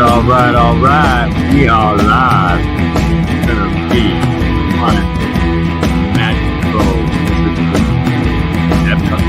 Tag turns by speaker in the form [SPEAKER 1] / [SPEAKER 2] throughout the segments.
[SPEAKER 1] all right. We are live. It's gonna be fun, magical, epic.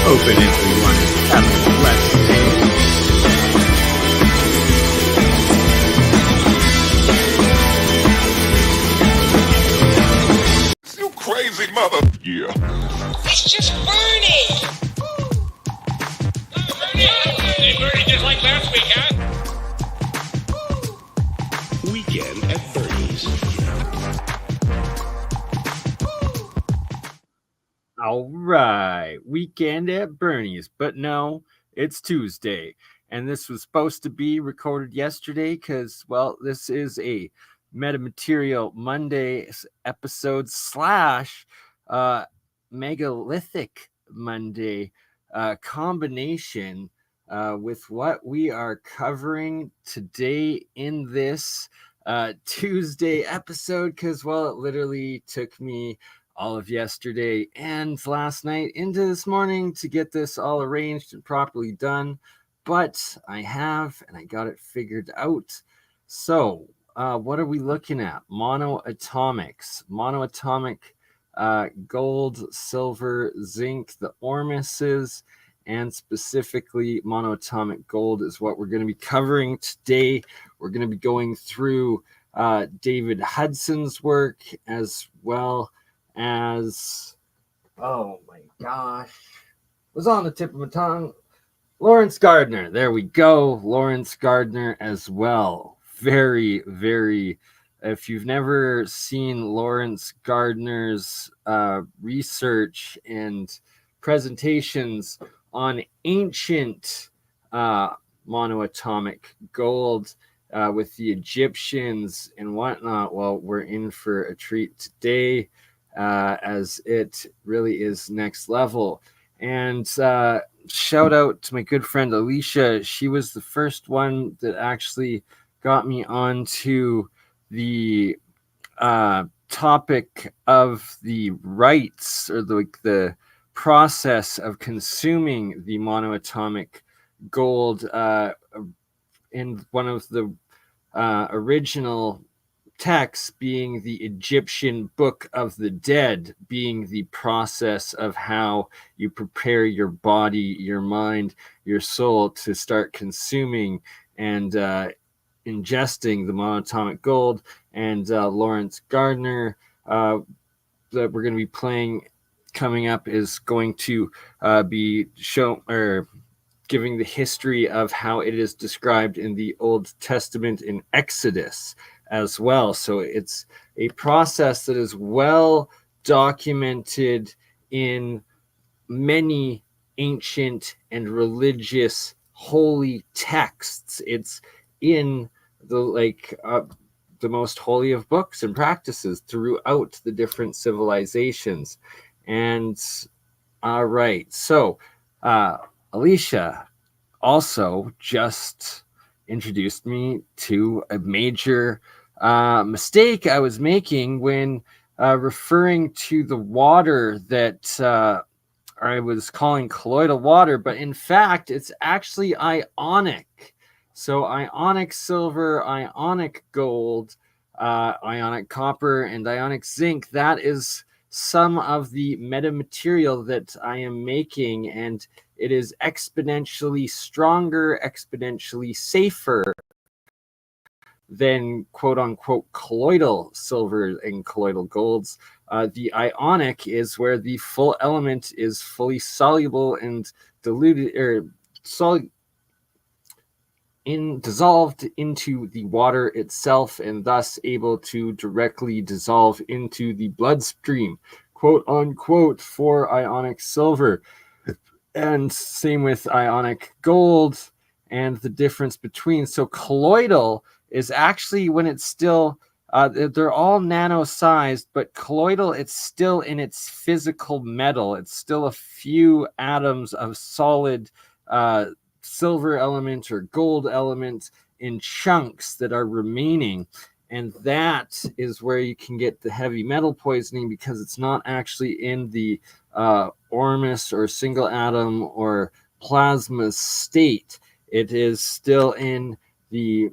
[SPEAKER 1] Open everyone is having a blessed day.
[SPEAKER 2] You crazy mother. Yeah.
[SPEAKER 3] It's just Bernie.
[SPEAKER 4] Hey, Bernie, just like last week, huh?
[SPEAKER 5] Weekend at Bernie's.
[SPEAKER 1] All right, weekend at Bernie's, but no, it's Tuesday, and this was supposed to be recorded yesterday because, well, this is a Metamaterial Monday episode slash megalithic Monday combination with what we are covering today in this Tuesday episode, because, well, it literally took me all of yesterday and last night into this morning to get this all arranged and properly done. But I have, and I got it figured out. So what are we looking at? MonoAtomics. MonoAtomic gold, silver, zinc, the ormuses, and specifically monoatomic gold is what we're going to be covering today. We're going to be going through David Hudson's work, as well as, oh my gosh, was on the tip of my tongue, Lawrence Gardner. There we go. Lawrence Gardner as well. Very, very, if you've never seen Lawrence Gardner's research and presentations on ancient monoatomic gold with the Egyptians and whatnot, well, we're in for a treat today, as it really is next level. And shout out to my good friend Alicia. She was the first one that actually got me onto the topic of the rites, or the process of consuming the monoatomic gold in one of the original texts, being the Egyptian Book of the Dead, being the process of how you prepare your body, your mind, your soul to start consuming and ingesting the monoatomic gold. And Lawrence Gardner that we're going to be playing coming up is going to be shown, or giving the history of how it is described in the Old Testament in Exodus as well. So it's a process that is well documented in many ancient and religious holy texts. It's in the most holy of books and practices throughout the different civilizations. And all right, so Alicia also just introduced me to a major mistake I was making when referring to the water that I was calling colloidal water, but in fact, it's actually ionic. So ionic silver, ionic gold, ionic copper, and ionic zinc, that is some of the metamaterial that I am making, and it is exponentially stronger, exponentially safer than quote-unquote colloidal silver and colloidal golds. The ionic is where the full element is fully soluble and diluted, or dissolved into the water itself, and thus able to directly dissolve into the bloodstream, quote unquote, for ionic silver. And same with ionic gold, and the difference between. So colloidal is actually when it's still, they're all nano-sized, but colloidal, it's still in its physical metal. It's still a few atoms of solid silver element or gold element in chunks that are remaining. And that is where you can get the heavy metal poisoning, because it's not actually in the ormus or single atom or plasma state. It is still in the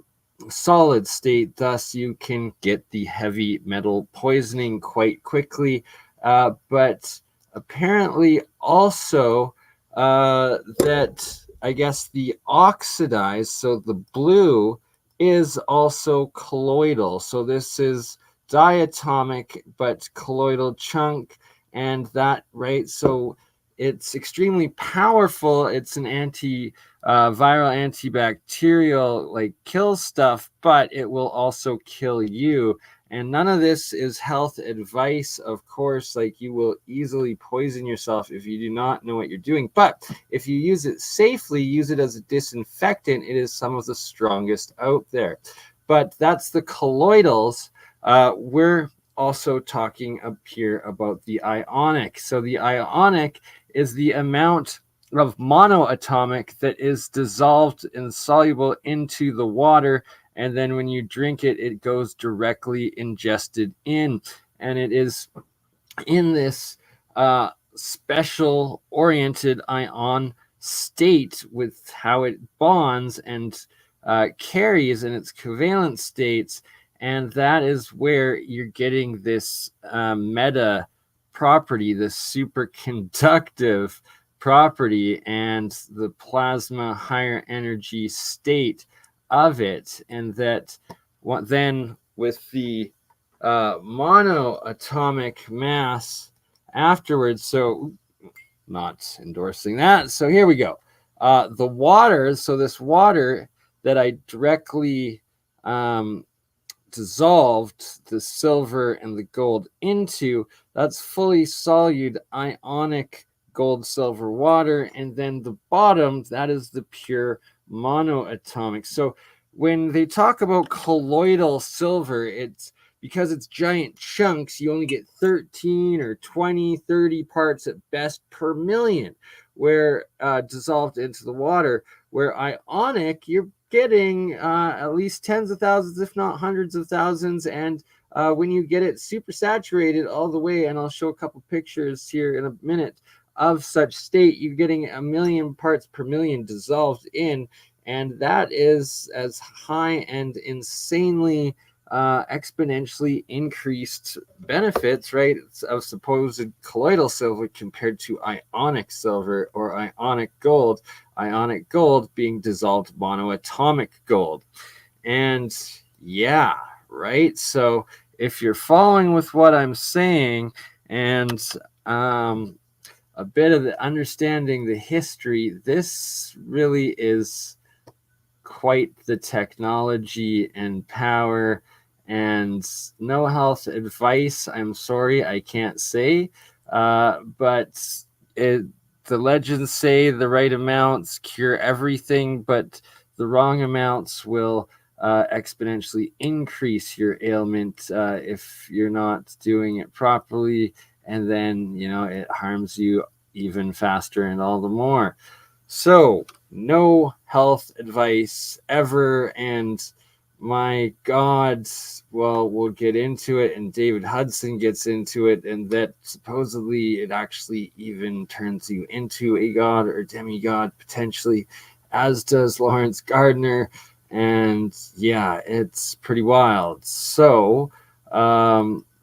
[SPEAKER 1] solid state. Thus, you can get the heavy metal poisoning quite quickly. But apparently also that, I guess, the oxidized, so the blue, is also colloidal. So this is diatomic but colloidal chunk, and that, right? So it's extremely powerful. It's an viral, antibacterial, like kill stuff, but it will also kill you. And none of this is health advice, of course. Like, you will easily poison yourself if you do not know what you're doing. But if you use it safely, use it as a disinfectant, it is some of the strongest out there. But that's the colloidals. We're also talking up here about the ionic. So the ionic is the amount of monoatomic that is dissolved and soluble into the water, and then when you drink it, it goes directly ingested in. And it is in this special oriented ion state with how it bonds and carries in its covalent states. And that is where you're getting this meta property, this superconductive property, and the plasma higher energy state of it. And that what then with the monoatomic mass afterwards. So, not endorsing that. So, here we go. The water, so this water that I directly dissolved the silver and the gold into, that's fully solute ionic gold, silver, water. And then the bottom, that is the pure monoatomic. So, when they talk about colloidal silver, it's because it's giant chunks, you only get 13 or 20, 30 parts at best per million, where dissolved into the water. Where ionic, you're getting at least tens of thousands, if not hundreds of thousands. And when you get it super saturated all the way, and I'll show a couple pictures here in a minute of such state, you're getting 1,000,000 parts per million dissolved in. And that is as high and insanely exponentially increased benefits, right, of supposed colloidal silver compared to ionic silver or ionic gold being dissolved monoatomic gold. And yeah, right. So if you're following with what I'm saying, and a bit of the understanding the history, this really is quite the technology and power. And no health advice, I'm sorry, I can't say, but the legends say the right amounts cure everything, but the wrong amounts will exponentially increase your ailment if you're not doing it properly, and then it harms you even faster and all the more. So no health advice ever. And my God, well, we'll get into it, and David Hudson gets into it, and that supposedly it actually even turns you into a god or demigod potentially, as does Lawrence Gardner. And yeah, it's pretty wild. So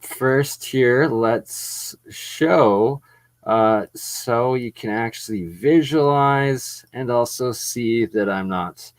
[SPEAKER 1] first here, let's show so you can actually visualize and also see that I'm not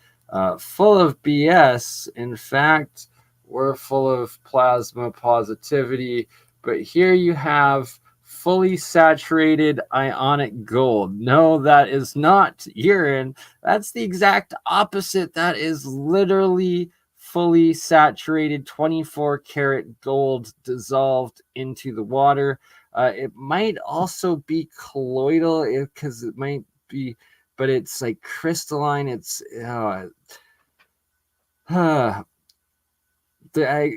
[SPEAKER 1] full of BS. In fact, we're full of plasma positivity. But here you have fully saturated ionic gold. No, that is not urine. That's the exact opposite. That is literally fully saturated 24 karat gold dissolved into the water. It might also be colloidal because it might be, but it's like crystalline. It's I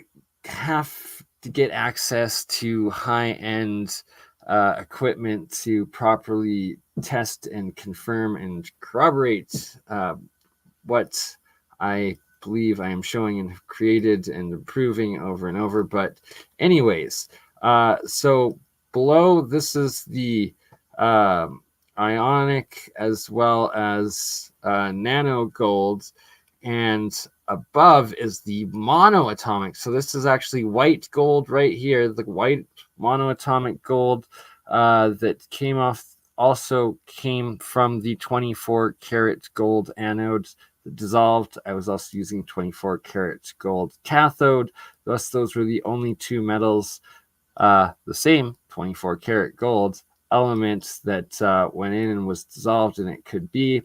[SPEAKER 1] have to get access to high-end equipment to properly test and confirm and corroborate what I believe I am showing and have created and improving over and over. But anyways, so below, this is the ionic as well as nano gold, and above is the monoatomic. So this is actually white gold right here, the white monoatomic gold that also came from the 24 karat gold anode that dissolved. I was also using 24 karat gold cathode. Thus, those were the only two metals, the same 24 karat gold element that went in and was dissolved, and it could be.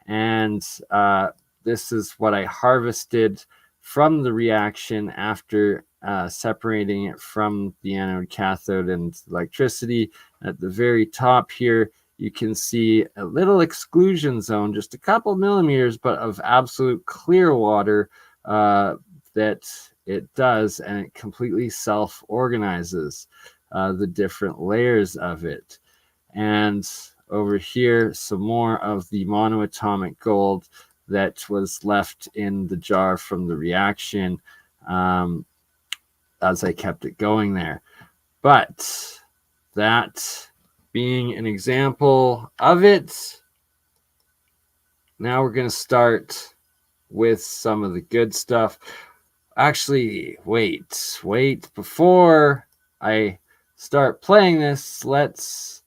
[SPEAKER 1] And this is what I harvested from the reaction after separating it from the anode, cathode, and electricity. At the very top here, you can see a little exclusion zone, just a couple millimeters, but of absolute clear water that it does, and it completely self-organizes the different layers of it. And over here, some more of the monoatomic gold that was left in the jar from the reaction as I kept it going there. But that being an example of it, now we're going to start with some of the good stuff. Actually, wait. Before I start playing this, let's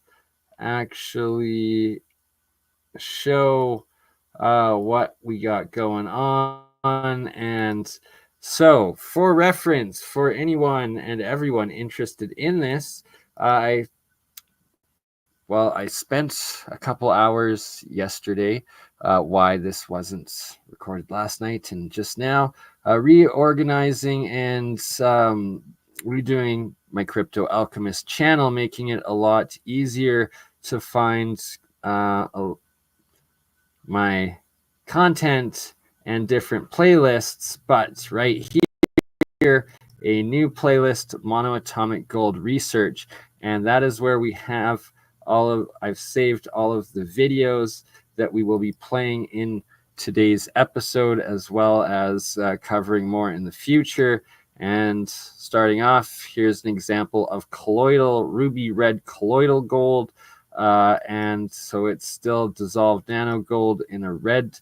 [SPEAKER 1] actually show what we got going on. And so, for reference, for anyone and everyone interested in this, I spent a couple hours yesterday, why this wasn't recorded last night and just now, reorganizing and redoing my Crypto Alchemist channel, making it a lot easier to find my content and different playlists. But right here, a new playlist, MonoAtomic Gold Research, and that is where we have I've saved all of the videos that we will be playing in today's episode, as well as covering more in the future. And starting off, here's an example of colloidal, ruby red colloidal gold. And so it's still dissolved nano gold in a red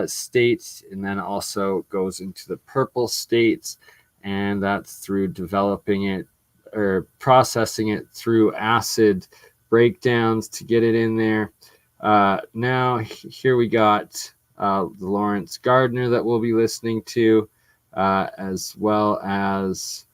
[SPEAKER 1] state, and then also goes into the purple states. And that's through developing it or processing it through acid breakdowns to get it in there. Now here we got the Lawrence Gardner that we'll be listening to, as well as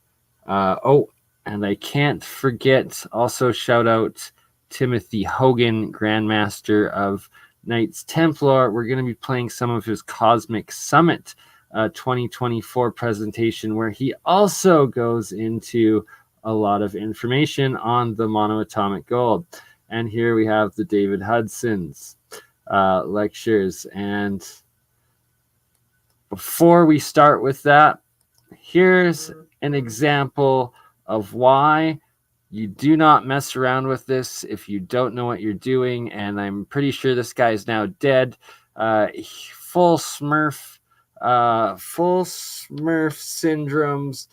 [SPEAKER 1] and I can't forget, also shout out Timothy Hogan, Grandmaster of Knights Templar. We're going to be playing some of his Cosmic Summit 2024 presentation, where he also goes into a lot of information on the monoatomic gold. And here we have the David Hudson's lectures. And before we start with that, here's an example of why you do not mess around with this if you don't know what you're doing. And I'm pretty sure this guy is now dead. Full Smurf syndromes,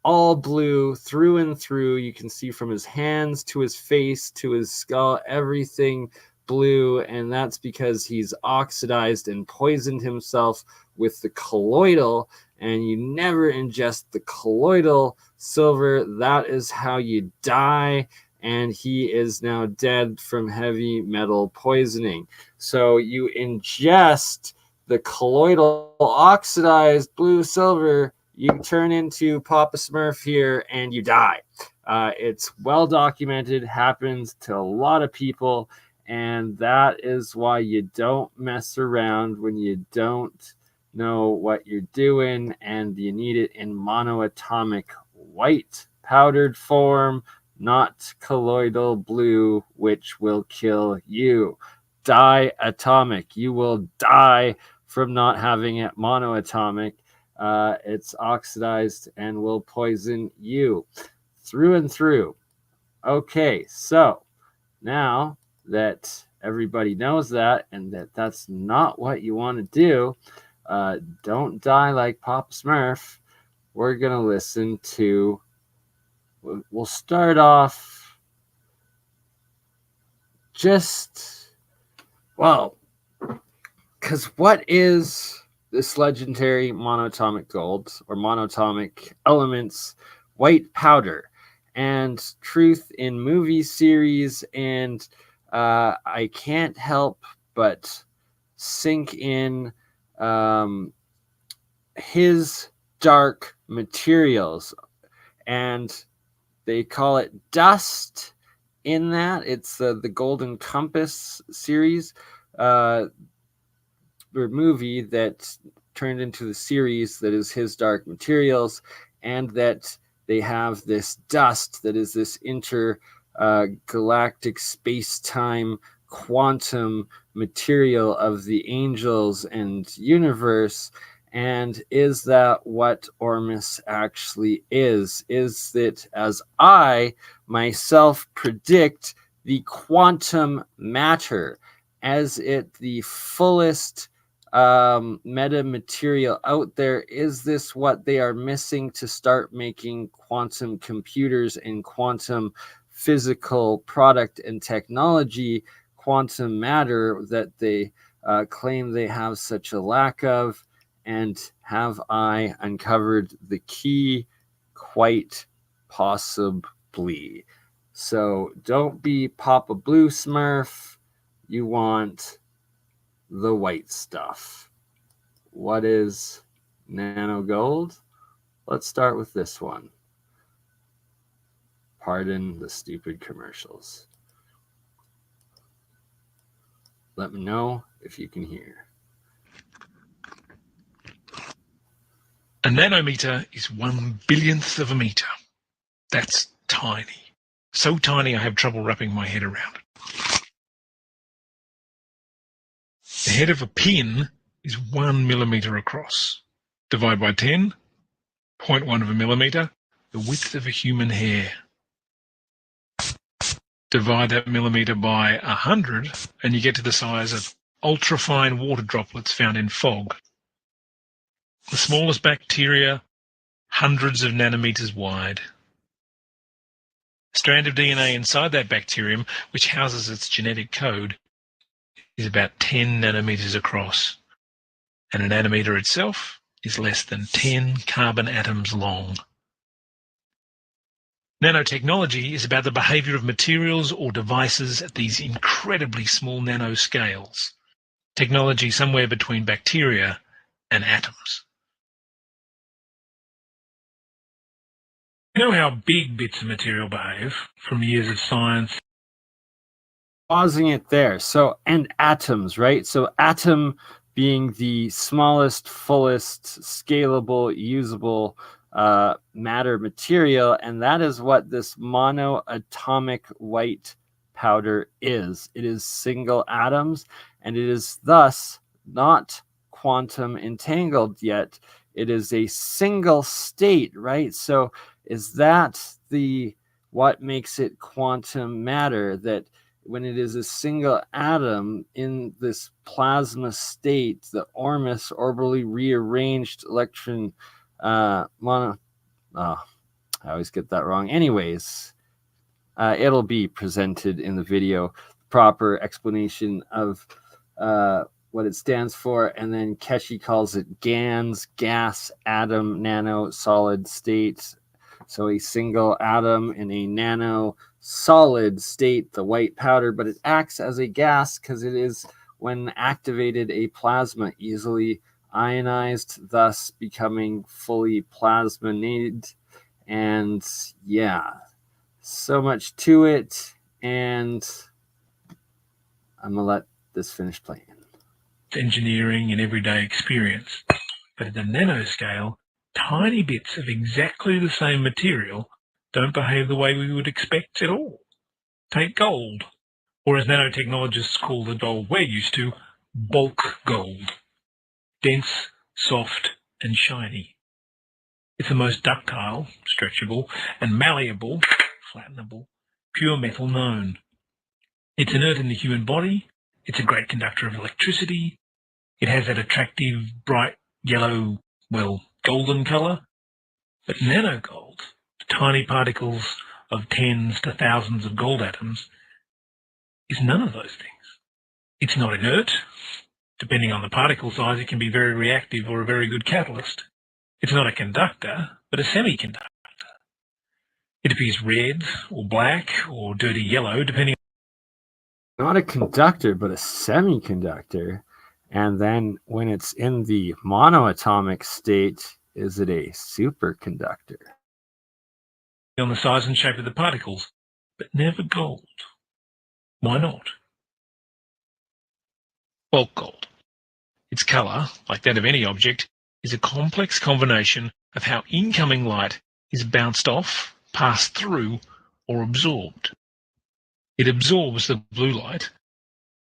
[SPEAKER 1] all blue through and through. You can see from his hands to his face to his skull, everything blue. And that's because he's oxidized and poisoned himself with the colloidal. And you never ingest the colloidal silver. That is how you die. And he is now dead from heavy metal poisoning. So you ingest the colloidal oxidized blue silver, you turn into Papa Smurf here and you die. It's well documented, happens to a lot of people, and that is why you don't mess around when you don't know what you're doing, and you need it in monoatomic white powdered form, not colloidal blue, which will kill you. Diatomic, you will die from not having it monoatomic. It's oxidized and will poison you through and through. Okay, so now that everybody knows that, and that that's not what you want to do, don't die like Papa Smurf. We're going to listen to, we'll start off just, well, because what is this legendary monoatomic gold or monoatomic elements white powder? And truth in movie series, and I can't help but sink in his dark materials, and they call it dust in that. It's the Golden Compass series or movie that turned into the series that is his dark materials, and that they have this dust that is this intergalactic space-time quantum material of the angels and universe. And is that what Ormus actually is? Is it, as I myself predict, the quantum matter? As it the fullest meta material out there? Is this what they are missing to start making quantum computers and quantum physical product and technology, quantum matter, that they claim they have such a lack of? And have I uncovered the key? Quite possibly. So don't be Papa Blue Smurf. You want the white stuff. What is nano gold? Let's start with this one. Pardon the stupid commercials. Let me know if you can hear.
[SPEAKER 6] A nanometer is 1/1000th of a meter. That's tiny. So tiny I have trouble wrapping my head around it. The head of a pin is 1 millimeter across. Divide by 10, 0.1 of a millimeter, the width of a human hair. Divide that millimeter by 100 and you get to the size of ultrafine water droplets found in fog. The smallest bacteria, hundreds of nanometers wide. A strand of DNA inside that bacterium, which houses its genetic code, is about 10 nanometers across. And a nanometer itself is less than 10 carbon atoms long. Nanotechnology is about the behavior of materials or devices at these incredibly small nanoscales. Technology somewhere between bacteria and atoms. You know how big bits of material behave from years of science?
[SPEAKER 1] Pausing it there. So, and atoms, right? So atom being the smallest, fullest, scalable, usable matter material, and that is what this monoatomic white powder is. It is single atoms, and it is thus not quantum entangled yet. It is a single state, right? So is that what makes it quantum matter? That when it is a single atom in this plasma state, the orbitally rearranged electron I always get that wrong. Anyways, it'll be presented in the video, proper explanation of what it stands for, and then Keshi calls it GANS, gas, atom, nano, solid state. So a single atom in a nano solid state, the white powder, but it acts as a gas because it is, when activated, a plasma, easily ionized, thus becoming fully plasmonated. And yeah, so much to it, and I'm gonna let this finish playing.
[SPEAKER 6] Engineering and everyday experience, but at the nanoscale, tiny bits of exactly the same material don't behave the way we would expect at all. Take gold, or as nanotechnologists call the gold we're used to, bulk gold. Dense, soft, and shiny. It's the most ductile, stretchable, and malleable, flattenable, pure metal known. It's inert in the human body. It's a great conductor of electricity. It has that attractive, bright yellow, golden colour. But nanogold, the tiny particles of tens to thousands of gold atoms, is none of those things. It's not inert. Depending on the particle size, it can be very reactive or a very good catalyst. It's not a conductor, but a semiconductor. It appears red or black or dirty yellow, depending.
[SPEAKER 1] Not a conductor, but a semiconductor. And then when it's in the monoatomic state, is it a superconductor?
[SPEAKER 6] On the size and shape of the particles, but never gold. Why not? Bulk gold. Its colour, like that of any object, is a complex combination of how incoming light is bounced off, passed through, or absorbed. It absorbs the blue light,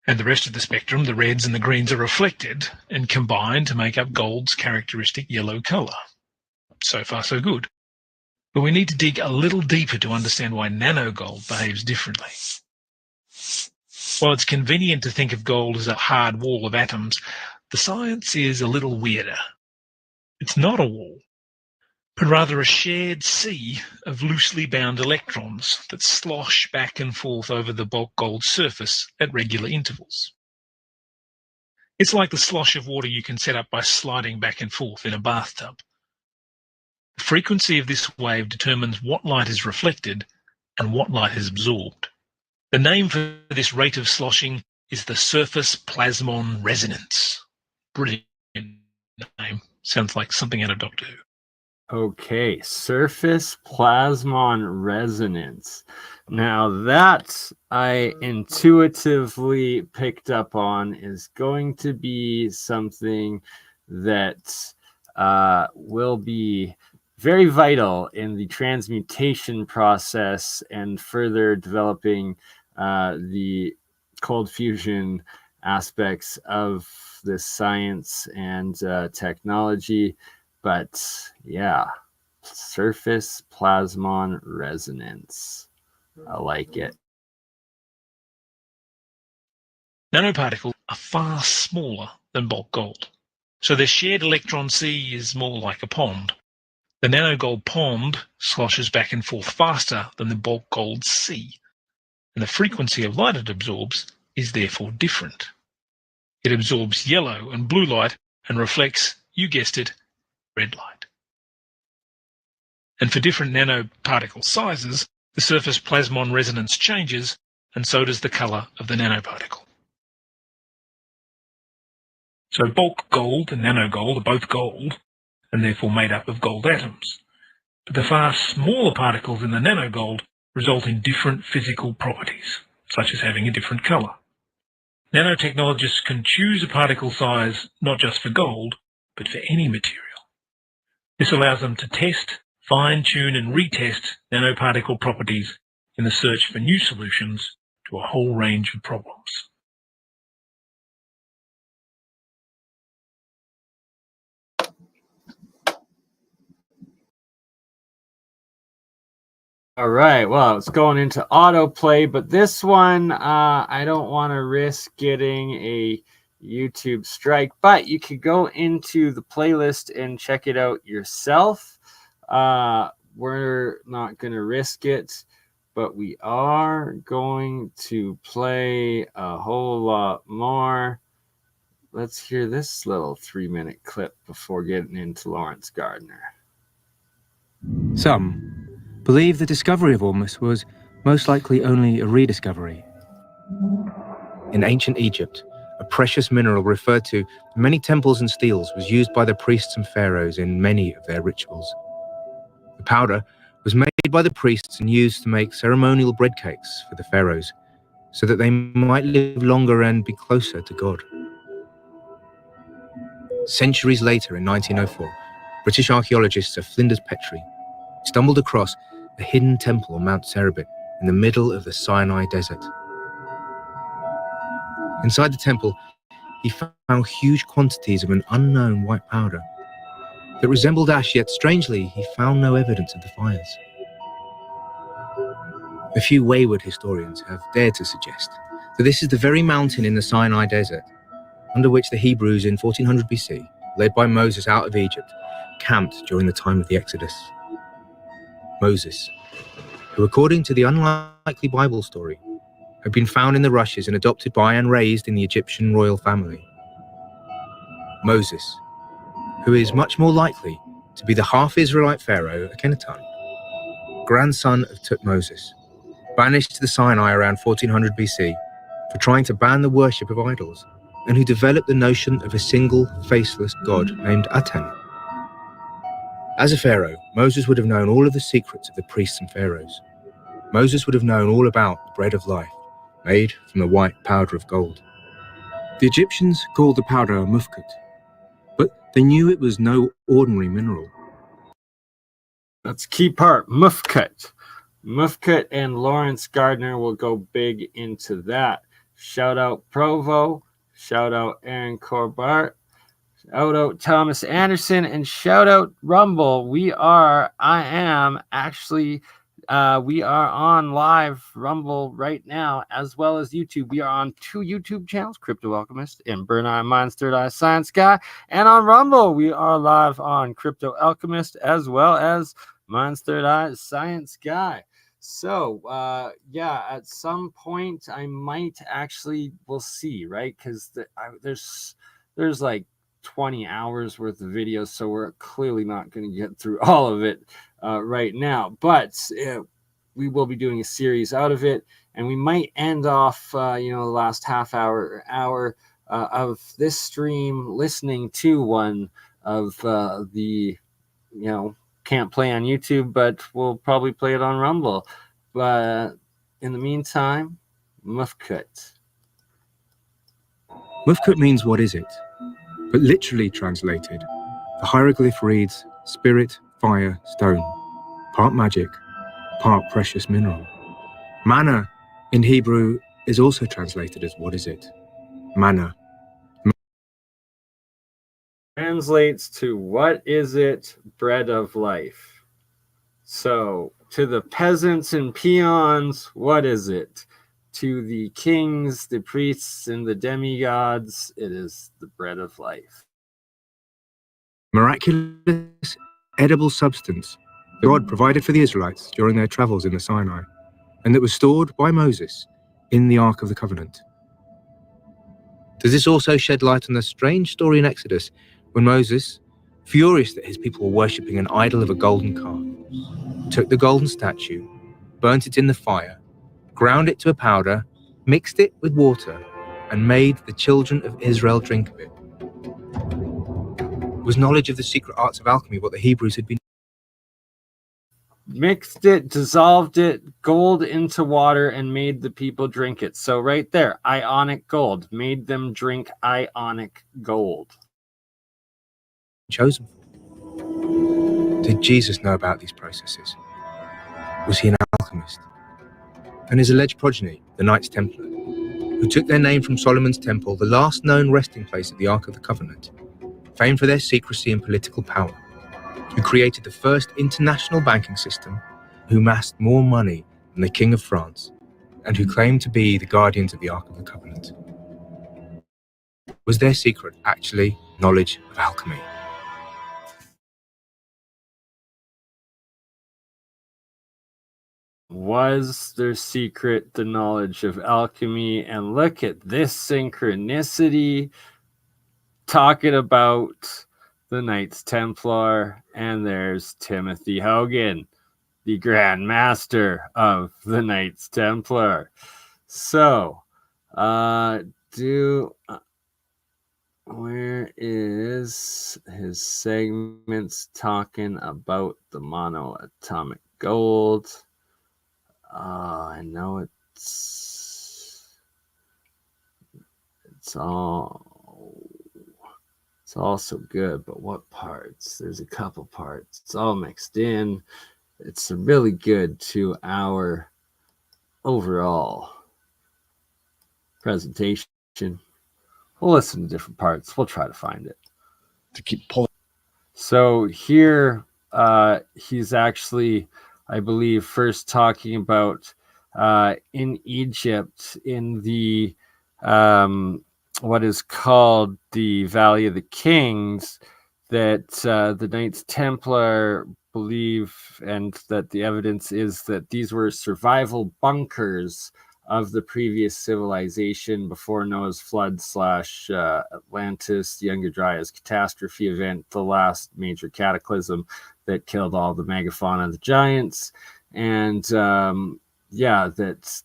[SPEAKER 6] and the rest of the spectrum, the reds and the greens, are reflected and combined to make up gold's characteristic yellow colour. So far, so good. But we need to dig a little deeper to understand why nanogold behaves differently. While it's convenient to think of gold as a hard wall of atoms, the science is a little weirder. It's not a wall. but rather a shared sea of loosely bound electrons that slosh back and forth over the bulk gold surface at regular intervals. It's like the slosh of water you can set up by sliding back and forth in a bathtub. The frequency of this wave determines what light is reflected and what light is absorbed. The name for this rate of sloshing is the surface plasmon resonance. Brilliant name. Sounds like something out of Doctor Who.
[SPEAKER 1] Okay, surface plasmon resonance. Now that I intuitively picked up on is going to be something that will be very vital in the transmutation process and further developing the cold fusion aspects of this science and technology. But yeah, surface plasmon resonance. I like it.
[SPEAKER 6] Nanoparticles are far smaller than bulk gold, so their shared electron sea is more like a pond. The nanogold pond sloshes back and forth faster than the bulk gold sea, and the frequency of light it absorbs is therefore different. It absorbs yellow and blue light and reflects, you guessed it, red light. And for different nanoparticle sizes, the surface plasmon resonance changes, and so does the colour of the nanoparticle. So bulk gold and nanogold are both gold, and therefore made up of gold atoms. But the far smaller particles in the nanogold result in different physical properties, such as having a different colour. Nanotechnologists can choose a particle size not just for gold, but for any material. This allows them to test, fine-tune and retest nanoparticle properties in the search for new solutions to a whole range of problems.
[SPEAKER 1] All right, well, it's going into autoplay, but this one, I don't want to risk getting a YouTube strike, but you could go into the playlist and check it out yourself. We're not going to risk it, but we are going to play a whole lot more. Let's hear this little 3-minute clip before getting into Lawrence Gardner.
[SPEAKER 7] Some believe the discovery of Ormus was most likely only a rediscovery. In ancient Egypt, a precious mineral referred to in many temples and steles was used by the priests and pharaohs in many of their rituals. The powder was made by the priests and used to make ceremonial bread cakes for the pharaohs, so that they might live longer and be closer to God. Centuries later, in 1904, British archaeologists of Flinders Petrie stumbled across a hidden temple on Mount Cerebit in the middle of the Sinai desert. Inside the temple, he found huge quantities of an unknown white powder that resembled ash, yet strangely, he found no evidence of the fires. A few wayward historians have dared to suggest that this is the very mountain in the Sinai desert under which the Hebrews in 1400 BC, led by Moses out of Egypt, camped during the time of the Exodus. Moses, who according to the unlikely Bible story, had been found in the rushes and adopted by and raised in the Egyptian royal family. Moses, who is much more likely to be the half-Israelite pharaoh Akhenaten, grandson of Tutmosis, banished to the Sinai around 1400 BC for trying to ban the worship of idols, and who developed the notion of a single, faceless god named Aten. As a pharaoh, Moses would have known all of the secrets of the priests and pharaohs. Moses would have known all about the bread of life, made from the white powder of gold. The Egyptians called the powder mufkut, but they knew it was no ordinary mineral.
[SPEAKER 1] That's key part, mufkut. Mufkut and Lawrence Gardner will go big into that. Shout out Provo, shout out Aaron Corbart, shout out Thomas Anderson, and shout out Rumble. I am actually We are on live Rumble right now, as well as YouTube. We are on 2 YouTube channels, Crypto Alchemist and BurnEye, Mine's Third Eye, ScienceGuy. And on Rumble, we are live on Crypto Alchemist, as well as Mine's Third Eye, ScienceGuy. So, at some point, I might actually, we'll see, right? Because there's like 20 hours worth of videos, so we're clearly not going to get through all of it right now, but we will be doing a series out of it, and we might end off the last half hour of this stream listening to one of the can't play on YouTube, but we'll probably play it on Rumble. But in the meantime, Mufkut.
[SPEAKER 7] Mufkut means what is it? But literally translated, the hieroglyph reads spirit, fire, stone, part magic, part precious mineral. Mana in Hebrew is also translated as what is it? Mana.
[SPEAKER 1] Translates to what is it? Bread of life. So to the peasants and peons, what is it? To the kings, the priests, and the demigods, it is the bread of life.
[SPEAKER 7] Miraculous edible substance that God provided for the Israelites during their travels in the Sinai, and that was stored by Moses in the Ark of the Covenant. Does this also shed light on the strange story in Exodus when Moses, furious that his people were worshipping an idol of a golden calf, took the golden statue, burnt it in the fire, ground it to a powder, mixed it with water, and made the children of Israel drink of it? Was knowledge of the secret arts of alchemy what the Hebrews had been?
[SPEAKER 1] Mixed it, dissolved it, gold into water, and made the people drink it. So right there, Ionic gold, made them drink Ionic gold.
[SPEAKER 7] Chosen. Did Jesus know about these processes? Was he an alchemist? And his alleged progeny, the Knights Templar, who took their name from Solomon's temple, the last known resting place of the Ark of the Covenant, famed for their secrecy and political power, who created the first international banking system, who amassed more money than the King of France, and who claimed to be the guardians of the Ark of the Covenant. Was their secret actually knowledge of alchemy?
[SPEAKER 1] Was their secret the knowledge of alchemy? And look at this synchronicity, talking about the Knights Templar, and there's Timothy Hogan, the Grand Master of the Knights Templar. So, where is his segments talking about the monoatomic gold? I know it's all so good, but what parts? There's a couple parts. It's all mixed in. It's really good to our overall presentation. We'll listen to different parts. We'll try to find it.
[SPEAKER 8] To keep pulling.
[SPEAKER 1] So here, he's actually, I believe, first talking about in Egypt, in the what is called the Valley of the Kings, that the Knights Templar believe, and that the evidence is that these were survival bunkers of the previous civilization before Noah's flood / Atlantis, the Younger Dryas catastrophe event, the last major cataclysm that killed all the megafauna, the giants. And that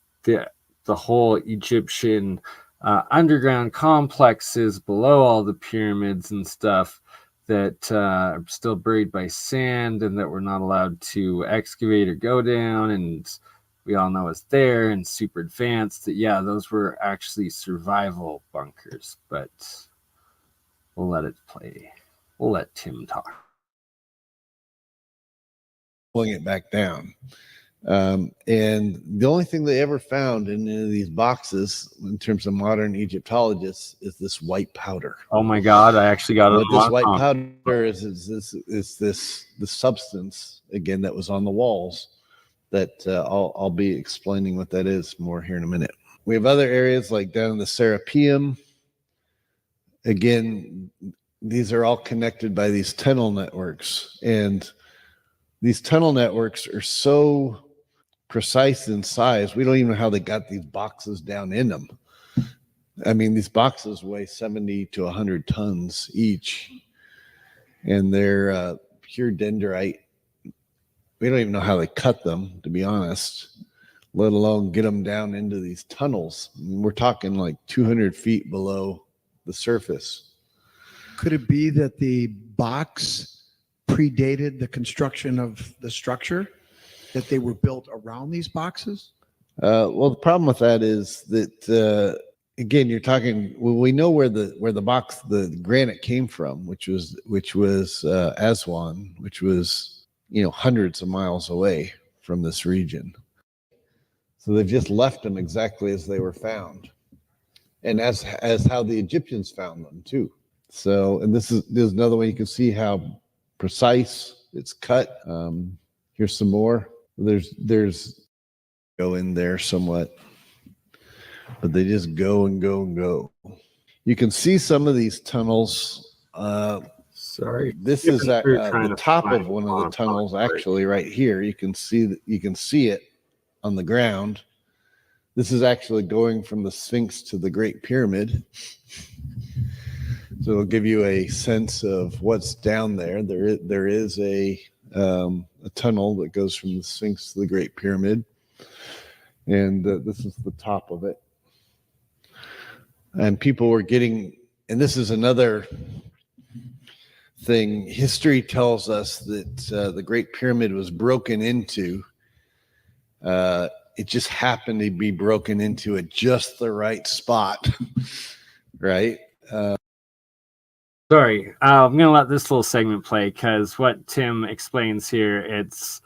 [SPEAKER 1] the whole Egyptian underground complexes below all the pyramids and stuff that are still buried by sand and that we're not allowed to excavate or go down, and we all know it's there and super advanced, that those were actually survival bunkers. But we'll let it play. We'll let Tim talk.
[SPEAKER 8] Pulling it back down. And the only thing they ever found in any of these boxes in terms of modern Egyptologists is this white powder.
[SPEAKER 1] Oh my God, I actually got it.
[SPEAKER 8] What this white powder is the substance, again, that was on the walls that I'll be explaining what that is more here in a minute. We have other areas like down in the Serapeum. Again, these are all connected by these tunnel networks, and these tunnel networks are so precise in size, we don't even know how they got these boxes down in them. I mean, these boxes weigh 70 to 100 tons each, and they're pure dendrite. We don't even know how they cut them, to be honest, let alone get them down into these tunnels. I mean, we're talking like 200 feet below the surface.
[SPEAKER 9] Could it be that the box predated the construction of the structure, that they were built around these boxes?
[SPEAKER 8] Well, the problem with that is that, again, you're talking, well, we know where the granite came from, which was Aswan, which was, hundreds of miles away from this region. So they've just left them exactly as they were found, and as how the Egyptians found them too. So, and there's another way you can see how precise it's cut. Here's some more. There's go in there somewhat, but they just go and go and go. You can see some of these tunnels.
[SPEAKER 1] Sorry,
[SPEAKER 8] this is at the top of one of the tunnels, actually, right here. You can see it on the ground. This is actually going from the Sphinx to the Great Pyramid. So it'll give you a sense of what's down there. There is a tunnel that goes from the Sphinx to the Great Pyramid, and this is the top of it. And people were getting, and this is another thing. History tells us that the Great Pyramid was broken into. It just happened to be broken into at just the right spot, right?
[SPEAKER 1] Sorry, I'm going to let this little segment play because what Tim explains here, it's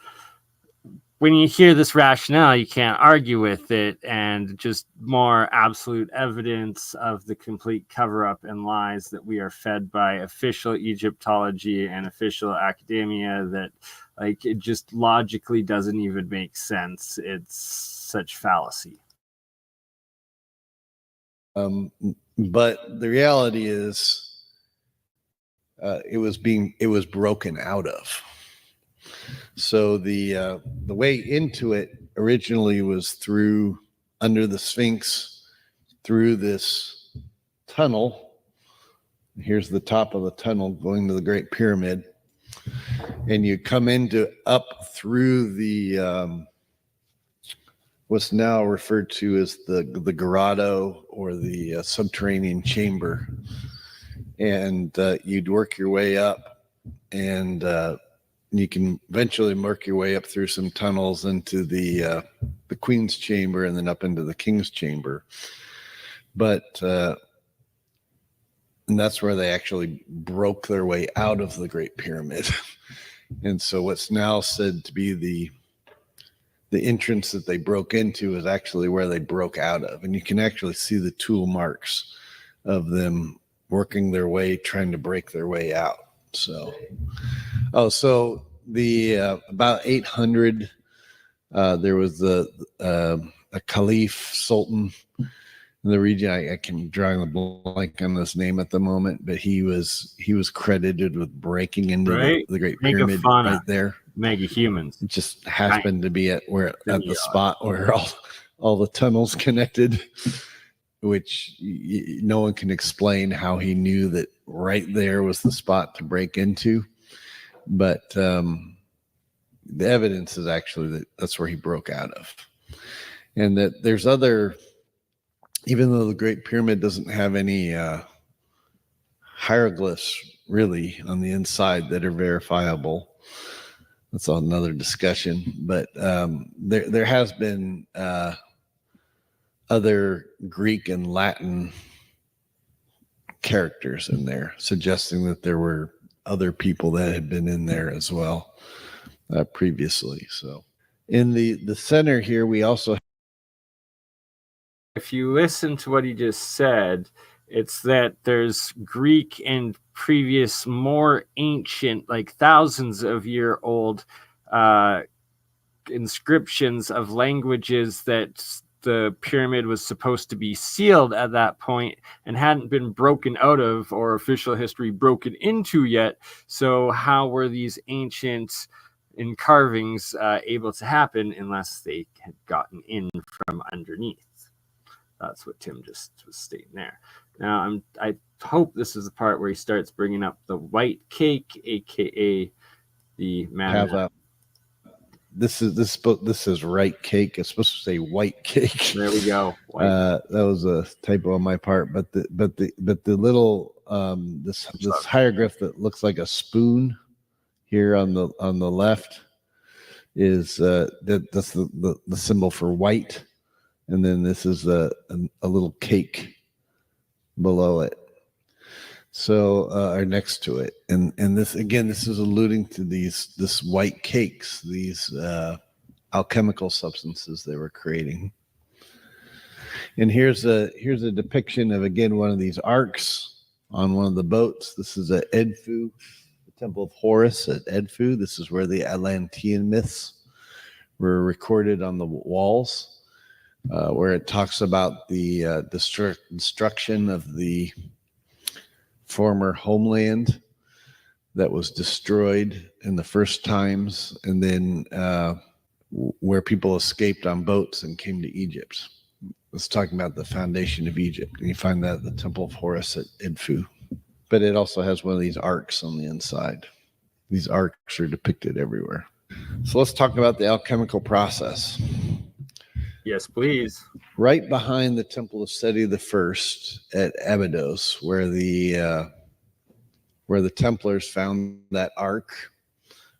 [SPEAKER 1] when you hear this rationale, you can't argue with it, and just more absolute evidence of the complete cover-up and lies that we are fed by official Egyptology and official academia that, like, it just logically doesn't even make sense. It's such fallacy.
[SPEAKER 8] But the reality is, it was broken out of. So the way into it originally was through under the Sphinx, through this tunnel. Here's the top of the tunnel going to the Great Pyramid, and you come up through the what's now referred to as the grotto or the subterranean chamber. And you'd work your way up, and you can eventually work your way up through some tunnels into the Queen's chamber and then up into the King's chamber. But and that's where they actually broke their way out of the Great Pyramid. And so what's now said to be the entrance that they broke into is actually where they broke out of. And you can actually see the tool marks of them working their way, trying to break their way out. So the about 800, there was a caliph sultan in the region. I can draw the blank on this name at the moment, but he was credited with breaking into the Great Pyramid right there.
[SPEAKER 1] Mega humans.
[SPEAKER 8] It just happened to be at the spot where all the tunnels connected, which no one can explain how he knew that right there was the spot to break into. But the evidence is actually that's where he broke out of. And that there's other, even though the Great Pyramid doesn't have any hieroglyphs really on the inside that are verifiable. That's another discussion. But there has been other Greek and Latin characters in there, suggesting that there were other people that had been in there as well previously. So in the center here, we also,
[SPEAKER 1] if you listen to what he just said, it's that there's Greek and previous, more ancient, like thousands of year old inscriptions of languages that the pyramid was supposed to be sealed at that point and hadn't been broken out of or official history broken into yet. So how were these ancient in carvings able to happen unless they had gotten in from underneath? That's what Tim just was stating there. Now I hope this is the part where he starts bringing up the white cake, aka the matter.
[SPEAKER 8] This is right cake. It's supposed to say white cake.
[SPEAKER 1] There we go.
[SPEAKER 8] That was a typo on my part. But the little this hieroglyph that looks like a spoon here on the left is that's the symbol for white, and then this is a little cake below it. So or next to it, and this again, this is alluding to this white cakes, these alchemical substances they were creating. And here's a depiction of, again, one of these arcs on one of the boats. This is at Edfu, the Temple of Horus at Edfu. This is where the Atlantean myths were recorded on the walls, where it talks about the destruction of the former homeland that was destroyed in the first times, and then where people escaped on boats and came to Egypt. It's talking about the foundation of Egypt, and you find that at the Temple of Horus at Edfu. But it also has one of these arcs on the inside. These arcs are depicted everywhere. So let's talk about the alchemical process.
[SPEAKER 1] Yes, please.
[SPEAKER 8] Right behind the Temple of Seti I at Abydos, where the Templars found that ark,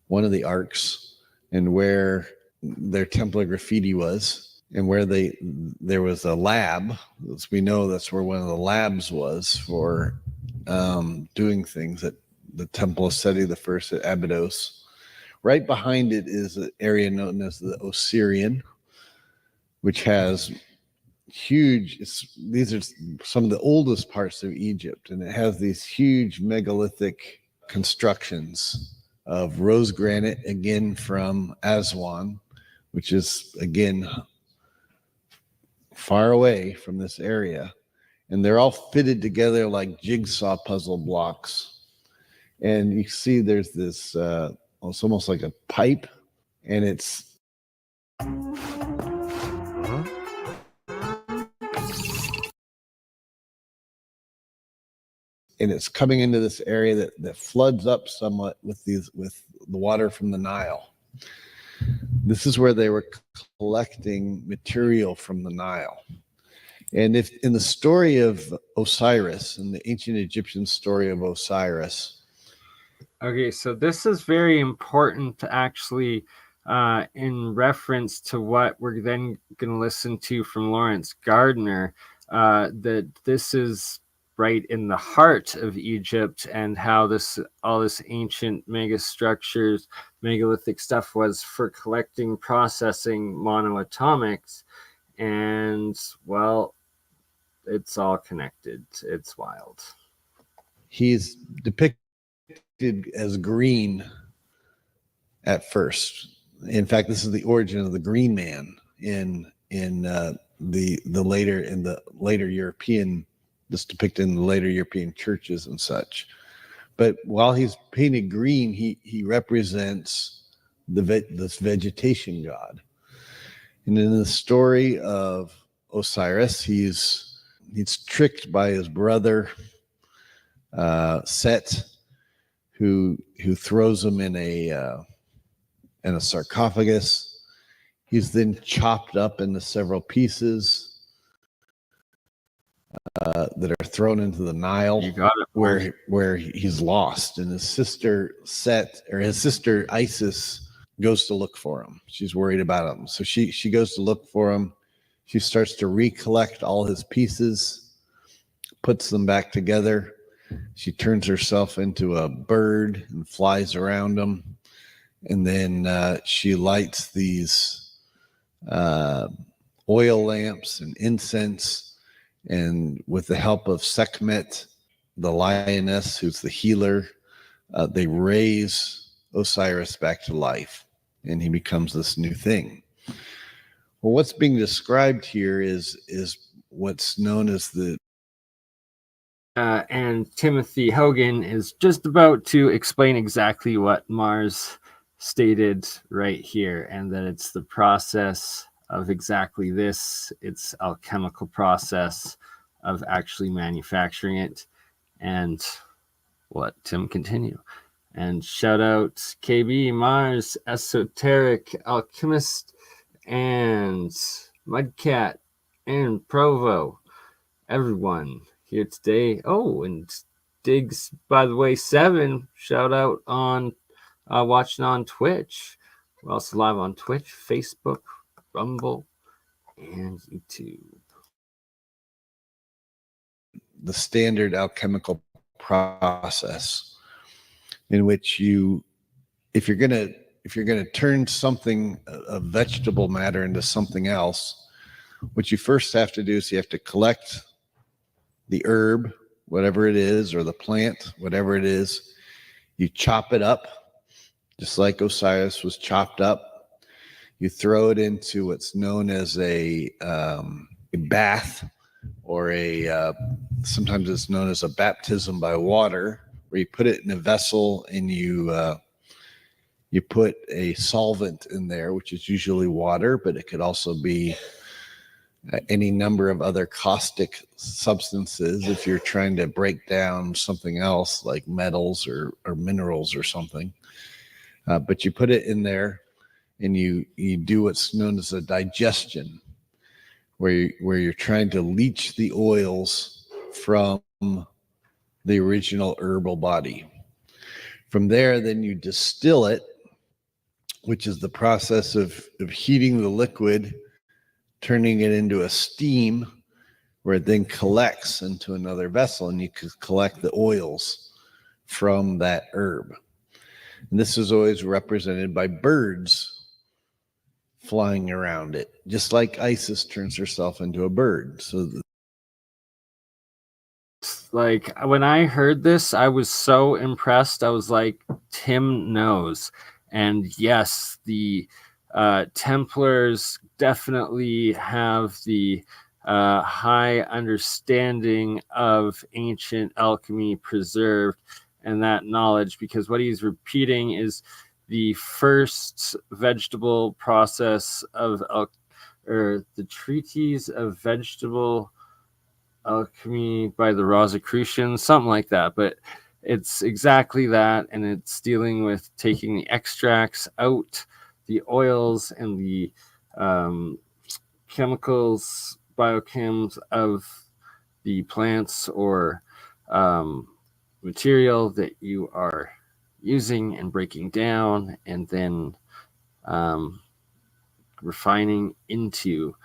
[SPEAKER 8] one of the arcs, and where their Templar graffiti was, and where there was a lab. As we know, that's where one of the labs was for doing things at the Temple of Seti I at Abydos. Right behind it is an area known as the Osirian, which has huge, these are some of the oldest parts of Egypt, and it has these huge megalithic constructions of rose granite, again from Aswan, which is, again, far away from this area. And they're all fitted together like jigsaw puzzle blocks. And you see there's this, it's almost like a pipe, and it's coming into this area that floods up somewhat with the water from the Nile. This is where they were collecting material from the Nile. And if in the story of Osiris, in the ancient Egyptian story of Osiris.
[SPEAKER 1] Okay, so this is very important to actually, in reference to what we're then going to listen to from Lawrence Gardner, that this is right in the heart of Egypt, and how all this ancient megastructures, megalithic stuff was for collecting, processing monoatomics. And, well, it's all connected. It's wild.
[SPEAKER 8] He's depicted as green at first. In fact, this is the origin of the green man in the later European, this depicted in the later European churches and such. But while he's painted green, he represents this vegetation god. And in the story of Osiris, he's tricked by his brother Set, who throws him in a sarcophagus. He's then chopped up into several pieces that are thrown into the Nile.
[SPEAKER 1] You got it.
[SPEAKER 8] Where he's lost, and his sister Isis goes to look for him. She's worried about him, so she goes to look for him. She starts to recollect all his pieces, puts them back together. She turns herself into a bird and flies around him, and then she lights these oil lamps and incense. And with the help of Sekhmet, the lioness, who's the healer, they raise Osiris back to life. and he becomes this new thing. Well, what's being described here is what's known as the
[SPEAKER 1] and Timothy Hogan is just about to explain exactly what Mars stated right here, and that it's the process of exactly this. It's alchemical process of actually manufacturing it. And we'll let Tim continue. And shout out KB, Mars, Esoteric, Alchemist, and Mudcat, and Provo. Everyone here today. Oh, and Diggs, by the way, 7. Shout out on watching on Twitch. We're also live on Twitch, Facebook, Rumble, and YouTube.
[SPEAKER 8] the standard alchemical process in which if you're gonna turn something, a vegetable matter, into something else, what you first have to do is you have to collect the herb, whatever it is, or the plant, whatever it is. You chop it up, just like Osiris was chopped up. You throw it into what's known as a bath, or sometimes it's known as a baptism by water, where you put it in a vessel and you put a solvent in there, which is usually water, but it could also be any number of other caustic substances if you're trying to break down something else like metals or minerals or something. But you put it in there and you do what's known as a digestion, where you're trying to leach the oils from the original herbal body. From there, then you distill it, which is the process of heating the liquid, turning it into a steam, where it then collects into another vessel, and you can collect the oils from that herb. And this is always represented by birds flying around it, just like Isis turns herself into a bird. So
[SPEAKER 1] like when I heard this, I was so impressed. I was like, Tim knows. And yes, the Templars definitely have the high understanding of ancient alchemy preserved, and that knowledge, because what he's repeating is the first vegetable process of or the treatise of vegetable alchemy by the Rosicrucians, something like that. But it's exactly that, and it's dealing with taking the extracts out, the oils and the chemicals, biochems of the plants or material that you are using and breaking down, and then refining into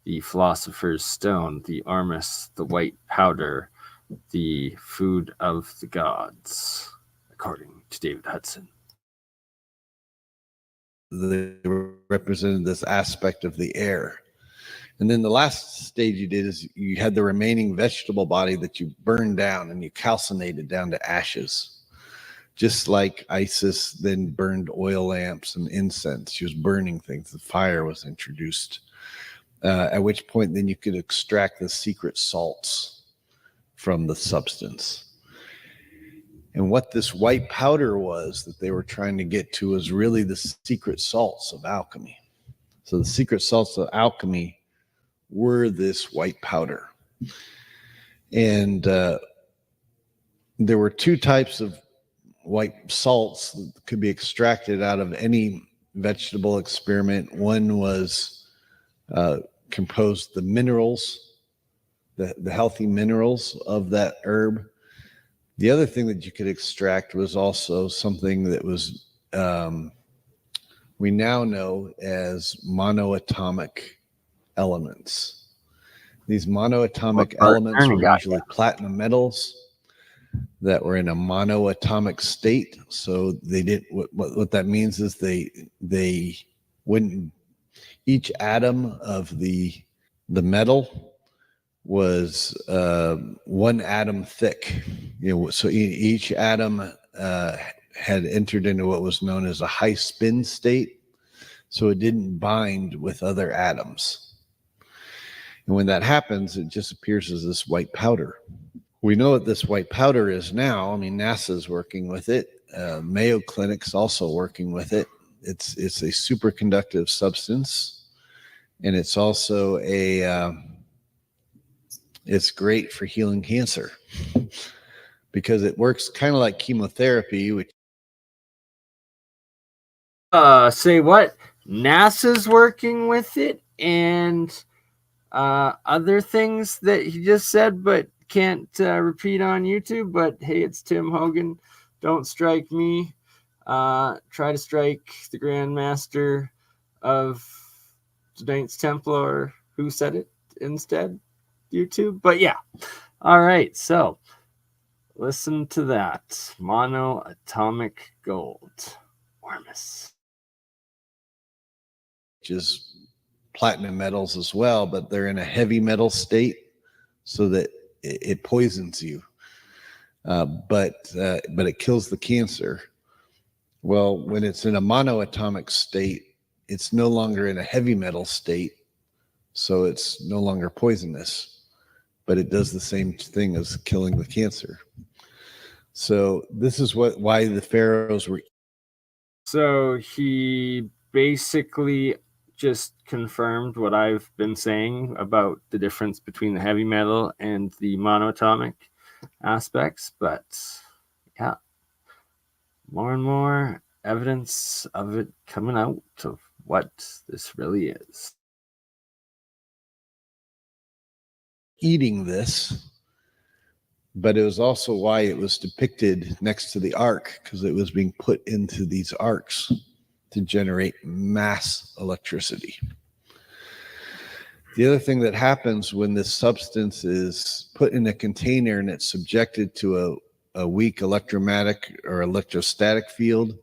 [SPEAKER 1] the philosopher's stone, the armis, the white powder, the food of the gods, according to David Hudson.
[SPEAKER 8] they represented this aspect of the air. And then the last stage you did is you had the remaining vegetable body that you burned down and you calcinated down to ashes. Just like Isis then burned oil lamps and incense. She was burning things. The fire was introduced. At which point then you could extract the secret salts from the substance. And what this white powder was that they were trying to get to was really the secret salts of alchemy. So the secret salts of alchemy were this white powder. And there were two types of white salts that could be extracted out of any vegetable experiment. One was composed the minerals, the healthy minerals of that herb. The other thing that you could extract was also something that was we now know as monoatomic elements. These monoatomic elements were usually platinum metals that were in a monoatomic state. So they did what that means is they wouldn't, each atom of the metal was 1 atom thick. So each atom had entered into what was known as a high spin state. So it didn't bind with other atoms. And when that happens, it just appears as this white powder. We know what this white powder is now. I mean, NASA's working with it. Mayo Clinic's also working with it. It's a superconductive substance, and it's also it's great for healing cancer because it works kind of like chemotherapy. Which
[SPEAKER 1] say what? NASA's working with it, and other things that he just said, but can't repeat on YouTube. But hey, it's Tim Hogan. Don't strike me. Try to strike the Grandmaster of the Knights Templar, who said it instead. YouTube. But yeah. All right. So listen to that. Monoatomic gold. Ormus.
[SPEAKER 8] which is platinum metals as well, but they're in a heavy metal state so that it poisons you. But it kills the cancer. Well, when it's in a monoatomic state, it's no longer in a heavy metal state, so it's no longer poisonous, but it does the same thing as killing the cancer. So this is why the pharaohs were.
[SPEAKER 1] So he basically just confirmed what I've been saying about the difference between the heavy metal and the monoatomic aspects. But yeah, more and more evidence of it coming out of what this really is.
[SPEAKER 8] Eating this, but it was also why it was depicted next to the ark, because it was being put into these arks to generate mass electricity. The other thing that happens when this substance is put in a container and it's subjected to a weak electromagnetic or electrostatic field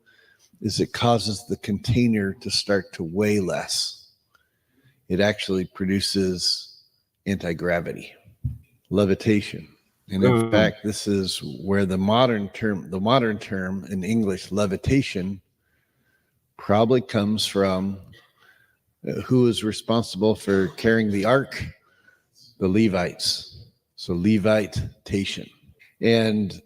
[SPEAKER 8] is it causes the container to start to weigh less. It actually produces anti-gravity, levitation. And in fact, this is where the modern term in English, levitation, probably comes from. Who is responsible for carrying the ark? The Levites. So levitation. And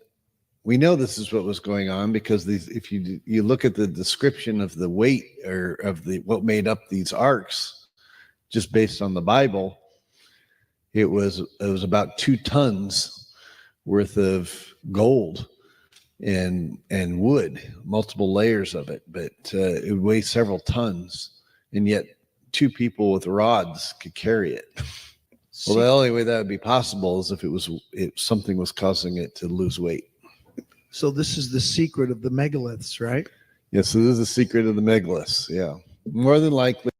[SPEAKER 8] we know this is what was going on because if you look at the description of the weight or of what made up these arks, just based on the Bible, it was about 2 tons worth of gold and wood, multiple layers of it, but it would weigh several tons, and yet 2 people with rods could carry it. Well, the only way that would be possible is if something was causing it to lose weight.
[SPEAKER 9] So this is the secret of the megaliths, right?
[SPEAKER 8] Yeah, so this is the secret of the megaliths. Yeah, more than likely.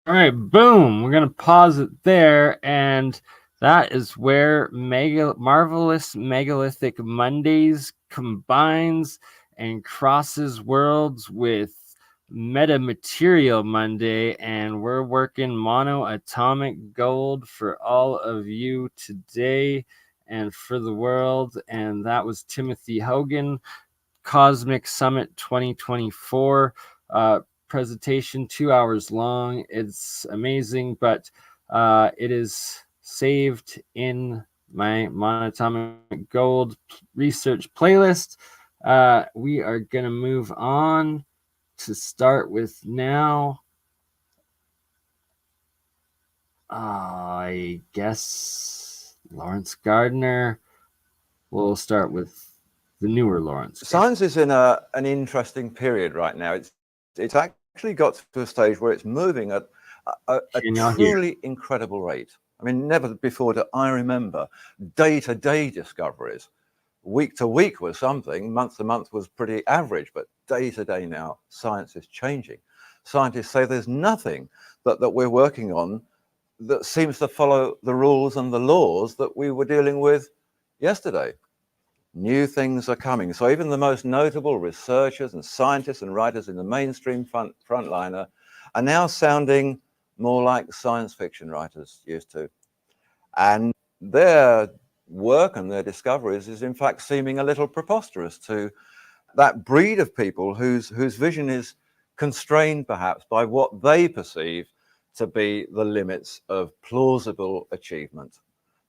[SPEAKER 1] All right, boom. We're going to pause it there. And that is where Marvelous Megalithic Mondays combines and crosses worlds with Metamaterial Monday. And we're working monoatomic gold for all of you today and for the world. And that was Timothy Hogan, Cosmic Summit 2024. Presentation, 2 hours long. It's amazing, but it is saved in my monoatomic gold research playlist. We are going to move on to start with now. I guess Lawrence Gardner. We'll start with the newer Lawrence.
[SPEAKER 10] Science is in an interesting period right now. It's actually got to a stage where it's moving at a truly incredible rate. I mean, never before do I remember day-to-day discoveries. Week to week was something, month to month was pretty average, but day-to-day now, science is changing. Scientists say there's nothing that we're working on that seems to follow the rules and the laws that we were dealing with yesterday. New things are coming. So even the most notable researchers and scientists and writers in the mainstream frontliner are now sounding more like science fiction writers used to. And their work and their discoveries is in fact seeming a little preposterous to that breed of people whose vision is constrained perhaps by what they perceive to be the limits of plausible achievement.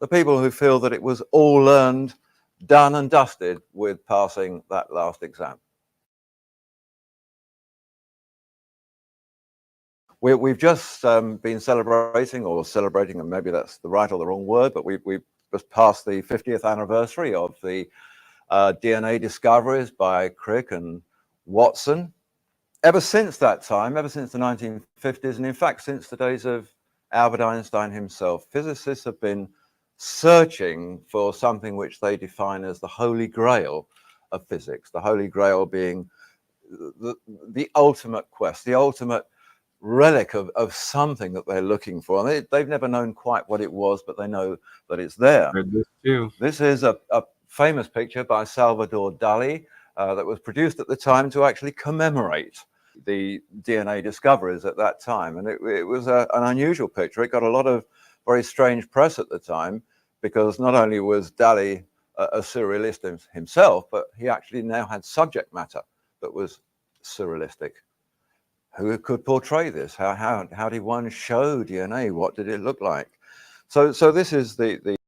[SPEAKER 10] The people who feel that it was all learned, done and dusted with passing that last exam. We've just been celebrating, and maybe that's the right or the wrong word, but we've just passed the 50th anniversary of the DNA discoveries by Crick and Watson. Ever since that time, ever since the 1950s, and in fact since the days of Albert Einstein himself, physicists have been searching for something which they define as the holy grail of physics, the holy grail being the ultimate quest, the ultimate relic of something that they're looking for. And they've never known quite what it was, but they know that it's there.
[SPEAKER 1] Read this too.
[SPEAKER 10] This is a famous picture by Salvador Dali that was produced at the time to actually commemorate the DNA discoveries at that time. And it was an unusual picture. It got a lot of very strange press at the time, because not only was Dali a surrealist himself, but he actually now had subject matter that was surrealistic. Who could portray this? How did one show DNA? What did it look like? So this is the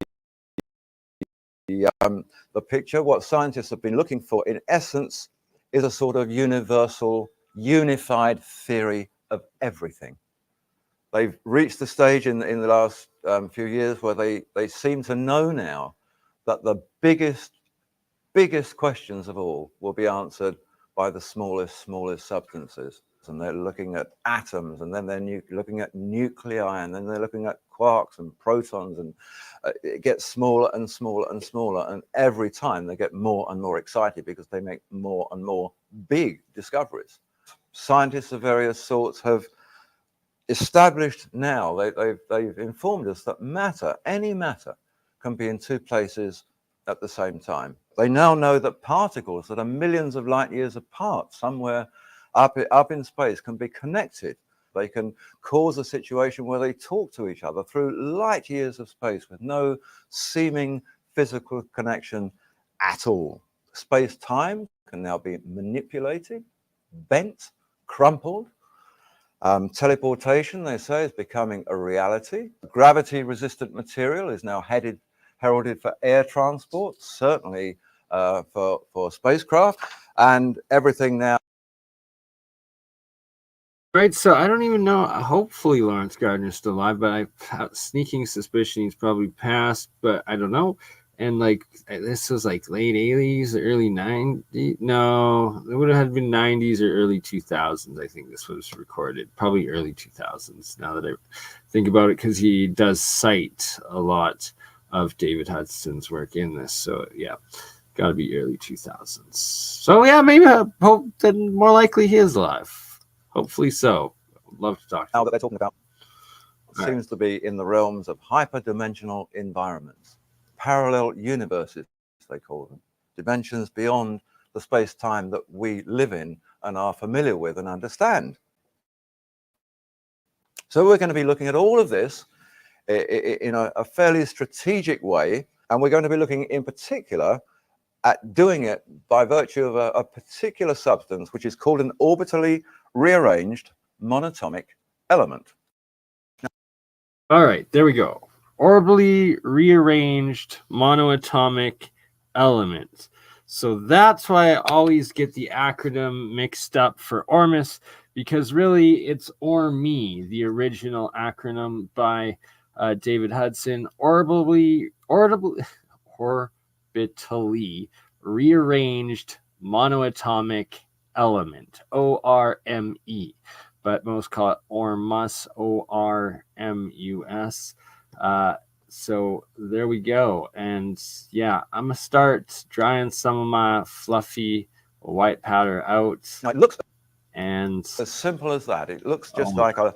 [SPEAKER 10] picture. What scientists have been looking for, in essence, is a sort of universal, unified theory of everything. They've reached the stage in the last few years where they seem to know now that the biggest questions of all will be answered by the smallest substances. And they're looking at atoms, and then they're looking at nuclei, and then they're looking at quarks and protons, and it gets smaller and smaller and smaller, and every time they get more and more excited because they make more and more big discoveries. Scientists of various sorts have established now, they've informed us that matter, any matter, can be in two places at the same time. They now know that particles that are millions of light years apart, somewhere up in space, can be connected. They can cause a situation where they talk to each other through light years of space with no seeming physical connection at all. Space-time can now be manipulated, bent, crumpled. Teleportation, they say, is becoming a reality. Gravity-resistant material is now heralded for air transport, certainly for spacecraft, and everything now.
[SPEAKER 1] Right, so I don't even know. Hopefully Lawrence Gardner's still alive, but I have a sneaking suspicion he's probably passed, but I don't know. And like this was like late 80s, early 90s. No, it would have been 90s or early 2000s. I think this was recorded, probably early 2000s. Now that I think about it, because he does cite a lot of David Hudson's work in this. So yeah, got to be early 2000s. So yeah, maybe I hope that more likely he is alive. Hopefully so. I'd love to talk to
[SPEAKER 10] now that they're talking about seems to be in the realms of hyperdimensional environments, parallel universes, they call them, dimensions beyond the space-time that we live in and are familiar with and understand. So we're going to be looking at all of this in a fairly strategic way, and we're going to be looking in particular at doing it by virtue of a particular substance, which is called an orbitally rearranged monatomic element.
[SPEAKER 1] All right, there we go. Orbitally rearranged monoatomic element. So that's why I always get the acronym mixed up for ORMUS, because really it's ORME, the original acronym by David Hudson. Orbitally rearranged monoatomic element, ORME, but most call it ORMUS, ORMUS. So there we go. And yeah, I'm gonna start drying some of my fluffy white powder out.
[SPEAKER 10] Now it looks
[SPEAKER 1] and
[SPEAKER 10] as simple as that. It looks just like a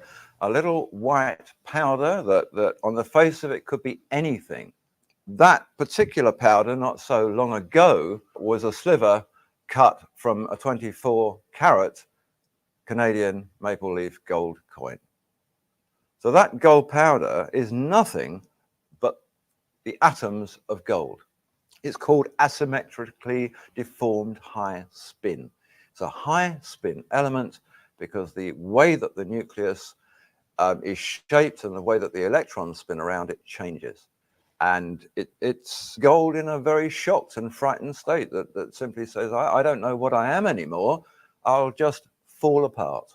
[SPEAKER 10] little white powder that on the face of it could be anything. That particular powder, not so long ago, was a sliver cut from a 24-carat Canadian maple leaf gold coin. So that gold powder is nothing but the atoms of gold. It's called asymmetrically deformed high spin. It's a high spin element because the way that the nucleus is shaped and the way that the electrons spin around it changes. And it's gold in a very shocked and frightened state that simply says, I don't know what I am anymore. I'll just fall apart.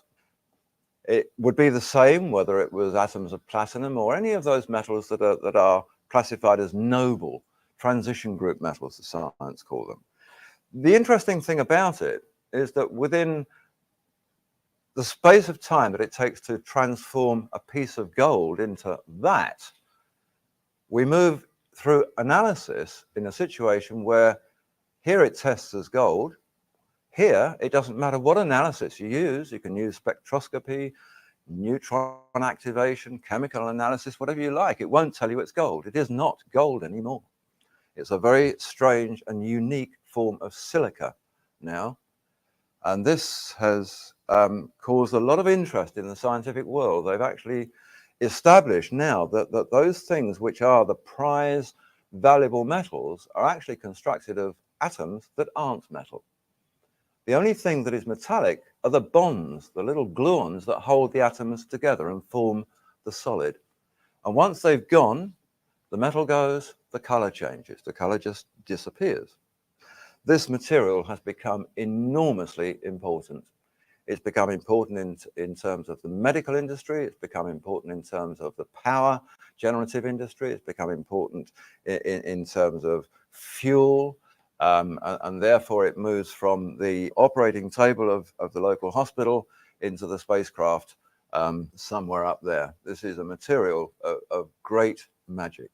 [SPEAKER 10] It would be the same whether it was atoms of platinum or any of those metals that are classified as noble, transition group metals, as science call them. The interesting thing about it is that within the space of time that it takes to transform a piece of gold into that, we move through analysis in a situation where here it tests as gold. Here, it doesn't matter what analysis you use. You can use spectroscopy, neutron activation, chemical analysis, whatever you like. It won't tell you it's gold. It is not gold anymore. It's a very strange and unique form of silica now. And this has caused a lot of interest in the scientific world. They've actually established now that those things which are the prize valuable metals are actually constructed of atoms that aren't metal. The only thing that is metallic are the bonds, the little gluons that hold the atoms together and form the solid. And once they've gone, the metal goes, the color changes, the color just disappears. This material has become enormously important. It's become important in terms of the medical industry. It's become important in terms of the power generative industry. It's become important in terms of fuel. And therefore it moves from the operating table of the local hospital into the spacecraft somewhere up there. This is a material of great magic.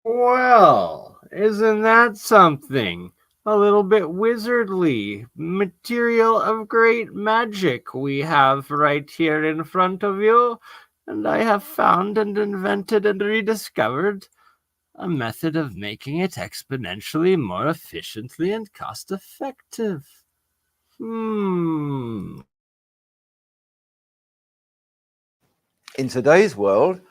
[SPEAKER 1] Well, isn't that something? A little bit wizardly. Material of great magic we have right here in front of you. And I have found and invented and rediscovered a method of making it exponentially more efficiently and cost-effective.
[SPEAKER 10] In today's world,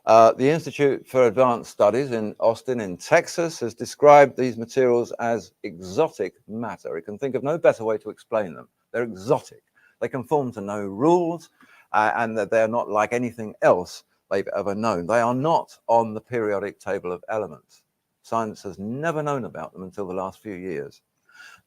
[SPEAKER 10] the Institute for Advanced Studies in Austin in Texas has described these materials as exotic matter. It can think of no better way to explain them. They're exotic. They conform to no rules, and that they're not like anything else they've ever known. They are not on the periodic table of elements. Science has never known about them until the last few years.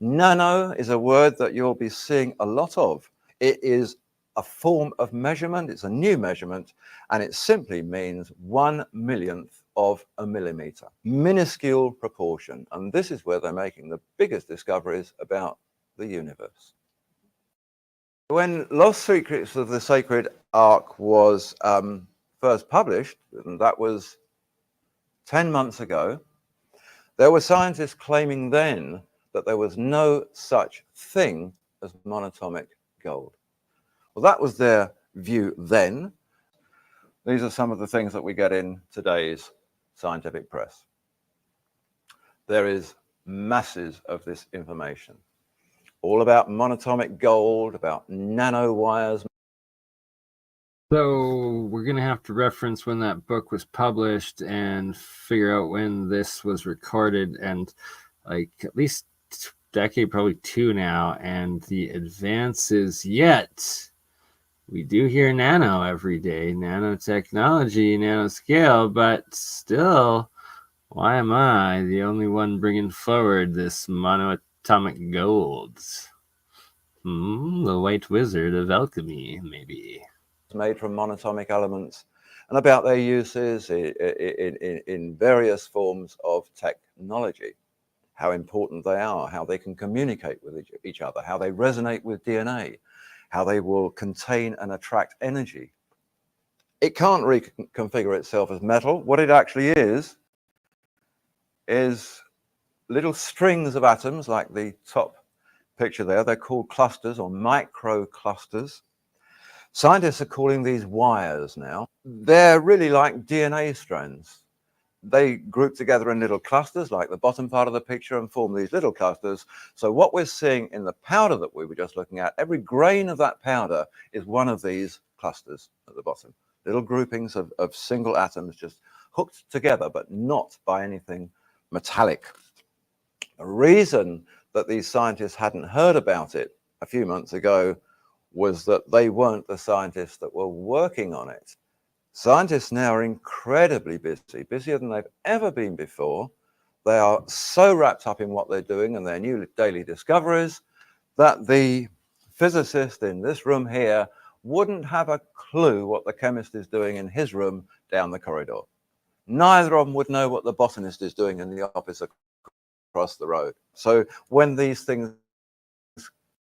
[SPEAKER 10] Nano is a word that you'll be seeing a lot of. It is a form of measurement. It's a new measurement, and it simply means 1/1,000,000th of a millimeter. Minuscule proportion. And this is where they're making the biggest discoveries about the universe. When Lost Secrets of the Sacred Ark was first published, and that was 10 months ago, there were scientists claiming then that there was no such thing as monatomic gold. Well, that was their view then. These are some of the things that we get in today's scientific press. There is masses of this information, all about monatomic gold, about nanowires.
[SPEAKER 1] So we're going to have to reference when that book was published and figure out when this was recorded, and like at least a decade, probably two now, and the advances yet. We do hear nano every day, nanotechnology, nanoscale, but still, why am I the only one bringing forward this monoatomic gold? The White Wizard of Alchemy, maybe.
[SPEAKER 10] Made from monatomic elements, and about their uses in various forms of technology, how important they are, how they can communicate with each other, how they resonate with DNA, how they will contain and attract energy. It can't reconfigure itself as metal. What it actually is little strings of atoms, like the top picture there. They're called clusters or microclusters. Scientists are calling these wires now. They're really like DNA strands. They group together in little clusters, like the bottom part of the picture, and form these little clusters. So what we're seeing in the powder that we were just looking at, every grain of that powder is one of these clusters at the bottom. Little groupings of single atoms just hooked together, but not by anything metallic. The reason that these scientists hadn't heard about it a few months ago was that they weren't the scientists that were working on it. Scientists now are incredibly busy, busier than they've ever been before. They are so wrapped up in what they're doing and their new daily discoveries that the physicist in this room here wouldn't have a clue what the chemist is doing in his room down the corridor. Neither of them would know what the botanist is doing in the office across the road. So when these things...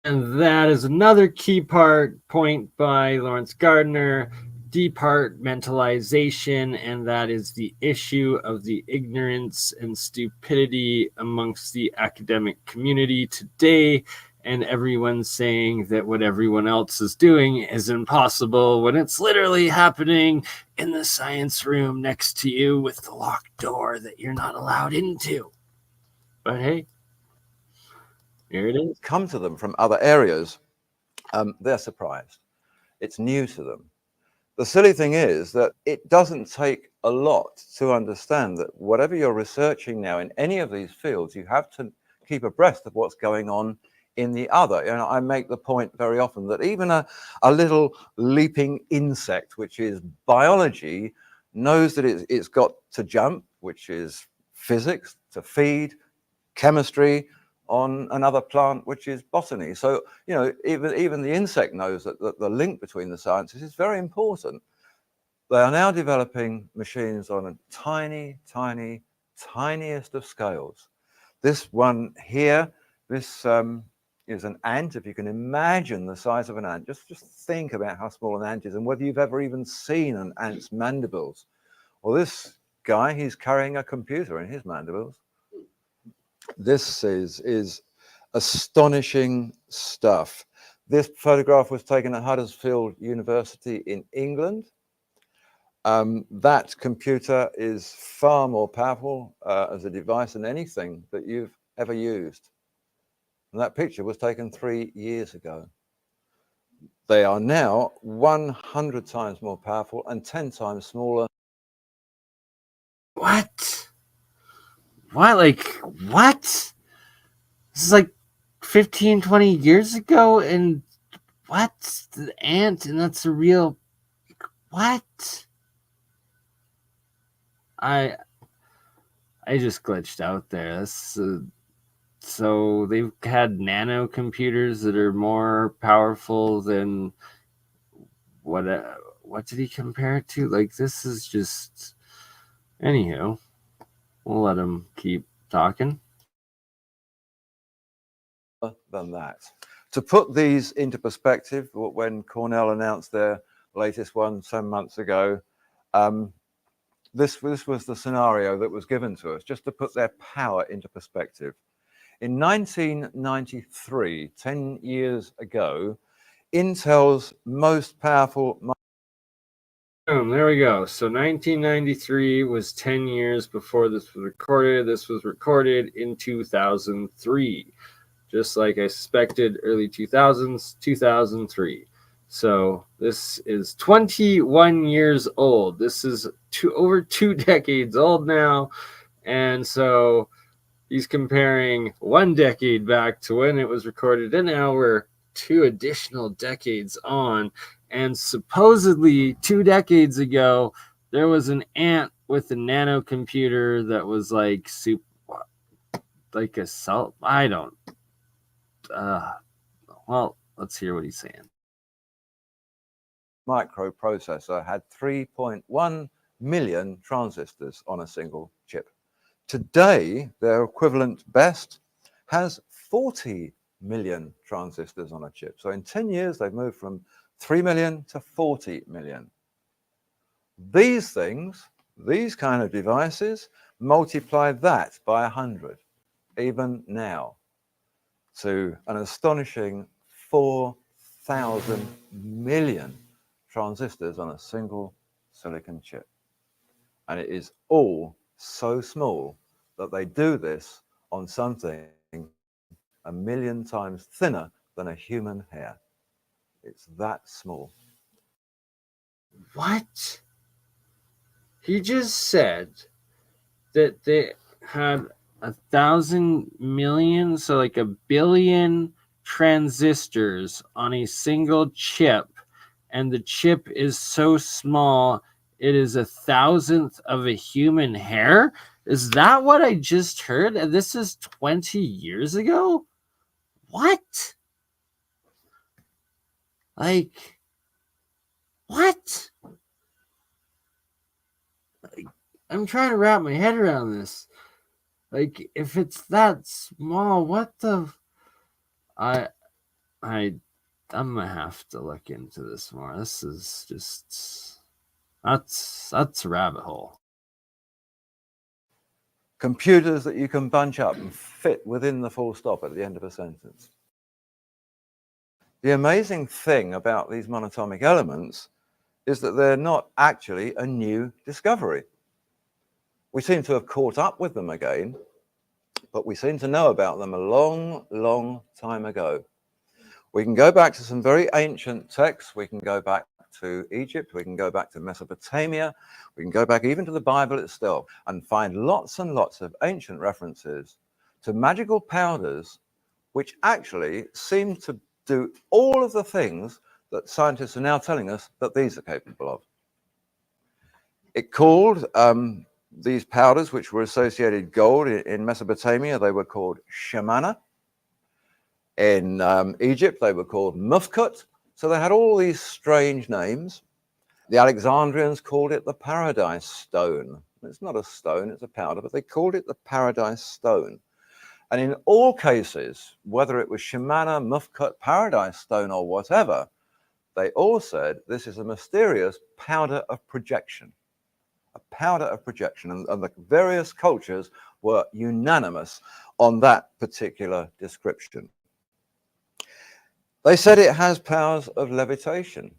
[SPEAKER 1] And that is another key point by Lawrence Gardner, departmentalization, and that is the issue of the ignorance and stupidity amongst the academic community today, and everyone saying that what everyone else is doing is impossible when it's literally happening in the science room next to you with the locked door that you're not allowed into. But hey, here it is.
[SPEAKER 10] Come to them from other areas, they're surprised. It's new to them. The silly thing is that it doesn't take a lot to understand that whatever you're researching now in any of these fields, you have to keep abreast of what's going on in the other. You know, I make the point very often that even a little leaping insect, which is biology, knows that it's got to jump, which is physics, to feed, chemistry, on another plant, which is botany. So, you know, even the insect knows that the link between the sciences is very important. They are now developing machines on a tiniest of scales. This one here, this is an ant. If you can imagine the size of an ant, just think about how small an ant is and whether you've ever even seen an ant's mandibles. Well, this guy, he's carrying a computer in his mandibles. This is astonishing stuff. This photograph was taken at Huddersfield University in England. That computer is far more powerful as a device than anything that you've ever used. And that picture was taken 3 years ago. They are now 100 times more powerful and 10 times smaller.
[SPEAKER 1] What? What? Like, what? This is like 15, 20 years ago, and what? The ant, and that's a real... What? I just glitched out there. So they've had nano computers that are more powerful than... What did he compare it to? Like, this is just... Anywho, we'll let him keep talking.
[SPEAKER 10] Than that. To put these into perspective, when Cornell announced their latest one some months ago, this was the scenario that was given to us, just to put their power into perspective. In 1993, 10 years ago, Intel's most powerful...
[SPEAKER 1] Boom, there we go. So 1993 was 10 years before this was recorded. This was recorded in 2003. Just like I suspected, early 2000s, 2003. So this is 21 years old. This is over 2 decades old now. And so he's comparing 1 decade back to when it was recorded. And now we're 2 additional decades on. And supposedly 2 decades ago, there was an ant with a nano computer that was like like a cell. I don't. Well, let's hear what he's saying.
[SPEAKER 10] Microprocessor had 3.1 million transistors on a single chip. Today, their equivalent best has 40 million transistors on a chip. So in 10 years, they've moved from 3 million to 40 million. These things, these kind of devices, multiply that by 100, even now, to an astonishing 4,000 million transistors on a single silicon chip. And it is all so small that they do this on something 1 million times thinner than a human hair. It's that small.
[SPEAKER 1] What? He just said that they had 1,000 million, so like 1 billion transistors on a single chip, and the chip is so small it is 1,000th of a human hair. Is that what I just heard? And this is 20 years ago? What? Like, what? Like, I'm trying to wrap my head around this. Like, if it's that small, what the... I'm gonna have to look into this more. This is just... That's a rabbit hole.
[SPEAKER 10] Computers that you can bunch up and fit within the full stop at the end of a sentence. The amazing thing about these monatomic elements is that they're not actually a new discovery. We seem to have caught up with them again, but we seem to know about them a long, long time ago. We can go back to some very ancient texts. We can go back to Egypt. We can go back to Mesopotamia. We can go back even to the Bible itself and find lots and lots of ancient references to magical powders which actually seem to do all of the things that scientists are now telling us that these are capable of. It called these powders, which were associated gold in Mesopotamia, they were called shamana. In Egypt, they were called mufkut. So they had all these strange names. The Alexandrians called it the paradise stone. It's not a stone, it's a powder, but they called it the paradise stone. And in all cases, whether it was shamana, mufkut, paradise stone, or whatever, they all said this is a mysterious powder of projection. A powder of projection. And the various cultures were unanimous on that particular description. They said it has powers of levitation,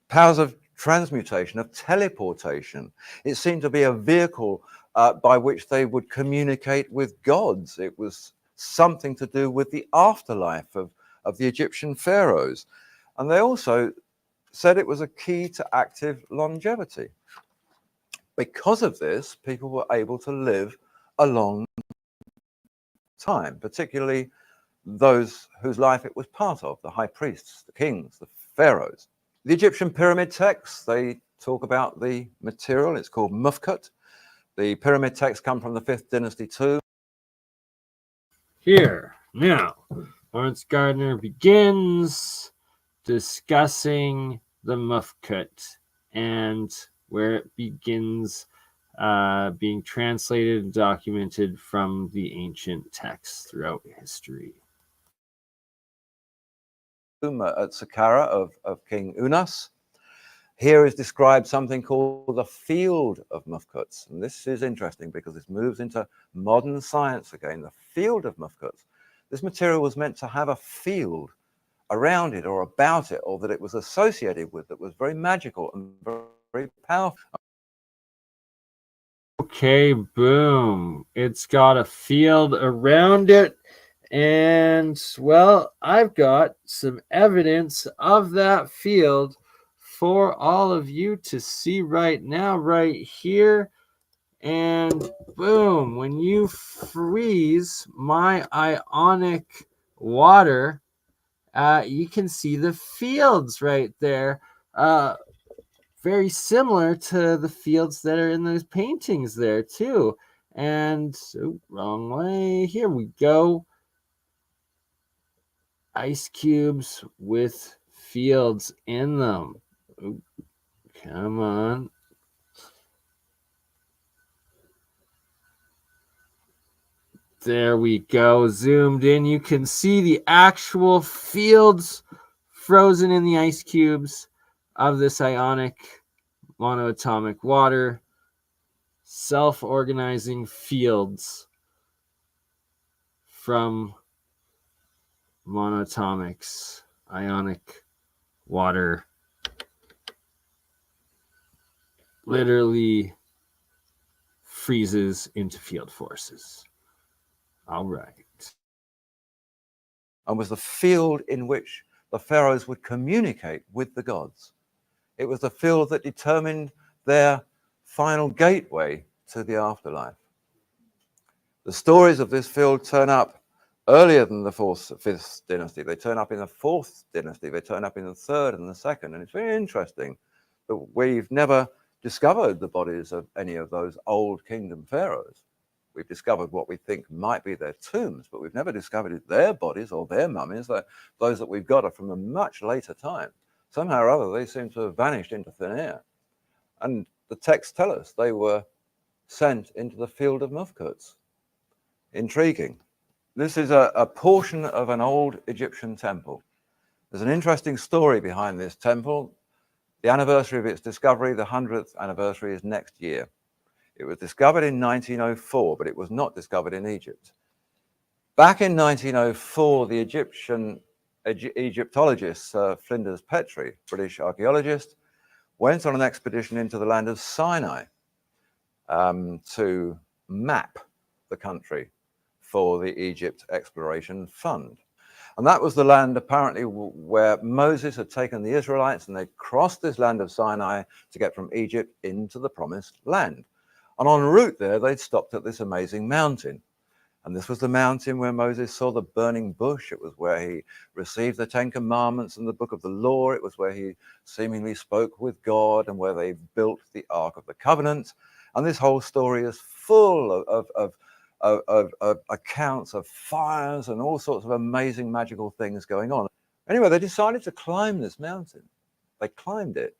[SPEAKER 10] powers of transmutation, of teleportation. It seemed to be a vehicle by which they would communicate with gods. It was something to do with the afterlife of the Egyptian pharaohs. And they also said it was a key to active longevity. Because of this, people were able to live a long time, particularly those whose life it was part of, the high priests, the kings, the pharaohs. The Egyptian pyramid texts, they talk about the material. It's called mufkut. The pyramid texts come from the 5th dynasty too.
[SPEAKER 1] Here, now, Lawrence Gardner begins discussing the mufkut and where it begins being translated and documented from the ancient texts throughout history.
[SPEAKER 10] At Saqqara of King Unas. Here is described something called the field of mufkuts. And this is interesting because this moves into modern science again, the field of mufkuts. This material was meant to have a field around it or about it, or that it was associated with, that was very magical and very powerful.
[SPEAKER 1] Okay, boom. It's got a field around it. And, well, I've got some evidence of that field for all of you to see right now, right here. And boom, when you freeze my ionic water, you can see the fields right there. Very similar to the fields that are in those paintings there, too. And, wrong way. Here we go. Ice cubes with fields in them. Ooh, come on. There we go. Zoomed in. You can see the actual fields frozen in the ice cubes of this ionic monoatomic water. Self-organizing fields from monoatomics, ionic water, literally freezes into field forces. All right.
[SPEAKER 10] And was the field in which the pharaohs would communicate with the gods. It was the field that determined their final gateway to the afterlife. The stories of this field turn up earlier than the fifth dynasty. They turn up in the fourth dynasty. They turn up in the third and the second. And it's very interesting that we've never discovered the bodies of any of those old kingdom pharaohs. We've discovered what we think might be their tombs, but we've never discovered their bodies or their mummies. Those that we've got are from a much later time. Somehow or other, they seem to have vanished into thin air. And the texts tell us they were sent into the field of Mufkuts. Intriguing. This is a portion of an old Egyptian temple. There's an interesting story behind this temple. The anniversary of its discovery, the 100th anniversary, is next year. It was discovered in 1904, but it was not discovered in Egypt. Back in 1904, the Egyptologist Flinders Petrie, British archaeologist, went on an expedition into the land of Sinai to map the country for the Egypt Exploration Fund. And that was the land apparently where Moses had taken the Israelites and they crossed this land of Sinai to get from Egypt into the promised land. And en route there, they'd stopped at this amazing mountain. And this was the mountain where Moses saw the burning bush. It was where he received the 10 Commandments and the book of the law. It was where he seemingly spoke with God and where they built the Ark of the Covenant. And this whole story is full of accounts of fires and all sorts of amazing magical things going on. Anyway, they decided to climb this mountain. They climbed it.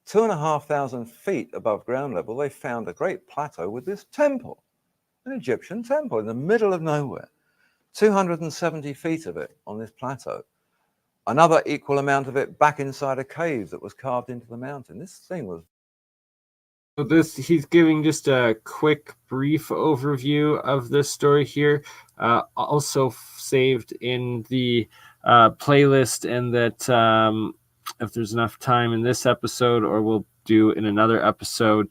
[SPEAKER 10] 2,500 feet above ground level, they found a great plateau with this temple, an Egyptian temple in the middle of nowhere. 270 feet of it on this plateau. Another equal amount of it back inside a cave that was carved into the mountain. This thing was...
[SPEAKER 1] So he's giving just a quick, brief overview of this story here. Also saved in the playlist, and that if there's enough time in this episode, or we'll do in another episode,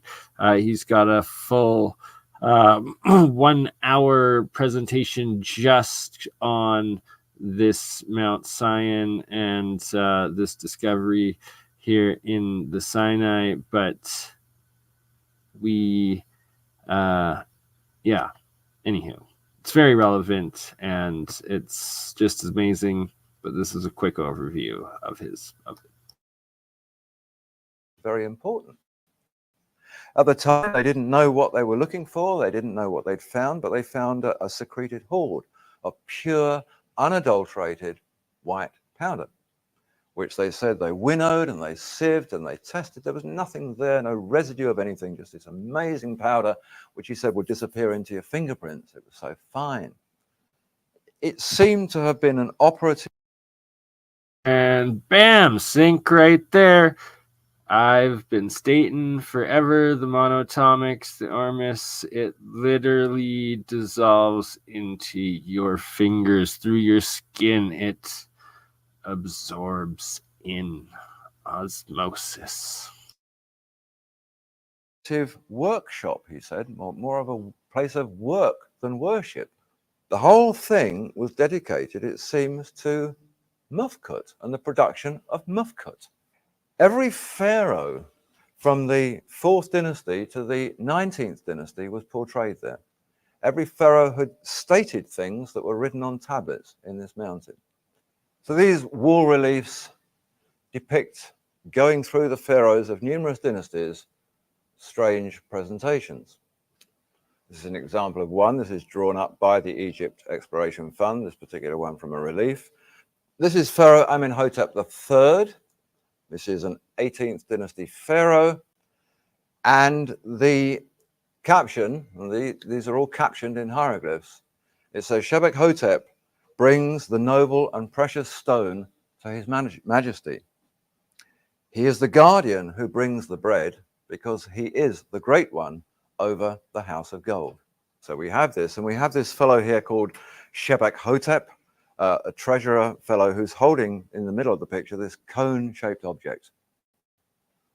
[SPEAKER 1] he's got a full 1 hour presentation just on this Mount Sinai and this discovery here in the Sinai. But anywho, it's very relevant and it's just amazing. But this is a quick overview of it.
[SPEAKER 10] Very important. At the time, they didn't know what they were looking for. They didn't know what they'd found, but they found a secreted hoard of pure, unadulterated white powder, which they said they winnowed and they sieved and they tested. There was nothing there, no residue of anything, just this amazing powder, which he said would disappear into your fingerprints. It was so fine. It seemed to have been an operative...
[SPEAKER 1] And bam, sync right there. I've been stating forever, the MonoAtomics, the Ormus, it literally dissolves into your fingers, through your skin. It absorbs in osmosis.
[SPEAKER 10] Workshop, he said, more of a place of work than worship. The whole thing was dedicated, it seems, to Mufkut and the production of Mufkut. Every pharaoh from the 4th dynasty to the 19th dynasty was portrayed there. Every pharaoh had stated things that were written on tablets in this mountain. So these wall reliefs depict, going through the pharaohs of numerous dynasties, strange presentations. This is an example of one. This is drawn up by the Egypt Exploration Fund, this particular one from a relief. This is Pharaoh Amenhotep III. This is an 18th dynasty pharaoh. And the caption, these are all captioned in hieroglyphs. It says, Shebek Hotep brings the noble and precious stone to his majesty. He is the guardian who brings the bread because he is the great one over the house of gold. So we have this, and we have this fellow here called Shebek Hotep, a treasurer fellow who's holding in the middle of the picture this cone-shaped object.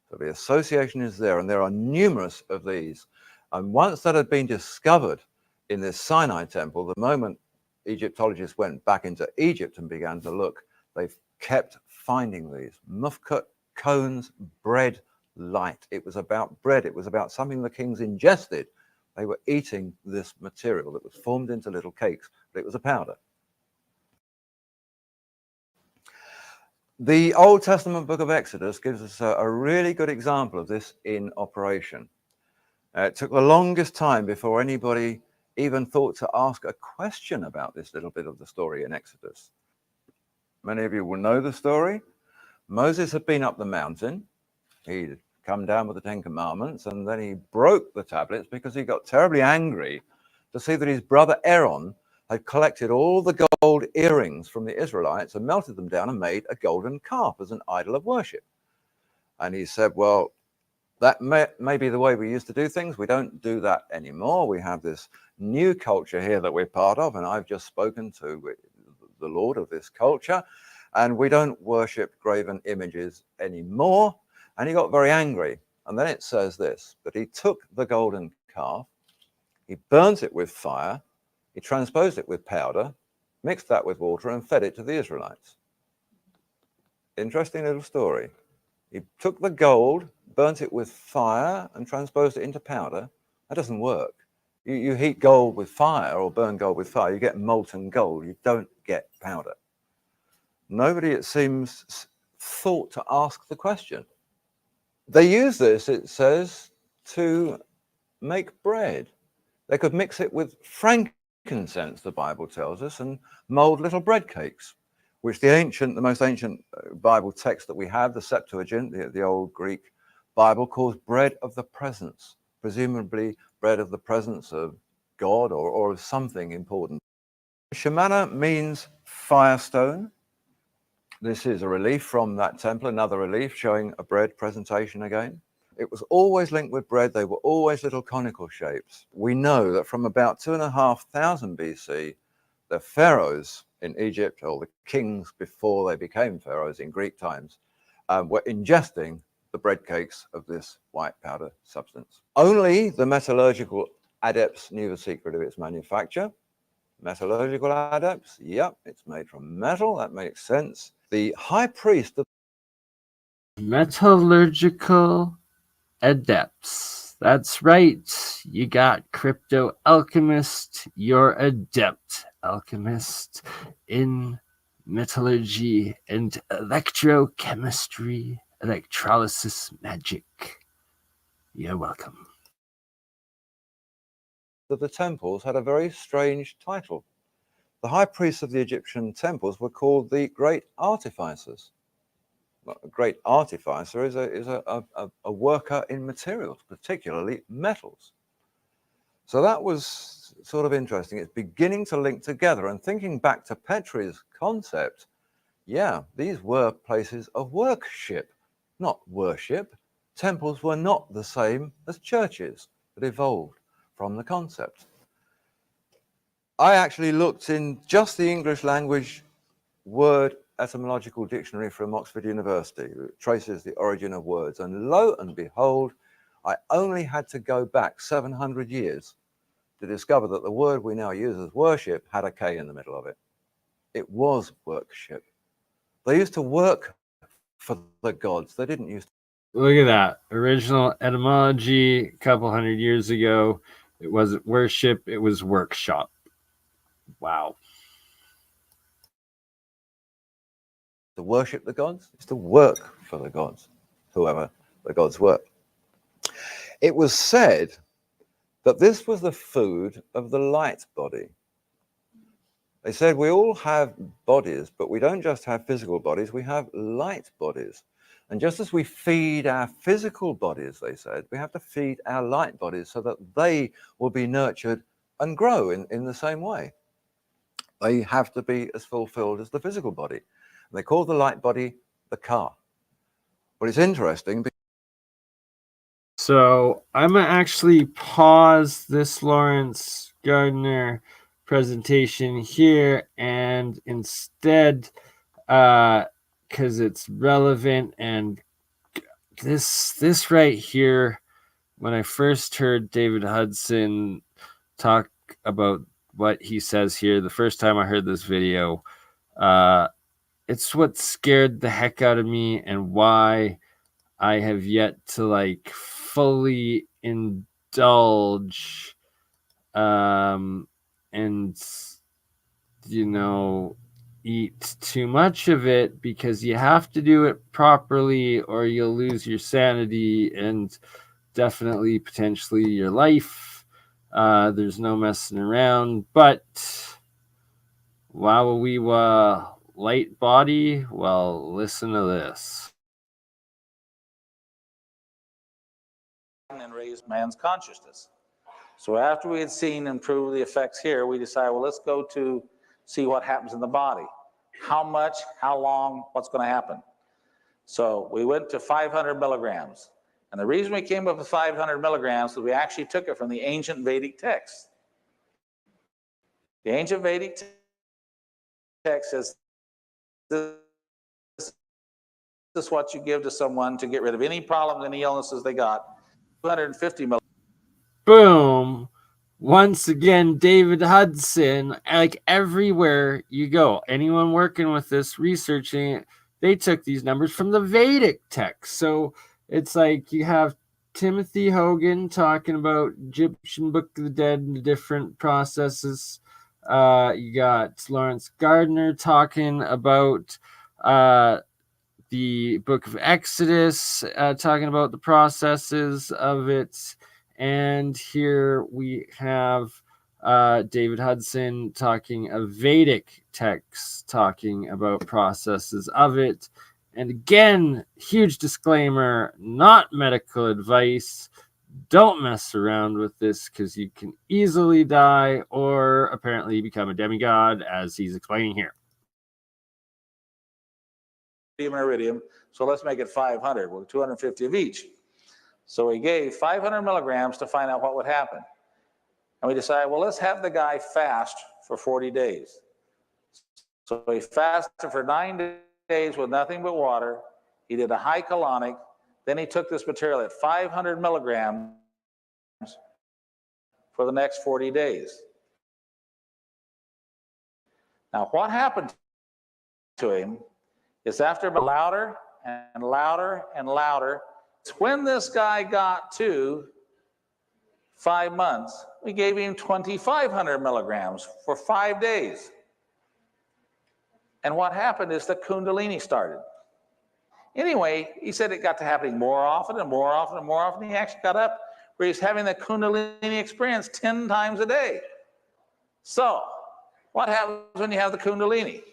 [SPEAKER 10] So the association is there, and there are numerous of these. And once that had been discovered in this Sinai temple, the moment Egyptologists went back into Egypt and began to look, they've kept finding these. Mufkut, cones, bread, light. It was about bread. It was about something the kings ingested They were eating this material that was formed into little cakes, but it was a powder. The Old Testament book of Exodus gives us a really good example of this in operation. It took the longest time before anybody even thought to ask a question about this little bit of the story in Exodus. Many of you will know the story. Moses had been up the mountain. He'd come down with the Ten Commandments, and then he broke the tablets because he got terribly angry to see that his brother Aaron had collected all the gold earrings from the Israelites and melted them down and made a golden calf as an idol of worship. And he said, well, that may be the way we used to do things. We don't do that anymore. We have this new culture here that we're part of, and I've just spoken to the Lord of this culture, and we don't worship graven images anymore. And he got very angry. And then it says this, that he took the golden calf, he burnt it with fire, he transposed it with powder, mixed that with water, and fed it to the Israelites. Interesting little story. He took the gold, burnt it with fire, and transposed it into powder. That doesn't work. You heat gold with fire or burn gold with fire, you get molten gold. You don't get powder. Nobody, it seems, thought to ask the question. They use this, it says, to make bread. They could mix it with frankincense, the Bible tells us, and mold little bread cakes, which the most ancient Bible text that we have, the Septuagint, the old Greek Bible, calls bread of the presence, presumably bread of the presence of God or of something important. Shemana means firestone. This is a relief from that temple, another relief showing a bread presentation again. It was always linked with bread. They were always little conical shapes. We know that from about 2,500 BC, the pharaohs in Egypt, or the kings before they became pharaohs in Greek times, were ingesting the bread cakes of this white powder substance. Only the metallurgical adepts knew the secret of its manufacture. Metallurgical adepts, yep, it's made from metal, that makes sense. The high priest of
[SPEAKER 1] Metallurgical adepts. That's right. You got crypto alchemist, your adept alchemist in metallurgy and electrochemistry, electrolysis magic. You're welcome.
[SPEAKER 10] the temples had a very strange title. The high priests of the Egyptian temples were called the great artificers. A great artificer is a worker in materials, particularly metals. So that was sort of interesting. It's beginning to link together, and thinking back to Petrie's concept, yeah, these were places of worship, not worship. Temples were not the same as churches. It evolved from the concept. I actually looked in just the English language word etymological dictionary from Oxford University that traces the origin of words, and lo and behold, I only had to go back 700 years to discover that the word we now use as worship had a K in the middle of it. It was worship. They used to work for the gods. They didn't use to.
[SPEAKER 1] Look at that. Original etymology a couple hundred years ago. It wasn't worship, it was workshop. Wow.
[SPEAKER 10] To worship the gods, it's to work for the gods, whoever the gods were. It was said that this was the food of the light body. They said we all have bodies, but we don't just have physical bodies, we have light bodies. And just as we feed our physical bodies, they said, we have to feed our light bodies so that they will be nurtured and grow in the same way. They have to be as fulfilled as the physical body. And they call the light body the car. But it's interesting.
[SPEAKER 1] So I'm going to actually pause this Lawrence Gardner presentation here, and instead, because it's relevant, and this right here, when I first heard David Hudson talk about what he says here, the first time I heard this video, it's what scared the heck out of me, and why I have yet to like fully indulge and eat too much of it, because you have to do it properly or you'll lose your sanity and definitely potentially your life. There's no messing around. But wow, we light body, well, listen to this.
[SPEAKER 11] And raise man's consciousness. So after we had seen and proved the effects here, we decided, well, let's go to see what happens in the body. How much, how long, what's going to happen? So we went to 500 milligrams. And the reason we came up with 500 milligrams is we actually took it from the ancient Vedic text. The ancient Vedic text says, this is what you give to someone to get rid of any problems, any illnesses they got. 250 milligrams.
[SPEAKER 1] Boom. Once again, David Hudson, like everywhere you go, anyone working with this, researching it, they took these numbers from the Vedic text. So it's like you have Timothy Hogan talking about Egyptian Book of the Dead and the different processes. You got Lawrence Gardner talking about the book of Exodus, talking about the processes of it. And here we have David Hudson talking of Vedic texts, talking about processes of it. And again, huge disclaimer, not medical advice. Don't mess around with this, because you can easily die or apparently become a demigod, as he's explaining here.
[SPEAKER 11] Iridium, so let's make it 500. Well, 250 of each. So we gave 500 milligrams to find out what would happen. And we decided, well, let's have the guy fast for 40 days. So he fasted for 9 days with nothing but water. He did a high colonic. Then he took this material at 500 milligrams for the next 40 days. Now, what happened to him is after louder and louder and louder, when this guy got to 5 months, we gave him 2,500 milligrams for 5 days. And what happened is the Kundalini started. Anyway, he said it got to happening more often and more often and more often. He actually got up where he's having the Kundalini experience 10 times a day. So, what happens when you have the Kundalini?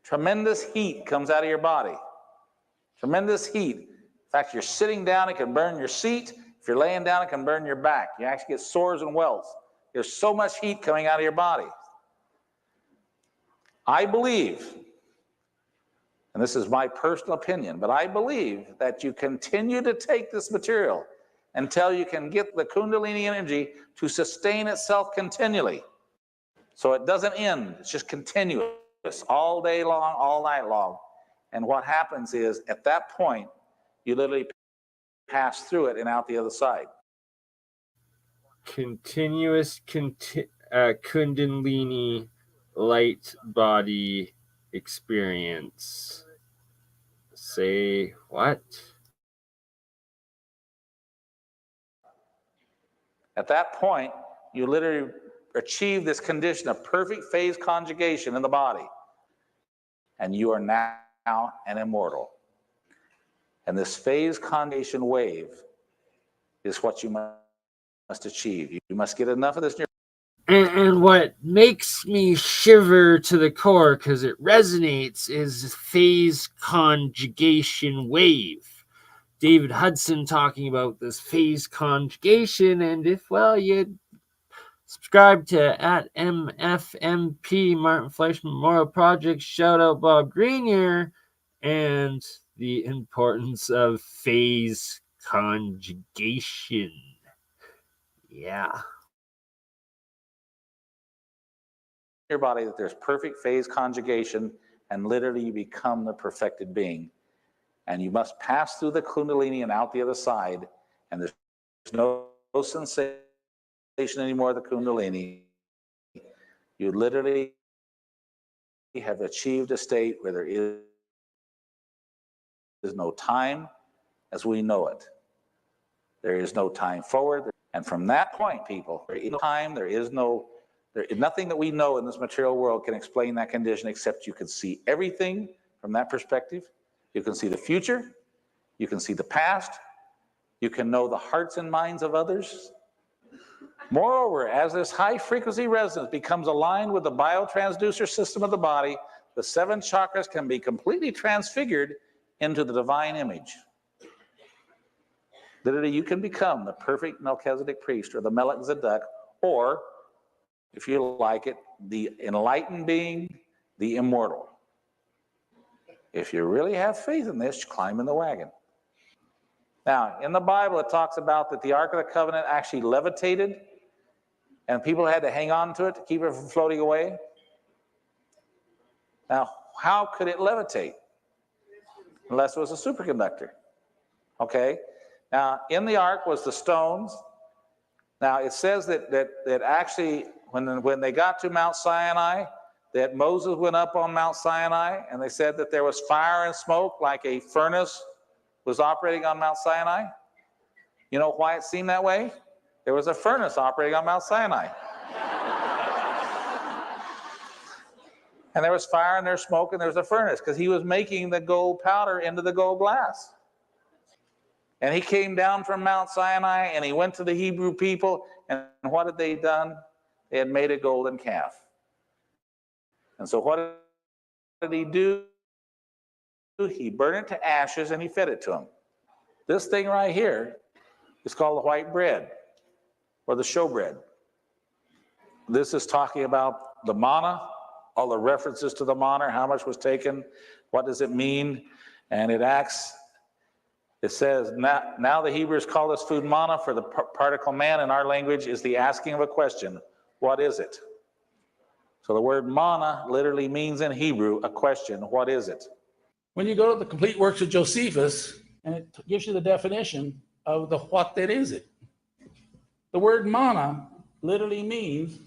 [SPEAKER 11] Tremendous heat comes out of your body. Tremendous heat. In fact, you're sitting down, it can burn your seat. If you're laying down, it can burn your back. You actually get sores and welts. There's so much heat coming out of your body. I believe, and this is my personal opinion, but I believe that you continue to take this material until you can get the Kundalini energy to sustain itself continually. So it doesn't end, it's just continuous, all day long, all night long. And what happens is, at that point, you literally pass through it and out the other side.
[SPEAKER 1] Continuous Kundalini light body experience. Say what?
[SPEAKER 11] At that point, you literally achieve this condition of perfect phase conjugation in the body. And you are now an immortal. And this phase conjugation wave is what you must achieve. You must get enough of this.
[SPEAKER 1] And what makes me shiver to the core, because it resonates, is phase conjugation wave. David Hudson talking about this phase conjugation, and if, well, you subscribe to @MFMP, Martin Fleischmann Memorial Project, shout out Bob Grenier, and the importance of phase conjugation. Yeah.
[SPEAKER 11] Your body that there's perfect phase conjugation, and literally you become the perfected being. And you must pass through the Kundalini and out the other side, and there's no sensation anymore of the Kundalini. You literally have achieved a state where there is no time as we know it. There is no time forward. And from that point, people, there is no time, there is nothing that we know in this material world can explain that condition, except you can see everything from that perspective. You can see the future, you can see the past, you can know the hearts and minds of others. Moreover, as this high frequency resonance becomes aligned with the biotransducer system of the body, the 7 chakras can be completely transfigured into the divine image. Literally, you can become the perfect Melchizedek priest, or the Melech Zedek, or, if you like it, the enlightened being, the immortal. If you really have faith in this, climb in the wagon. Now, in the Bible, it talks about that the Ark of the Covenant actually levitated, and people had to hang on to it to keep it from floating away. Now, how could it levitate? Unless it was a superconductor. Okay? Now, in the ark was the stones. Now, it says that actually, when they got to Mount Sinai, that Moses went up on Mount Sinai, and they said that there was fire and smoke like a furnace was operating on Mount Sinai. You know why it seemed that way? There was a furnace operating on Mount Sinai. And there was fire and there's smoke and there's a furnace, because he was making the gold powder into the gold glass. And he came down from Mount Sinai and he went to the Hebrew people, and what had they done? They had made a golden calf. And so what did he do? He burned it to ashes and he fed it to them. This thing right here is called the white bread, or the showbread. This is talking about the manna, all the references to the manna, how much was taken, what does it mean, and it says, now the Hebrews call this food manna, for the particle man in our language is the asking of a question. What is it? So the word manna literally means in Hebrew a question. What is it?
[SPEAKER 12] When you go to the complete works of Josephus, and it gives you the definition of the what that is it. The word manna literally means,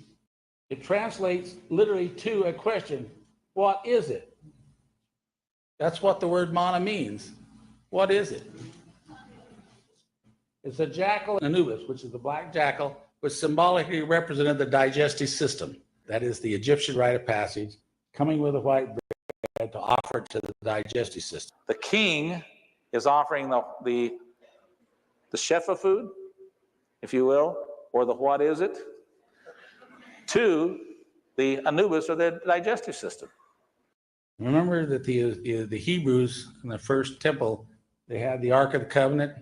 [SPEAKER 12] it translates literally to a question. What is it? That's what the word manna means. What is it? It's a jackal, Anubis, which is the black jackal, which symbolically represented the digestive system. That is the Egyptian rite of passage, coming with a white bread to offer to the digestive system.
[SPEAKER 11] The king is offering the shefa food, if you will, or the what is it, to the Anubis, or the digestive system.
[SPEAKER 12] Remember that the Hebrews in the first temple, they had the Ark of the Covenant.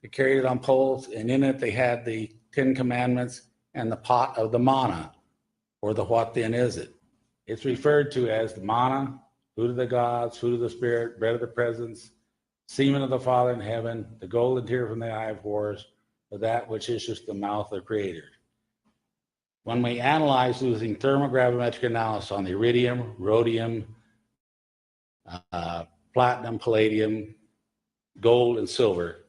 [SPEAKER 12] They carried it on poles, and in it they had the 10 Commandments and the pot of the manna, or the what then is it. It's referred to as the manna, food of the gods, food of the spirit, bread of the presence, semen of the Father in heaven, the golden tear from the eye of horrors, or that which issues the mouth of the Creator. When we analyze using thermogravimetric analysis on the iridium, rhodium, platinum, palladium, gold, and silver,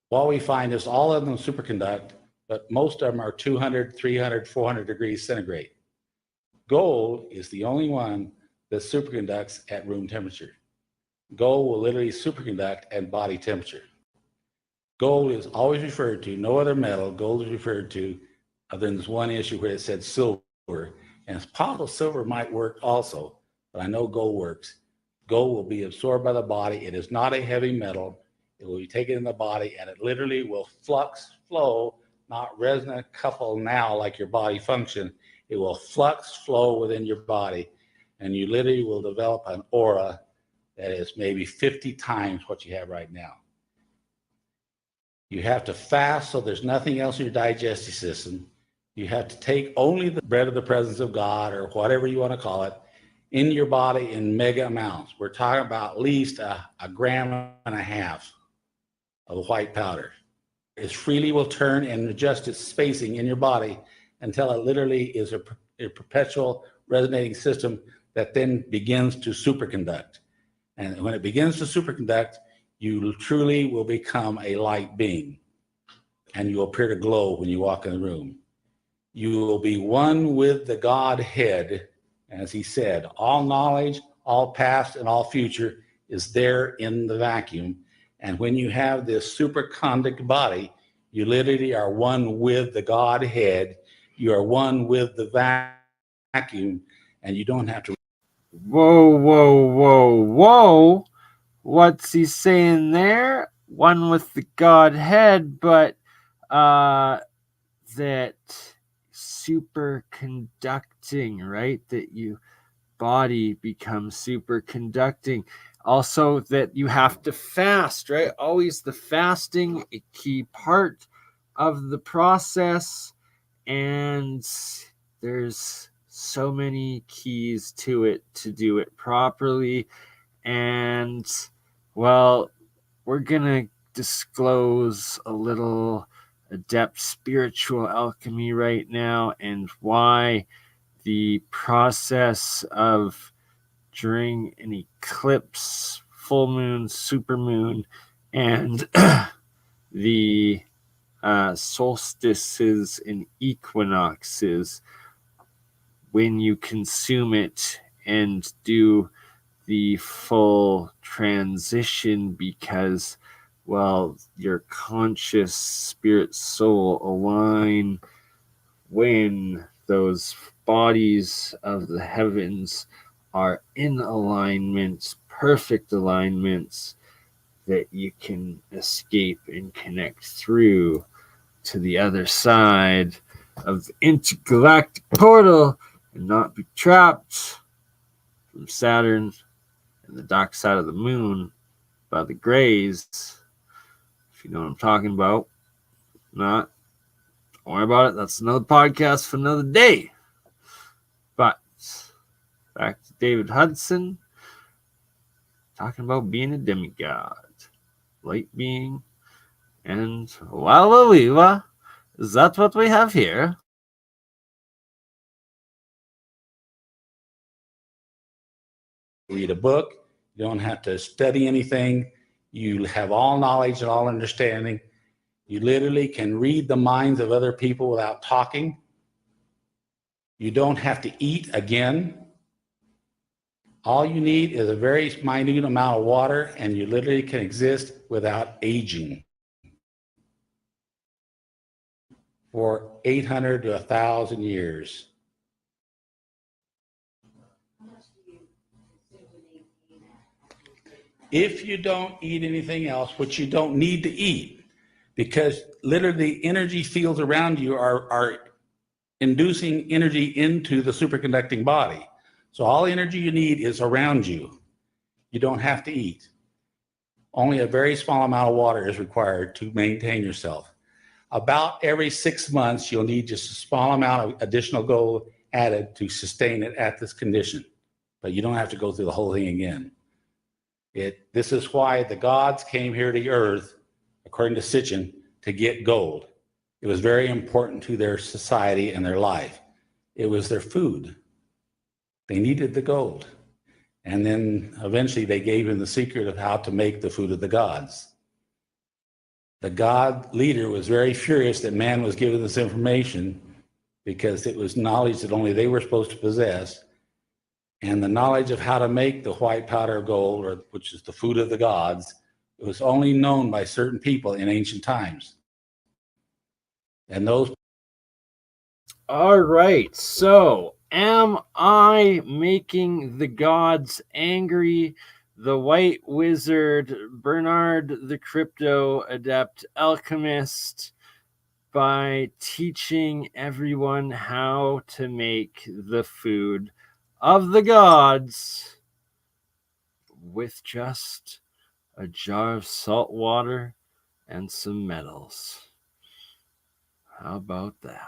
[SPEAKER 12] what we find is all of them superconduct, but most of them are 200, 300, 400 degrees centigrade. Gold is the only one that superconducts at room temperature. Gold will literally superconduct at body temperature. Gold is always referred to, no other metal, gold is referred to, other than this one issue where it said silver, and it's possible silver might work also, but I know gold works. Gold will be absorbed by the body. It is not a heavy metal. It will be taken in the body, and it literally will flux, flow, not resonant couple now like your body function. It will flux, flow within your body, and you literally will develop an aura that is maybe 50 times what you have right now. You have to fast so there's nothing else in your digestive system. You have to take only the bread of the presence of God, or whatever you want to call it, in your body in mega amounts. We're talking about at least a gram and a half of white powder. It freely will turn and adjust its spacing in your body until it literally is a perpetual resonating system that then begins to superconduct. And when it begins to superconduct, you truly will become a light being, and you appear to glow when you walk in the room. You will be one with the Godhead. As he said, all knowledge, all past, and all future is there in the vacuum. And when you have this superconduct body, You literally are one with the Godhead. You are one with the vacuum, and you don't have to.
[SPEAKER 1] Whoa, whoa, whoa, whoa. What's he saying there? One with the Godhead, but that superconducting, right? That you body becomes superconducting. Also that you have to fast, right? Always the fasting, a key part of the process. And there's so many keys to it to do it properly. And well, we're gonna disclose a little adept spiritual alchemy right now, and why the process of during an eclipse, full moon, supermoon, and the solstices and equinoxes, when you consume it and do the full transition, because, well, your conscious spirit soul align when those bodies of the heavens are in alignments, perfect alignments, that you can escape and connect through to the other side of the intergalactic portal and not be trapped from Saturn and the dark side of the moon by the grays. If you know what I'm talking about. Not, don't worry about it. That's another podcast for another day. But back to David Hudson talking about being a demigod, light being, and Walawiwa. Is that what we have here?
[SPEAKER 12] Read a book. You don't have to study anything. You have all knowledge and all understanding. You literally can read the minds of other people without talking. You don't have to eat again. All you need is a very minute amount of water, and you literally can exist without aging for 800 to 1,000 years. If you don't eat anything else, which you don't need to eat, because literally the energy fields around you are inducing energy into the superconducting body. So all the energy you need is around you. You don't have to eat. Only a very small amount of water is required to maintain yourself. About every 6 months, you'll need just a small amount of additional gold added to sustain it at this condition. But you don't have to go through the whole thing again. This is why the gods came here to earth, according to Sitchin, to get gold. It was very important to their society and their life. It was their food. They needed the gold. And then eventually they gave him the secret of how to make the food of the gods. The god leader was very furious that man was given this information, because it was knowledge that only they were supposed to possess. And the knowledge of how to make the white powder of gold, which is the food of the gods, it was only known by certain people in ancient times. And those.
[SPEAKER 1] All right. So, am I making the gods angry? The White Wizard, Bernard the Crypto Adept Alchemist, by teaching everyone how to make the food of the gods with just a jar of salt water and some metals. How about that?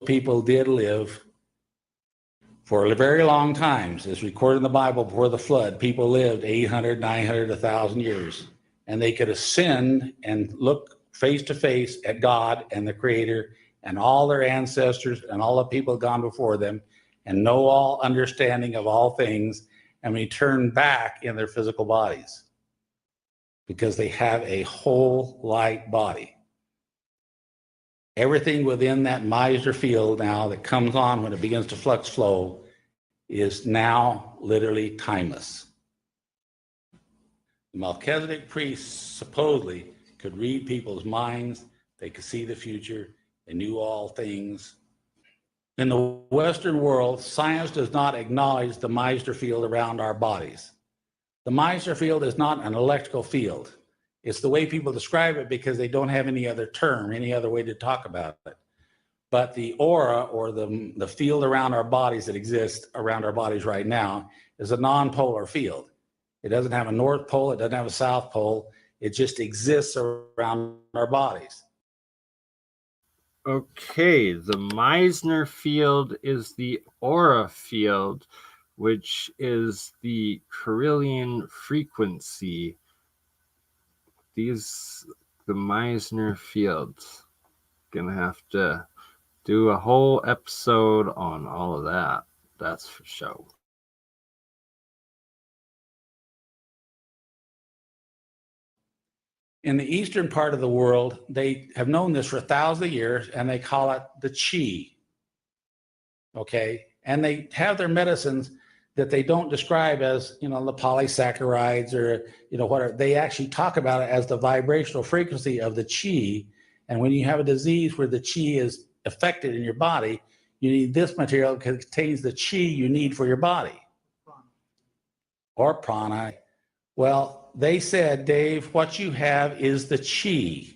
[SPEAKER 12] People did live for a very long times. As recorded in the Bible, before the flood, people lived 800, 900, 1,000 years. And they could ascend and look face to face at God and the Creator and all their ancestors and all the people gone before them, and know all understanding of all things, and return back in their physical bodies, because they have a whole light body. Everything within that Meissner field now that comes on when it begins to flux flow is now literally timeless. The Melchizedek priests supposedly could read people's minds. They could see the future. They knew all things. In the Western world, science does not acknowledge the Meissner field around our bodies. The Meissner field is not an electrical field. It's the way people describe it because they don't have any other term, any other way to talk about it. But the aura, or the field around our bodies that exists around our bodies right now, is a non-polar field. It doesn't have a North Pole, it doesn't have a South Pole, it just exists around our bodies.
[SPEAKER 1] Okay, the Meissner field is the aura field, which is the Carillion frequency. The Meissner fields. Gonna have to do a whole episode on all of that. That's for sure.
[SPEAKER 12] In the eastern part of the world, they have known this for thousands of years, and they call it the chi. Okay, and they have their medicines that they don't describe as, the polysaccharides or, whatever. They actually talk about it as the vibrational frequency of the chi. And when you have a disease where the chi is affected in your body, you need this material because it contains the chi you need for your body. Or prana. Well, they said, Dave, what you have is the chi,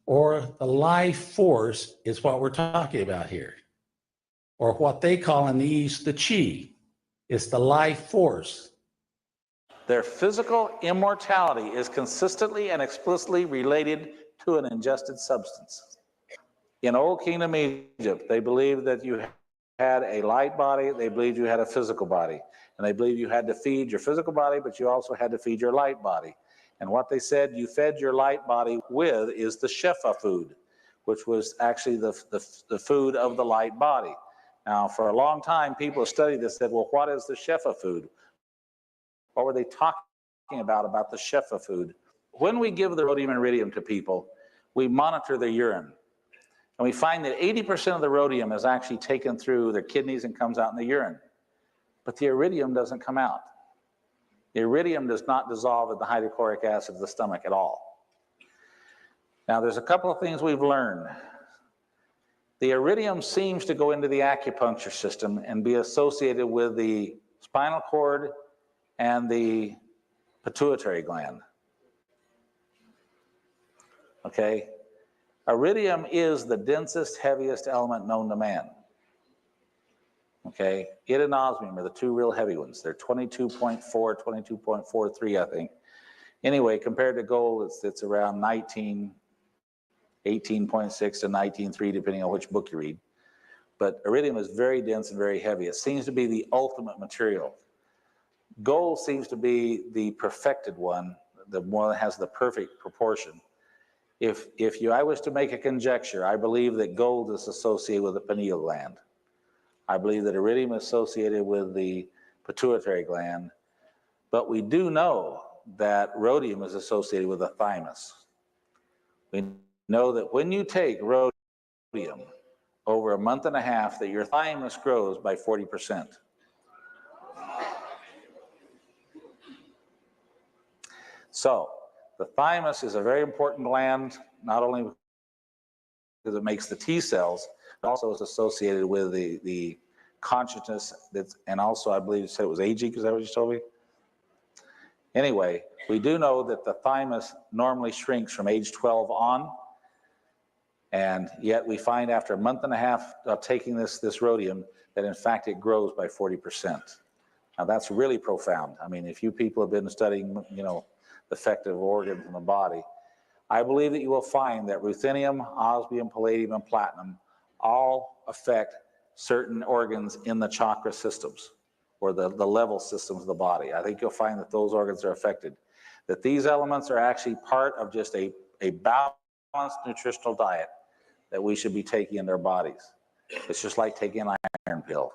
[SPEAKER 12] or the life force is what we're talking about here. Or what they call in the East, the chi. It's the life force.
[SPEAKER 11] Their physical immortality is consistently and explicitly related to an ingested substance. In Old Kingdom Egypt, they believed that you had a light body, they believed you had a physical body. And they believed you had to feed your physical body, but you also had to feed your light body. And what they said you fed your light body with is the Shefa food, which was actually the food of the light body. Now, for a long time, people have studied this, said, well, what is the Shefa food? What were they talking about the Shefa food? When we give the rhodium and iridium to people, we monitor their urine. And we find that 80% of the rhodium is actually taken through their kidneys and comes out in the urine. But the iridium doesn't come out. The iridium does not dissolve in the hydrochloric acid of the stomach at all. Now, there's a couple of things we've learned. The iridium seems to go into the acupuncture system and be associated with the spinal cord and the pituitary gland. Okay? Iridium is the densest, heaviest element known to man. Okay, it and osmium are the two real heavy ones. They're 22.4, 22.43, I think. Anyway, compared to gold, it's around 18.6 to 19.3, depending on which book you read. But iridium is very dense and very heavy. It seems to be the ultimate material. Gold seems to be the perfected one, the one that has the perfect proportion. If I was to make a conjecture, I believe that gold is associated with the pineal gland. I believe that iridium is associated with the pituitary gland, but we do know that rhodium is associated with the thymus. We know that when you take rhodium over a month and a half, that your thymus grows by 40%. So the thymus is a very important gland, not only because it makes the T cells, but also is associated with the consciousness, and also I believe you said it was aging, is that what you told me? Anyway, we do know that the thymus normally shrinks from age 12 on, and yet we find after a month and a half of taking this rhodium that in fact it grows by 40%. Now that's really profound. I mean, if you people have been studying, the effect of organs in the body, I believe that you will find that ruthenium, osmium, palladium, and platinum all affect certain organs in the chakra systems or the level systems of the body. I think you'll find that those organs are affected. That these elements are actually part of just a balanced nutritional diet that we should be taking in their bodies. It's just like taking an iron pill.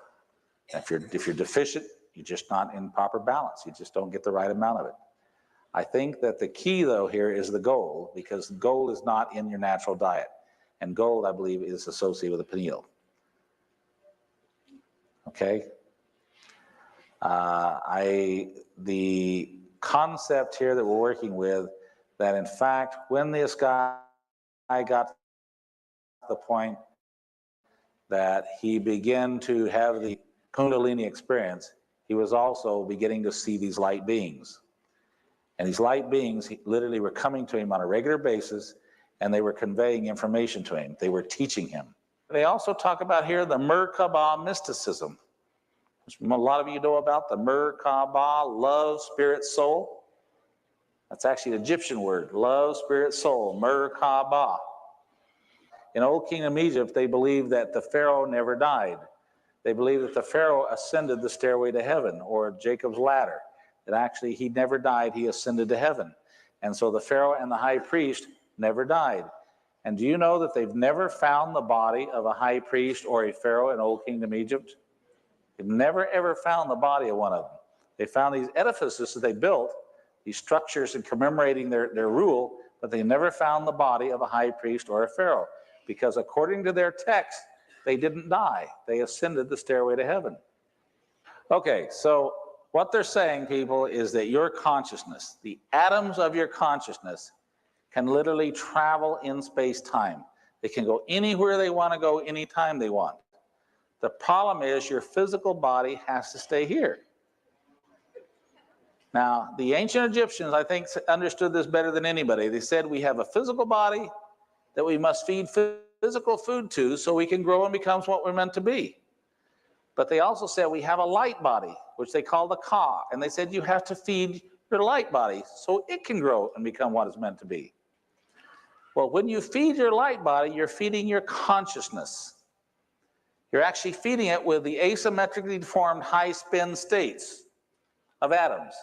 [SPEAKER 11] If you're deficient, you're just not in proper balance. You just don't get the right amount of it. I think that the key, though, here is the gold, because gold is not in your natural diet. And gold, I believe, is associated with the pineal. Okay? concept here that we're working with, that in fact, when this guy got to the point that he began to have the Kundalini experience, he was also beginning to see these light beings. And these light beings literally were coming to him on a regular basis, and they were conveying information to him. They were teaching him. They also talk about here the Merkaba mysticism, which a lot of you know about the Merkaba, love, spirit, soul. That's actually an Egyptian word, love, spirit, soul, Merkaba. In Old Kingdom Egypt, they believed that the Pharaoh never died. They believed that the Pharaoh ascended the stairway to heaven, or Jacob's ladder, that actually he never died, he ascended to heaven. And so the Pharaoh and the high priest never died. And do you know that they've never found the body of a high priest or a Pharaoh in Old Kingdom Egypt? They've never ever found the body of one of them. They found these edifices that they built, these structures in commemorating their rule, but they never found the body of a high priest or a Pharaoh, because according to their text, they didn't die. They ascended the stairway to heaven. Okay, so what they're saying, people, is that your consciousness, the atoms of your consciousness, can literally travel in space-time. They can go anywhere they want to go, anytime they want. The problem is your physical body has to stay here. Now, the ancient Egyptians, I think, understood this better than anybody. They said we have a physical body that we must feed physical food to so we can grow and become what we're meant to be. But they also said we have a light body, which they call the Ka, and they said you have to feed your light body so it can grow and become what it's meant to be. Well, when you feed your light body, you're feeding your consciousness. You're actually feeding it with the asymmetrically deformed high-spin states of atoms.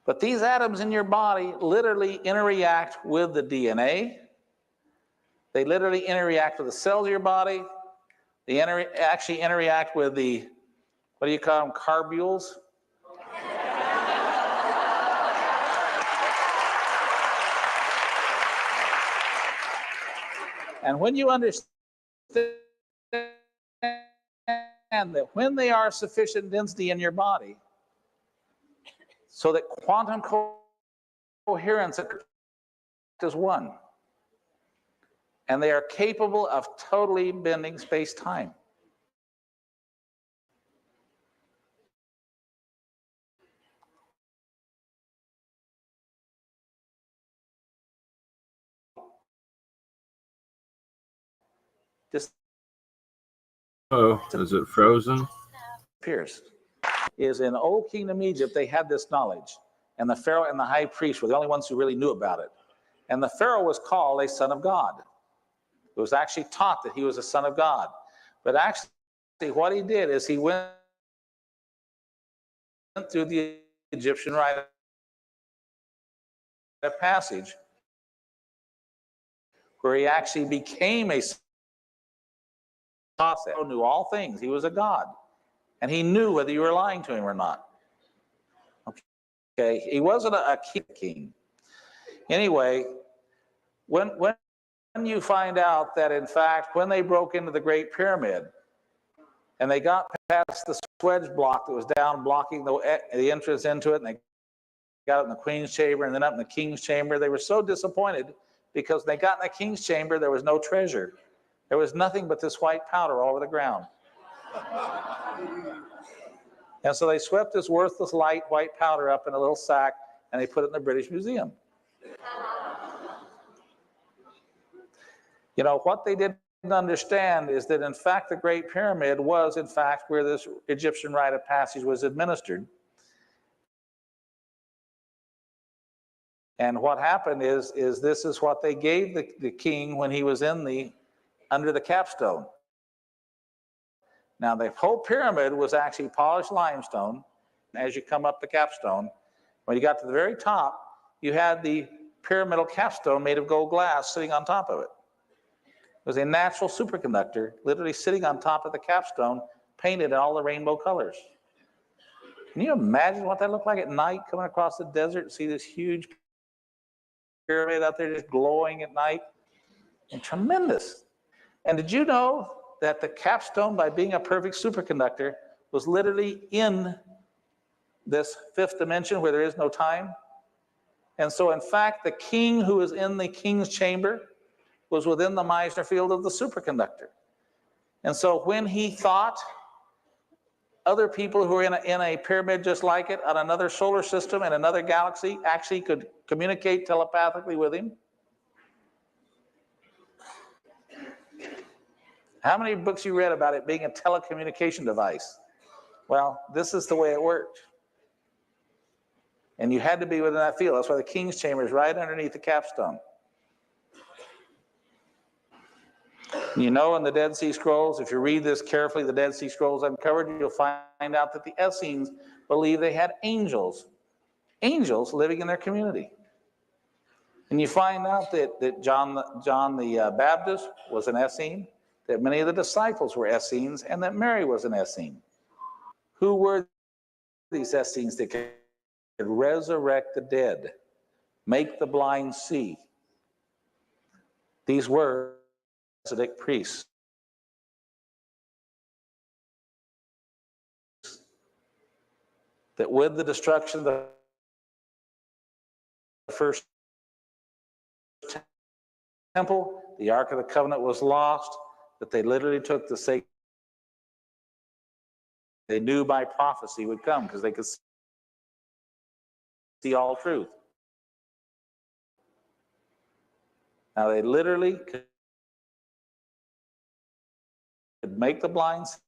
[SPEAKER 11] But these atoms in your body literally interact with the DNA. They literally interact with the cells of your body. They actually interact with the, what do you call them, carbules? And when you understand that when they are sufficient density in your body, so that quantum coherence is one, and they are capable of totally bending space-time.
[SPEAKER 1] Oh, is it frozen?
[SPEAKER 11] Pierce is in Old Kingdom Egypt, they had this knowledge, and the Pharaoh and the high priest were the only ones who really knew about it. And the Pharaoh was called a son of God. It was actually taught that he was a son of God. But actually what he did is he went through the Egyptian rite of passage where he actually became a son. He knew all things. He was a god. And he knew whether you were lying to him or not. Okay, he wasn't a king. Anyway, when you find out that in fact, when they broke into the Great Pyramid and they got past the wedge block that was down blocking the entrance into it, and they got it in the Queen's chamber and then up in the King's chamber, they were so disappointed because when they got in the King's chamber, there was no treasure. There was nothing but this white powder all over the ground. And so they swept this worthless light white powder up in a little sack and they put it in the British Museum. You know, what they didn't understand is that in fact the Great Pyramid was in fact where this Egyptian rite of passage was administered. And what happened is this is what they gave the king when he was under the capstone. Now the whole pyramid was actually polished limestone. As you come up the capstone, when you got to the very top, you had the pyramidal capstone made of gold glass sitting on top of it. It was a natural superconductor literally sitting on top of the capstone, painted in all the rainbow colors. Can you imagine what that looked like at night, coming across the desert and see this huge pyramid out there just glowing at night? And tremendous. And did you know that the capstone, by being a perfect superconductor, was literally in this fifth dimension where there is no time. And so, in fact, the king who was in the king's chamber was within the Meissner field of the superconductor. And so when he thought, other people who were in a pyramid just like it on another solar system and another galaxy actually could communicate telepathically with him. How many books you read about it being a telecommunication device? Well, this is the way it worked. And you had to be within that field. That's why the king's chamber is right underneath the capstone. You know, in the Dead Sea Scrolls, if you read this carefully, the Dead Sea Scrolls uncovered, you'll find out that the Essenes believe they had angels living in their community. And you find out that John the Baptist was an Essene, that many of the disciples were Essenes, and that Mary was an Essene. Who were these Essenes that could resurrect the dead, make the blind see? These were Melchizedek priests. That with the destruction of the first temple, the Ark of the Covenant was lost, that they literally took the sacred, they knew by prophecy would come because they could see all truth. Now they literally could make the blind see.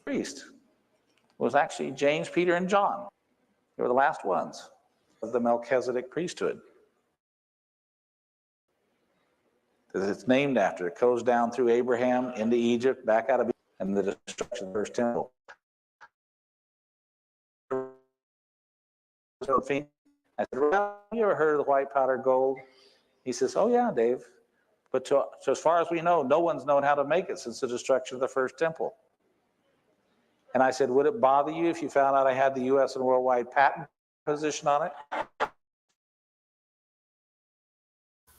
[SPEAKER 11] Priest was actually James, Peter, and John. They were the last ones of the Melchizedek priesthood. It's named after. It goes down through Abraham into Egypt, back out of Egypt, and the destruction of the first temple. I said, well, have you ever heard of the white powder gold? He says, oh yeah, Dave. But so as far as we know, no one's known how to make it since the destruction of the first temple. And I said, would it bother you if you found out I had the U.S. and worldwide patent position on it?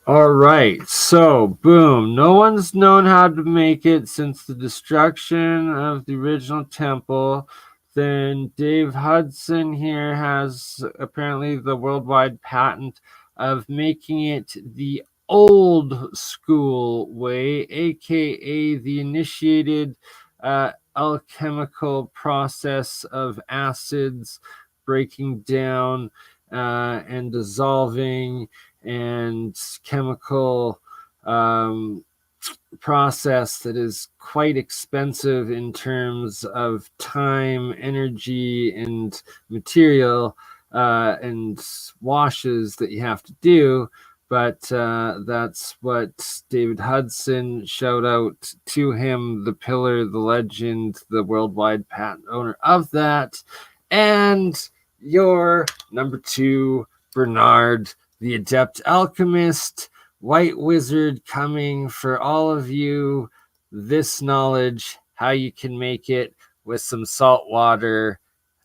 [SPEAKER 1] All right, so boom, no one's known how to make it since the destruction of the original temple. Then Dave Hudson here has apparently the worldwide patent of making it the old school way, aka the initiated alchemical process of acids breaking down and dissolving, and chemical process that is quite expensive in terms of time, energy, and material, and washes that you have to do. But that's what David Hudson, shout out to him, the pillar, the legend, the worldwide patent owner of that. And your number 2, Bernard, the adept alchemist, white wizard, coming for all of you this knowledge, how you can make it with some salt water,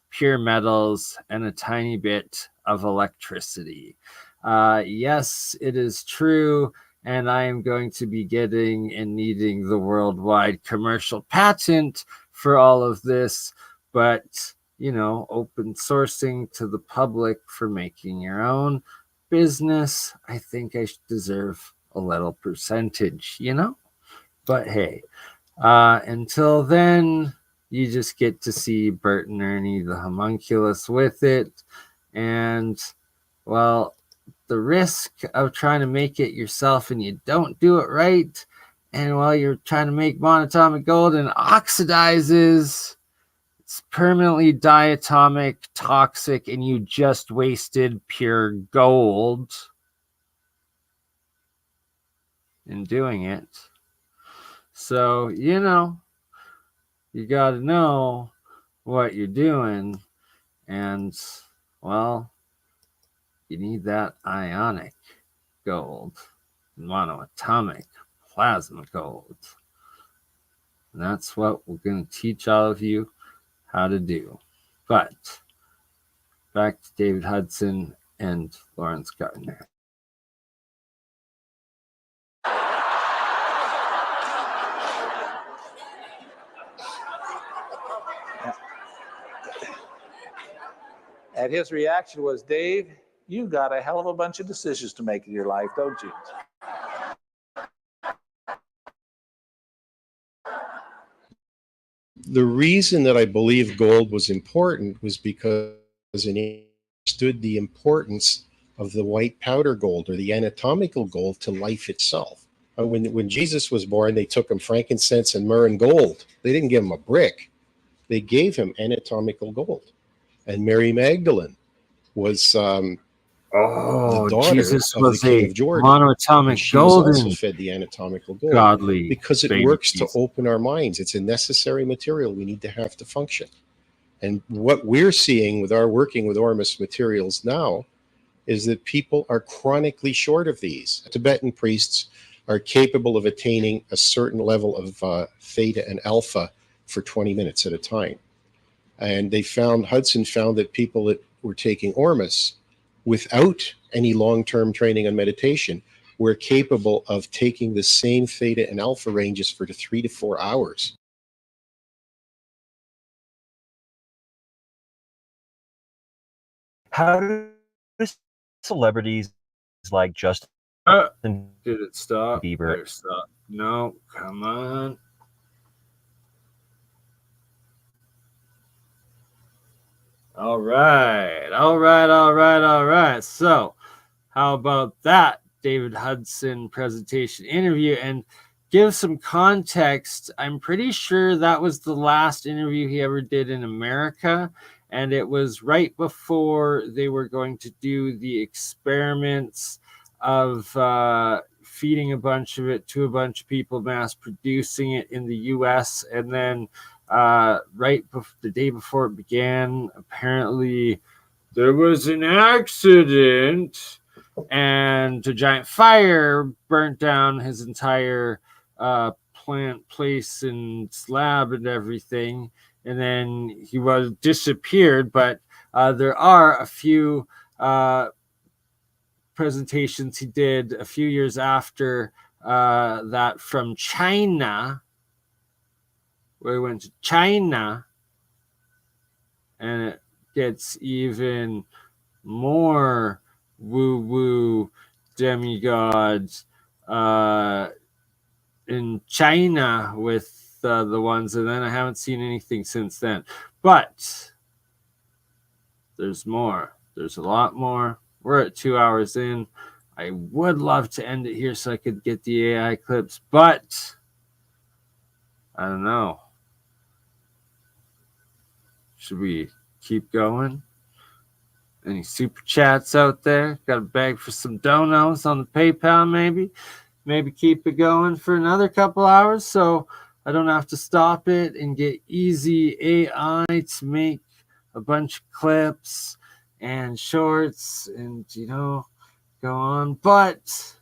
[SPEAKER 1] pure metals, and a tiny bit of electricity. Yes, it is true, and I am going to be getting and needing the worldwide commercial patent for all of this, but you know, open sourcing to the public for making your own business, I think I deserve a little percentage, you know? But hey, until then, you just get to see Bert and Ernie the homunculus with it. And, well, the risk of trying to make it yourself and you don't do it right, and while you're trying to make monatomic gold and oxidizes, it's permanently diatomic, toxic, and you just wasted pure gold in doing it. So, you know, you got to know what you're doing. And, well, you need that ionic gold, monoatomic plasma gold. And that's what we're going to teach all of you how to do. But back to David Hudson and Lawrence Gardner.
[SPEAKER 11] And his reaction was, Dave, you've got a hell of a bunch of decisions to make in your life, don't you?
[SPEAKER 13] The reason that I believe gold was important was because he understood the importance of the white powder gold or the anatomical gold to life itself. When Jesus was born, they took him frankincense and myrrh and gold. They didn't give him a brick. They gave him anatomical gold. And Mary Magdalene was the daughter
[SPEAKER 1] Jesus
[SPEAKER 13] of
[SPEAKER 1] was
[SPEAKER 13] the King
[SPEAKER 1] a
[SPEAKER 13] of Jordan.
[SPEAKER 1] monoatomic
[SPEAKER 13] She was also
[SPEAKER 1] golden
[SPEAKER 13] fed the anatomical gold
[SPEAKER 1] godly
[SPEAKER 13] because it
[SPEAKER 1] baby
[SPEAKER 13] works to
[SPEAKER 1] Jesus.
[SPEAKER 13] open our minds. It's a necessary material we need to have to function. And what we're seeing with our working with Ormus materials now is that people are chronically short of these. Tibetan priests are capable of attaining a certain level of theta and alpha for 20 minutes at a time. And Hudson found that people that were taking Ormus without any long-term training on meditation were capable of taking the same theta and alpha ranges for 3 to 4 hours.
[SPEAKER 14] How do celebrities like Justin
[SPEAKER 1] Did it stop?
[SPEAKER 14] Bieber?
[SPEAKER 1] It stop. No, come on. All right. So, how about that David Hudson presentation interview? And give some context. I'm pretty sure that was the last interview he ever did in America. And it was right before they were going to do the experiments of feeding a bunch of it to a bunch of people, mass producing it in the US. And then the day before it began, apparently there was an accident and a giant fire burnt down his entire plant place and lab and everything. And then he was disappeared. But there are a few presentations he did a few years after that from China, where he went to China, and it gets even more woo-woo demigods in China with the ones, and then I haven't seen anything since then. But there's more. There's a lot more. We're at 2 hours in. I would love to end it here so I could get the AI clips, but I don't know. Should we keep going? Any super chats out there? Got a bag for some donos on the PayPal, maybe? Maybe keep it going for another couple hours so I don't have to stop it and get easy AI to make a bunch of clips and shorts and, go on. But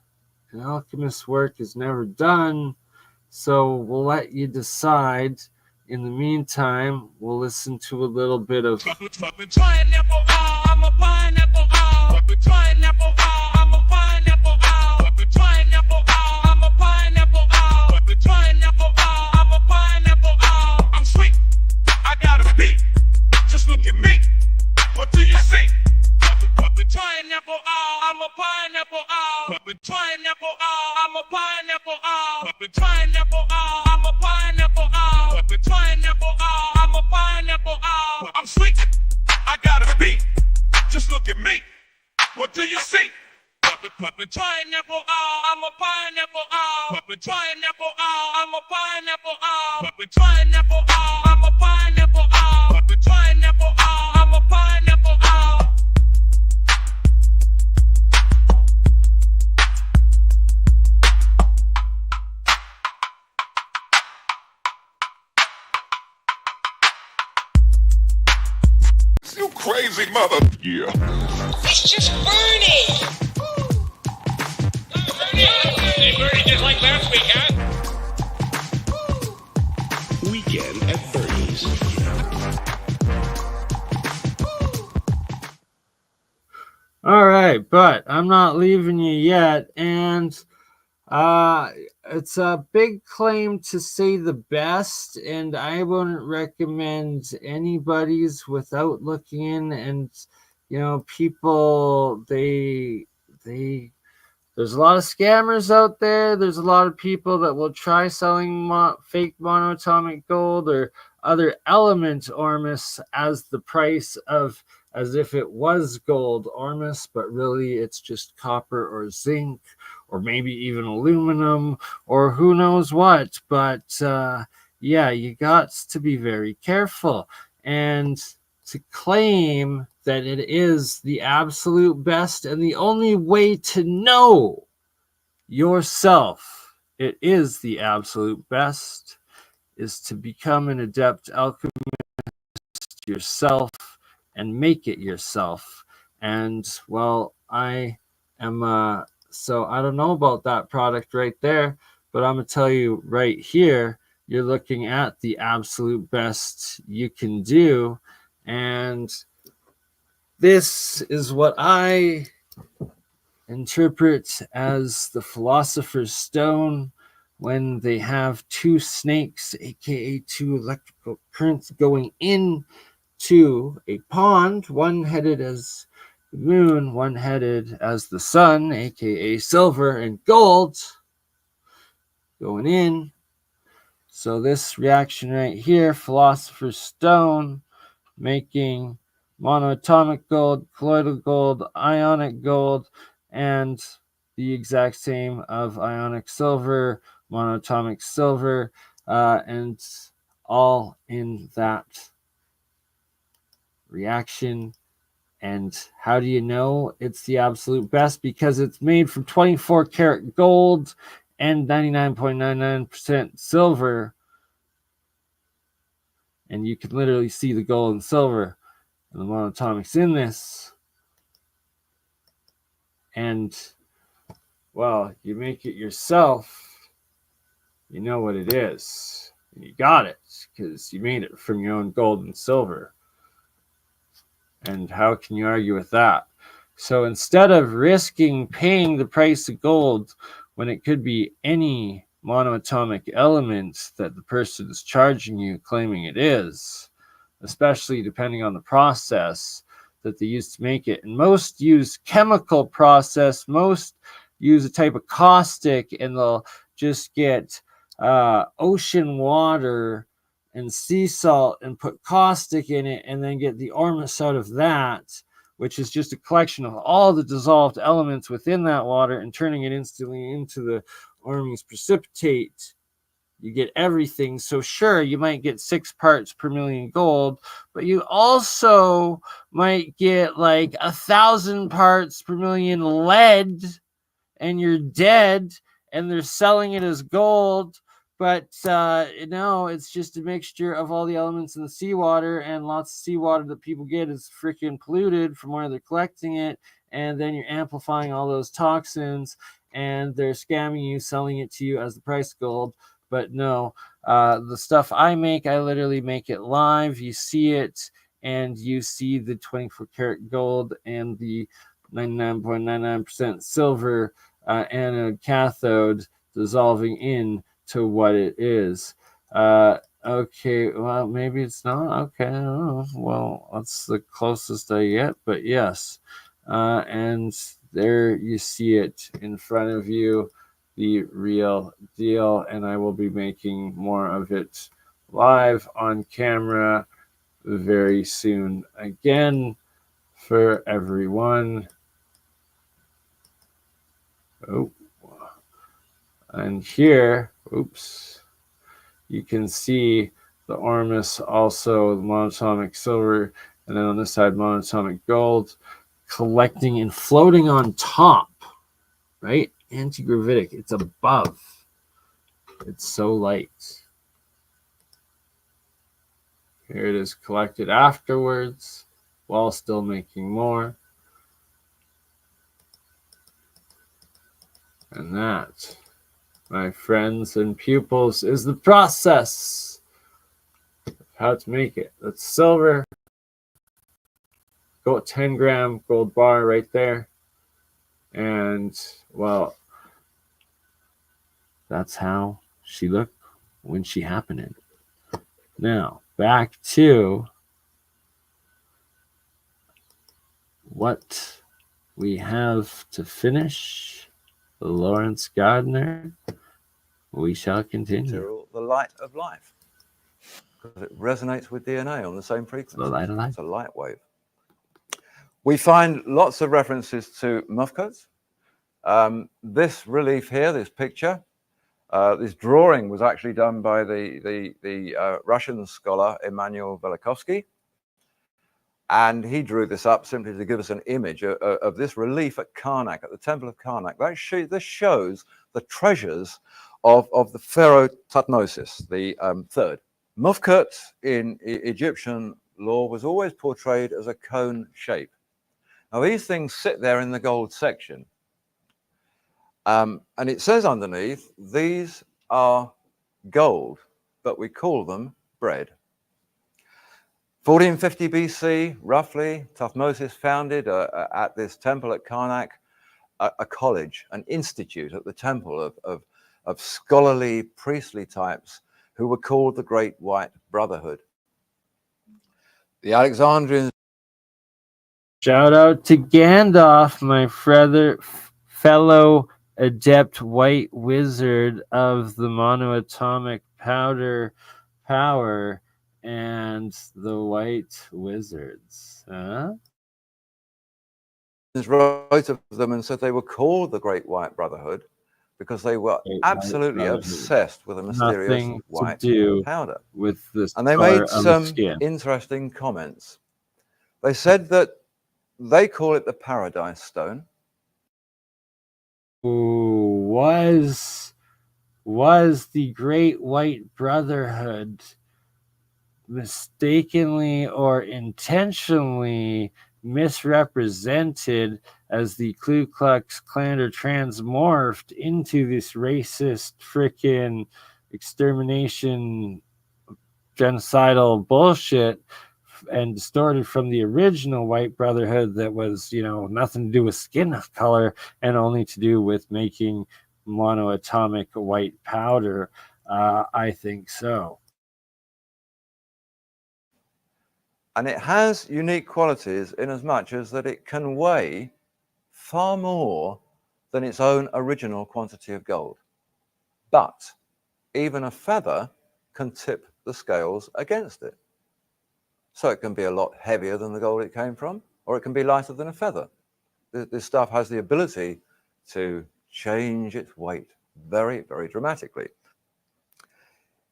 [SPEAKER 1] an alchemist's work is never done, so we'll let you decide. In the meantime, we'll listen to a little bit of
[SPEAKER 2] I'm sweet. I got a beat. Just look at me. What do you see? Puppet pineapple, I'm a pineapple, puppet pineapple, I'm a pineapple, puppet pineapple, I'm a pineapple, puppet pineapple, I'm a pineapple. You crazy mother. Yeah.
[SPEAKER 3] It's just burning.
[SPEAKER 4] Hey, Bernie, just like last week, huh?
[SPEAKER 5] Weekend at Bernie's.
[SPEAKER 1] All right, but I'm not leaving you yet, and it's a big claim to say the best, and I wouldn't recommend anybody's without looking in and people, there's a lot of scammers out there. There's a lot of people that will try selling fake monoatomic gold or other element ormus as the price of, as if it was gold ormus, but really it's just copper or zinc or maybe even aluminum or who knows what. But yeah, you got to be very careful. And to claim that it is the absolute best and the only way to know yourself it is the absolute best is to become an adept alchemist yourself and make it yourself. And well, I am so I don't know about that product right there, but I'm gonna tell you right here, you're looking at the absolute best you can do. And this is what I interpret as the philosopher's stone when they have two snakes, aka two electrical currents, going into a pond, one headed as the moon, one headed as the sun, aka silver and gold, going in. So this reaction right here, philosopher's stone, making monoatomic gold, colloidal gold, ionic gold, and the exact same of ionic silver, monoatomic silver, and all in that reaction. And how do you know it's the absolute best? Because it's made from 24 karat gold and 99.99% silver. And you can literally see the gold and silver and the monoatomics in this. And well, you make it yourself, you know what it is. You got it because you made it from your own gold and silver. And how can you argue with that? So instead of risking paying the price of gold when it could be any monoatomic element that the person is charging you, claiming it is, especially depending on the process that they use to make it. And most use chemical process, most use a type of caustic, and they'll just get ocean water and sea salt and put caustic in it and then get the ormus out of that, which is just a collection of all the dissolved elements within that water and turning it instantly into the ormus precipitate. You get everything. So sure, you might get 6 parts per million gold, but you also might get like 1,000 parts per million lead, and you're dead, and they're selling it as gold. But no, it's just a mixture of all the elements in the seawater, and lots of seawater that people get is freaking polluted from where they're collecting it, and then you're amplifying all those toxins, and they're scamming you, selling it to you as the price of gold. But no, the stuff I make, I literally make it live. You see it, and you see the 24 karat gold and the 99.99% silver anode cathode dissolving in to what it is. Okay, well, maybe it's not. Okay, well, that's the closest I get, but yes. And there you see it in front of you, the real deal, and I will be making more of it live on camera very soon again for everyone. Oh, and here, oops, you can see the ormus, also the monoatomic silver, and then on this side monoatomic gold collecting and floating on top, right? Anti-gravitic, it's above, it's so light. Here it is collected afterwards while still making more. And that, my friends and pupils, is the process of how to make it. That's silver. Go 10-gram gold bar right there. And, well, that's how she looked when she happened. Now, back to what we have to finish, Lawrence Gardner, we shall continue.
[SPEAKER 10] Material, the light of life, because it resonates with DNA on the same frequency.
[SPEAKER 1] The light of life.
[SPEAKER 10] It's a light wave. We find lots of references to muff coats. This relief here, this picture, this drawing was actually done by the Russian scholar Immanuel Velikovsky. And he drew this up simply to give us an image of this relief at Karnak, at the Temple of Karnak. This shows the treasures of the Pharaoh Thutmosis, the third. Mufkut in Egyptian law was always portrayed as a cone shape. Now these things sit there in the gold section. And it says underneath, these are gold, but we call them bread. 1450 BC, roughly, Thutmosis founded at this temple at Karnak a college, an institute at the temple of scholarly, priestly types who were called the Great White Brotherhood. The Alexandrians.
[SPEAKER 1] Shout out to Gandalf, my fellow adept white wizard of the monoatomic powder power and the white wizards. Huh?
[SPEAKER 10] Wrote of them and said they were called the Great White Brotherhood because they were absolutely obsessed with a mysterious white powder.
[SPEAKER 1] With this,
[SPEAKER 10] and they made some interesting comments. They said that they call it the Paradise Stone.
[SPEAKER 1] Ooh, was the Great White Brotherhood mistakenly or intentionally misrepresented as the Ku Klux Klan, or transmorphed into this racist frickin' extermination genocidal bullshit and distorted from the original White Brotherhood that was, nothing to do with skin color and only to do with making monoatomic white powder? I think so.
[SPEAKER 10] And it has unique qualities in as much as that it can weigh far more than its own original quantity of gold. But even a feather can tip the scales against it. So it can be a lot heavier than the gold it came from, or it can be lighter than a feather. This stuff has the ability to change its weight very, very dramatically.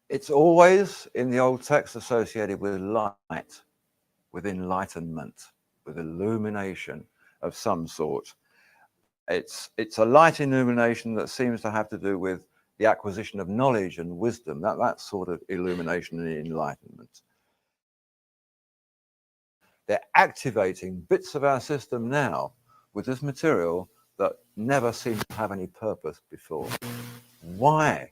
[SPEAKER 10] It's always in the old text associated with light, with enlightenment, with illumination of some sort. It's a light illumination that seems to have to do with the acquisition of knowledge and wisdom, that sort of illumination and enlightenment. They're activating bits of our system now with this material that never seemed to have any purpose before. Why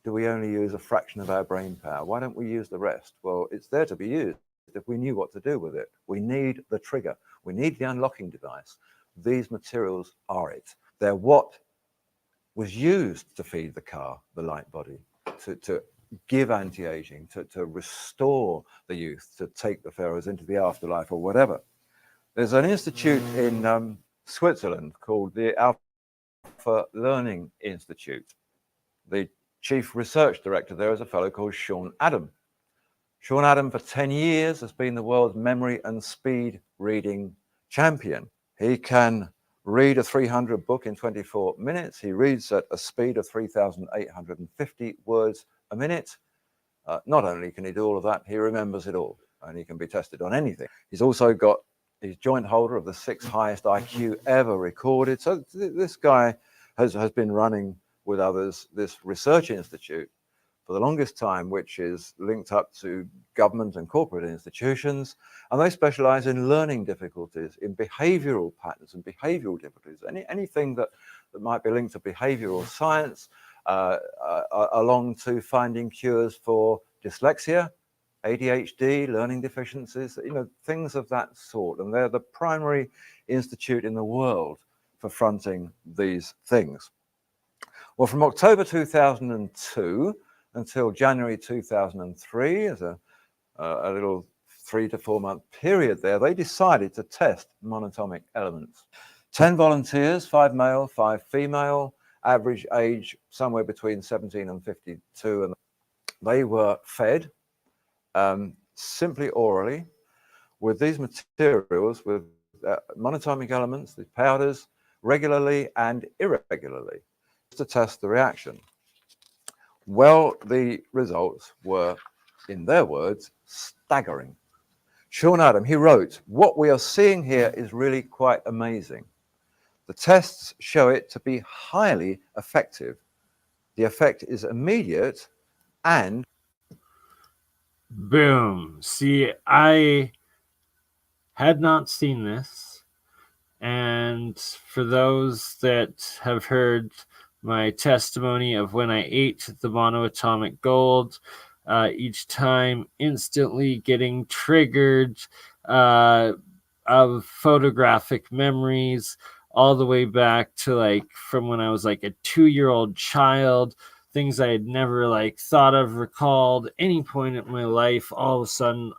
[SPEAKER 10] do we only use a fraction of our brain power? Why don't we use the rest? Well, it's there to be used if we knew what to do with it. We need the trigger. We need the unlocking device. These materials are it. They're what was used to feed the car, the light body, to give anti-aging, to restore the youth, to take the pharaohs into the afterlife or whatever. There's an institute in Switzerland called the Alpha Learning Institute. The chief research director there is a fellow called Sean Adam. Sean Adam for 10 years has been the world's memory and speed reading champion. He can read a 300 book in 24 minutes. He reads at a speed of 3,850 words a minute. Not only can he do all of that, he remembers it all, and he can be tested on anything. He's also got his joint holder of the 6th highest IQ ever recorded. So this guy has been running with others this research institute for the longest time, which is linked up to government and corporate institutions, and they specialize in learning difficulties, in behavioral patterns and behavioral difficulties, anything that might be linked to behavioral science, along to finding cures for dyslexia, ADHD, learning deficiencies, things of that sort. And they're the primary institute in the world for fronting these things. Well, from October 2002 until January 2003, as a little 3 to 4 month period there, they decided to test monatomic elements. 10 volunteers, 5 male, 5 female, average age somewhere between 17 and 52. And they were fed simply orally with these materials, with monatomic elements, the powders, regularly and irregularly, to test the reaction. Well, the results were, in their words, staggering. Sean Adam, he wrote, "What we are seeing here is really quite amazing. The tests show it to be highly effective. The effect is immediate and..."
[SPEAKER 1] Boom. See, I had not seen this. And for those that have heard my testimony of when I ate the monoatomic gold, each time instantly getting triggered of photographic memories all the way back to like from when I was like a 2-year-old child, things I had never like thought of, recalled any point in my life, all of a sudden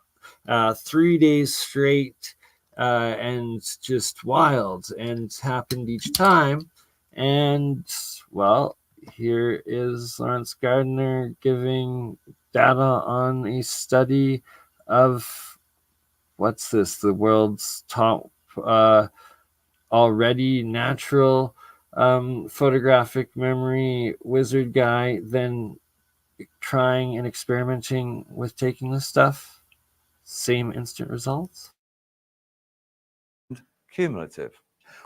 [SPEAKER 1] 3 days straight, and just wild, and happened each time. And well, here is Lawrence Gardner giving data on a study of what's this, the world's top already natural photographic memory wizard guy, then trying and experimenting with taking this stuff. Same instant results.
[SPEAKER 10] Cumulative.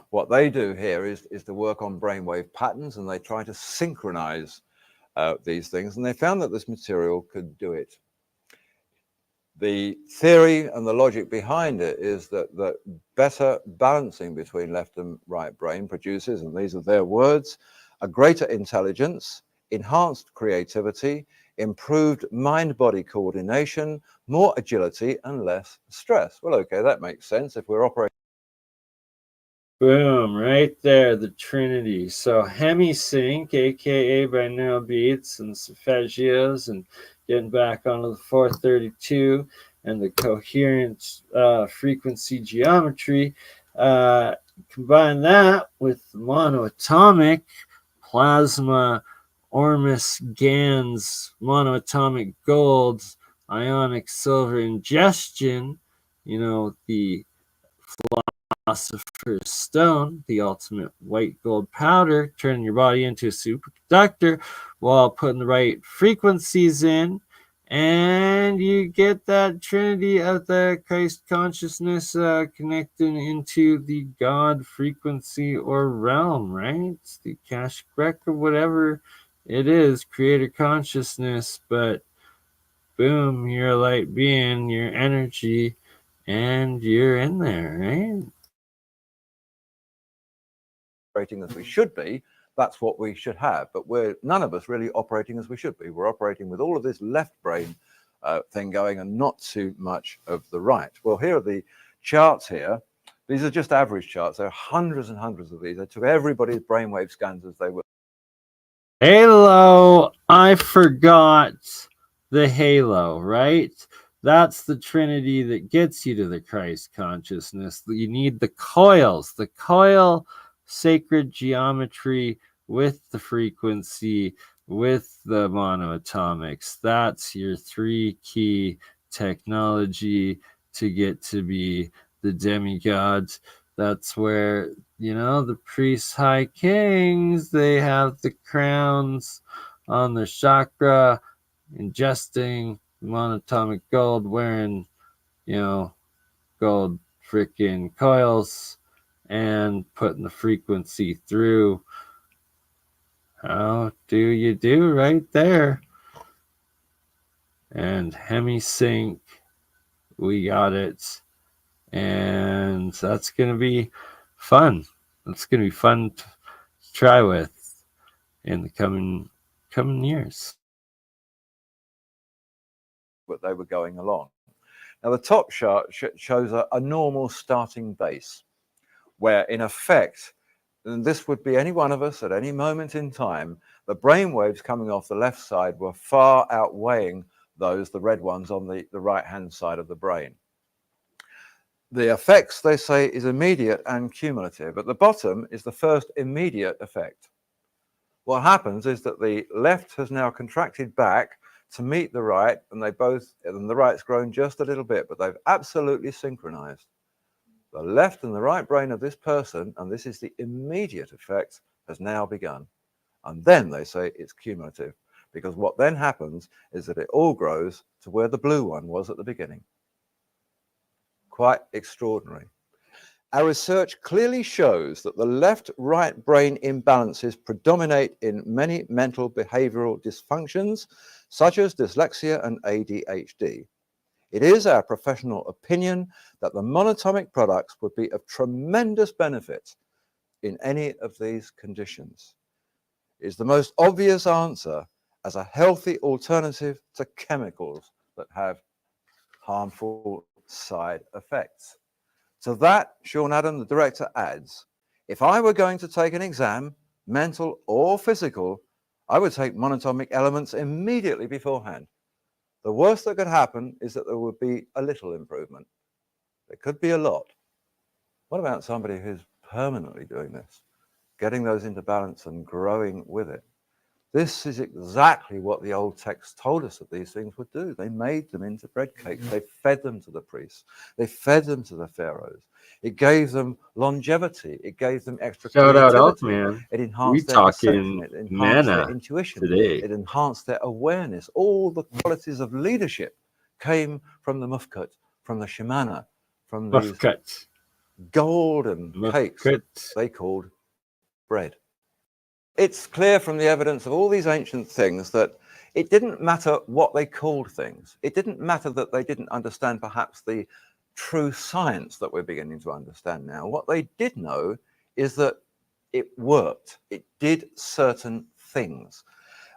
[SPEAKER 10] What they do here is to work on brainwave patterns, and they try to synchronize these things, and they found that this material could do it. The theory and the logic behind it is that better balancing between left and right brain produces, and these are their words, a greater intelligence, enhanced creativity, improved mind-body coordination, more agility, and less stress. Well, okay, that makes sense if we're operating.
[SPEAKER 1] Boom, right there, the Trinity. So hemisync, aka binaural beats and solfeggios, and getting back onto the 432 and the coherent frequency geometry. Combine that with monoatomic plasma, Ormus GANs, monoatomic gold, ionic silver ingestion, you know, the philosopher's stone, the ultimate white gold powder, turning your body into a superconductor while putting the right frequencies in, and you get that trinity of the Christ consciousness connecting into the God frequency or realm, right? It's the Akashic record, whatever it is, creator consciousness, but boom, you're a light being, your energy, and you're in there, right?
[SPEAKER 10] Operating as we should be, that's what we should have. But we're none of us really operating as we should be. We're operating with all of this left brain thing going and not too much of the right. Well, here are the charts here. These are just average charts. There are hundreds and hundreds of these. They took everybody's brainwave scans as they were.
[SPEAKER 1] Halo, I forgot the halo, right? That's the trinity that gets you to the Christ consciousness. You need the coils, the coil sacred geometry with the frequency, with the monoatomics. That's your 3 key technology to get to be the demigods. That's where, you know, the priests, high kings, they have the crowns on their chakra, ingesting monatomic gold, wearing, you know, gold freaking coils, and putting the frequency through. How do you do right there? And hemisync, we got it. And that's going to be fun. That's going to be fun to try with in the coming years.
[SPEAKER 10] But they were going along. Now, the top chart shows a normal starting base, where in effect, and this would be any one of us at any moment in time, the brain waves coming off the left side were far outweighing those, the red ones, on the right-hand side of the brain. The effects, they say, is immediate and cumulative. At the bottom is the first immediate effect. What happens is that the left has now contracted back to meet the right, and the right's grown just a little bit, but they've absolutely synchronized. The left and the right brain of this person, and this is the immediate effect, has now begun. And then they say it's cumulative, because what then happens is that it all grows to where the blue one was at the beginning. Quite extraordinary. Our research clearly shows that the left-right brain imbalances predominate in many mental behavioral dysfunctions, such as dyslexia and ADHD. It is our professional opinion that the MonoAtomic products would be of tremendous benefit in any of these conditions. It is the most obvious answer as a healthy alternative to chemicals that have harmful side effects. To that, Sean Adam, the director, adds, if I were going to take an exam, mental or physical, I would take MonoAtomic elements immediately beforehand. The worst that could happen is that there would be a little improvement. There could be a lot. What about somebody who's permanently doing this, getting those into balance and growing with it? This is exactly what the old text told us that these things would do. They made them into bread cakes. They fed them to the priests. They fed them to the pharaohs. It gave them longevity. It gave them extra
[SPEAKER 1] Shout out
[SPEAKER 10] creativity.
[SPEAKER 1] Elfman.
[SPEAKER 10] It
[SPEAKER 1] We
[SPEAKER 10] enhanced their
[SPEAKER 1] talking
[SPEAKER 10] perception. It enhanced their
[SPEAKER 1] mana
[SPEAKER 10] intuition.
[SPEAKER 1] today.
[SPEAKER 10] It enhanced their awareness. All the qualities of leadership came from the mufkut, from the shamana, from these
[SPEAKER 1] Mufkut.
[SPEAKER 10] golden cakes that they called bread. It's clear from the evidence of all these ancient things that it didn't matter what they called things. It didn't matter that they didn't understand perhaps the true science that we're beginning to understand now. What they did know is that it worked. It did certain things.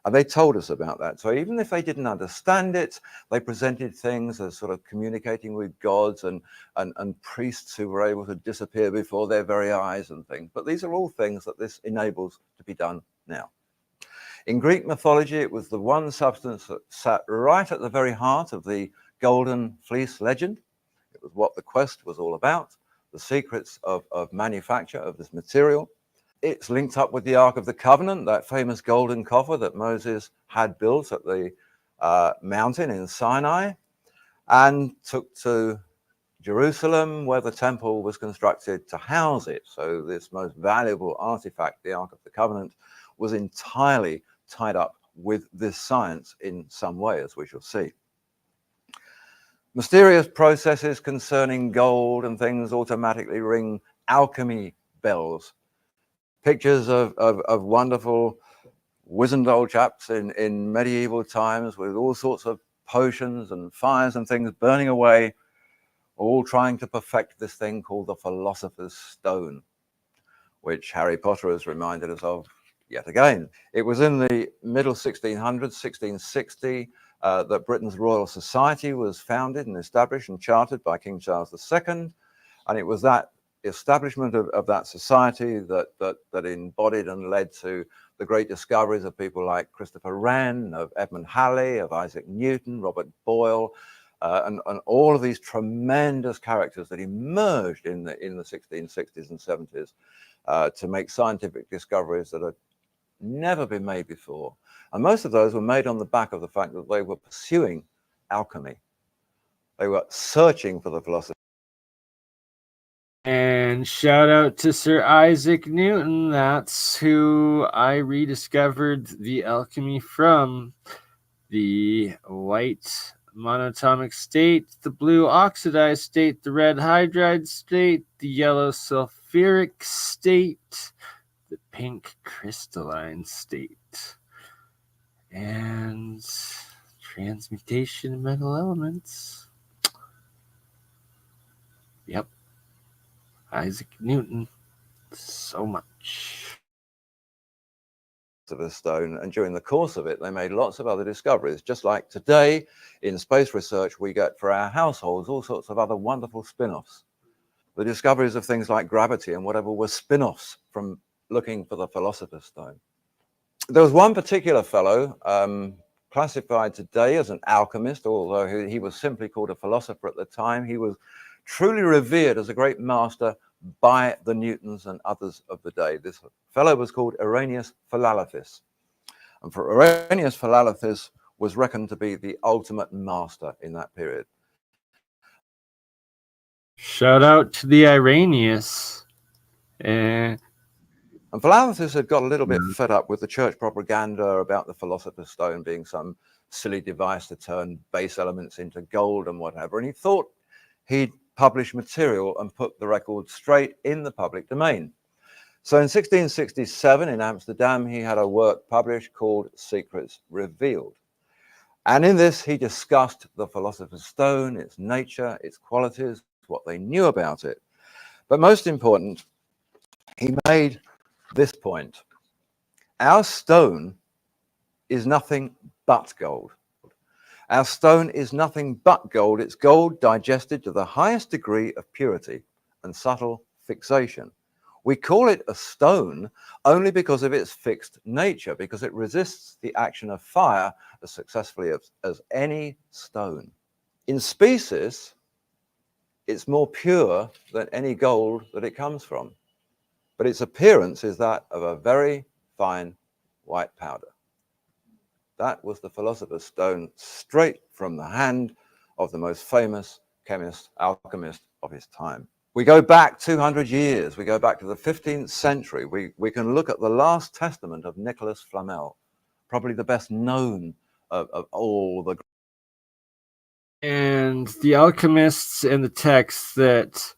[SPEAKER 10] And they told us about that. So even if they didn't understand it, they presented things as sort of communicating with gods and priests who were able to disappear before their very eyes and things. But these are all things that this enables to be done now. In Greek mythology, it was the one substance that sat right at the very heart of the Golden Fleece legend. It was what the quest was all about, the secrets of manufacture of this material. It's linked up with the Ark of the Covenant, that famous golden coffer that Moses had built at the mountain in Sinai and took to Jerusalem, where the temple was constructed to house it. So this most valuable artifact, the Ark of the Covenant, was entirely tied up with this science in some way, as we shall see. Mysterious processes concerning gold and things automatically ring alchemy bells. Pictures of wonderful wizened old chaps in medieval times with all sorts of potions and fires and things burning away, all trying to perfect this thing called the Philosopher's Stone, which Harry Potter has reminded us of yet again. It was in the middle 1600s, 1660, that Britain's Royal Society was founded and established and chartered by King Charles II. And it was that establishment of that society that embodied and led to the great discoveries of people like Christopher Wren, of Edmund Halley, of Isaac Newton, Robert Boyle, and all of these tremendous characters that emerged in the 1660s and 70s to make scientific discoveries that had never been made before. And most of those were made on the back of the fact that they were pursuing alchemy. They were searching for the philosophy.
[SPEAKER 1] And shout out to Sir Isaac Newton. That's who I rediscovered the alchemy from. The white monatomic state, the blue oxidized state, the red hydride state, the yellow sulfuric state, the pink crystalline state, and transmutation of metal elements. Yep. Isaac Newton, so much.
[SPEAKER 10] Of a stone, and during the course of it they made lots of other discoveries, just like today in space research we get for our households all sorts of other wonderful spin-offs. The discoveries of things like gravity and whatever were spin-offs from looking for the Philosopher's Stone. There was one particular fellow classified today as an alchemist, although he was simply called a philosopher at the time. He was truly revered as a great master by the Newtons and others of the day. This fellow was called Irenaeus Philalathus. And for Irenaeus Philalathus was reckoned to be the ultimate master in that period.
[SPEAKER 1] Shout out to the Irenaeus.
[SPEAKER 10] And Philalathus had got a little bit fed up with the church propaganda about the Philosopher's Stone being some silly device to turn base elements into gold and whatever. And he thought he'd publish material and put the record straight in the public domain. So in 1667 in Amsterdam, he had a work published called Secrets Revealed. And in this, he discussed the Philosopher's Stone, its nature, its qualities, what they knew about it. But most important, he made this point. Our stone is nothing but gold. Our stone is nothing but gold. It's gold digested to the highest degree of purity and subtle fixation. We call it a stone only because of its fixed nature, because it resists the action of fire as successfully as any stone. In species, it's more pure than any gold that it comes from, but its appearance is that of a very fine white powder. That was the Philosopher's Stone, straight from the hand of the most famous chemist, alchemist of his time. We go back 200 years. We go back to the 15th century. We can look at the last testament of Nicholas Flamel, probably the best known of all the.
[SPEAKER 1] And the alchemists and the texts that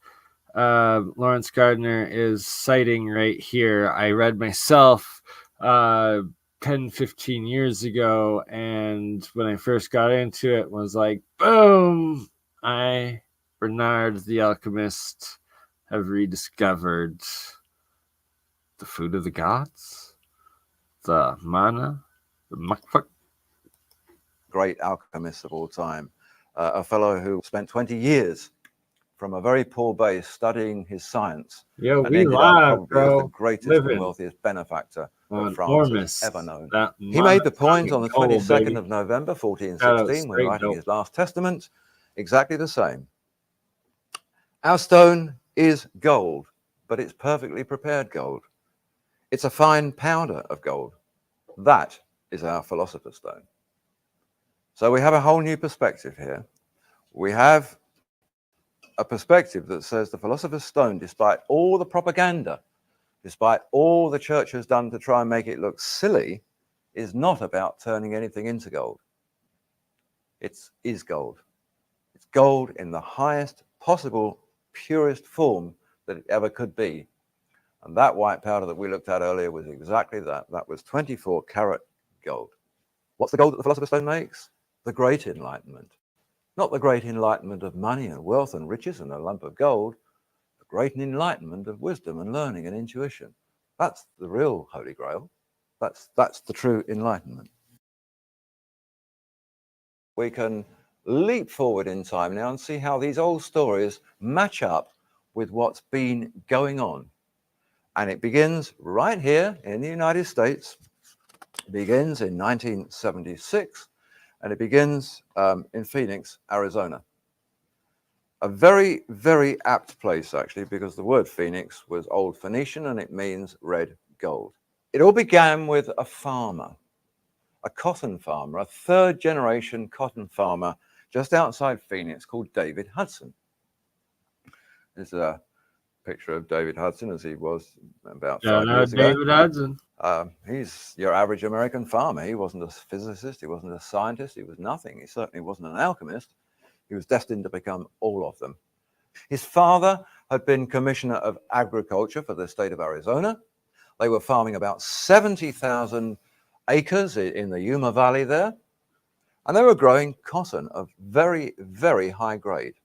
[SPEAKER 1] Lawrence Gardner is citing right here, I read myself 10, 15 years ago, and when I first got into it, was like, boom, Bernard the Alchemist have rediscovered the food of the gods, the mana, the makfak.
[SPEAKER 10] Great alchemist of all time, a fellow who spent 20 years from a very poor base studying his science.
[SPEAKER 1] Yeah,
[SPEAKER 10] and
[SPEAKER 1] we
[SPEAKER 10] ended
[SPEAKER 1] live,
[SPEAKER 10] up probably
[SPEAKER 1] bro.
[SPEAKER 10] as the greatest
[SPEAKER 1] Living
[SPEAKER 10] and wealthiest benefactor that France
[SPEAKER 1] enormous,
[SPEAKER 10] has ever known.
[SPEAKER 1] that
[SPEAKER 10] He made the point
[SPEAKER 1] monoatomic
[SPEAKER 10] on the
[SPEAKER 1] gold,
[SPEAKER 10] 22nd
[SPEAKER 1] baby.
[SPEAKER 10] of November,
[SPEAKER 1] Shout out
[SPEAKER 10] 1416, when
[SPEAKER 1] straight
[SPEAKER 10] writing
[SPEAKER 1] dope.
[SPEAKER 10] his last testament, exactly the same. Our stone is gold, but it's perfectly prepared gold. It's a fine powder of gold. That is our Philosopher's Stone. So we have a whole new perspective here. We have a perspective that says the Philosopher's Stone, despite all the propaganda, despite all the church has done to try and make it look silly, is not about turning anything into gold. It is gold. It's gold in the highest possible, purest form that it ever could be. And that white powder that we looked at earlier was exactly that. That was 24 karat gold. What's the gold that the Philosopher's Stone makes? The Great Enlightenment. Not the great enlightenment of money and wealth and riches and a lump of gold, the great enlightenment of wisdom and learning and intuition. That's the real Holy Grail. That's the true enlightenment. We can leap forward in time now and see how these old stories match up with what's been going on. And it begins right here in the United States. It begins in 1976. And it begins in Phoenix, Arizona. A very, very apt place, actually, because the word Phoenix was Old Phoenician and it means red gold. It all began with a farmer, a cotton farmer, a third generation cotton farmer just outside Phoenix called David Hudson. This is a picture of David Hudson as he was about 5 years ago.
[SPEAKER 1] David Hudson.
[SPEAKER 10] He's your average American farmer. He wasn't a physicist. He wasn't a scientist. He was nothing. He certainly wasn't an alchemist. He was destined to become all of them. His father had been commissioner of agriculture for the state of Arizona. They were farming about 70,000 acres in the Yuma Valley there. And they were growing cotton of very, very high grade.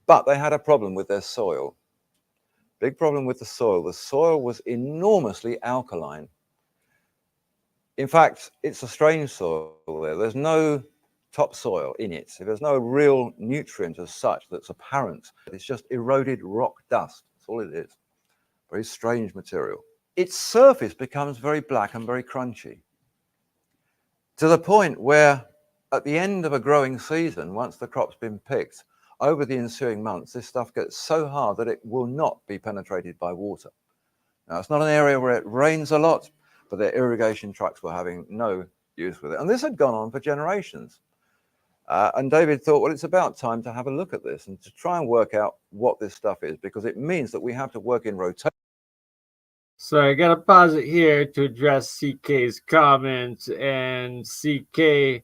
[SPEAKER 10] But they had a problem with their soil. Big problem with the soil. The soil was enormously alkaline. In fact, it's a strange soil there. There's no topsoil in it. There's no real nutrient as such that's apparent. It's just eroded rock dust. That's all it is. Very strange material. Its surface becomes very black and very crunchy, to the point where at the end of a growing season, once the crop's been picked, over the ensuing months, this stuff gets so hard that it will not be penetrated by water. Now, it's not an area where it rains a lot, but their irrigation trucks were having no use with it. And this had gone on for generations. And David thought, well, it's about time to have a look at this and to try and work out what this stuff is, because it means that we have to work in rotation.
[SPEAKER 1] So I got to pause it here to address CK's comments. And CK, you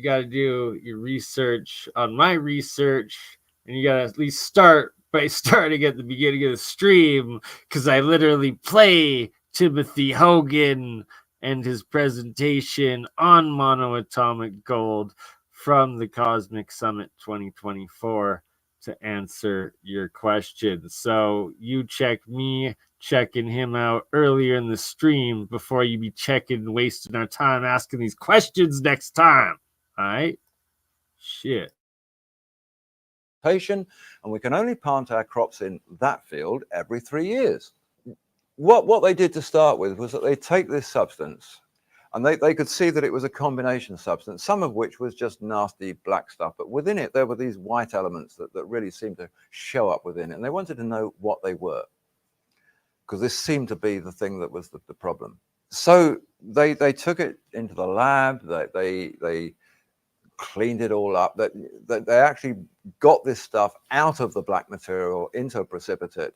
[SPEAKER 1] got to do your research on my research, and you got to at least start by starting at the beginning of the stream, because I literally play Timothy Hogan and his presentation on monoatomic gold from the Cosmic Summit 2024 to answer your question. So you check me checking him out earlier in the stream before you be wasting our time asking these questions next time. All right? Shit.
[SPEAKER 10] And we can only plant our crops in that field every 3 years. What they did to start with was that they take this substance, and they could see that it was a combination substance, some of which was just nasty black stuff, but within it there were these white elements that really seemed to show up within it, and they wanted to know what they were, because this seemed to be the thing that was the problem. So they took it into the lab, they cleaned it all up, they actually got this stuff out of the black material into a precipitate,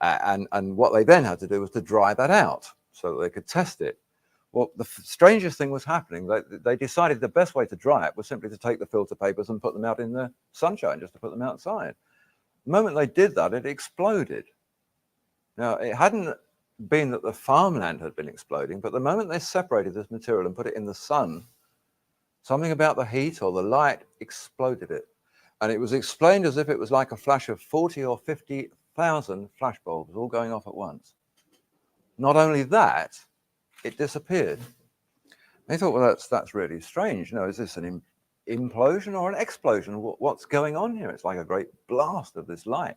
[SPEAKER 10] and what they then had to do was to dry that out so that they could test it. Well, the strangest thing was happening. They decided the best way to dry it was simply to take the filter papers and put them out in the sunshine, just to put them outside. The moment they did that, it exploded. Now, it hadn't been that the farmland had been exploding, but the moment they separated this material and put it in the sun, something about the heat or the light exploded it. And it was explained as if it was like a flash of 40 or 50,000 flashbulbs all going off at once. Not only that, it disappeared. They thought, well, that's really strange. You know, is this an implosion or an explosion? What's going on here? It's like a great blast of this light.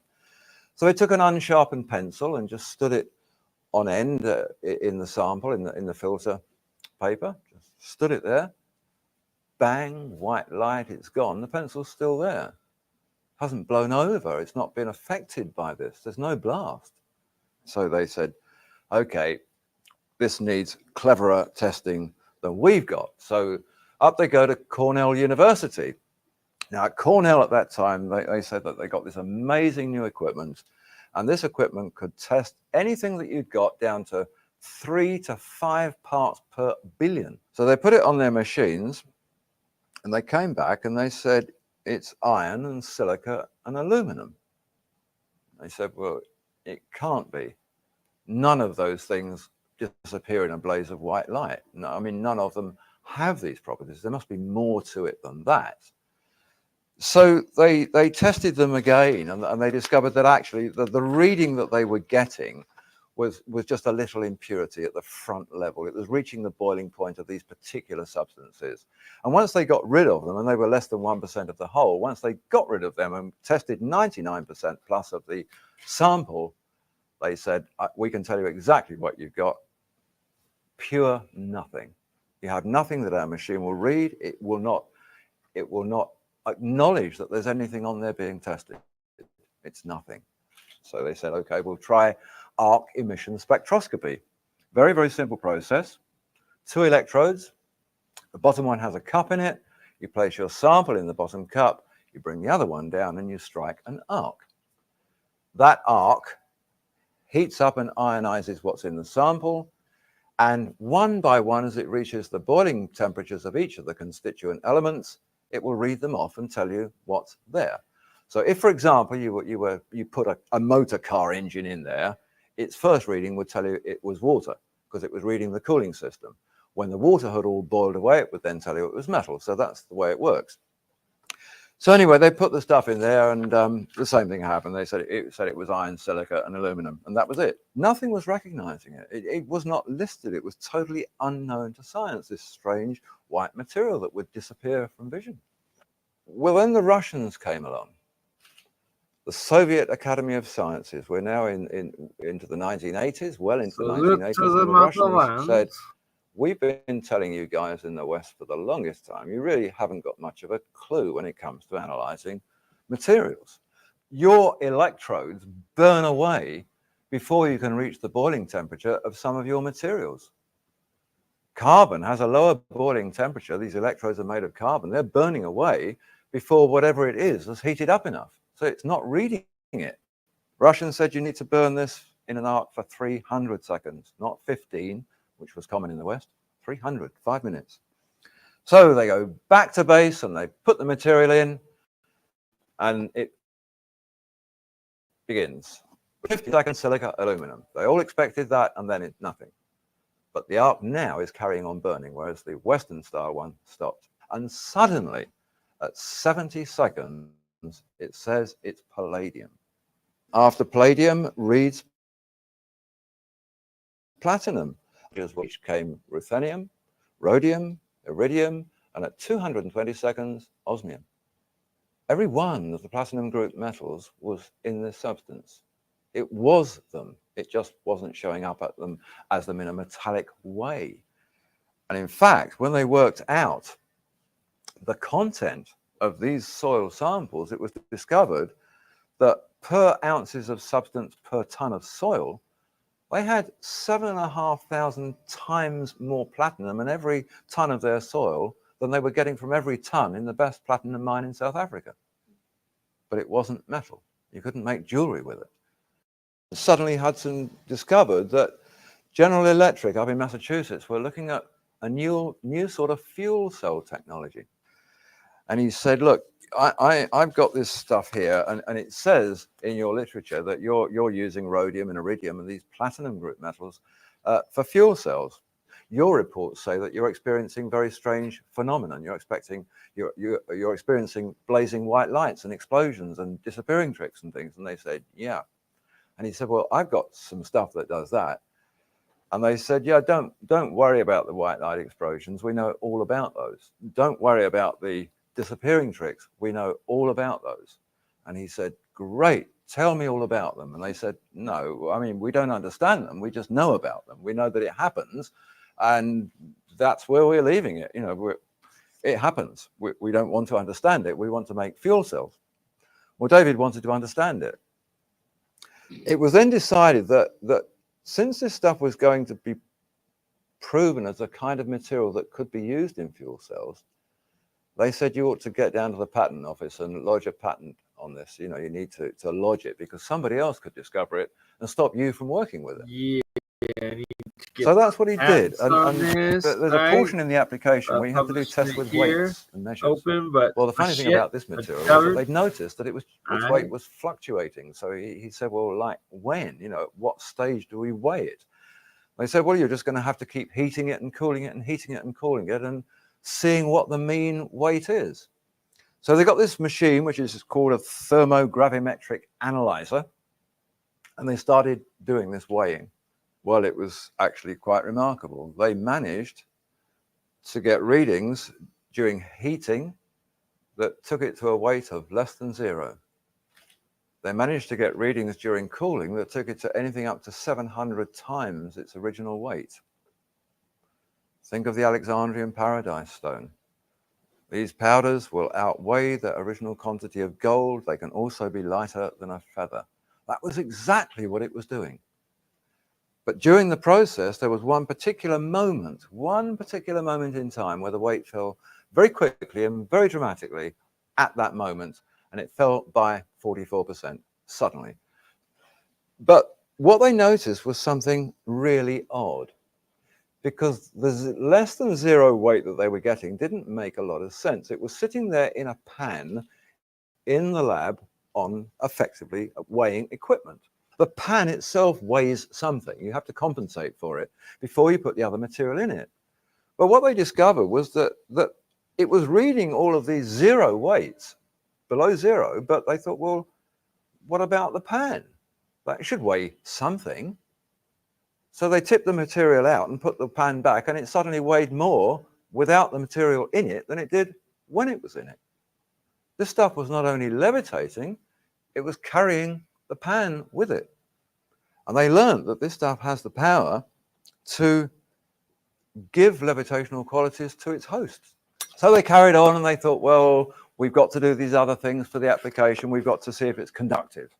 [SPEAKER 10] So they took an unsharpened pencil and just stood it on end in the sample, in the filter paper. Just stood it there. Bang, white light, it's gone. The pencil's still there. Hasn't blown over. It's not been affected by this. There's no blast. So they said, okay, this needs cleverer testing than we've got. So up they go to Cornell University. Now at Cornell at that time, they said that they got this amazing new equipment, and this equipment could test anything that you'd got down to 3 to 5 parts per billion. So they put it on their machines, and they came back and they said, it's iron and silica and aluminum. They said, well, it can't be. None of those things disappear in a blaze of white light. No, I mean, none of them have these properties. There must be more to it than that. So they tested them again, and they discovered that actually the reading that they were getting was just a little impurity at the front level. It was reaching the boiling point of these particular substances. And once they got rid of them, and they were less than 1% of the whole, once they got rid of them and tested 99% plus of the sample, they said, we can tell you exactly what you've got. Pure nothing. You have nothing that our machine will read. It will not acknowledge that there's anything on there being tested. It's nothing. So they said, okay, we'll try arc emission spectroscopy. Very, very simple process. 2 electrodes. The bottom one has a cup in it. You place your sample in the bottom cup. You bring the other one down and you strike an arc. That arc heats up and ionizes what's in the sample. And one by one, as it reaches the boiling temperatures of each of the constituent elements, it will read them off and tell you what's there. So if, for example, you put a motor car engine in there, its first reading would tell you it was water, because it was reading the cooling system. When the water had all boiled away, it would then tell you it was metal. So that's the way it works. So anyway, they put the stuff in there, and the same thing happened. They said it was iron, silica, and aluminum, and that was it. Nothing was recognizing it. It was not listed. It was totally unknown to science, this strange white material that would disappear from vision. Well, then the Russians came along. The Soviet Academy of Sciences. We're now into the 1980s, well into the 1980s. And the Russians said, we've been telling you guys in the West for the longest time, you really haven't got much of a clue when it comes to analyzing materials. Your electrodes burn away before you can reach the boiling temperature of some of your materials. Carbon has a lower boiling temperature. These electrodes are made of carbon. They're burning away before whatever it is has heated up enough. So it's not reading it. Russians said you need to burn this in an arc for 300 seconds, not 15, which was common in the West. 300, 5 minutes. So they go back to base and they put the material in and it begins. 50 seconds silica aluminum. They all expected that and then it's nothing. But the arc now is carrying on burning, whereas the Western style one stopped. And suddenly, at 70 seconds, it says it's palladium. After palladium reads platinum, which came ruthenium, rhodium, iridium, and at 220 seconds, osmium. Every one of the platinum group metals was in this substance. It was them. It just wasn't showing up at them as them in a metallic way. And in fact, when they worked out the content of these soil samples, it was discovered that per ounces of substance per ton of soil, they had 7,500 times more platinum in every ton of their soil than they were getting from every ton in the best platinum mine in South Africa. But it wasn't metal. You couldn't make jewelry with it. Suddenly Hudson discovered that General Electric up in Massachusetts were looking at a new sort of fuel cell technology. And he said, look, I've got this stuff here, and it says in your literature that you're using rhodium and iridium and these platinum group metals for fuel cells. Your reports say that you're experiencing very strange phenomenon. You're experiencing blazing white lights and explosions and disappearing tricks and things. And they said, yeah. And he said, well, I've got some stuff that does that. And they said, yeah, don't worry about the white light explosions. We know all about those. Don't worry about the disappearing tricks. We know all about those. And he said, great, tell me all about them. And they said, no, I mean, we don't understand them. We just know about them. We know that it happens. And that's where we're leaving it. You know, it happens. We don't want to understand it. We want to make fuel cells. Well, David wanted to understand it. It was then decided that since this stuff was going to be proven as a kind of material that could be used in fuel cells, they said you ought to get down to the patent office and lodge a patent on this. You know, you need to lodge it because somebody else could discover it and stop you from working with it.
[SPEAKER 1] Yeah.
[SPEAKER 10] So that's what he did. And
[SPEAKER 1] this,
[SPEAKER 10] there's a portion in the application where you have to do tests with weights and measures.
[SPEAKER 1] Open, but
[SPEAKER 10] well, the funny thing about this material was that they'd noticed that its weight was fluctuating. So he said, well, like when? You know, what stage do we weigh it? They said, well, you're just going to have to keep heating it and cooling it and heating it and cooling it and seeing what the mean weight is. So they got this machine, which is called a thermogravimetric analyzer, and they started doing this weighing. Well, it was actually quite remarkable. They managed to get readings during heating that took it to a weight of less than 0. They managed to get readings during cooling that took it to anything up to 700 times its original weight. Think of the Alexandrian Paradise Stone. These powders will outweigh the original quantity of gold. They can also be lighter than a feather. That was exactly what it was doing. But during the process, there was one particular moment in time where the weight fell very quickly and very dramatically at that moment, and it fell by 44% suddenly. But what they noticed was something really odd, because the less than 0 weight that they were getting didn't make a lot of sense. It was sitting there in a pan in the lab on effectively weighing equipment. The pan itself weighs something. You have to compensate for it before you put the other material in it. But what they discovered was that it was reading all of these 0 weights, below 0, but they thought, well, what about the pan? That should weigh something. So they tipped the material out and put the pan back, and it suddenly weighed more without the material in it than it did when it was in it. This stuff was not only levitating, it was carrying the pan with it. And they learned that this stuff has the power to give levitational qualities to its host. So they carried on and they thought, well, we've got to do these other things for the application. We've got to see if it's conductive.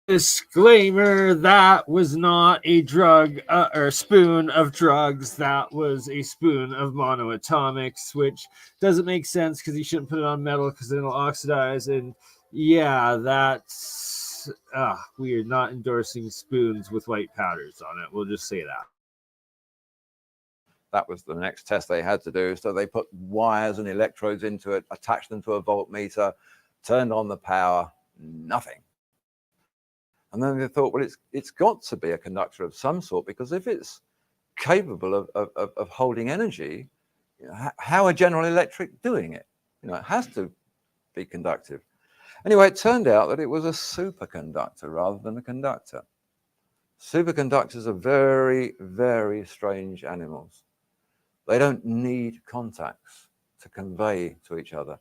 [SPEAKER 1] Disclaimer, that was not a drug or spoon of drugs. That was a spoon of monoatomics, which doesn't make sense because you shouldn't put it on metal because then it'll oxidize. And yeah, that's weird. Not endorsing spoons with white powders on it. We'll just say that.
[SPEAKER 10] That was the next test they had to do. So they put wires and electrodes into it, attached them to a voltmeter, turned on the power, nothing. And then they thought, well, it's got to be a conductor of some sort, because if it's capable of holding energy, you know, how are General Electric doing it? You know, it has to be conductive. Anyway, it turned out that it was a superconductor rather than a conductor. Superconductors are very, very strange animals. They don't need contacts to convey to each other.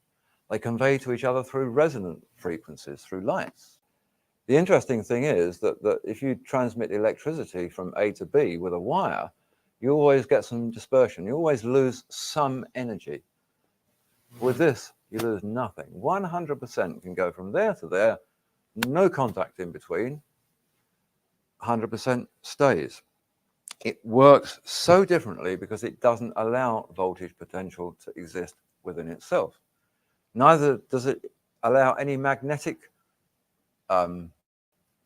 [SPEAKER 10] They convey to each other through resonant frequencies, through lights. The interesting thing is that if you transmit electricity from A to B with a wire, you always get some dispersion. You always lose some energy. With this, you lose nothing. 100% can go from there to there, no contact in between, 100% stays. It works so differently because it doesn't allow voltage potential to exist within itself. Neither does it allow any magnetic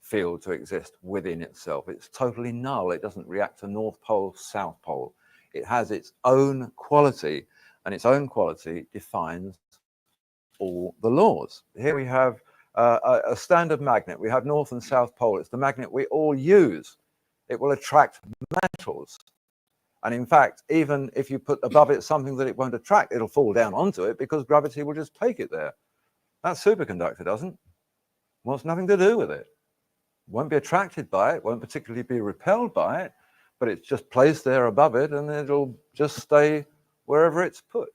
[SPEAKER 10] field to exist within itself. It's totally null. It doesn't react to North Pole, South Pole. It has its own quality, and its own quality defines all the laws. Here we have a standard magnet. We have North and South Pole. It's the magnet we all use. It will attract metals. And in fact, even if you put above it something that it won't attract, it'll fall down onto it because gravity will just take it there. That superconductor doesn't. Wants nothing to do with it. Won't be attracted by it, won't particularly be repelled by it, but it's just placed there above it and it'll just stay wherever it's put.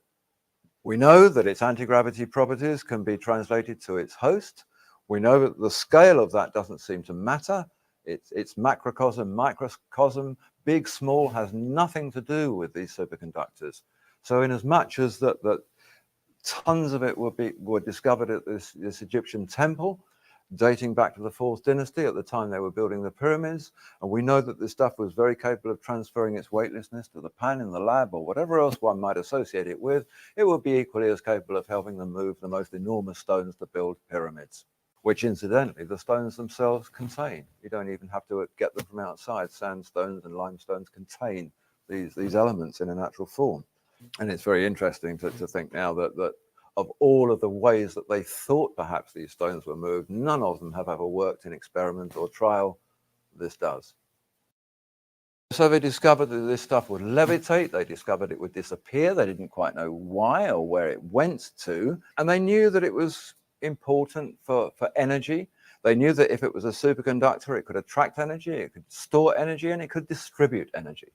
[SPEAKER 10] We know that its anti-gravity properties can be translated to its host. We know that the scale of that doesn't seem to matter. It's macrocosm, microcosm, big, small, has nothing to do with these superconductors. So in as much as that tons of it were discovered at this Egyptian temple, dating back to the 4th dynasty at the time they were building the pyramids. And we know that this stuff was very capable of transferring its weightlessness to the pan in the lab or whatever else one might associate it with. It would be equally as capable of helping them move the most enormous stones to build pyramids, which incidentally the stones themselves contain. You don't even have to get them from outside. Sandstones and limestones contain these elements in a natural form. And it's very interesting to think now that of all of the ways that they thought perhaps these stones were moved, none of them have ever worked in experiment or trial. This does. So they discovered that this stuff would levitate. They discovered it would disappear. They didn't quite know why or where it went to. And they knew that it was important for energy. They knew that if it was a superconductor, it could attract energy, it could store energy, and it could distribute energy.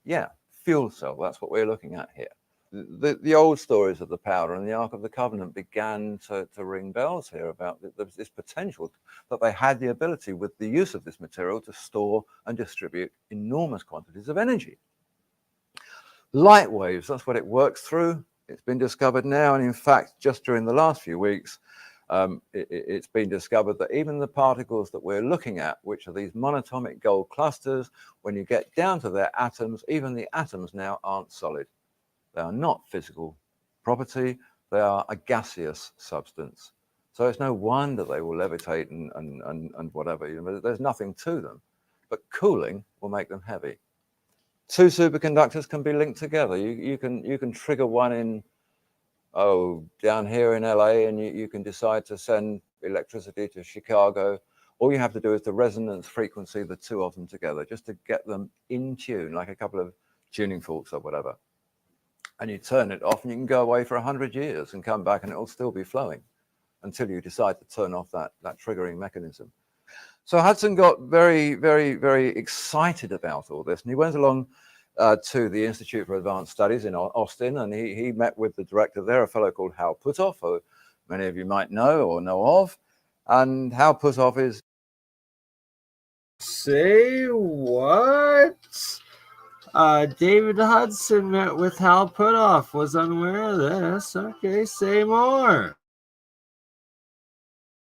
[SPEAKER 10] Yeah, fuel cell, that's what we're looking at here. The old stories of the powder and the Ark of the Covenant began to ring bells here about this potential that they had the ability with the use of this material to store and distribute enormous quantities of energy. Light waves, that's what it works through. It's been discovered now, and in fact, just during the last few weeks, it's been discovered that even the particles that we're looking at, which are these monatomic gold clusters, when you get down to their atoms, even the atoms now aren't solid. They are not physical property, they are a gaseous substance. So it's no wonder they will levitate and whatever. You know, there's nothing to them, but cooling will make them heavy. Two superconductors can be linked together. You can trigger one in, down here in LA, and you can decide to send electricity to Chicago. All you have to do is the resonance frequency, the two of them together, just to get them in tune, like a couple of tuning forks or whatever. And you turn it off and you can go away for 100 years and come back and it will still be flowing until you decide to turn off that triggering mechanism. So Hudson got very, very, very excited about all this, and he went along to the Institute for Advanced Studies in Austin, and he met with the director there, a fellow called Hal Puthoff, who many of you might know or know of. And Hal Puthoff is...
[SPEAKER 1] Say what? David Hudson met with Hal Puthoff. Was unaware of this. Okay, say more.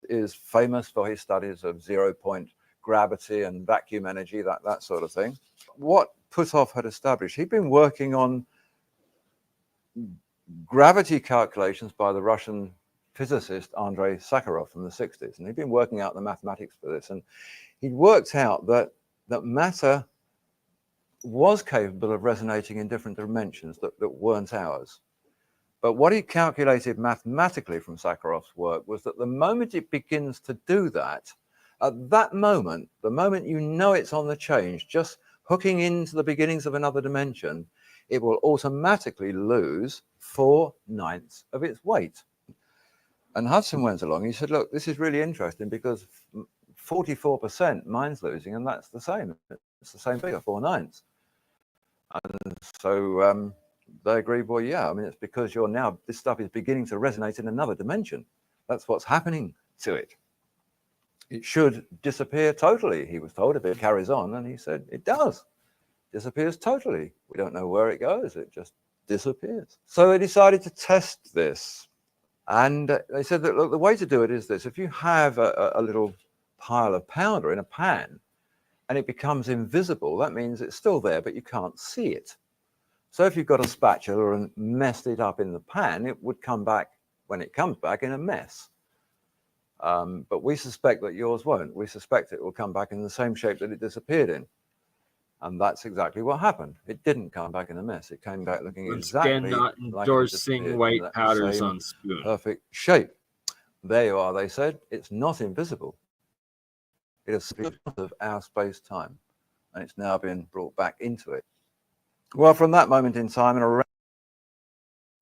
[SPEAKER 10] Is famous for his studies of 0-point gravity and vacuum energy, that sort of thing. What Puthoff had established, he'd been working on gravity calculations by the Russian physicist Andrei Sakharov from the 60s, and he'd been working out the mathematics for this, and he'd worked out that matter was capable of resonating in different dimensions that weren't ours. But what he calculated mathematically from Sakharov's work was that the moment it begins to do that, at that moment, the moment you know it's on the change, just hooking into the beginnings of another dimension, it will automatically lose 4/9 of its weight. And Hudson went along, he said, look, this is really interesting because 44% mine's losing, and that's the same. It's the same figure, 4/9. And so they agreed, well, yeah, I mean, it's because this stuff is beginning to resonate in another dimension. That's what's happening to it. It should disappear totally, he was told, if it carries on. And he said, it does. Disappears totally. We don't know where it goes. It just disappears. So they decided to test this. And they said that, look, the way to do it is this. If you have a little pile of powder in a pan and it becomes invisible, that means it's still there, but you can't see it. So if you've got a spatula and messed it up in the pan, it would come back, when it comes back, in a mess. But we suspect that yours won't. We suspect it will come back in the same shape that it disappeared in. And that's exactly what happened. It didn't come back in a mess. It came back looking exactly
[SPEAKER 1] not
[SPEAKER 10] like
[SPEAKER 1] endorsing white powders
[SPEAKER 10] same
[SPEAKER 1] on spoon.
[SPEAKER 10] Perfect shape. There you are, they said. It's not invisible. It is part of our space-time. And it's now been brought back into it. Well, from that moment in time and around,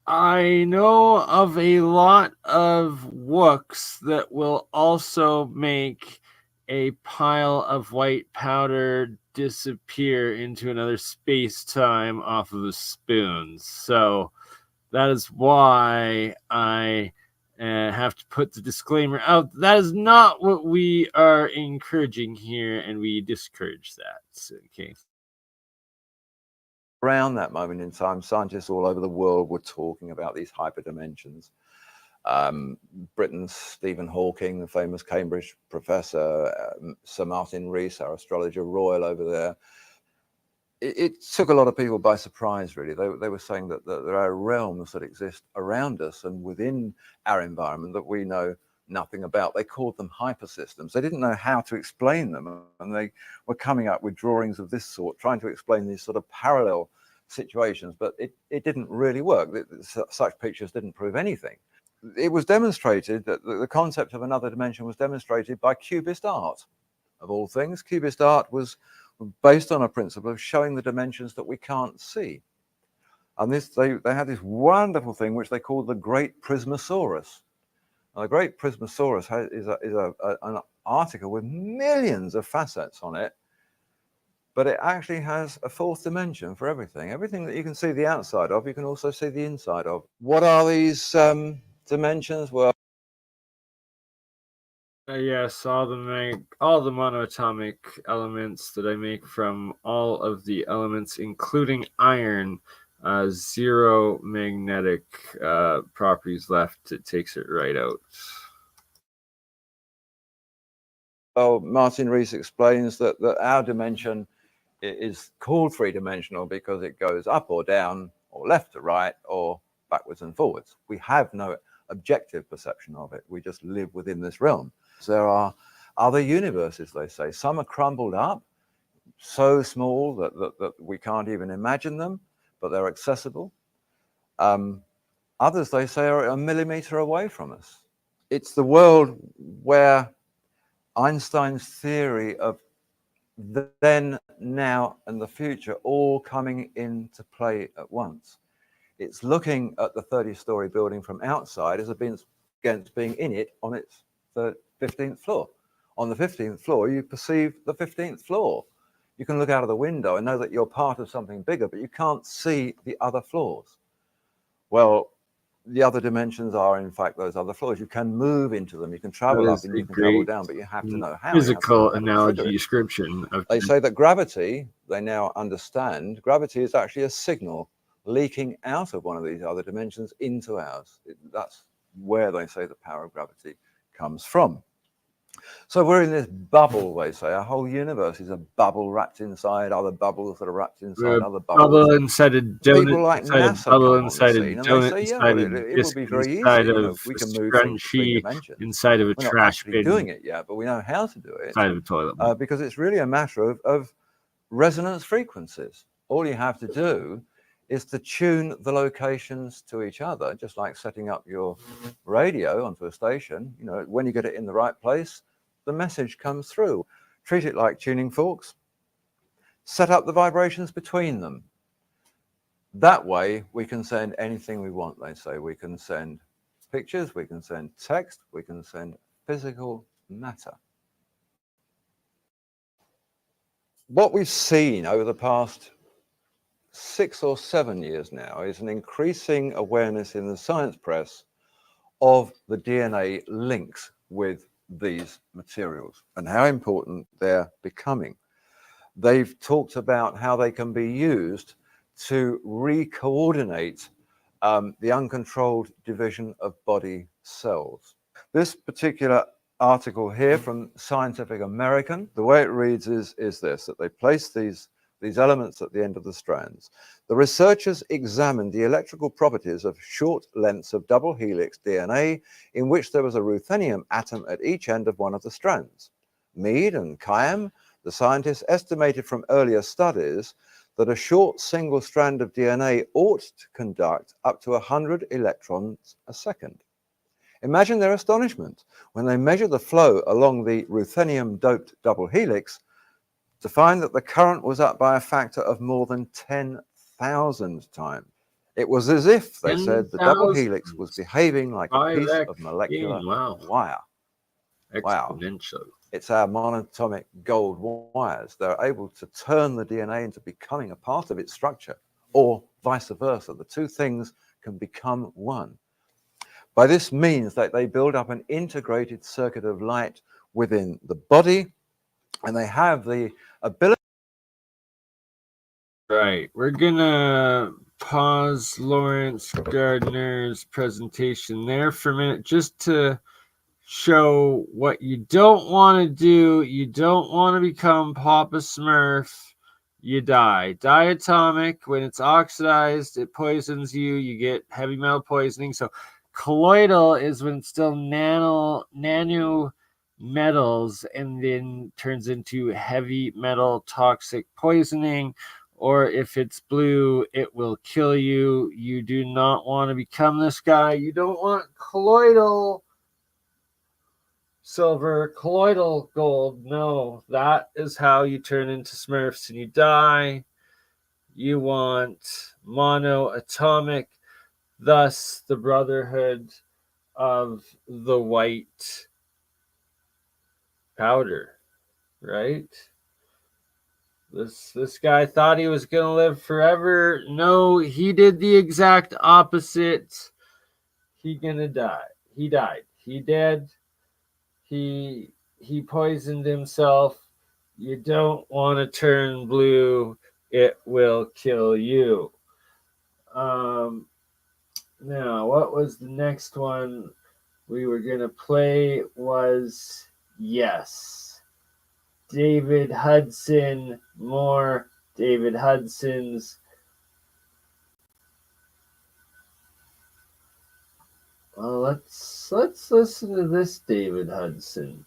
[SPEAKER 1] I know of a lot of wooks that will also make a pile of white powder disappear into another space-time off of a spoon. So that is why I have to put the disclaimer out. That is not what we are encouraging here, and we discourage that. Okay.
[SPEAKER 10] around that moment in time, scientists all over the world were talking about these hyperdimensions. Britain's Stephen Hawking, the famous Cambridge professor, Sir Martin Rees, our astrologer royal over there. It took a lot of people by surprise, really. They were saying that there are realms that exist around us and within our environment that we know nothing about. They called them hypersystems. They didn't know how to explain them, and they were coming up with drawings of this sort, trying to explain these sort of parallel situations, but it didn't really work. Such pictures didn't prove anything. It was demonstrated that the concept of another dimension was demonstrated by Cubist art, of all things. Cubist art was based on a principle of showing the dimensions that we can't see. And they had this wonderful thing which they called the Great Prismosaurus. Now, the Great Prismosaurus is an article with millions of facets on it, but it actually has a fourth dimension for everything. Everything that you can see the outside of, you can also see the inside of. What are these dimensions? Well,
[SPEAKER 1] Yes, all the monoatomic elements that I make from all of the elements, including iron, 0 magnetic properties left. It takes it right out.
[SPEAKER 10] Well, Martin Rees explains that our dimension is called three-dimensional because it goes up or down, or left to right, or backwards and forwards. We have no objective perception of it. We just live within this realm. There are other universes, they say. Some are crumbled up, so small that we can't even imagine them, but they're accessible. Others, they say, are a millimeter away from us. It's the world where Einstein's theory of the then, now, and the future all coming into play at once. It's looking at the 30-story building from outside as against being in it on its 15th floor. On the 15th floor, you perceive the 15th floor. You can look out of the window and know that you're part of something bigger, but you can't see the other floors. Well, the other dimensions are in fact those other floors. You can move into them, you can travel up and you can travel down, but you have to know how.
[SPEAKER 1] Physical
[SPEAKER 10] You have to know how to trigger
[SPEAKER 1] analogy
[SPEAKER 10] it.
[SPEAKER 1] description of
[SPEAKER 10] They say that gravity, they now understand, gravity is actually a signal leaking out of one of these other dimensions into ours. That's where they say the power of gravity comes from. So we're in this bubble, they say. Our whole universe is a bubble wrapped inside other bubbles that are wrapped inside other bubbles.
[SPEAKER 1] Bubble inside a donut,
[SPEAKER 10] people like
[SPEAKER 1] inside
[SPEAKER 10] NASA
[SPEAKER 1] a bubble,
[SPEAKER 10] come on the
[SPEAKER 1] inside a
[SPEAKER 10] scene, and they
[SPEAKER 1] donut,
[SPEAKER 10] say, yeah,
[SPEAKER 1] inside
[SPEAKER 10] well,
[SPEAKER 1] a
[SPEAKER 10] it would
[SPEAKER 1] disc,
[SPEAKER 10] be very
[SPEAKER 1] inside
[SPEAKER 10] easy. You know,
[SPEAKER 1] of
[SPEAKER 10] we
[SPEAKER 1] a
[SPEAKER 10] can move things between
[SPEAKER 1] scrunchie,
[SPEAKER 10] dimensions.
[SPEAKER 1] inside of a
[SPEAKER 10] We're not
[SPEAKER 1] trash
[SPEAKER 10] actually
[SPEAKER 1] bin,
[SPEAKER 10] doing it yet, but we know how to do it.
[SPEAKER 1] inside of a toilet bowl.
[SPEAKER 10] Because it's really a matter of resonance frequencies. All you have to do is to tune the locations to each other, just like setting up your radio onto a station. You know, when you get it in the right place, the message comes through. Treat it like tuning forks. Set up the vibrations between them. That way, we can send anything we want, they say. We can send pictures, we can send text, we can send physical matter. What we've seen over the past 6 or 7 years now is an increasing awareness in the science press of the DNA links with these materials and how important they're becoming. They've talked about how they can be used to re-coordinate the uncontrolled division of body cells. This particular article here from Scientific American, the way it reads is this, that they place these elements at the end of the strands. The researchers examined the electrical properties of short lengths of double helix DNA in which there was a ruthenium atom at each end of one of the strands. Mead and Kayam, the scientists, estimated from earlier studies that a short single strand of DNA ought to conduct up to 100 electrons a second. Imagine their astonishment when they measured the flow along the ruthenium-doped double helix to find that the current was up by a factor of more than 10,000 times. It was as if, they said, the double helix was behaving like a piece of molecular wire.
[SPEAKER 1] Exponential.
[SPEAKER 10] It's our monatomic gold wires. They're able to turn the DNA into becoming a part of its structure, or vice versa. The two things can become one. By this means that they build up an integrated circuit of light within the body, and they have the ability.
[SPEAKER 1] Right, we're gonna pause Lawrence Gardner's presentation there for a minute just to show what you don't want to do. You don't want to become Papa Smurf. You die. Diatomic, when it's oxidized, it poisons you. You get heavy metal poisoning. So colloidal is when it's still nano metals and then turns into heavy metal toxic poisoning. Or if it's blue, it will kill you. You do not want to become this guy. You don't want colloidal silver, colloidal gold. No, that is how you turn into Smurfs and you die. You want monoatomic, thus the brotherhood of the white powder, right? This guy thought he was going to live forever. No, he did the exact opposite. He gonna die. He died. He dead. He poisoned himself. You don't want to turn blue. It will kill you. Now, what was the next one we were going to play was, yes, David Hudson, more David Hudson's. Well, let's listen to this David Hudson.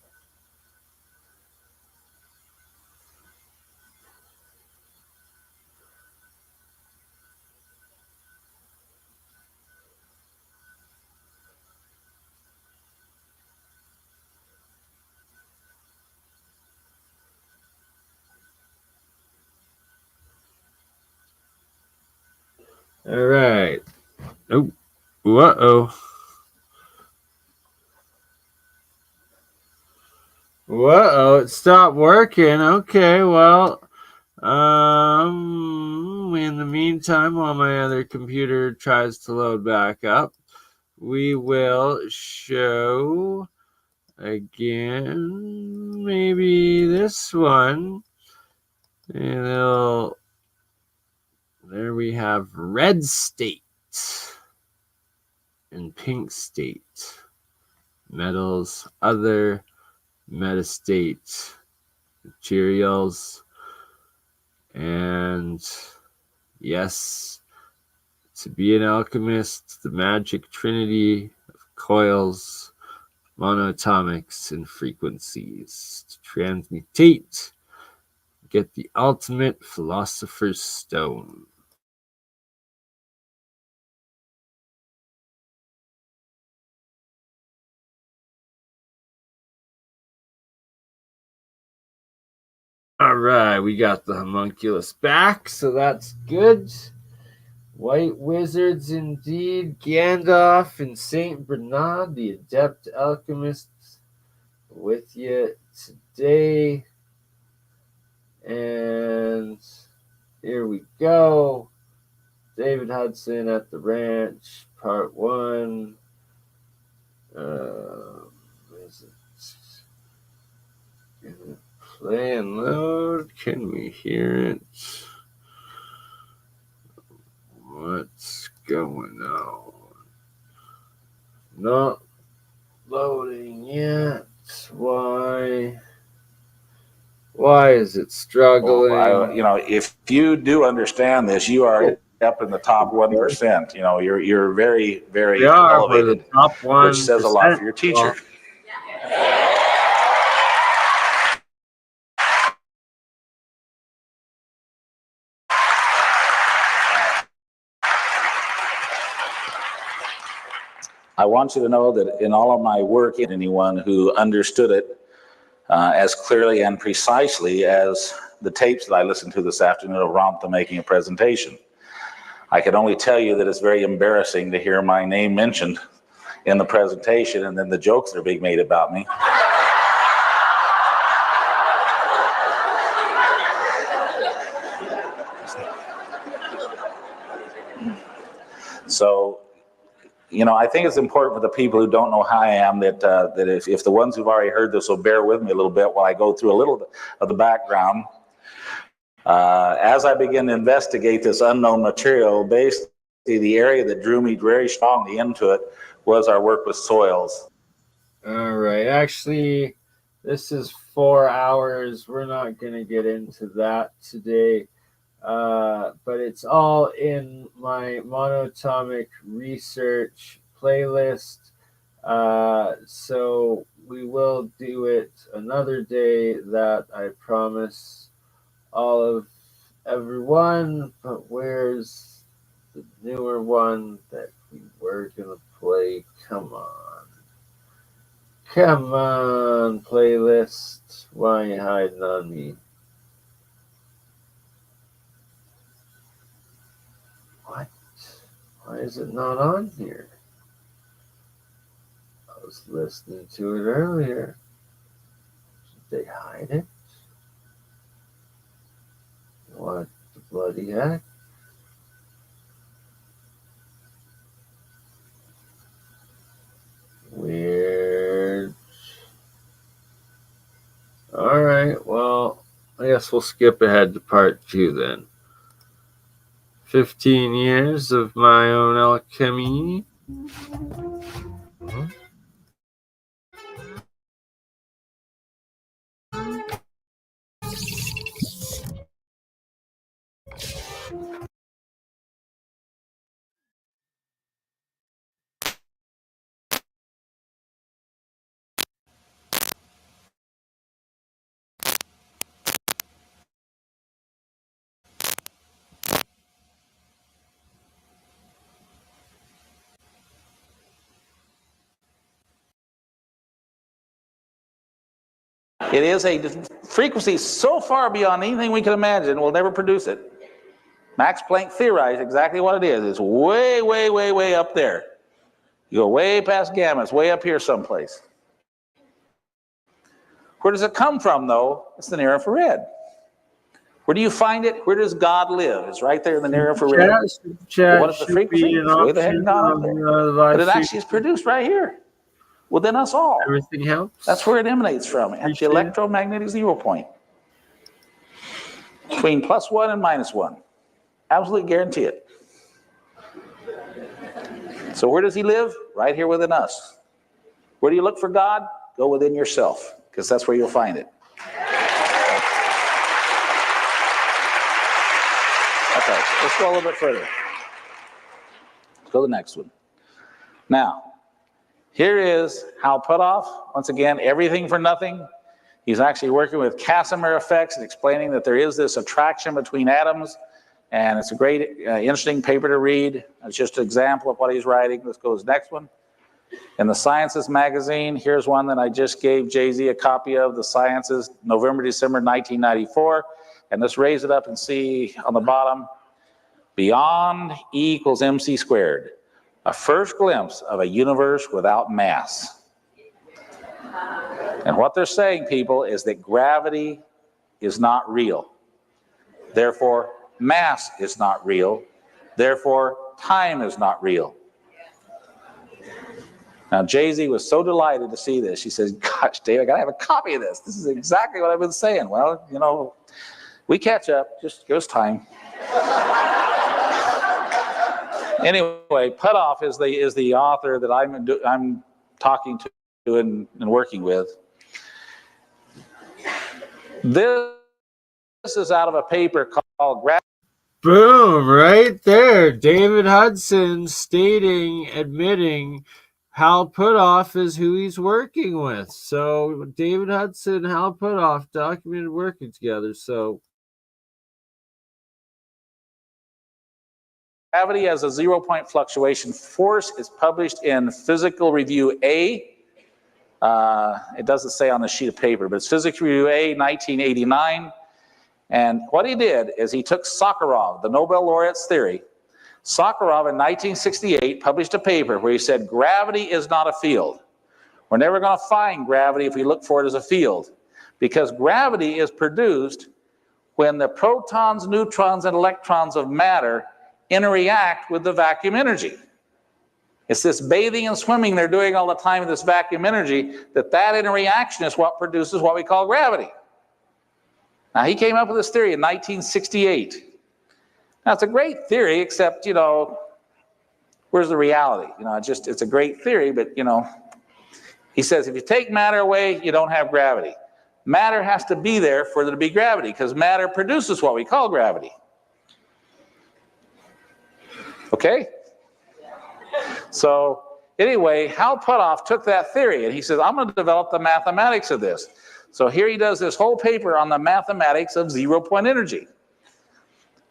[SPEAKER 1] All right. Oh, uh-oh. Whoa, it stopped working. Okay, well, in the meantime, while my other computer tries to load back up, we will show again, maybe this one. And there we have red state and pink state. Metals, other metastate materials. And yes, to be an alchemist, the magic trinity of coils, monoatomics, and frequencies. To transmutate, get the ultimate philosopher's stone. All right, we got the homunculus back, so that's good. White wizards indeed. Gandalf and Saint Bernard, the adept alchemists, with you today. And here we go. David Hudson at the ranch, part 1. Is it play and load? Can we hear it? What's going on? Not loading yet. Why is it struggling?
[SPEAKER 11] Well, if you do understand this, you are up in the top 1%. You're very, very elevated,
[SPEAKER 1] the top 1%,
[SPEAKER 11] which says a lot for your teacher. I want you to know that in all of my work, anyone who understood it as clearly and precisely as the tapes that I listened to this afternoon of Rompta making a presentation. I can only tell you that it's very embarrassing to hear my name mentioned in the presentation and then the jokes that are being made about me. So, I think it's important for the people who don't know how I am that if the ones who've already heard this will bear with me a little bit while I go through a little bit of the background. As I begin to investigate this unknown material, basically the area that drew me very strongly into it was our work with soils.
[SPEAKER 1] All right. Actually, this is 4 hours. We're not going to get into that today. But it's all in my MonoAtomic research playlist. So we will do it another day, that I promise all of everyone. But where's the newer one that we were going to play? Come on. Come on, playlist. Why are you hiding on me? What? Why is it not on here? I was listening to it earlier. Did they hide it? What the bloody heck? Weird. All right, well, I guess we'll skip ahead to part 2 then. 15 years of my own alchemy.
[SPEAKER 11] It is a frequency so far beyond anything we can imagine, we'll never produce it. Max Planck theorized exactly what it is. It's way, way, way, way up there. You go way past gamma, it's way up here someplace. Where does it come from, though? It's the near infrared. Where do you find it? Where does God live? It's right there in the near infrared.
[SPEAKER 1] Chat
[SPEAKER 11] What is the
[SPEAKER 1] should
[SPEAKER 11] frequency?
[SPEAKER 1] be an
[SPEAKER 11] It's way the heck
[SPEAKER 1] option
[SPEAKER 11] gone up
[SPEAKER 1] on
[SPEAKER 11] there.
[SPEAKER 1] the
[SPEAKER 11] But
[SPEAKER 1] live
[SPEAKER 11] it
[SPEAKER 1] stream.
[SPEAKER 11] actually is produced right here, within us all.
[SPEAKER 1] Everything helps.
[SPEAKER 11] That's where it emanates from, at the
[SPEAKER 1] Appreciate it.
[SPEAKER 11] electromagnetic 0 point. Between +1 and -1. Absolutely guarantee it. So where does he live? Right here within us. Where do you look for God? Go within yourself, because that's where you'll find it. Okay, let's go a little bit further. Let's go to the next one. Now, here is Hal Puthoff. Once again, everything for nothing. He's actually working with Casimir effects and explaining that there is this attraction between atoms. And it's a great, interesting paper to read. It's just an example of what he's writing. Let's go to the next one. In the Sciences magazine, here's one that I just gave Jay-Z a copy of, the Sciences, November, December 1994. And let's raise it up and see on the bottom. Beyond E = mc squared. A first glimpse of a universe without mass. And what they're saying, people, is that gravity is not real. Therefore, mass is not real. Therefore, time is not real. Now, Jay-Z was so delighted to see this. She says, gosh, Dave, I got to have a copy of this. This is exactly what I've been saying. Well, you know, we catch up. Just give us time. Anyway, Puthoff is the author that I'm talking to and working with. This is out of a paper called
[SPEAKER 1] Boom, right there. David Hudson admitting Hal Puthoff is who he's working with. So David Hudson, Hal Puthoff documented working together. So
[SPEAKER 11] Gravity as a 0 point fluctuation force is published in Physical Review A. It doesn't say on the sheet of paper, but it's Physical Review A, 1989. And what he did is he took Sakharov, the Nobel laureate's theory. Sakharov in 1968 published a paper where he said gravity is not a field. We're never going to find gravity if we look for it as a field, because gravity is produced when the protons, neutrons, and electrons of matter interact with the vacuum energy. It's this bathing and swimming they're doing all the time with this vacuum energy, that interaction is what produces what we call gravity. Now, he came up with this theory in 1968. Now, it's a great theory, except, you know, where's the reality? You know, it's a great theory, but, you know, he says if you take matter away, you don't have gravity. Matter has to be there for there to be gravity, because matter produces what we call gravity. Okay? So, anyway, Hal Puthoff took that theory, and he says, I'm going to develop the mathematics of this. So here he does this whole paper on the mathematics of 0 point energy.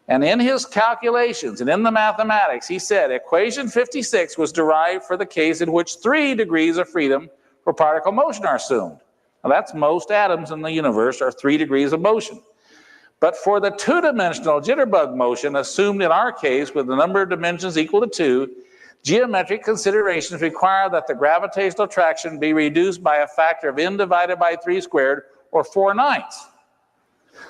[SPEAKER 11] And in his calculations and in the mathematics, he said equation 56 was derived for the case in which 3 degrees of freedom for particle motion are assumed. Now that's most atoms in the universe are 3 degrees of motion. But for the 2-dimensional jitterbug motion assumed in our case with the number of dimensions equal to 2, geometric considerations require that the gravitational attraction be reduced by a factor of n divided by 3 squared, or 4/9.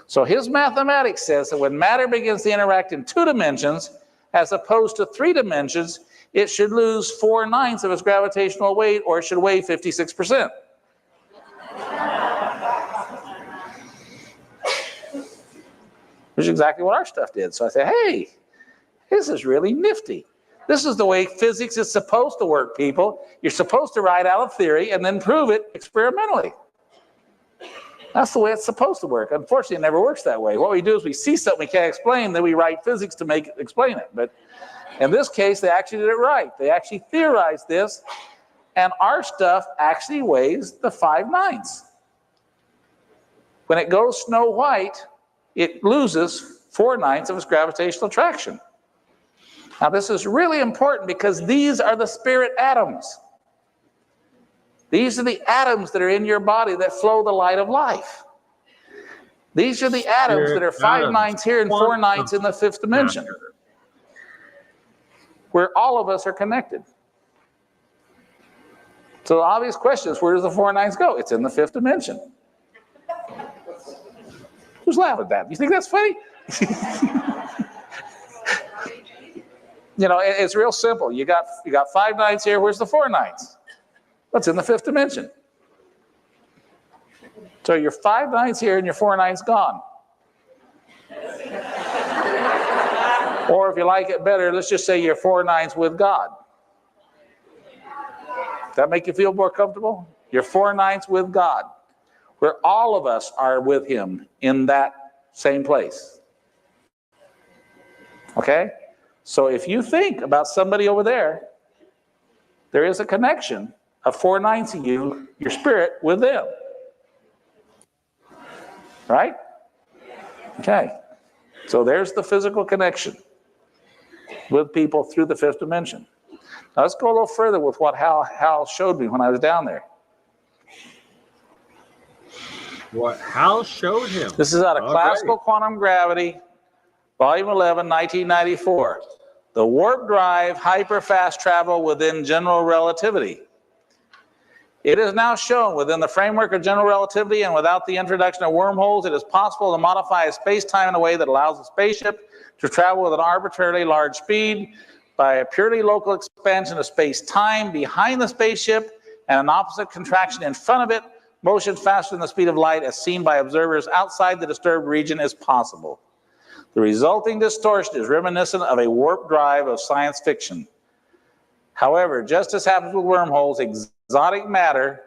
[SPEAKER 11] So his mathematics says that when matter begins to interact in 2 dimensions, as opposed to 3 dimensions, it should lose 4/9 of its gravitational weight, or it should weigh 56%. Which is exactly what our stuff did. So I said, hey, this is really nifty. This is the way physics is supposed to work, people. You're supposed to write out a theory and then prove it experimentally. That's the way it's supposed to work. Unfortunately, it never works that way. What we do is we see something we can't explain, then we write physics to explain it. But in this case, they actually did it right. They actually theorized this, and our stuff actually weighs the 5/9. When it goes snow white, it loses 4/9 of its gravitational attraction. Now, this is really important because these are the spirit atoms. These are the atoms that are in your body that flow the light of life. These are the atoms that are 5/9 here and 4/9 in the 5th dimension, where all of us are connected. So the obvious question is, where does the 4/9 go? It's in the 5th dimension. Who's laughing at that? You think that's funny? You know, it's real simple. You got 5 nines here. Where's the 4 nines? What's in the 5th dimension? So your 5 nines here and your 4 nines gone. Or if you like it better, let's just say your 4 nines with God. Does that make you feel more comfortable? Your 4 nines with God, where all of us are with him in that same place. Okay? So if you think about somebody over there, there is a connection of 4 nines of you, your spirit, with them. Right? Okay. So there's the physical connection with people through the 5th dimension. Now let's go a little further with what Hal showed me when I was down there.
[SPEAKER 1] What Hal showed him.
[SPEAKER 11] This is out of Classical Quantum Gravity, Volume 11, 1994. The warp drive hyperfast travel within general relativity. It is now shown within the framework of general relativity and without the introduction of wormholes, it is possible to modify a space-time in a way that allows a spaceship to travel with an arbitrarily large speed by a purely local expansion of space-time behind the spaceship and an opposite contraction in front of it. Motion faster than the speed of light as seen by observers outside the disturbed region is possible. The resulting distortion is reminiscent of a warp drive of science fiction. However, just as happens with wormholes, exotic matter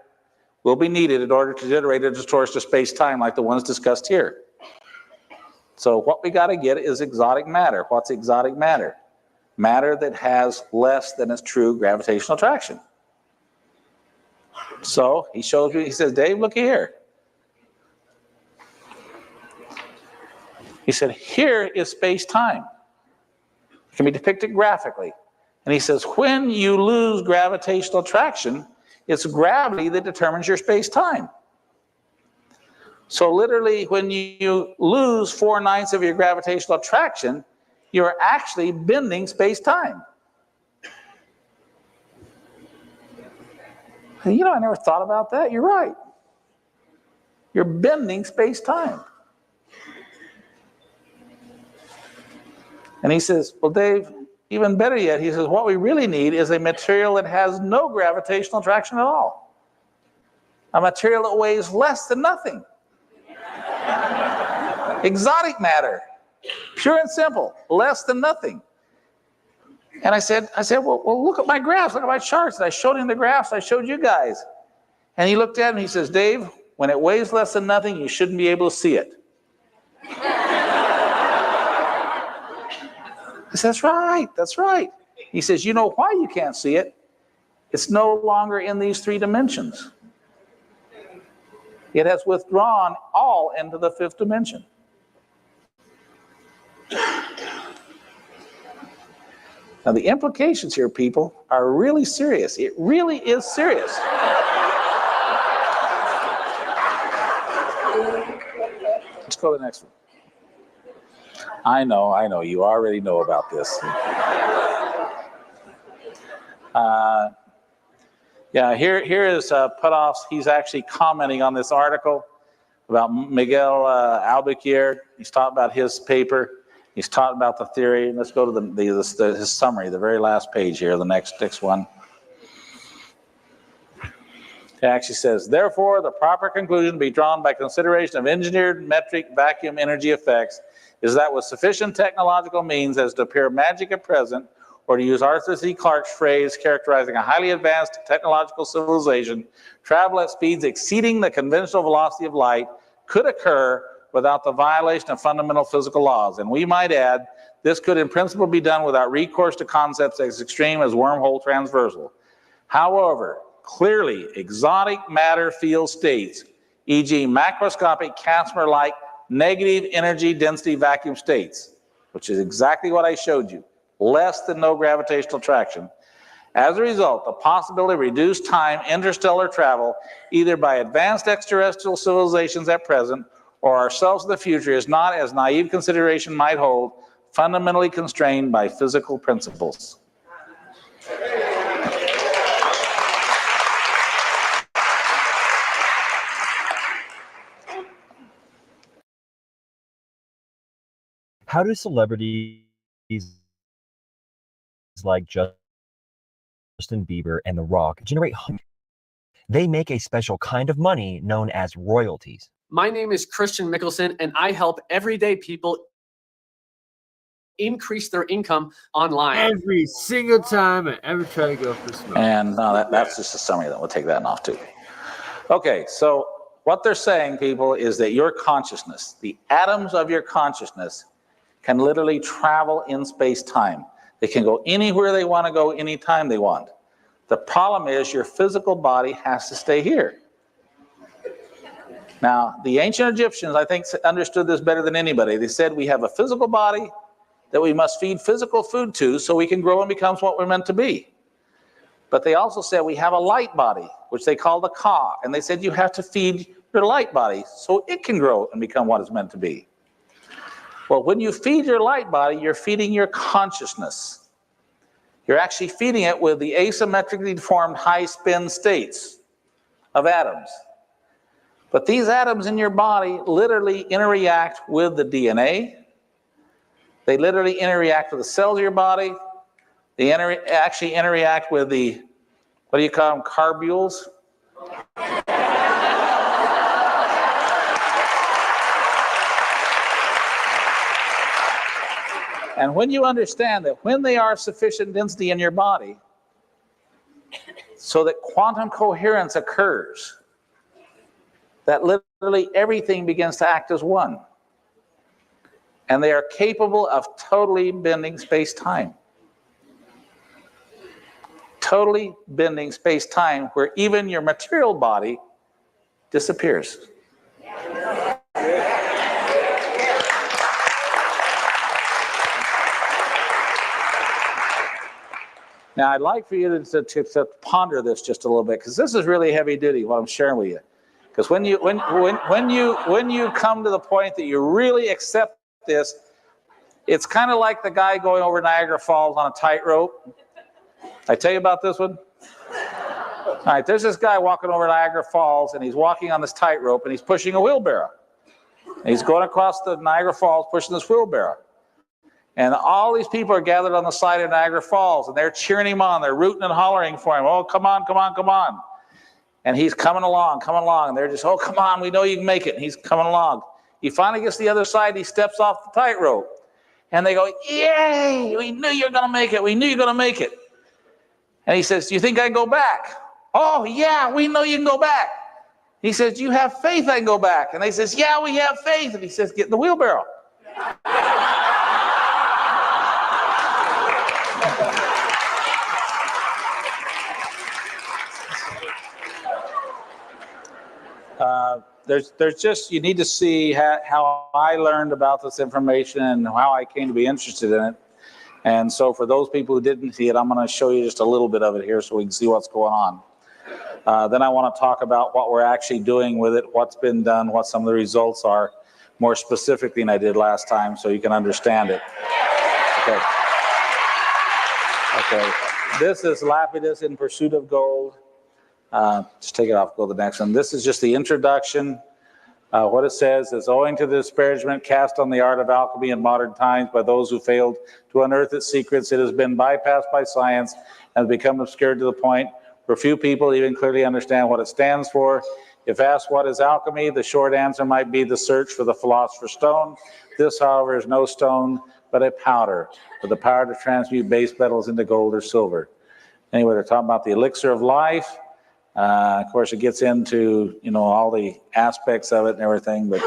[SPEAKER 11] will be needed in order to generate a distortion of space-time like the ones discussed here. So what we got to get is exotic matter. What's exotic matter? Matter that has less than its true gravitational attraction. So he shows me, he says, Dave, look here. He said, here is space-time. It can be depicted graphically. And he says, when you lose gravitational attraction, it's gravity that determines your space-time. So literally, when you lose 4 ninths of your gravitational attraction, you're actually bending space-time. You know, I never thought about that. You're right. You're bending space-time. And he says, well, Dave, even better yet, he says, what we really need is a material that has no gravitational attraction at all. A material that weighs less than nothing. Exotic matter. Pure and simple. Less than nothing. And I said, well, look at my graphs, look at my charts. And I showed him the graphs I showed you guys. And he looked at me and he says, Dave, when it weighs less than nothing, you shouldn't be able to see it. I said, that's right, that's right. He says, you know why you can't see it? It's no longer in these 3 dimensions. It has withdrawn all into the 5th dimension. Now the implications here, people, are really serious. It really is serious. Let's go to the next one. I know, you already know about this. Yeah, here is Putoff's. He's actually commenting on this article about Miguel Albuquerque. He's talking about his paper. He's talking about the theory. Let's go to his summary, the very last page here, the next one. It actually says, therefore, the proper conclusion to be drawn by consideration of engineered metric vacuum energy effects is that with sufficient technological means as to appear magic at present, or to use Arthur C. Clarke's phrase characterizing a highly advanced technological civilization, travel at speeds exceeding the conventional velocity of light could occur without the violation of fundamental physical laws. And we might add, this could in principle be done without recourse to concepts as extreme as wormhole transversal. However, clearly exotic matter field states, e.g. macroscopic Casimir-like negative energy density vacuum states, which is exactly what I showed you, less than no gravitational attraction. As a result, the possibility of reduced time interstellar travel, either by advanced extraterrestrial civilizations at present or ourselves in the future, is not, as naive consideration might hold, fundamentally constrained by physical principles.
[SPEAKER 14] How do celebrities like Justin Bieber and The Rock generate money? They make a special kind of money known as royalties.
[SPEAKER 15] My name is Christian Mickelson, and I help everyday people increase their income online.
[SPEAKER 1] Every single time I ever try to go for smoke.
[SPEAKER 11] And no, that's just a summary. Then we'll take that off too. Okay, so what they're saying, people, is that your consciousness, the atoms of your consciousness, can literally travel in space-time. They can go anywhere they want to go, anytime they want. The problem is your physical body has to stay here. Now, the ancient Egyptians, I think, understood this better than anybody. They said we have a physical body that we must feed physical food to so we can grow and become what we're meant to be. But they also said we have a light body, which they call the Ka, and they said you have to feed your light body so it can grow and become what it's meant to be. Well, when you feed your light body, you're feeding your consciousness. You're actually feeding it with the asymmetrically formed high-spin states of atoms. But these atoms in your body literally interact with the DNA. They literally interact with the cells of your body. They actually interact with the, what do you call them, carbules? And when you understand that when they are sufficient density in your body, so that quantum coherence occurs, that literally everything begins to act as one. And they are capable of totally bending space-time. Totally bending space-time, where even your material body disappears. Now, I'd like for you to ponder this just a little bit, because this is really heavy duty, what I'm sharing with you. Because when you come to the point that you really accept this, it's kind of like the guy going over Niagara Falls on a tightrope. I tell you about this one? All right, there's this guy walking over Niagara Falls, and he's walking on this tightrope, and he's pushing a wheelbarrow. And he's going across the Niagara Falls pushing this wheelbarrow. And all these people are gathered on the side of Niagara Falls, and they're cheering him on. They're rooting and hollering for him. Oh, come on, come on, come on. And he's coming along, and they're just, oh, come on, we know you can make it. And he's coming along. He finally gets to the other side, he steps off the tightrope. And they go, yay, we knew you were going to make it. We knew you were going to make it. And he says, do you think I can go back? Oh, yeah, we know you can go back. He says, do you have faith I can go back? And they says, yeah, we have faith. And he says, get in the wheelbarrow. There's just, you need to see how I learned about this information and how I came to be interested in it. And so for those people who didn't see it, I'm going to show you just a little bit of it here so we can see what's going on. Then I want to talk about what we're actually doing with it, what's been done, what some of the results are, more specifically than I did last time, so you can understand it. Okay. Okay. This is Lapidus in Pursuit of Gold. Just take it off, go to the next one. This is just the introduction. What it says is, owing to the disparagement cast on the art of alchemy in modern times by those who failed to unearth its secrets, it has been bypassed by science and has become obscured to the point where few people even clearly understand what it stands for. If asked what is alchemy, the short answer might be the search for the philosopher's stone. This, however, is no stone, but a powder, with the power to transmute base metals into gold or silver. Anyway, they're talking about the elixir of life. Of course, it gets into, all the aspects of it and everything. But,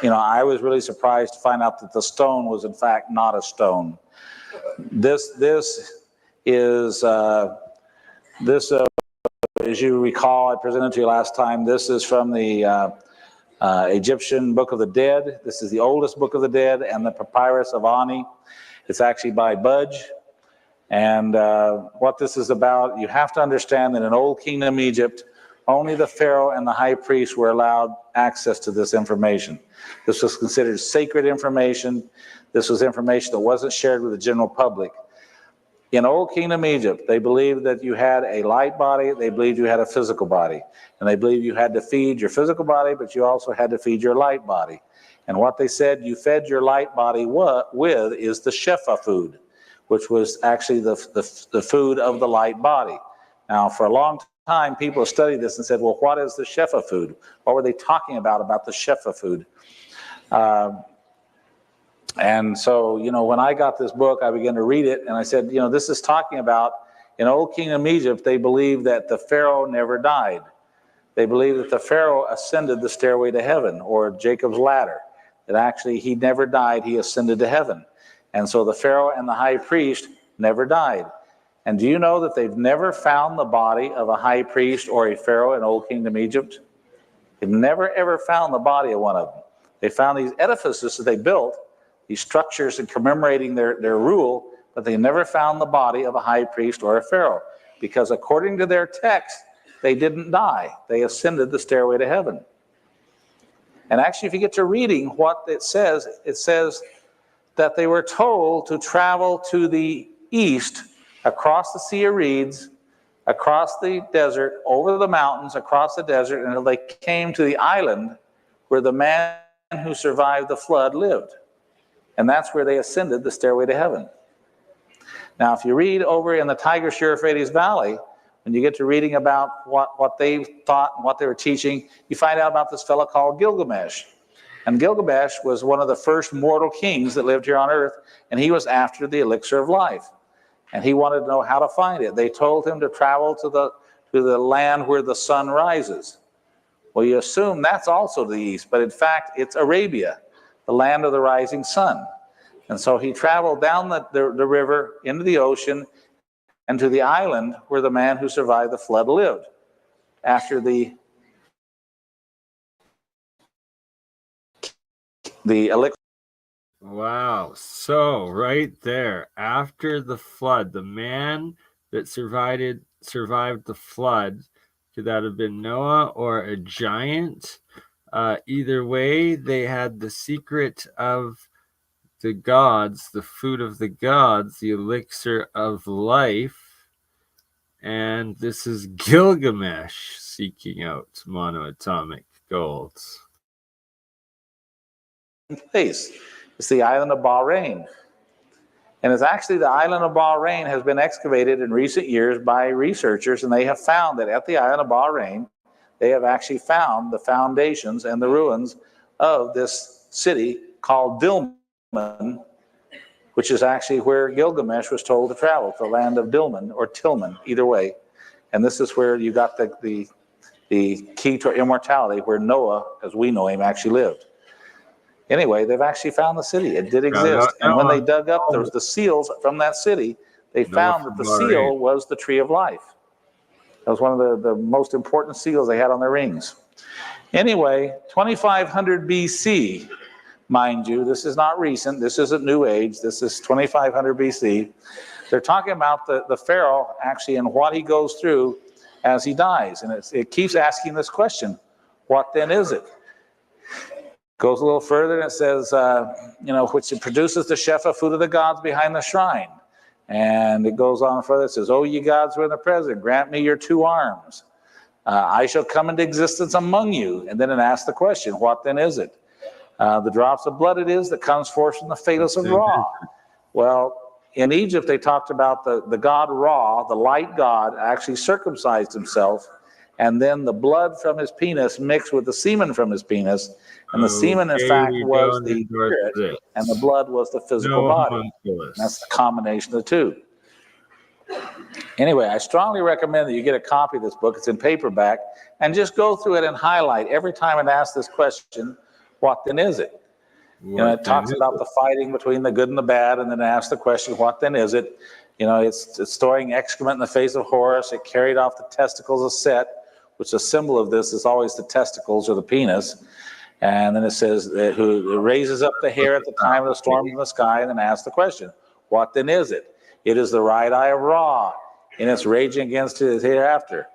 [SPEAKER 11] I was really surprised to find out that the stone was, in fact, not a stone. This is, as you recall, I presented to you last time, this is from the Egyptian Book of the Dead. This is the oldest Book of the Dead and the Papyrus of Ani. It's actually by Budge. And what this is about, you have to understand that in Old Kingdom Egypt, only the Pharaoh and the high priest were allowed access to this information. This was considered sacred information. This was information that wasn't shared with the general public. In Old Kingdom Egypt, they believed that you had a light body, they believed you had a physical body. And they believed you had to feed your physical body, but you also had to feed your light body. And what they said you fed your light body with is the Shefa food, which was actually the food of the light body. Now, for a long time, people have studied this and said, well, what is the Shefa food? What were they talking about the Shefa food? And so, you know, when I got this book, I began to read it, and I said, you know, this is talking about, in Old Kingdom Egypt, they believed that the Pharaoh never died. They believed that the Pharaoh ascended the stairway to heaven, or Jacob's ladder, that actually he never died, he ascended to heaven. And so the Pharaoh and the high priest never died. And do you know that they've never found the body of a high priest or a Pharaoh in Old Kingdom Egypt? They've never ever found the body of one of them. They found these edifices that they built, these structures in commemorating their rule, but they never found the body of a high priest or a Pharaoh, because according to their text, they didn't die. They ascended the stairway to heaven. And actually, if you get to reading what it says that they were told to travel to the east, across the Sea of Reeds, across the desert, over the mountains, across the desert, until they came to the island where the man who survived the flood lived. And that's where they ascended the stairway to heaven. Now, if you read over in the Tigris-Euphrates Valley, when you get to reading about what they thought and what they were teaching, you find out about this fellow called Gilgamesh. And Gilgamesh was one of the first mortal kings that lived here on earth, and he was after the elixir of life. And he wanted to know how to find it. They told him to travel to the land where the sun rises. Well, you assume that's also the east, but in fact, it's Arabia, the land of the rising sun. And so he traveled down the river into the ocean and to the island where the man who survived the flood lived after the elixir.
[SPEAKER 1] Wow. So right there, after the flood, the man that survived the flood, could that have been Noah or a giant? Either way, they had the secret of the gods, the food of the gods, the elixir of life. And this is Gilgamesh seeking out monoatomic gold.
[SPEAKER 11] Place. It's the island of Bahrain. And it's actually the island of Bahrain has been excavated in recent years by researchers, and they have found that at the island of Bahrain, they have actually found the foundations and the ruins of this city called Dilmun, which is actually where Gilgamesh was told to travel, to the land of Dilmun or Tilman, either way. And this is where you got the key to immortality, where Noah, as we know him, actually lived. Anyway, they've actually found the city. It did exist. And when they dug up the seals from that city, they found that the seal was the tree of life. That was one of the most important seals they had on their rings. Anyway, 2500 BC, mind you, this is not recent. This isn't New Age. This is 2500 BC. They're talking about the Pharaoh actually and what he goes through as he dies. And it keeps asking this question, what then is it? Goes a little further and it says, which it produces the Shefa food of the gods behind the shrine. And it goes on further. It says, "O ye gods who are in the present, grant me your two arms. I shall come into existence among you." And then it asks the question, what then is it? The drops of blood it is that comes forth from the phallus of Ra. Well, in Egypt, they talked about the god Ra, the light god, actually circumcised himself. And then the blood from his penis mixed with the semen from his penis. And the semen, in fact, was the spirit, and the blood was the physical body. That's the combination of the two. Anyway, I strongly recommend that you get a copy of this book. It's in paperback. And just go through it and highlight every time it asks this question, what then is it? It talks about the fighting between the good and the bad, and then it asks the question, what then is it? It's storing excrement in the face of Horus. It carried off the testicles of Set, which a symbol of this is always the testicles or the penis. And then it says who raises up the hair at the time of the storm in the sky, and then asks the question, what then is it? It is the right eye of Ra, and it's raging against it hereafter.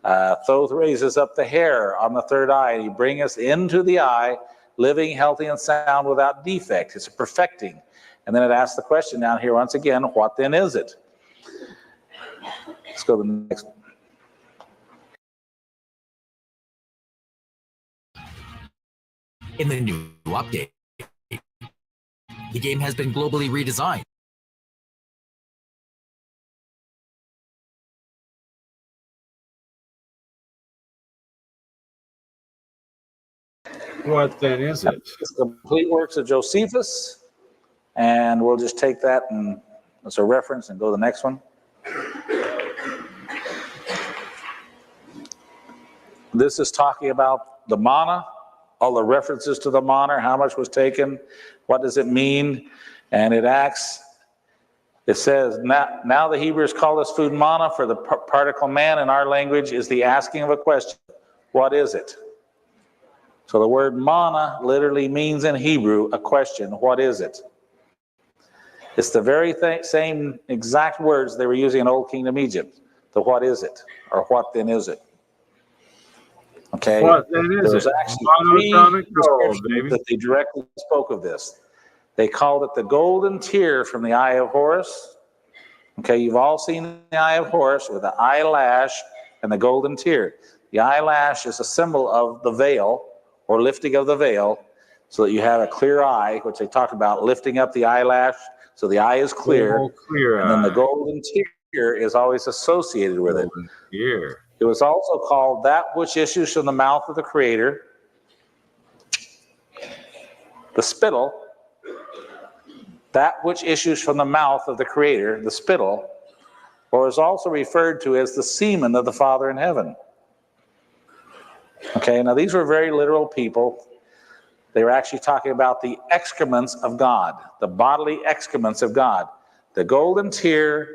[SPEAKER 11] Thoth raises up the hair on the third eye, and he brings us into the eye, living, healthy, and sound without defect. It's a perfecting. And then it asks the question down here once again, what then is it? Let's go to the next.
[SPEAKER 16] In the new update, the game has been globally redesigned.
[SPEAKER 1] What then is it?
[SPEAKER 11] It's the complete works of Josephus, and we'll just take that and as a reference and go to the next one. This is talking about the mana, all the references to the mana, how much was taken, what does it mean, and it says, now the Hebrews call this food mana, for the particle man in our language is the asking of a question. What is it? So the word mana literally means in Hebrew a question. What is it? It's the very same exact words they were using in Old Kingdom Egypt. The what is it? Or what then is it? Okay.
[SPEAKER 1] What then is
[SPEAKER 11] There's
[SPEAKER 1] it?
[SPEAKER 11] actually
[SPEAKER 1] MonoAtomic gold,
[SPEAKER 11] descriptions
[SPEAKER 1] baby.
[SPEAKER 11] that they directly spoke of this. They called it the golden tear from the eye of Horus. Okay, you've all seen the eye of Horus with the eyelash and the golden tear. The eyelash is a symbol of the veil, or lifting of the veil, so that you have a clear eye, which they talk about lifting up the eyelash so the eye is clear. And then the golden tear is always associated with it.
[SPEAKER 1] Tear.
[SPEAKER 11] It was also called that which issues from the mouth of the Creator, the spittle, that which issues from the mouth of the Creator, the spittle, or is also referred to as the semen of the Father in heaven. Okay, now these were very literal people. They were actually talking about the excrements of God, the bodily excrements of God. The golden tear,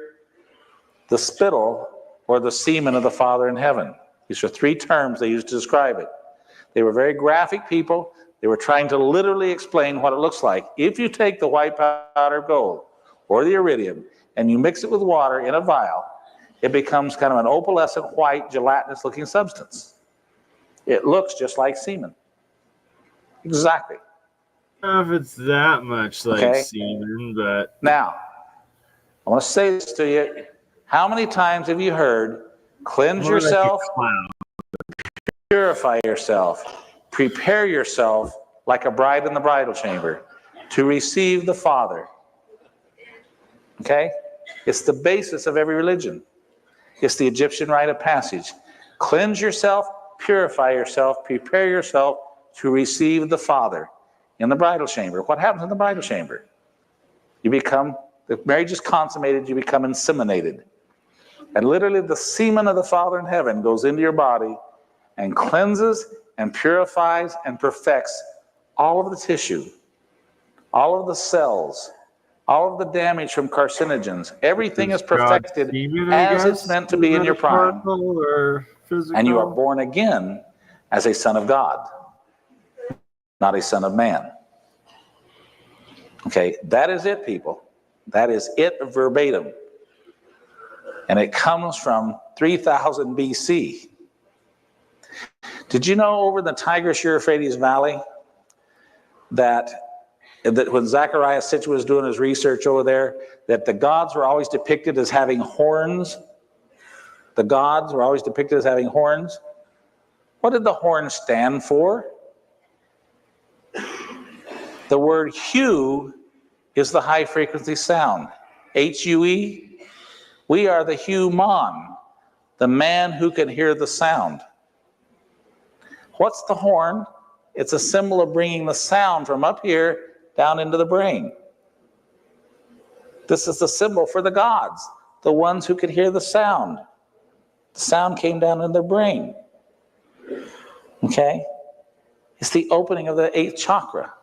[SPEAKER 11] the spittle, or the semen of the Father in heaven. These are three terms they used to describe it. They were very graphic people. They were trying to literally explain what it looks like. If you take the white powder of gold or the iridium and you mix it with water in a vial, it becomes kind of an opalescent white gelatinous looking substance. It looks just like semen. Exactly.
[SPEAKER 1] I don't know if it's that much like semen, but...
[SPEAKER 11] Now, I want to say this to you. How many times have you heard, cleanse yourself, purify yourself, prepare yourself like a bride in the bridal chamber to receive the Father? Okay? It's the basis of every religion. It's the Egyptian rite of passage. Cleanse yourself, purify yourself, prepare yourself to receive the Father in the bridal chamber. What happens in the bridal chamber? You become, the marriage is consummated, you become inseminated. And literally the semen of the Father in heaven goes into your body and cleanses and purifies and perfects all of the tissue, all of the cells, all of the damage from carcinogens. Everything is perfected as it's meant to be in your prime. And you are born again as a son of God, not a son of man. Okay, that is it, people. That is it verbatim. And it comes from 3000 BC. Did you know over the Tigris-Euphrates Valley that when Zecharia Sitchin was doing his research over there, that the gods were always depicted as having horns? The gods were always depicted as having horns. What did the horn stand for? The word hue is the high frequency sound. H-U-E. We are the human, the man who can hear the sound. What's the horn? It's a symbol of bringing the sound from up here down into the brain. This is the symbol for the gods, the ones who could hear the sound. The sound came down in their brain. Okay? It's the opening of the 8th chakra.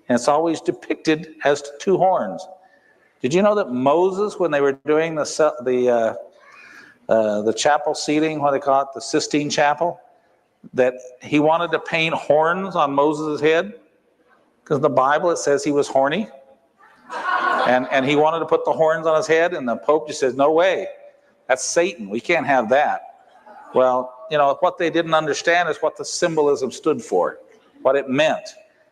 [SPEAKER 11] And it's always depicted as two horns. Did you know that Moses, when they were doing the chapel seating, what they call it, the Sistine Chapel, that he wanted to paint horns on Moses' head? Because in the Bible it says he was horny. And he wanted to put the horns on his head, and the Pope just says, no way. That's Satan. We can't have that. Well, you know, what they didn't understand is what the symbolism stood for, what it meant.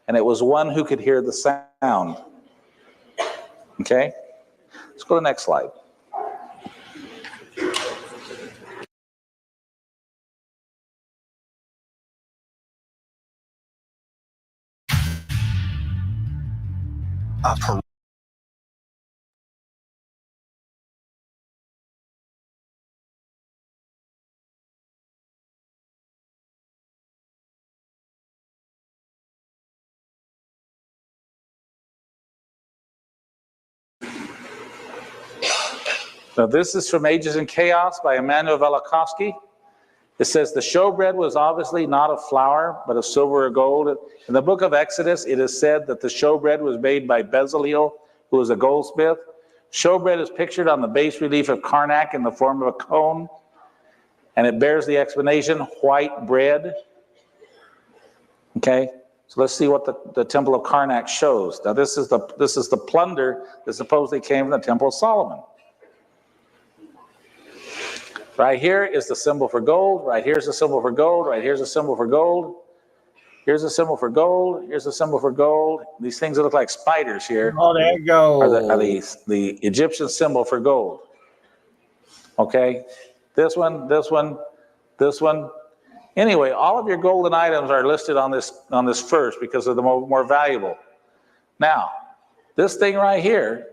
[SPEAKER 11] And it was one who could hear the sound. Okay? Let's go to the next slide. Now this is from Ages in Chaos by Immanuel Velikovsky. It says the showbread was obviously not of flour, but of silver or gold. In the book of Exodus, it is said that the showbread was made by Bezaleel, who was a goldsmith. Showbread is pictured on the bas relief of Karnak in the form of a cone, and it bears the explanation, white bread. Okay, so let's see what the Temple of Karnak shows. Now this is the plunder that supposedly came from the Temple of Solomon. Right here is the symbol for gold. Right here's the symbol for gold. Right here's a symbol for gold. Here's a symbol for gold. Here's a symbol for gold. These things that look like spiders here
[SPEAKER 1] Oh, there you go.
[SPEAKER 11] are the Egyptian symbol for gold. Okay, this one, this one, this one. Anyway, all of your golden items are listed on this first because they're the more valuable. Now, this thing right here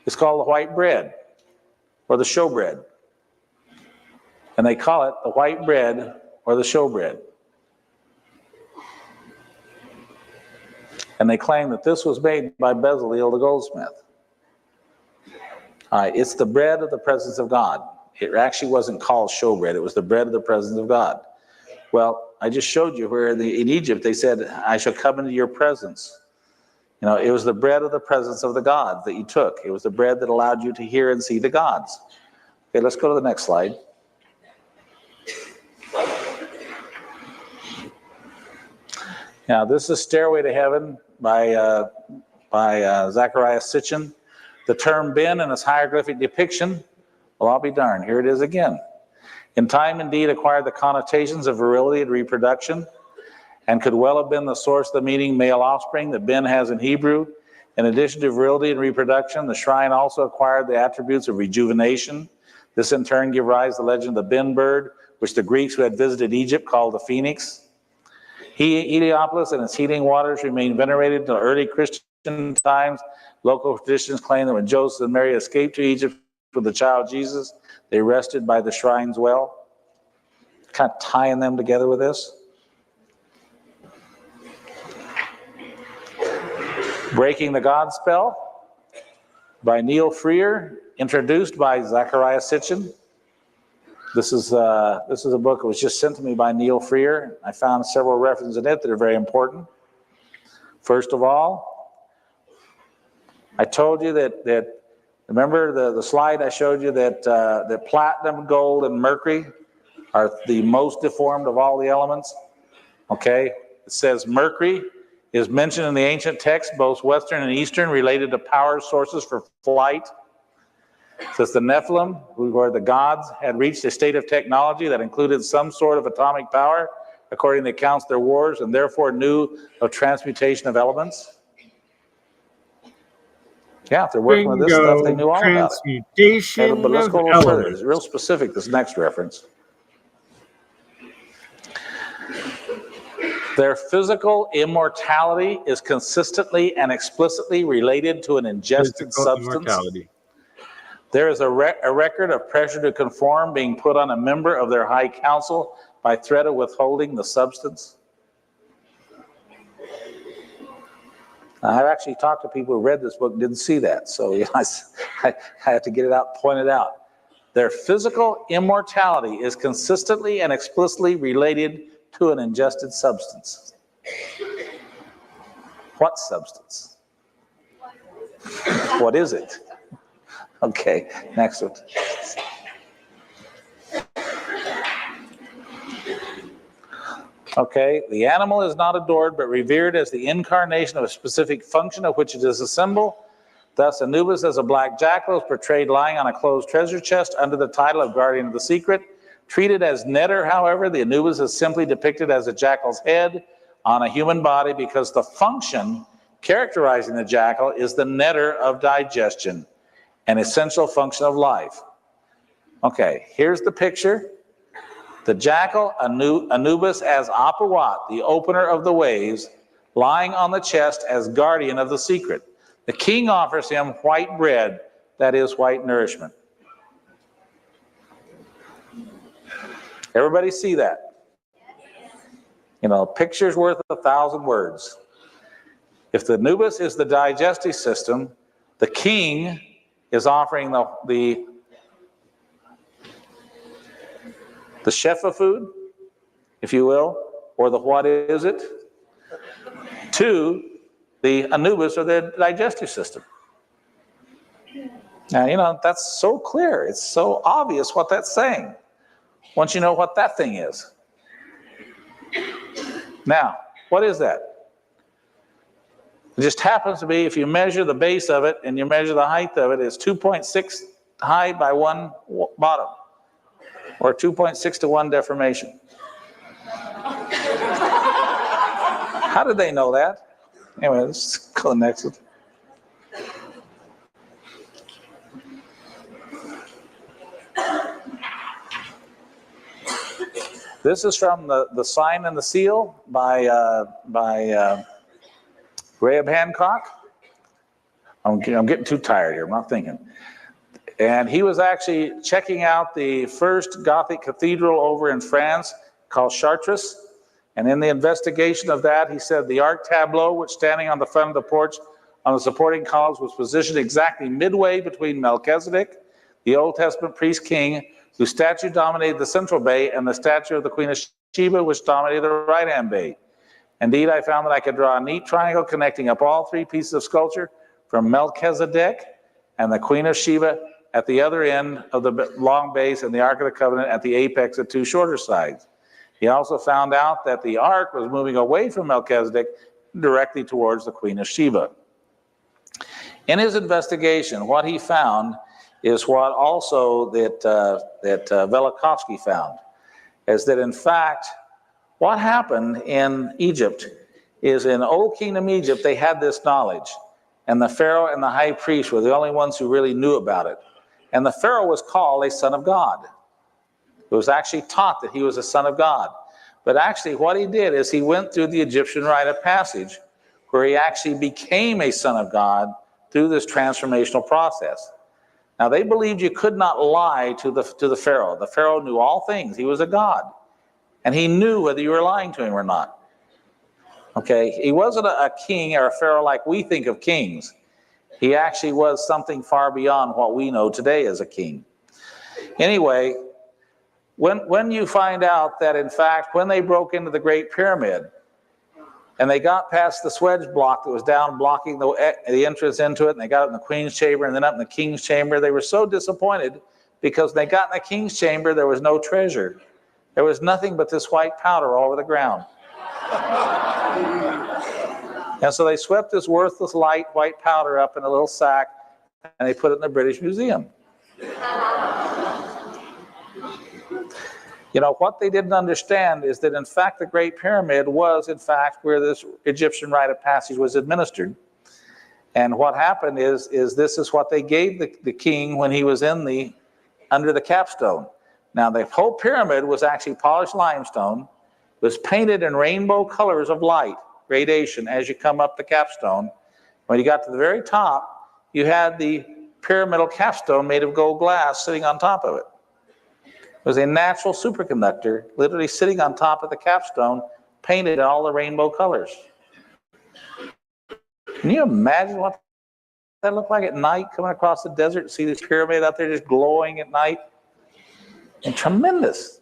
[SPEAKER 11] is called the white bread or the showbread. And they call it the white bread or the showbread. And they claim that this was made by Bezaleel the goldsmith. All right, it's the bread of the presence of God. It actually wasn't called showbread. It was the bread of the presence of God. Well, I just showed you where in Egypt they said, I shall come into your presence. You know, it was the bread of the presence of the gods that you took. It was the bread that allowed you to hear and see the gods. Okay, let's go to the next slide. Now, this is Stairway to Heaven by Zachariah Sitchin. The term bin and its hieroglyphic depiction, well, I'll be darned, here it is again. In time, indeed, acquired the connotations of virility and reproduction, and could well have been the source of the meaning male offspring that bin has in Hebrew. In addition to virility and reproduction, the shrine also acquired the attributes of rejuvenation. This in turn gave rise to the legend of the bin bird, which the Greeks who had visited Egypt called the phoenix. Heliopolis and its healing waters remained venerated until early Christian times. Local traditions claim that when Joseph and Mary escaped to Egypt with the child Jesus, they rested by the shrine's well. Kind of tying them together with this. Breaking the God Spell by Neil Freer, introduced by Zachariah Sitchin. This is a book that was just sent to me by Neil Freer. I found several references in it that are very important. First of all, I told you that remember the slide I showed you that platinum, gold, and mercury are the most deformed of all the elements? Okay, it says mercury is mentioned in the ancient text, both Western and Eastern, related to power sources for flight. It says the Nephilim, who were the gods, had reached a state of technology that included some sort of atomic power, according to accounts of their wars, and therefore knew of transmutation of elements. Yeah, if they're working with this stuff, they knew all about it. Okay, but let's go a little further. It's real specific, this next reference. Their physical immortality is consistently and explicitly related to an ingested substance. There is a record of pressure to conform being put on a member of their high council by threat of withholding the substance. I've actually talked to people who read this book and didn't see that, so you know, I had to get it out, point it out. Their physical immortality is consistently and explicitly related to an ingested substance. What substance? What is it? Okay, next one. Okay, the animal is not adored but revered as the incarnation of a specific function of which it is a symbol. Thus, Anubis as a black jackal is portrayed lying on a closed treasure chest under the title of guardian of the secret. Treated as netter, however, the Anubis is simply depicted as a jackal's head on a human body because the function characterizing the jackal is the netter of digestion, an essential function of life. Okay, here's the picture. The jackal, Anubis as Apawat, the opener of the waves, lying on the chest as guardian of the secret. The king offers him white bread, that is white nourishment. Everybody see that? You know, picture's worth 1,000 words. If the Anubis is the digestive system, the king is offering the the Shefa food, if you will, or the what is it, to the Anubis or the digestive system. Now, you know, that's so clear. It's so obvious what that's saying once you know what that thing is. Now, what is that? It just happens to be, if you measure the base of it and you measure the height of it, it's 2.6 high by 1 bottom, or 2.6 to 1 deformation. How did they know that? Anyway, let's go next one. This is from the Sign and the Seal by Graham Hancock. I'm getting too tired here, I'm not thinking. And he was actually checking out the first Gothic cathedral over in France called Chartres. And in the investigation of that, he said the arch tableau, which standing on the front of the porch on the supporting columns, was positioned exactly midway between Melchizedek, the Old Testament priest king, whose statue dominated the central bay, and the statue of the Queen of Sheba, which dominated the right-hand bay. Indeed, I found that I could draw a neat triangle connecting up all 3 pieces of sculpture from Melchizedek and the Queen of Sheba at the other end of the long base, and the Ark of the Covenant at the apex at 2 shorter sides. He also found out that the Ark was moving away from Melchizedek directly towards the Queen of Sheba. In his investigation, what he found is what also that Velikovsky found, is that in fact, what happened in Egypt is in Old Kingdom Egypt, they had this knowledge, and the Pharaoh and the high priest were the only ones who really knew about it. And the Pharaoh was called a son of God. It was actually taught that he was a son of God. But actually what he did is he went through the Egyptian rite of passage, where he actually became a son of God through this transformational process. Now they believed you could not lie to the Pharaoh. The Pharaoh knew all things. He was a god. And he knew whether you were lying to him or not. Okay, he wasn't a king or a Pharaoh like we think of kings. He actually was something far beyond what we know today as a king. Anyway, when you find out that in fact, when they broke into the Great Pyramid, and they got past the swedge block that was down blocking the entrance into it, and they got up in the Queen's chamber and then up in the King's chamber, they were so disappointed because when they got in the King's chamber, there was no treasure. There was nothing but this white powder all over the ground. And so they swept this worthless light white powder up in a little sack, and they put it in the British Museum. You know, what they didn't understand is that in fact the Great Pyramid was in fact where this Egyptian rite of passage was administered. And what happened is this is what they gave the king when he was under the capstone. Now the whole pyramid was actually polished limestone, was painted in rainbow colors of light, gradation, as you come up the capstone. When you got to the very top, you had the pyramidal capstone made of gold glass sitting on top of it. It was a natural superconductor literally sitting on top of the capstone, painted in all the rainbow colors. Can you imagine what that looked like at night, coming across the desert, see this pyramid out there just glowing at night? And tremendous.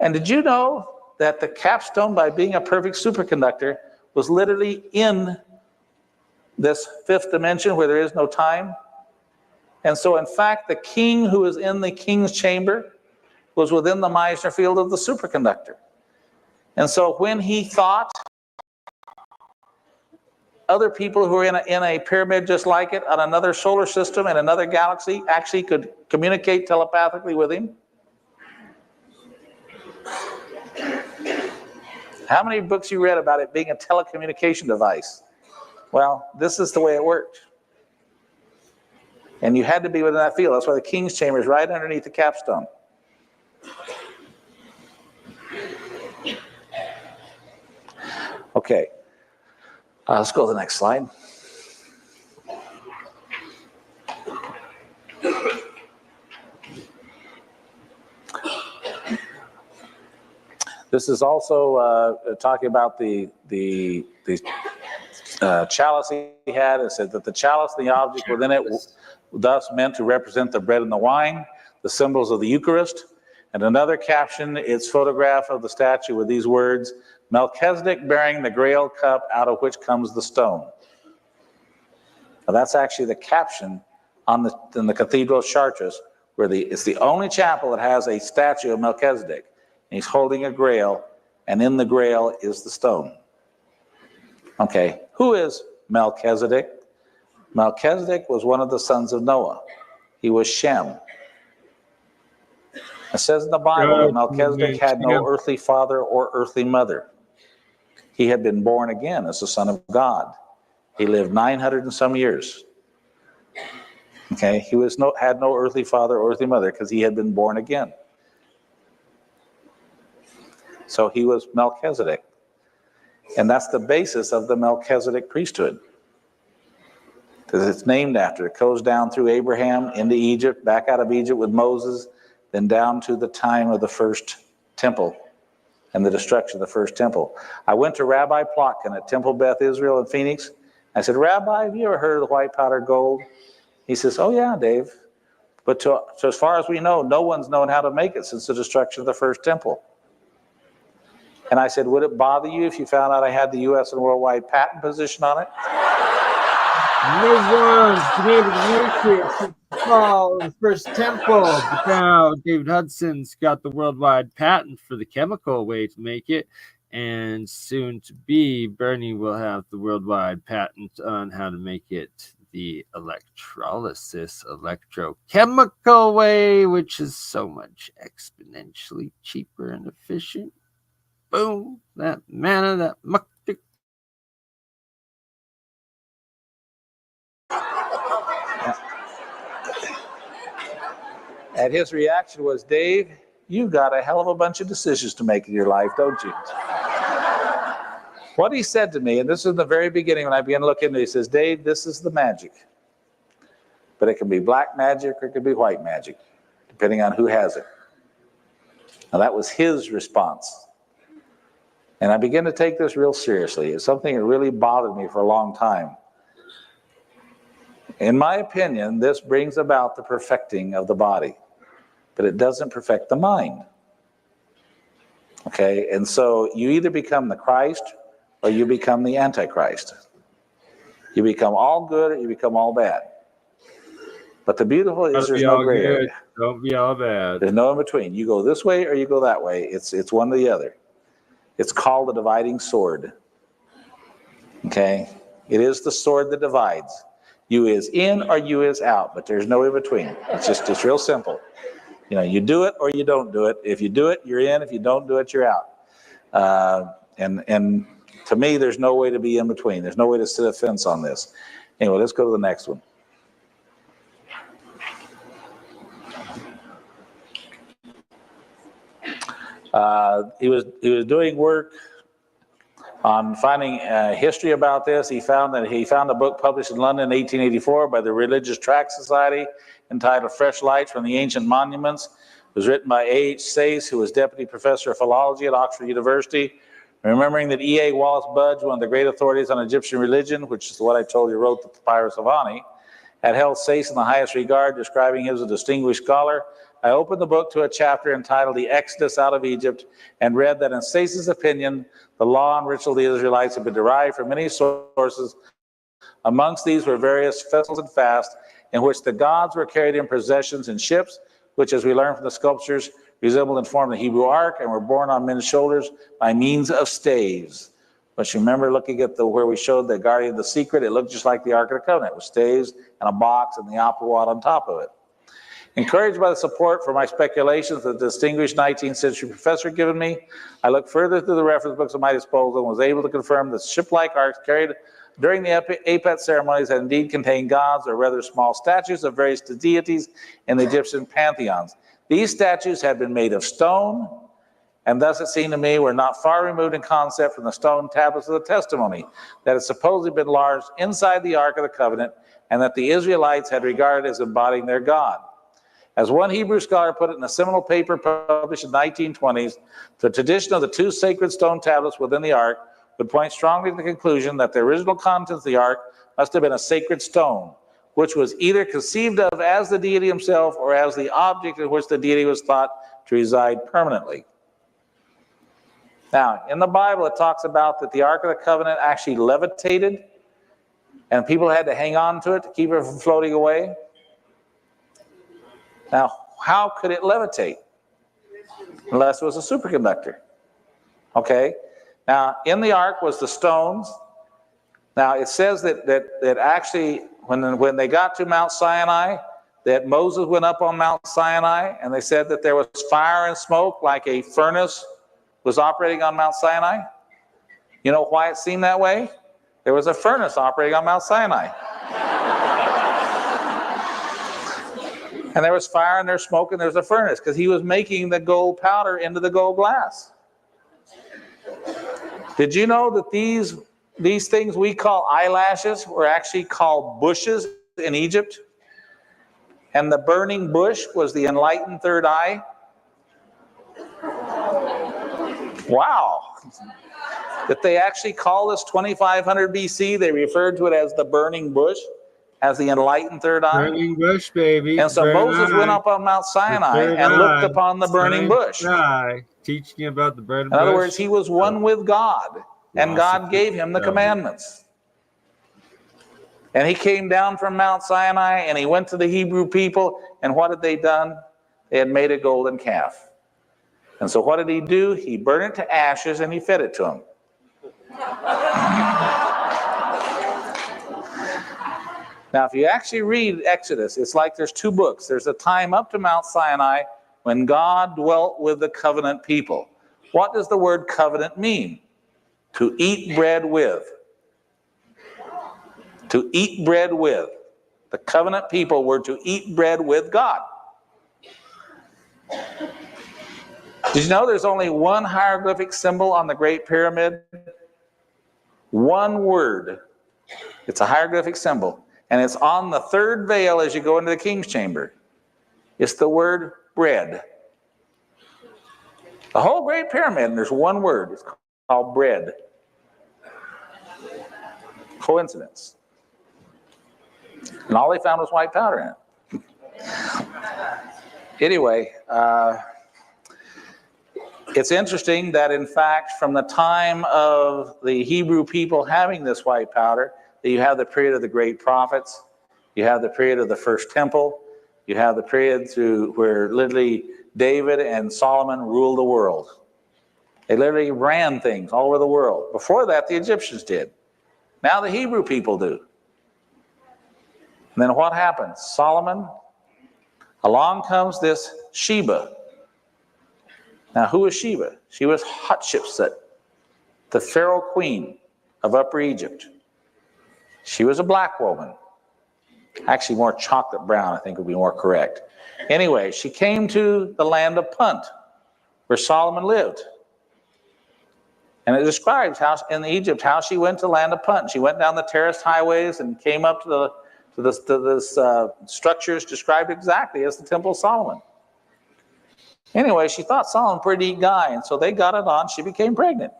[SPEAKER 11] And did you know that the capstone, by being a perfect superconductor, was literally in this 5th dimension where there is no time? And so in fact, the king who was in the king's chamber was within the Meissner field of the superconductor. And so when he thought, other people who were in a pyramid just like it on another solar system and another galaxy actually could communicate telepathically with him. How many books you read about it being a telecommunication device? Well, this is the way it worked. And you had to be within that field. That's why the king's chamber is right underneath the capstone. Okay, let's go to the next slide. This is also talking about the chalice he had. It said that the chalice and the object within it thus meant to represent the bread and the wine, the symbols of the Eucharist. And another caption, its photograph of the statue with these words, Melchizedek bearing the grail cup out of which comes the stone. Now that's actually the caption in the Cathedral of Chartres, where it's the only chapel that has a statue of Melchizedek. And he's holding a grail, and in the grail is the stone. Okay, who is Melchizedek? Melchizedek was one of the sons of Noah. He was Shem. It says in the Bible that Melchizedek had no earthly father or earthly mother. He had been born again as the Son of God. He lived 900 and some years. Okay, he had no earthly father or earthly mother because he had been born again. So he was Melchizedek. And that's the basis of the Melchizedek priesthood. Because it's named after. It goes down through Abraham into Egypt, back out of Egypt with Moses, then down to the time of the first temple and the destruction of the first temple. I went to Rabbi Plotkin at Temple Beth Israel in Phoenix. I said, Rabbi, have you ever heard of the white powder gold? He says, oh yeah, Dave. But so as far as we know, no one's known how to make it since the destruction of the first temple. And I said, would it bother you if you found out I had the U.S. and worldwide patent position on it?
[SPEAKER 1] No one's been able to make it since the fall of the first temple. But now David Hudson's got the worldwide patent for the chemical way to make it. And soon to be, BurnEye will have the worldwide patent on how to make it the electrolysis electrochemical way, which is so much exponentially cheaper and efficient. Boom, that manna, that muck.
[SPEAKER 11] And his reaction was, Dave, you've got a hell of a bunch of decisions to make in your life, don't you? What he said to me, and this is the very beginning when I began to look into it, he says, Dave, this is the magic. But it can be black magic or it can be white magic, depending on who has it. Now that was his response. And I began to take this real seriously. It's something that really bothered me for a long time. In my opinion, this brings about the perfecting of the body, but it doesn't perfect the mind. Okay, and so you either become the Christ or you become the Antichrist. You become all good or you become all bad. But the beautiful is there's no gray area.
[SPEAKER 1] Don't be all bad.
[SPEAKER 11] There's no in between. You go this way or you go that way. It's one or the other. It's called the dividing sword. Okay, it is the sword that divides. You is in or you is out, but there's no in between. It's real simple. You know, you do it or you don't do it. If you do it, you're in. If you don't do it, you're out. And to me, there's no way to be in between. There's no way to sit a fence on this. Anyway, let's go to the next one. He was doing work on finding history about this. He found a book published in London in 1884 by the Religious Tract Society entitled Fresh Lights from the Ancient Monuments. It was written by A.H. Sayce, who was Deputy Professor of Philology at Oxford University. Remembering that E.A. Wallace Budge, one of the great authorities on Egyptian religion, which is what I told you wrote the Papyrus of Ani, had held Sayce in the highest regard, describing him as a distinguished scholar, I opened the book to a chapter entitled The Exodus Out of Egypt and read that in Sayce's opinion, the law and ritual of the Israelites had been derived from many sources. Amongst these were various festivals and fasts in which the gods were carried in processions in ships, which, as we learn from the sculptures, resembled and formed the Hebrew ark and were borne on men's shoulders by means of staves. But you remember looking at where we showed the guardian of the secret, it looked just like the Ark of the Covenant with staves and a box and the opera wad on top of it. Encouraged by the support for my speculations that the distinguished 19th century professor had given me, I looked further through the reference books at my disposal and was able to confirm that ship-like arks carried during the Apet ceremonies had indeed contained gods or rather small statues of various deities in the Egyptian pantheons. These statues had been made of stone, and thus it seemed to me were not far removed in concept from the stone tablets of the testimony that had supposedly been lodged inside the Ark of the Covenant and that the Israelites had regarded as embodying their God. As one Hebrew scholar put it in a seminal paper published in the 1920s, the tradition of the two sacred stone tablets within the Ark would point strongly to the conclusion that the original contents of the Ark must have been a sacred stone, which was either conceived of as the deity himself or as the object in which the deity was thought to reside permanently. Now, in the Bible, it talks about that the Ark of the Covenant actually levitated, and people had to hang on to it to keep it from floating away. Now, how could it levitate? Unless it was a superconductor. Okay? Now, in the ark was the stones. Now, it says that actually, when they got to Mount Sinai, that Moses went up on Mount Sinai, and they said that there was fire and smoke like a furnace was operating on Mount Sinai. You know why it seemed that way? There was a furnace operating on Mount Sinai. And there was fire and there's smoke and there's a furnace, because he was making the gold powder into the gold glass. Did you know that these things we call eyelashes were actually called bushes in Egypt? And the burning bush was the enlightened third eye? Wow. That they actually call this 2500 BC, they referred to it as the burning bush, as the enlightened third eye.
[SPEAKER 1] Burning bush, baby.
[SPEAKER 11] And so Moses went up on Mount Sinai and looked upon the burning bush.
[SPEAKER 1] Teaching you about the burning
[SPEAKER 11] bush. In other
[SPEAKER 1] bush.
[SPEAKER 11] words, he was one with God, and God gave him the commandments. And he came down from Mount Sinai, and he went to the Hebrew people, and what had they done? They had made a golden calf. And so what did he do? He burned it to ashes, and he fed it to them. Now, if you actually read Exodus, it's like there's two books. There's a time up to Mount Sinai when God dwelt with the covenant people. What does the word covenant mean? To eat bread with. To eat bread with. The covenant people were to eat bread with God. Did you know there's only one hieroglyphic symbol on the Great Pyramid? One word. It's a hieroglyphic symbol. And it's on the third veil as you go into the king's chamber. It's the word bread. The whole Great Pyramid, and there's one word. It's called bread. Coincidence. And all they found was white powder in it. Anyway, it's interesting that, in fact, from the time of the Hebrew people having this white powder, that you have the period of the great prophets, you have the period of the first temple, you have the period through where literally David and Solomon ruled the world. They literally ran things all over the world. Before that, the Egyptians did. Now the Hebrew people do. And then what happens? Solomon, along comes this Sheba. Now, who is Sheba? She was Hatshepsut, the Pharaoh queen of Upper Egypt. She was a black woman. Actually, more chocolate brown, I think would be more correct. Anyway, she came to the land of Punt, where Solomon lived. And it describes how in Egypt how she went to the land of Punt. She went down the terraced highways and came up to this structures described exactly as the Temple of Solomon. Anyway, she thought Solomon a pretty neat guy, and so they got it on. She became pregnant.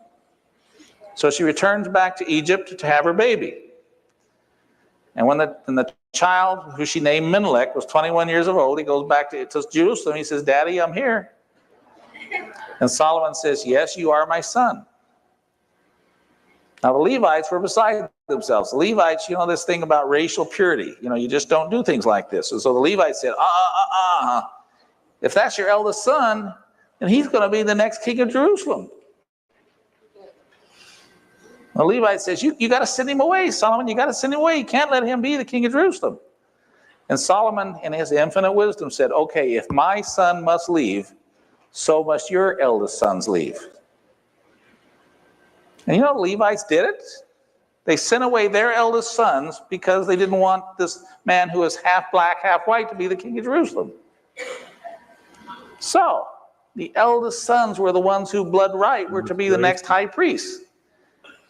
[SPEAKER 11] So she returns back to Egypt to have her baby. And when the child, who she named Menelik, was 21 years old, he goes back to Jerusalem. He says, "Daddy, I'm here." And Solomon says, "Yes, you are my son." Now, the Levites were beside themselves. The Levites, you know this thing about racial purity. You know, you just don't do things like this. And so the Levites said, if that's your eldest son, then he's going to be the next king of Jerusalem. The Levite says, you got to send him away, Solomon. You got to send him away. You can't let him be the king of Jerusalem. And Solomon, in his infinite wisdom, said, okay, if my son must leave, so must your eldest sons leave. And you know, the Levites did it. They sent away their eldest sons because they didn't want this man who was half black, half white to be the king of Jerusalem. So, the eldest sons were the ones who, blood right, were to be the next high priest.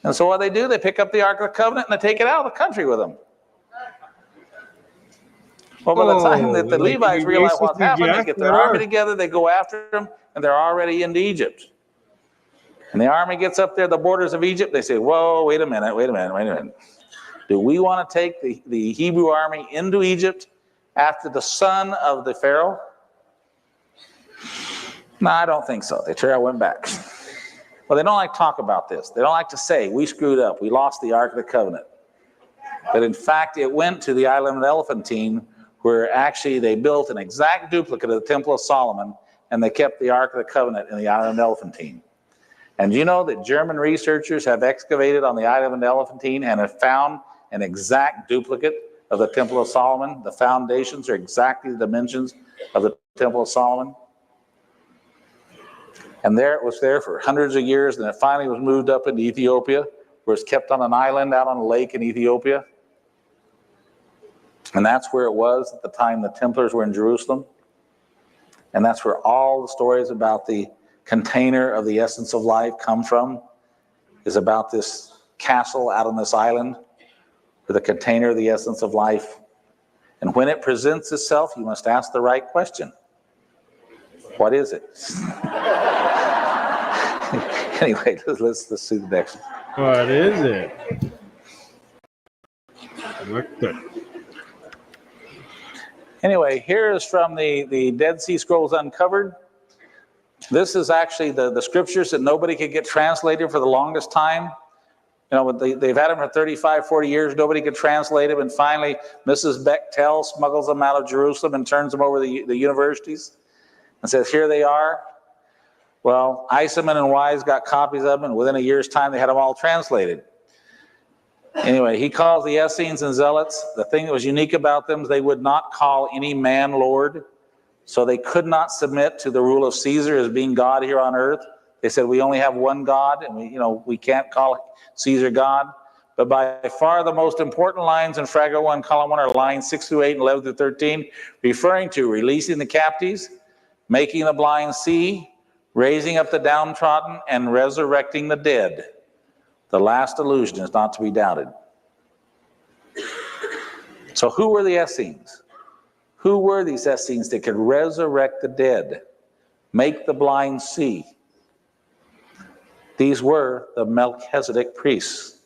[SPEAKER 11] And so what they do, they pick up the Ark of the Covenant and they take it out of the country with them. Well, by the time that the Levites realize what's happened, they get their army together, they go after them, and they're already into Egypt. And the army gets up there, the borders of Egypt, they say, whoa, wait a minute. Do we want to take the Hebrew army into Egypt after the son of the Pharaoh? No, I don't think so. I went back. Well, they don't like to talk about this. They don't like to say, we screwed up. We lost the Ark of the Covenant. But in fact, it went to the island of Elephantine, where actually they built an exact duplicate of the Temple of Solomon, and they kept the Ark of the Covenant in the island of Elephantine. And do you know that German researchers have excavated on the island of Elephantine and have found an exact duplicate of the Temple of Solomon? The foundations are exactly the dimensions of the Temple of Solomon. And there it was there for hundreds of years, and it finally was moved up into Ethiopia, where it's kept on an island out on a lake in Ethiopia. And that's where it was at the time the Templars were in Jerusalem. And that's where all the stories about the container of the essence of life come from, is about this castle out on this island with a container of the essence of life. And when it presents itself, you must ask the right question. What is it? Anyway, let's see the next one.
[SPEAKER 1] What is it? Look good.
[SPEAKER 11] Anyway, here is from the Dead Sea Scrolls Uncovered. This is actually the scriptures that nobody could get translated for the longest time. You know, they've had them for 35, 40 years. Nobody could translate them. And finally, Mrs. Bechtel smuggles them out of Jerusalem and turns them over to the universities and says, here they are. Well, Eisenman and Wise got copies of them, and within a year's time, they had them all translated. Anyway, he calls the Essenes and Zealots. The thing that was unique about them is they would not call any man Lord. So they could not submit to the rule of Caesar as being God here on earth. They said, we only have one God, and we can't call Caesar God. But by far the most important lines in Fragment 1, Column 1 are lines 6 through 8 and 11 through 13, referring to releasing the captives, making the blind see, raising up the downtrodden, and resurrecting the dead. The last illusion is not to be doubted. So who were the Essenes? Who were these Essenes that could resurrect the dead, make the blind see? These were the Melchizedek priests.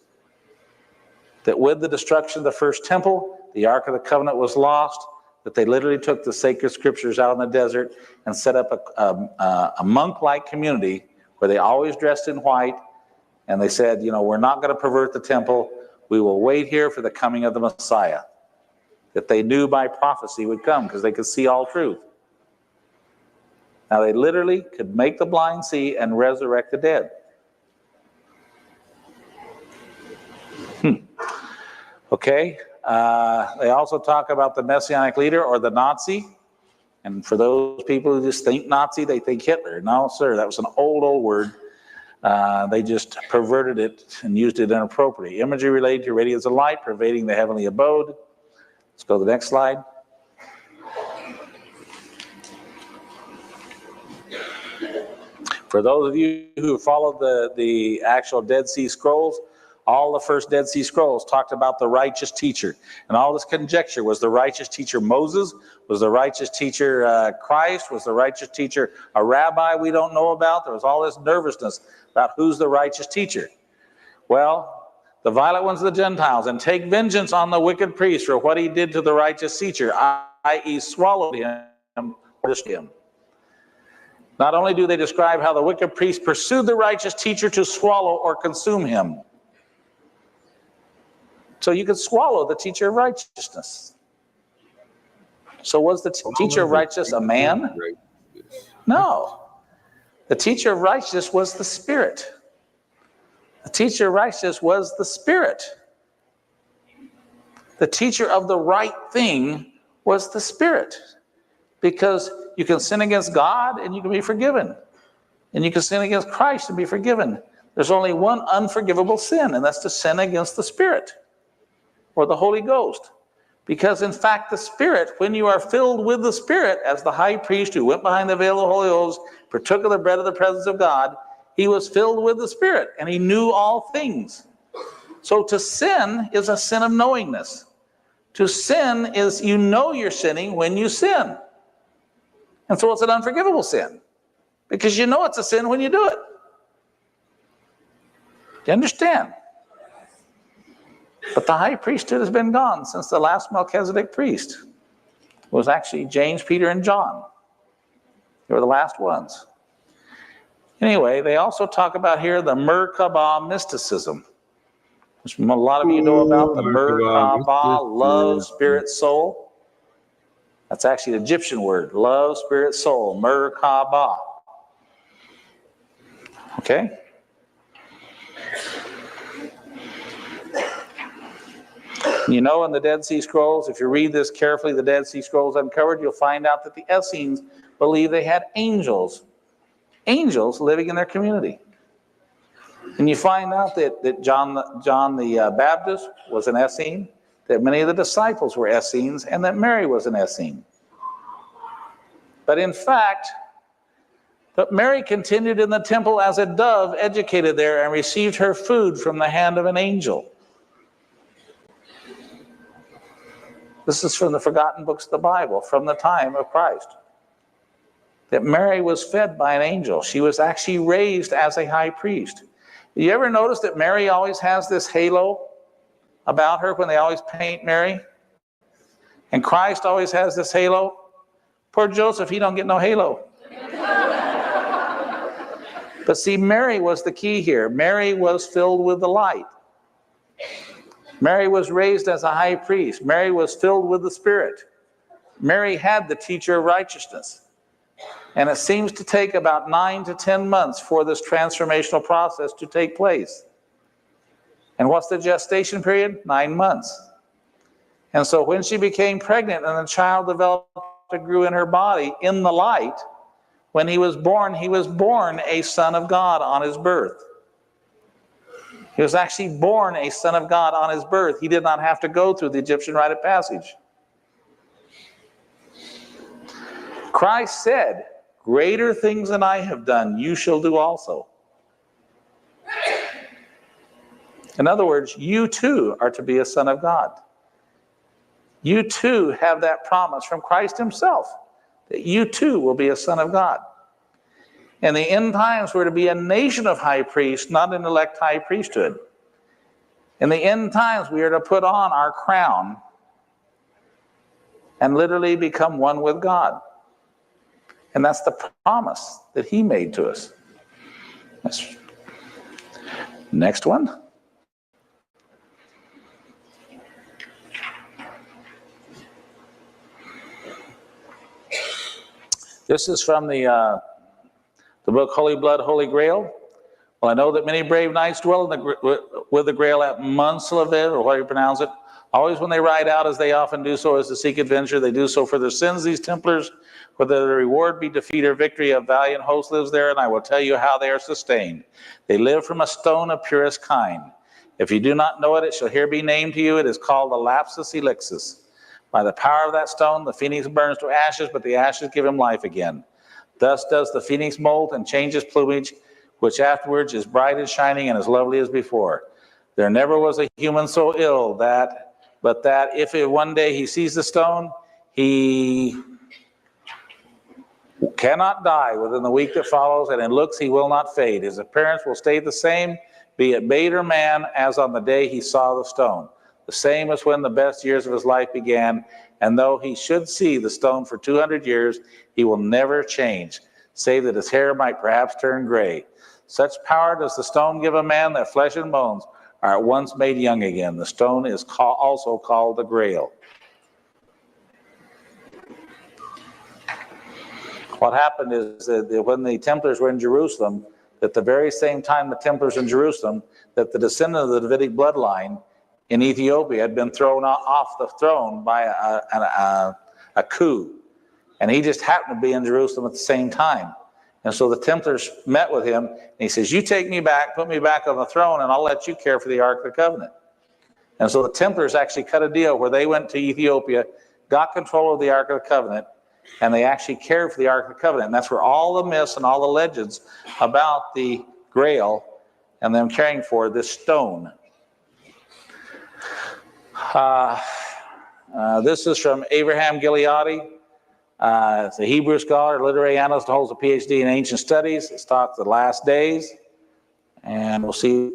[SPEAKER 11] That with the destruction of the first temple, the Ark of the Covenant was lost, that they literally took the sacred scriptures out in the desert and set up a monk-like community where they always dressed in white, and they said, we're not going to pervert the temple. We will wait here for the coming of the Messiah, that they knew by prophecy would come because they could see all truth. Now they literally could make the blind see and resurrect the dead. Okay. They also talk about the Messianic leader or the Nazi. And for those people who just think Nazi, they think Hitler. No, sir, that was an old word. They just perverted it and used it inappropriately. Imagery related to radiance of light pervading the heavenly abode. Let's go to the next slide. For those of you who followed the actual Dead Sea Scrolls, all the first Dead Sea Scrolls talked about the righteous teacher. And all this conjecture, was the righteous teacher Moses? Was the righteous teacher Christ? Was the righteous teacher a rabbi we don't know about? There was all this nervousness about who's the righteous teacher. Well, the violent ones of the Gentiles, and take vengeance on the wicked priest for what he did to the righteous teacher, i.e. swallowed him, punished him. Not only do they describe how the wicked priest pursued the righteous teacher to swallow or consume him. So you could swallow the teacher of righteousness. So was the teacher of righteousness a man? No. The teacher of righteousness was the Spirit. The teacher of righteousness was the Spirit. The teacher of the right thing was the Spirit. Because you can sin against God and you can be forgiven. And you can sin against Christ and be forgiven. There's only one unforgivable sin, and that's to sin against the Spirit or the Holy Ghost. Because in fact, the Spirit, when you are filled with the Spirit, as the high priest who went behind the veil of the Holy Ghost, partook of the bread of the presence of God, he was filled with the Spirit, and he knew all things. So to sin is a sin of knowingness. To sin is you know you're sinning when you sin. And so it's an unforgivable sin, because you know it's a sin when you do it. Do you understand? But the high priesthood has been gone since the last Melchizedek priest. It was actually James, Peter, and John. They were the last ones. Anyway, they also talk about here the Merkabah mysticism, which a lot of you know about the Merkabah, love, spirit, soul. That's actually an Egyptian word, love, spirit, soul, Merkabah. Okay? You know, in the Dead Sea Scrolls, if you read this carefully, the Dead Sea Scrolls Uncovered, you'll find out that the Essenes believe they had angels living in their community. And you find out that John the Baptist was an Essene, that many of the disciples were Essenes, and that Mary was an Essene. But in fact, Mary continued in the temple as a dove, educated there, and received her food from the hand of an angel. This is from the forgotten books of the Bible, from the time of Christ. That Mary was fed by an angel. She was actually raised as a high priest. You ever notice that Mary always has this halo about her when they always paint Mary? And Christ always has this halo? Poor Joseph, he don't get no halo. But see, Mary was the key here. Mary was filled with the light. Mary was raised as a high priest. Mary was filled with the Spirit. Mary had the teacher of righteousness. And it seems to take about 9 to 10 months for this transformational process to take place. And what's the gestation period? 9 months. And so when she became pregnant and the child developed and grew in her body in the light, when he was born a son of God on his birth. He was actually born a son of God on his birth. He did not have to go through the Egyptian rite of passage. Christ said, "Greater things than I have done, you shall do also." In other words, you too are to be a son of God. You too have that promise from Christ himself, that you too will be a son of God. In the end times, we're to be a nation of high priests, not an elect high priesthood. In the end times, we are to put on our crown and literally become one with God. And that's the promise that he made to us. Next one. This is from the book Holy Blood, Holy Grail. Well, I know that many brave knights dwell with the Grail at Munslevet, or however you pronounce it. Always when they ride out, as they often do so, as to seek adventure, they do so for their sins, these Templars. Whether the reward be defeat or victory, a valiant host lives there, and I will tell you how they are sustained. They live from a stone of purest kind. If you do not know it, it shall here be named to you. It is called the lapsus elixis. By the power of that stone, the phoenix burns to ashes, but the ashes give him life again. Thus does the phoenix molt and changes plumage, which afterwards is bright and shining and as lovely as before. There never was a human so ill but that if one day he sees the stone, he cannot die within the week that follows, and in looks he will not fade. His appearance will stay the same, be it maid or man, as on the day he saw the stone. The same as when the best years of his life began, and though he should see the stone for 200 years, he will never change, save that his hair might perhaps turn gray. Such power does the stone give a man that flesh and bones are at once made young again. The stone is also called the Grail. What happened is that when the Templars were in Jerusalem, at the very same time the Templars in Jerusalem, that the descendant of the Davidic bloodline in Ethiopia had been thrown off the throne by a coup. And he just happened to be in Jerusalem at the same time. And so the Templars met with him, and he says, "You take me back, put me back on the throne, and I'll let you care for the Ark of the Covenant." And so the Templars actually cut a deal where they went to Ethiopia, got control of the Ark of the Covenant, and they actually cared for the Ark of the Covenant. And that's where all the myths and all the legends about the Grail and them caring for this stone. This is from Abraham Gileadi. It's a Hebrew scholar, literary analyst, holds a PhD in ancient studies. It's talked the last days, and we'll see.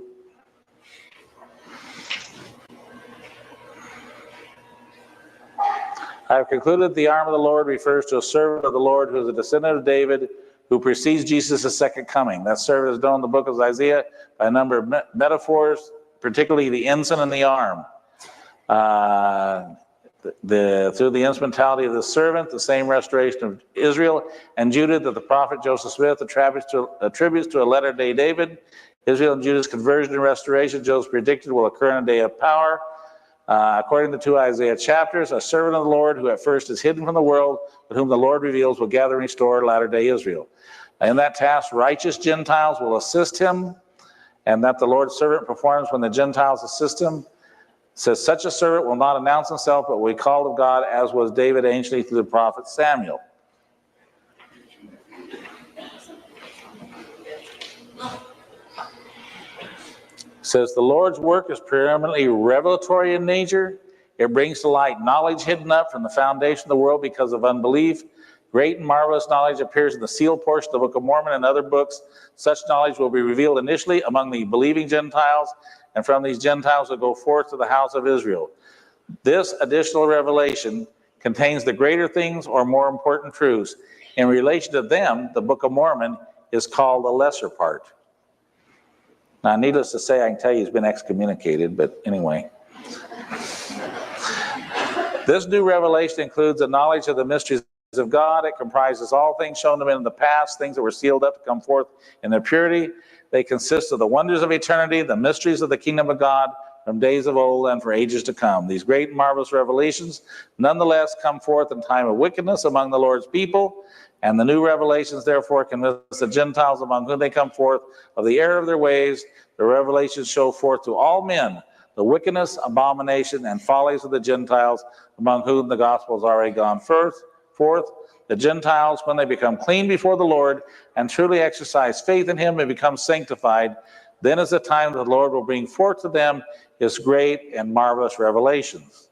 [SPEAKER 11] I have concluded the arm of the Lord refers to a servant of the Lord who is a descendant of David, who precedes Jesus' second coming. That servant is known in the book of Isaiah by a number of metaphors, particularly the ensign and the arm. Through the instrumentality of the servant, the same restoration of Israel and Judah that the prophet Joseph Smith attributes to a latter-day David. Israel and Judah's conversion and restoration, Joseph predicted, will occur in a day of power. According to 2 Isaiah chapters, a servant of the Lord who at first is hidden from the world, but whom the Lord reveals will gather and restore latter-day Israel. In that task, righteous Gentiles will assist him, and that the Lord's servant performs when the Gentiles assist him. It says, such a servant will not announce himself, but will be called of God, as was David anciently through the prophet Samuel. It says, the Lord's work is preeminently revelatory in nature. It brings to light knowledge hidden up from the foundation of the world because of unbelief. Great and marvelous knowledge appears in the sealed portion of the Book of Mormon and other books. Such knowledge will be revealed initially among the believing Gentiles, and from these Gentiles will go forth to the house of Israel. This additional revelation contains the greater things or more important truths. In relation to them, the Book of Mormon is called the lesser part. Now, needless to say, I can tell you he's been excommunicated, but anyway. This new revelation includes a knowledge of the mysteries of God. It comprises all things shown to men in the past, things that were sealed up to come forth in their purity. They consist of the wonders of eternity, the mysteries of the kingdom of God from days of old and for ages to come. These great and marvelous revelations nonetheless come forth in time of wickedness among the Lord's people, and the new revelations therefore convince the Gentiles among whom they come forth of the error of their ways. The revelations show forth to all men the wickedness, abomination, and follies of the Gentiles among whom the gospel has already gone forth. The Gentiles, when they become clean before the Lord and truly exercise faith in him and become sanctified, then is the time that the Lord will bring forth to them his great and marvelous revelations.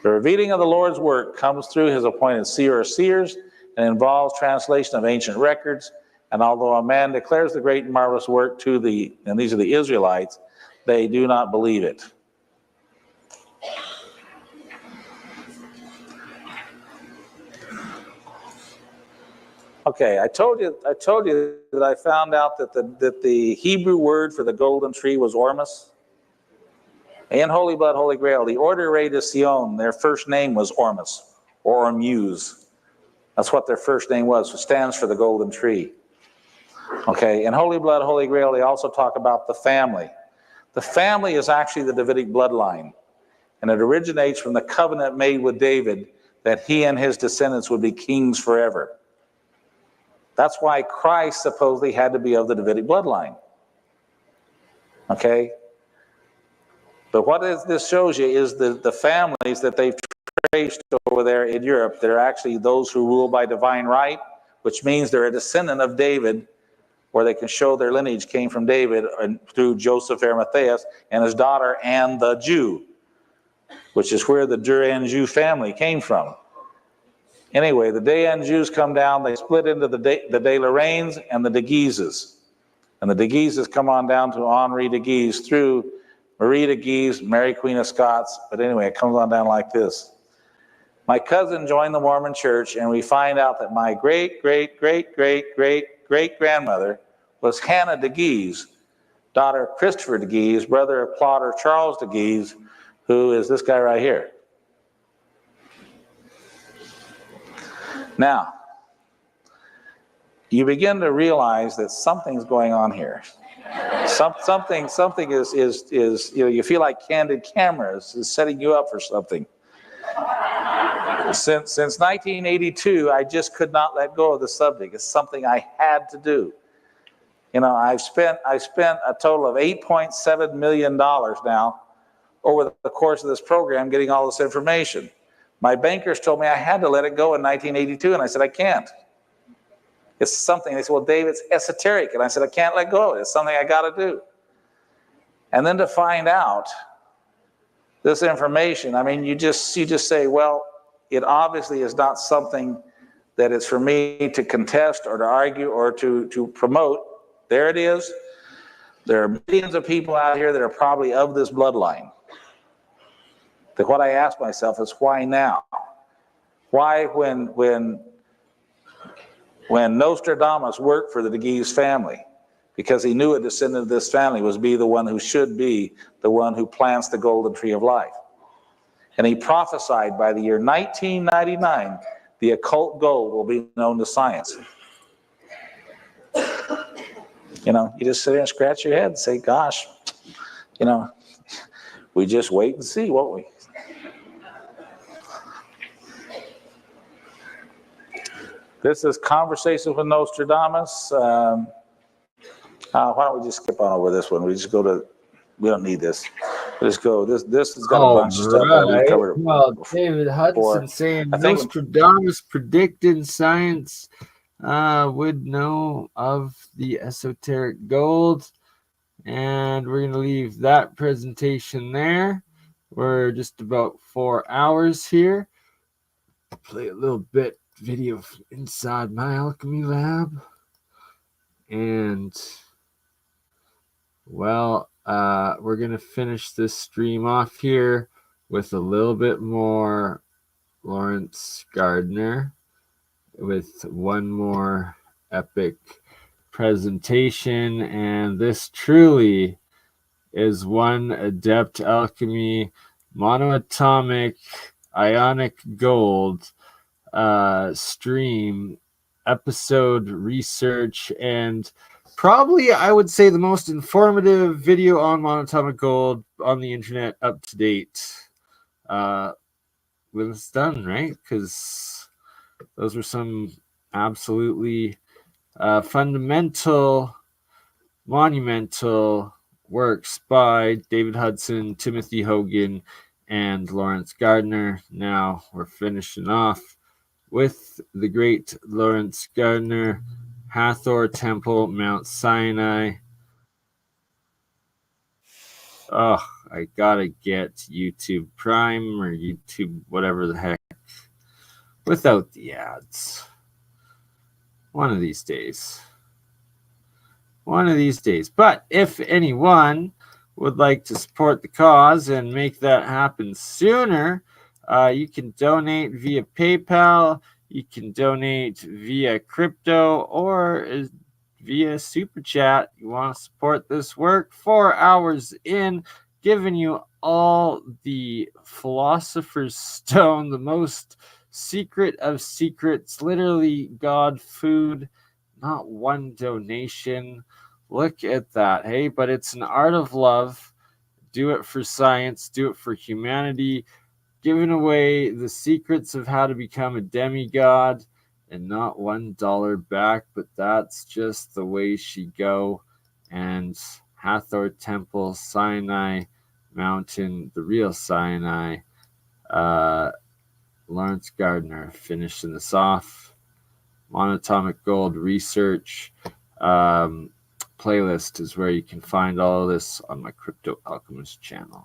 [SPEAKER 11] The revealing of the Lord's work comes through his appointed seer or seers and involves translation of ancient records. And although a man declares the great and marvelous work to and these are the Israelites, they do not believe it. Okay, I told you that I found out that the Hebrew word for the golden tree was ormus. In Holy Blood, Holy Grail, the Order Rei de Sion, their first name was Ormus, or Ormuz. That's what their first name was. It stands for the golden tree. Okay, in Holy Blood, Holy Grail, they also talk about the family. The family is actually the Davidic bloodline, and it originates from the covenant made with David that he and his descendants would be kings forever. That's why Christ supposedly had to be of the Davidic bloodline. Okay? But what this shows you is the families that they've traced over there in Europe. They're actually those who rule by divine right, which means they're a descendant of David, where they can show their lineage came from David and through Joseph Arimatheus and his daughter Anne the Jew, which is where the Dur-Anjou family came from. Anyway, the Day-Anjous come down, they split into the De Lorraines and the De Guises. And the De Guises come on down to Henri de Guise through Marie de Guise, Mary Queen of Scots. But anyway, it comes on down like this. My cousin joined the Mormon church, and we find out that my great-great-great-great-great-great-grandmother was Hannah de Guise, daughter of Christopher de Guise, brother of plotter Charles de Guise, who is this guy right here. Now, you begin to realize that something's going on here. Something is you feel like candid cameras is setting you up for something. Since 1982, I just could not let go of the subject. It's something I had to do. You know, I spent a total of $8.7 million now over the course of this program getting all this information. My bankers told me I had to let it go in 1982, and I said, I can't. It's something. They said, well, Dave, it's esoteric. And I said, I can't let go of it. It's something I got to do. And then to find out this information, I mean, you just say, well, it obviously is not something that is for me to contest or to argue or to promote. There it is. There are millions of people out here that are probably of this bloodline. That what I ask myself is, why now? Why when when Nostradamus worked for the de Guise family, because he knew a descendant of this family was be the one who should be the one who plants the golden tree of life. And he prophesied by the year 1999, the occult gold will be known to science. You know, you just sit there and scratch your head and say, gosh, you know, we just wait and see, won't we? This is Conversations with Nostradamus. Why don't we just skip on over this one? We just go to, we don't need this. Let's go. This has got a bunch of stuff that we've covered.
[SPEAKER 1] Well, David Hudson saying Nostradamus predicted science would know of the esoteric gold. And we're going to leave that presentation there. We're just about 4 hours here. Play a little bit video inside my alchemy lab. And, well, we're going to finish this stream off here with a little bit more Lawrence Gardner with one more epic presentation. And this truly is one adept alchemy, MonoAtomic, Ionic gold stream, episode research, and probably I would say the most informative video on MonoAtomic gold on the internet up to date when it's done, right? Because those were some absolutely fundamental, monumental works by David Hudson, Timothy Hogan, and Lawrence Gardner. Now we're finishing off with the great Lawrence Gardner, Hathor Temple, Mount Sinai. Oh, I gotta get YouTube Prime or YouTube whatever the heck without the ads. One of these days. One of these days. But if anyone would like to support the cause and make that happen sooner, you can donate via PayPal, you can donate via crypto, or via Super Chat. You want to support this work, 4 hours in, giving you all the Philosopher's Stone, the most secret of secrets, literally God food, not one donation. Look at that, hey? But it's an art of love. Do it for science, do it for humanity, giving away the secrets of how to become a demigod, and not $1 back, but that's just the way she go. And Hathor Temple, Sinai Mountain, the real Sinai, Lawrence Gardner finishing this off. MonoAtomic Gold research playlist is where you can find all of this on my Crypto Alchemist channel.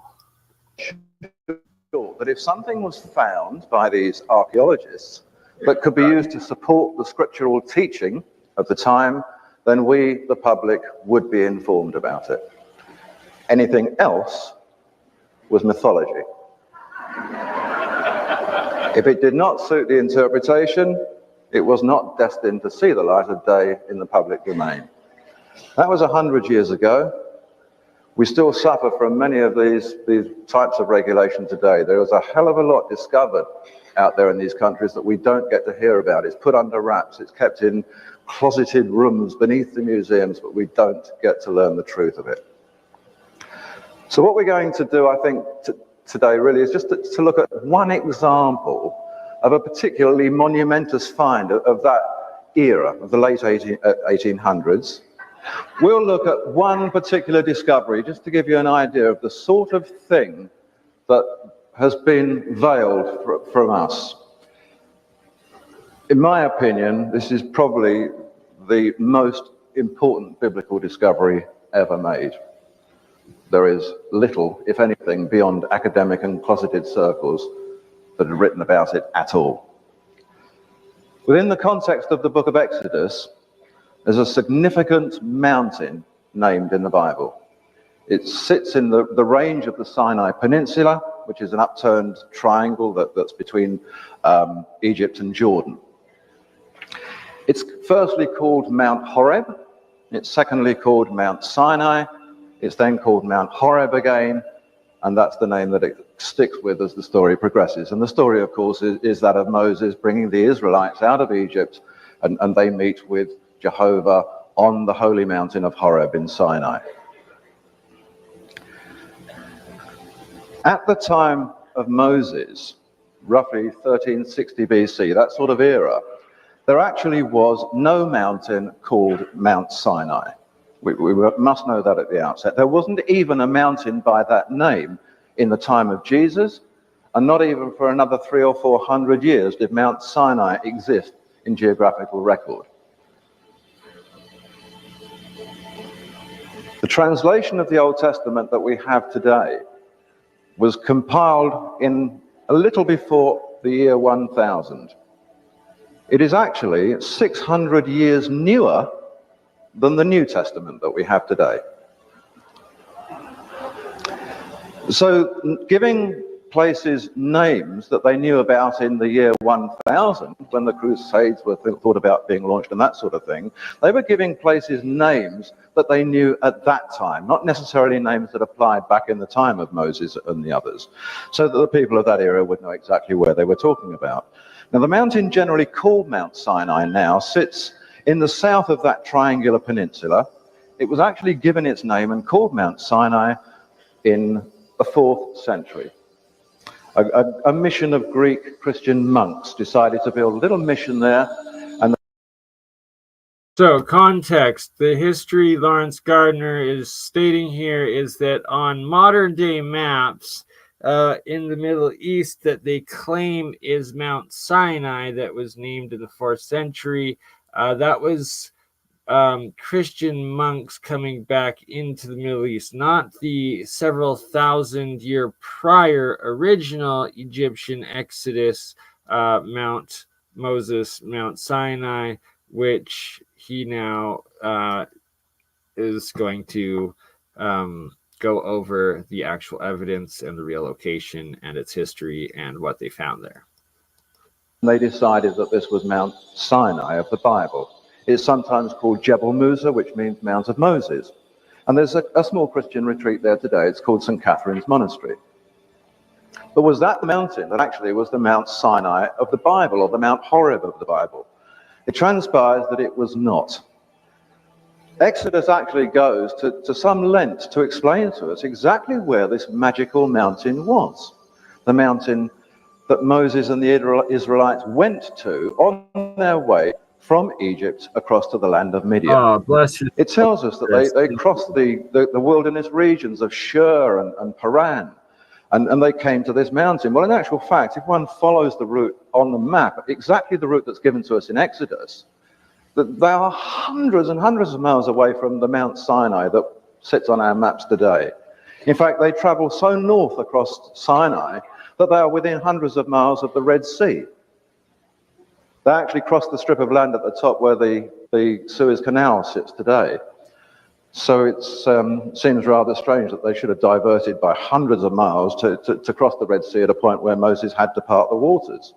[SPEAKER 10] That if something was found by these archaeologists that could be used to support the scriptural teaching of the time, then we, the public, would be informed about it. Anything else was mythology. If it did not suit the interpretation, it was not destined to see the light of day in the public domain. That was 100 years ago. We still suffer from many of these types of regulation today. There is a hell of a lot discovered out there in these countries that we don't get to hear about. It's put under wraps. It's kept in closeted rooms beneath the museums, but we don't get to learn the truth of it. So what we're going to do, I think, today really is just to look at one example of a particularly monumentous find of that era, of the late 1800s. We'll look at one particular discovery just to give you an idea of the sort of thing that has been veiled from us. In my opinion, this is probably the most important biblical discovery ever made. There is little, if anything, beyond academic and closeted circles that are written about it at all. Within the context of the book of Exodus, there's a significant mountain named in the Bible. It sits in the range of the Sinai Peninsula, which is an upturned triangle that's between Egypt and Jordan. It's firstly called Mount Horeb. It's secondly called Mount Sinai. It's then called Mount Horeb again. And that's the name that it sticks with as the story progresses. And the story, of course, is that of Moses bringing the Israelites out of Egypt, and they meet with Jehovah on the holy mountain of Horeb in Sinai. At the time of Moses, roughly 1360 BC, that sort of era, there actually was no mountain called Mount Sinai. We must know that at the outset. There wasn't even a mountain by that name in the time of Jesus, and not even for another 300 or 400 years did Mount Sinai exist in geographical record. The translation of the Old Testament that we have today was compiled in a little before the year 1000. It is actually 600 years newer than the New Testament that we have today. So giving places names that they knew about in the year 1000, when the Crusades were thought about being launched and that sort of thing, they were giving places names that they knew at that time, not necessarily names that applied back in the time of Moses and the others, so that the people of that era would know exactly where they were talking about. Now, the mountain generally called Mount Sinai now sits in the south of that triangular peninsula. It was actually given its name and called Mount Sinai in the 4th century. A mission of Greek Christian monks decided to build a little mission there. And
[SPEAKER 1] so, context. The history Lawrence Gardner is stating here is that on modern day maps in the Middle East that they claim is Mount Sinai, that was named in the 4th century, that was Christian monks coming back into the Middle East, not the several thousand-year prior original Egyptian Exodus, Mount Moses, Mount Sinai, which he now is going to go over the actual evidence and the real location and its history and what they found there.
[SPEAKER 10] they decided that this was Mount Sinai of the Bible. It's sometimes called Jebel Musa, which means Mount of Moses. And there's a small Christian retreat there today. It's called St. Catherine's Monastery. But was that the mountain that actually was the Mount Sinai of the Bible, or the Mount Horeb of the Bible? It transpires that it was not. Exodus actually goes to some length to explain to us exactly where this magical mountain was. The mountain that Moses and the Israelites went to on their way from Egypt across to the land of Midian.
[SPEAKER 1] Oh, bless you.
[SPEAKER 10] It tells us that they crossed the wilderness regions of Shur and Paran, and they came to this mountain. Well, in actual fact, if one follows the route on the map, exactly the route that's given to us in Exodus, that they are hundreds and hundreds of miles away from the Mount Sinai that sits on our maps today. In fact, they travel so north across Sinai that they are within hundreds of miles of the Red Sea. They actually crossed the strip of land at the top where the Suez Canal sits today. So it seems rather strange that they should have diverted by hundreds of miles to cross the Red Sea at a point where Moses had to part the waters.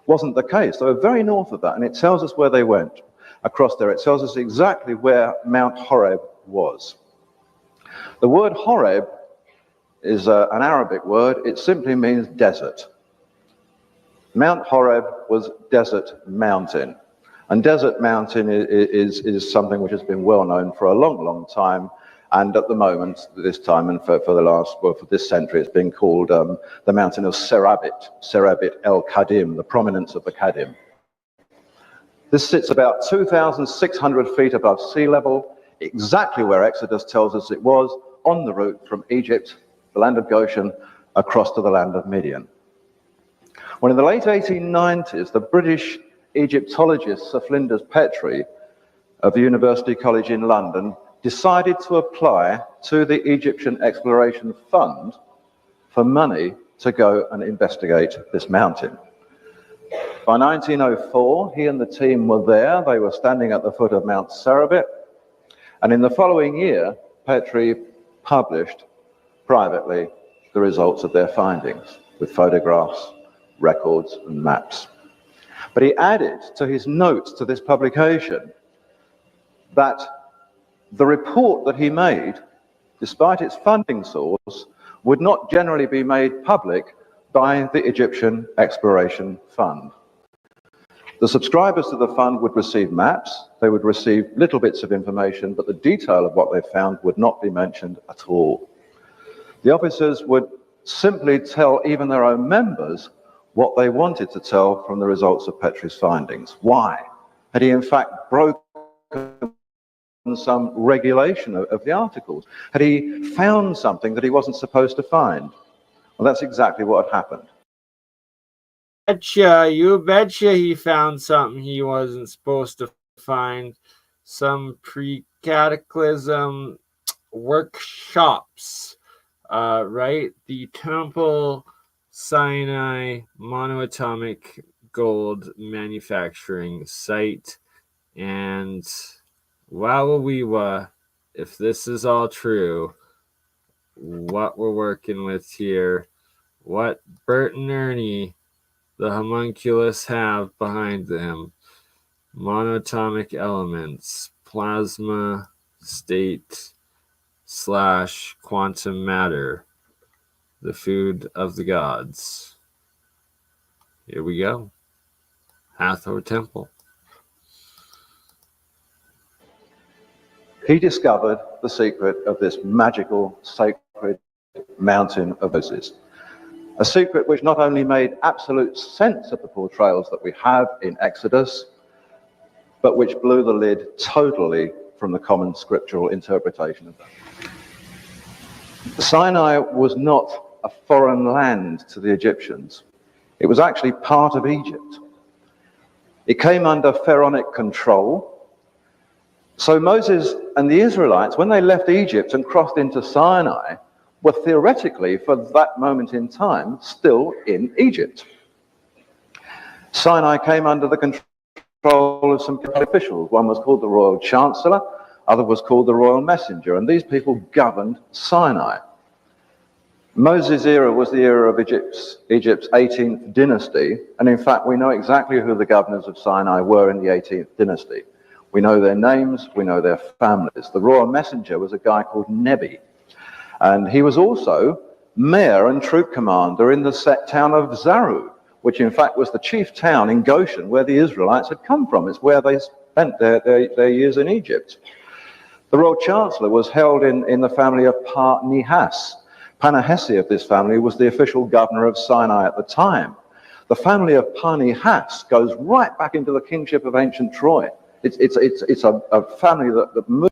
[SPEAKER 10] Wasn't the case. They were very north of that, and it tells us where they went across there. It tells us exactly where Mount Horeb was. The word Horeb is an Arabic word. It simply means desert. Mount Horeb was desert mountain. And desert mountain is something which has been well known for a long, long time. And at the moment, this time and for this century, it's been called the mountain of Serabit El Kadim, the prominence of the Kadim. This sits about 2,600 feet above sea level, exactly where Exodus tells us it was, on the route from Egypt, the land of Goshen, across to the land of Midian. Well, in the late 1890s, the British Egyptologist Sir Flinders Petrie of the University College in London decided to apply to the Egyptian Exploration Fund for money to go and investigate this mountain. By 1904, he and the team were there. They were standing at the foot of Mount Serabit. And in the following year, Petrie published privately the results of their findings with photographs, records, and maps. But he added to his notes to this publication that the report that he made, despite its funding source, would not generally be made public by the Egyptian Exploration Fund. The subscribers to the fund would receive maps, they would receive little bits of information, but the detail of what they found would not be mentioned at all. The officers would simply tell even their own members what they wanted to tell from the results of Petrie's findings. Why? Had he in fact broken some regulation of the articles? Had he found something that he wasn't supposed to find? Well, that's exactly what had happened.
[SPEAKER 1] You betcha he found something he wasn't supposed to find. Some pre-cataclysm workshops, right? The Temple Sinai MonoAtomic gold manufacturing site. And wow, if this is all true, what we're working with here, what Bert and Ernie, the homunculus, have behind them: monoatomic elements, plasma state / quantum matter, the food of the gods. Here we go. Hathor Temple.
[SPEAKER 10] He discovered the secret of this magical, sacred mountain of Moses. A secret which not only made absolute sense of the portrayals that we have in Exodus, but which blew the lid totally from the common scriptural interpretation of them. Sinai was not a foreign land to the Egyptians. It was actually part of Egypt. It came under pharaonic control. So Moses and the Israelites, when they left Egypt and crossed into Sinai, were theoretically, for that moment in time, still in Egypt. Sinai came under the control of some officials. One was called the Royal Chancellor, other was called the Royal Messenger, and these people governed Sinai. Moses' era was the era of Egypt's 18th dynasty, and in fact we know exactly who the governors of Sinai were in the 18th dynasty. We know their names, we know their families. The Royal Messenger was a guy called Nebi, and he was also mayor and troop commander in the set town of Zaru, which in fact was the chief town in Goshen where the Israelites had come from. It's where they spent their years in Egypt. The Royal Chancellor was held in the family of Par-Nihas. Panahesi of this family was the official governor of Sinai at the time. The family of Par-Nihas goes right back into the kingship of ancient Troy. It's a family that moved.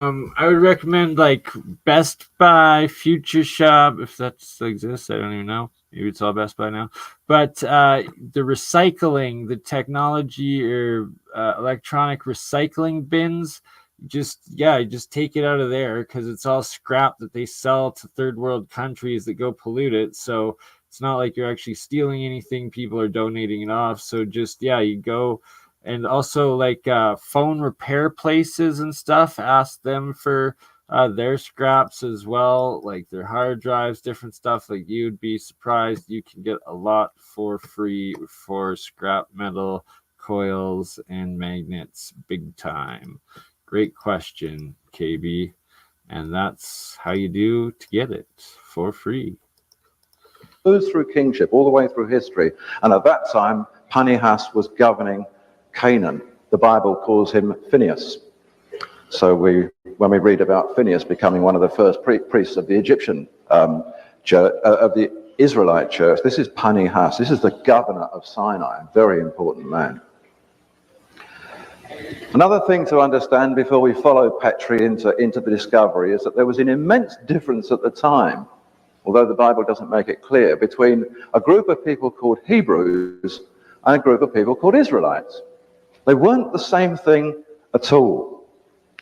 [SPEAKER 1] I would recommend like Best Buy, Future Shop, if that still exists. I don't even know. Maybe it's all Best Buy now. But the recycling, the technology or electronic recycling bins, just take it out of there because it's all scrap that they sell to third world countries that go pollute it. So it's not like you're actually stealing anything. People are donating it off. So just, you go. And also like phone repair places and stuff, ask them for their scraps as well, like their hard drives, different stuff. Like you'd be surprised, you can get a lot for free for scrap metal, coils, and magnets, big time. Great question, KB. And that's how you do to get it for free.
[SPEAKER 10] Moves through kingship all the way through history. And at that time, Panihas was governing Canaan. The Bible calls him Phineas. So when we read about Phineas becoming one of the first priests of the Egyptian church, of the Israelite church, this is Panihas. This is the governor of Sinai, a very important man. Another thing to understand before we follow Petrie into the discovery is that there was an immense difference at the time, although the Bible doesn't make it clear, between a group of people called Hebrews and a group of people called Israelites. They weren't the same thing at all.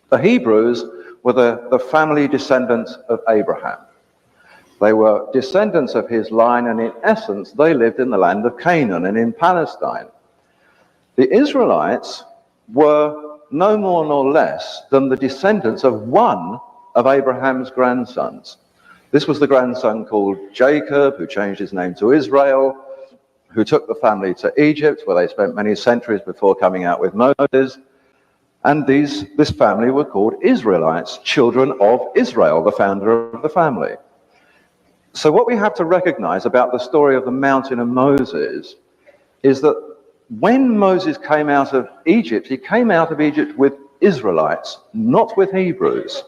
[SPEAKER 10] The Hebrews were the family descendants of Abraham. They were descendants of his line, and in essence, they lived in the land of Canaan and in Palestine. The Israelites were no more nor less than the descendants of one of Abraham's grandsons. This was the grandson called Jacob, who changed his name to Israel, who took the family to Egypt, where they spent many centuries before coming out with Moses. And this family were called Israelites, children of Israel, the founder of the family. So what we have to recognize about the story of the mountain of Moses is that when Moses came out of Egypt, he came out of Egypt with Israelites, not with Hebrews.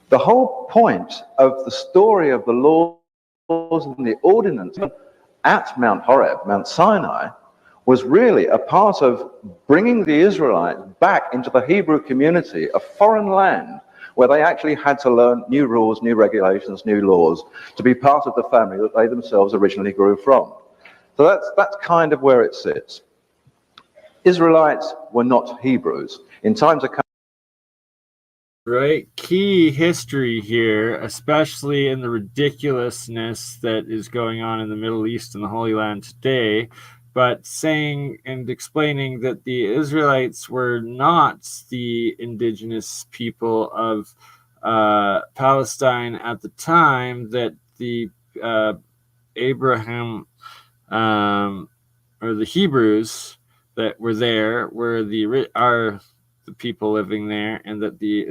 [SPEAKER 10] The whole point of the story of the laws and the ordinances at Mount Horeb, Mount Sinai, was really a part of bringing the Israelites back into the Hebrew community, a foreign land, where they actually had to learn new rules, new regulations, new laws, to be part of the family that they themselves originally grew from. So that's kind of where it sits. Israelites were not Hebrews. In times of
[SPEAKER 1] Right, key history here, especially in the ridiculousness that is going on in the Middle East and the Holy Land today, but saying and explaining that the Israelites were not the indigenous people of Palestine at the time, that the Abraham or the Hebrews that were there were the people living there, and that the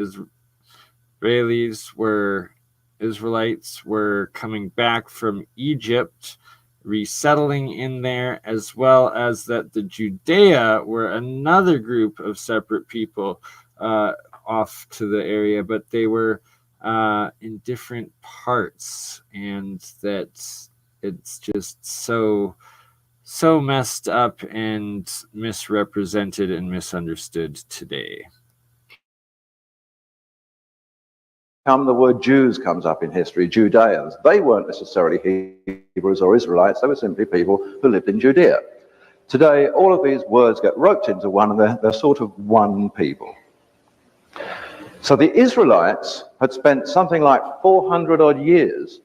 [SPEAKER 1] Israelites were coming back from Egypt, resettling in there, as well as that the Judea were another group of separate people off to the area, but they were in different parts, and that it's just so messed up and misrepresented and misunderstood today.
[SPEAKER 10] the word Jews comes up in history, Judeans. They weren't necessarily Hebrews or Israelites, they were simply people who lived in Judea. Today, all of these words get roped into one, and they're sort of one people. So the Israelites had spent something like 400 odd years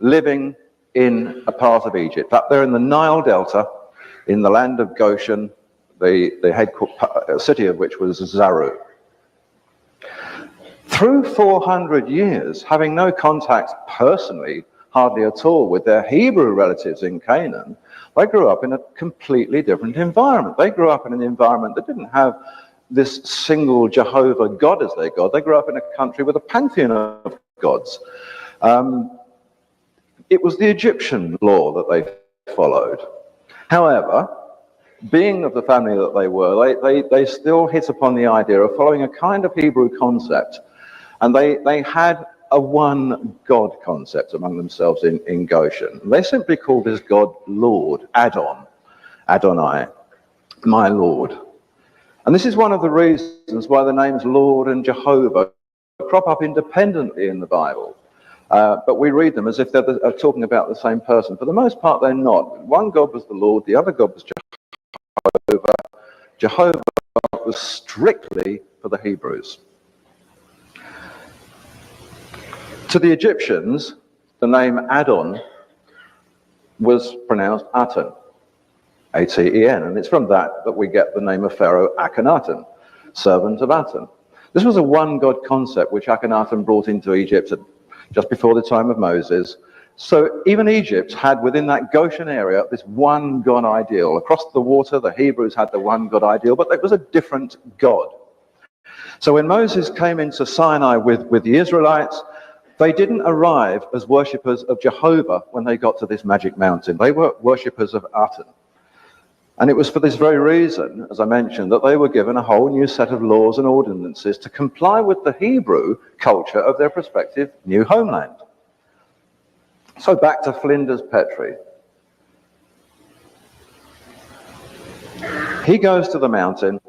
[SPEAKER 10] living in a part of Egypt, up there in the Nile Delta, in the land of Goshen, the headquarters city of which was Zaru. Through 400 years, having no contact personally, hardly at all, with their Hebrew relatives in Canaan, they grew up in a completely different environment. They grew up in an environment that didn't have this single Jehovah God as their God. They grew up in a country with a pantheon of gods. It was the Egyptian law that they followed. However, being of the family that they were, they still hit upon the idea of following a kind of Hebrew concept. And they had a one God concept among themselves in Goshen. They simply called this God Lord, Adonai, my Lord. And this is one of the reasons why the names Lord and Jehovah crop up independently in the Bible. But we read them as if they're talking about the same person. For the most part, they're not. One God was the Lord, the other God was Jehovah. Jehovah was strictly for the Hebrews. To the Egyptians, the name Adon was pronounced Aten, A-T-E-N, and it's from that we get the name of Pharaoh Akhenaten, servant of Aten. This was a one-God concept which Akhenaten brought into Egypt just before the time of Moses. So even Egypt had within that Goshen area this one God ideal. Across the water, the Hebrews had the one God ideal, but it was a different God. So when Moses came into Sinai with the Israelites, they didn't arrive as worshippers of Jehovah when they got to this magic mountain. They were worshippers of Aten. And it was for this very reason, as I mentioned, that they were given a whole new set of laws and ordinances to comply with the Hebrew culture of their prospective new homeland. So back to Flinders Petrie. He goes to the mountain,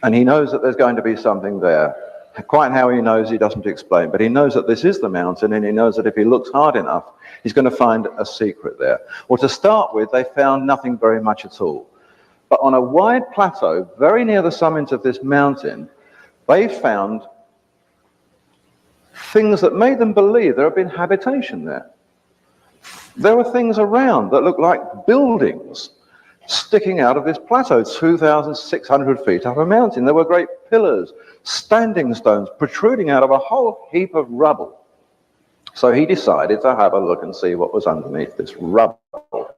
[SPEAKER 10] and he knows that there's going to be something there. Quite how he knows, he doesn't explain, but he knows that this is the mountain, and he knows that if he looks hard enough, he's going to find a secret there. Well, to start with, they found nothing very much at all. But on a wide plateau, very near the summit of this mountain, they found things that made them believe there had been habitation there. There were things around that looked like buildings sticking out of this plateau, 2,600 feet up a mountain. There were great pillars, standing stones protruding out of a whole heap of rubble. So he decided to have a look and see what was underneath this rubble.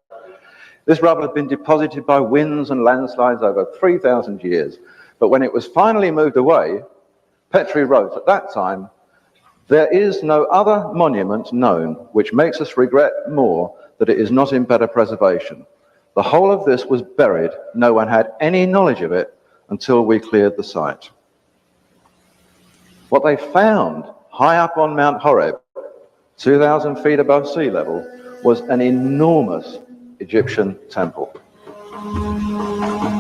[SPEAKER 10] This rubble had been deposited by winds and landslides over 3,000 years. But when it was finally moved away, Petrie wrote at that time, "There is no other monument known which makes us regret more that it is not in better preservation. The whole of this was buried. No one had any knowledge of it until we cleared the site." What they found high up on Mount Horeb, 2,000 feet above sea level, was an enormous Egyptian temple.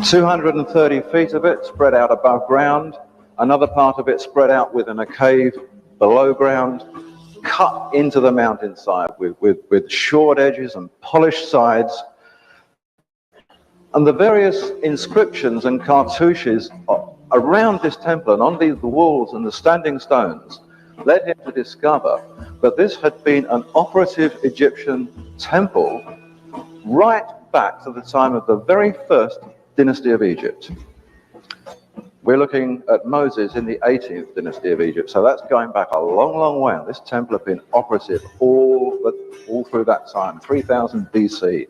[SPEAKER 10] 230 feet of it spread out above ground, another part of it spread out within a cave below ground, cut into the mountainside with shored edges and polished sides. And the various inscriptions and cartouches around this temple and on the walls and the standing stones led him to discover that this had been an operative Egyptian temple right back to the time of the very first dynasty of Egypt. We're looking at Moses in the 18th dynasty of Egypt, so that's going back a long, long way. And this temple had been operative all through that time, 3000 BC.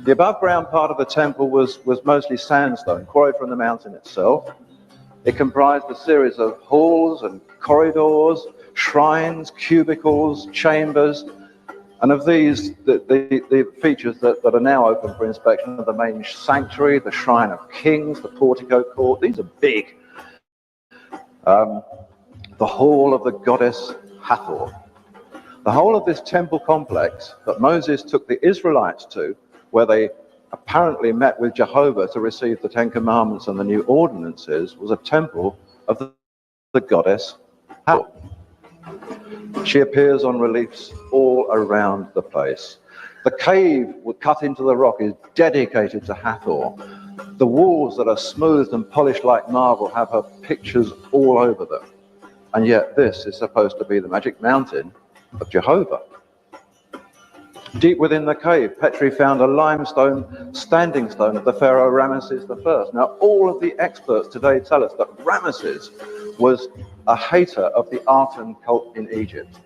[SPEAKER 10] The above ground part of the temple was mostly sandstone, quarried from the mountain itself. It comprised a series of halls and corridors, shrines, cubicles, chambers, and of these, the features that are now open for inspection are the main sanctuary, the Shrine of Kings, the portico court. These are big. The hall of the goddess Hathor. The whole of this temple complex that Moses took the Israelites to, where they apparently met with Jehovah to receive the Ten Commandments and the new ordinances, was a temple of the goddess Hathor. She appears on reliefs all around the place. The cave cut into the rock is dedicated to Hathor. The walls that are smoothed and polished like marble have her pictures all over them. And yet this is supposed to be the magic mountain of Jehovah. Deep within the cave, Petrie found a limestone standing stone of the pharaoh Ramesses I. Now, all of the experts today tell us that Ramesses was a hater of the Aten cult in Egypt.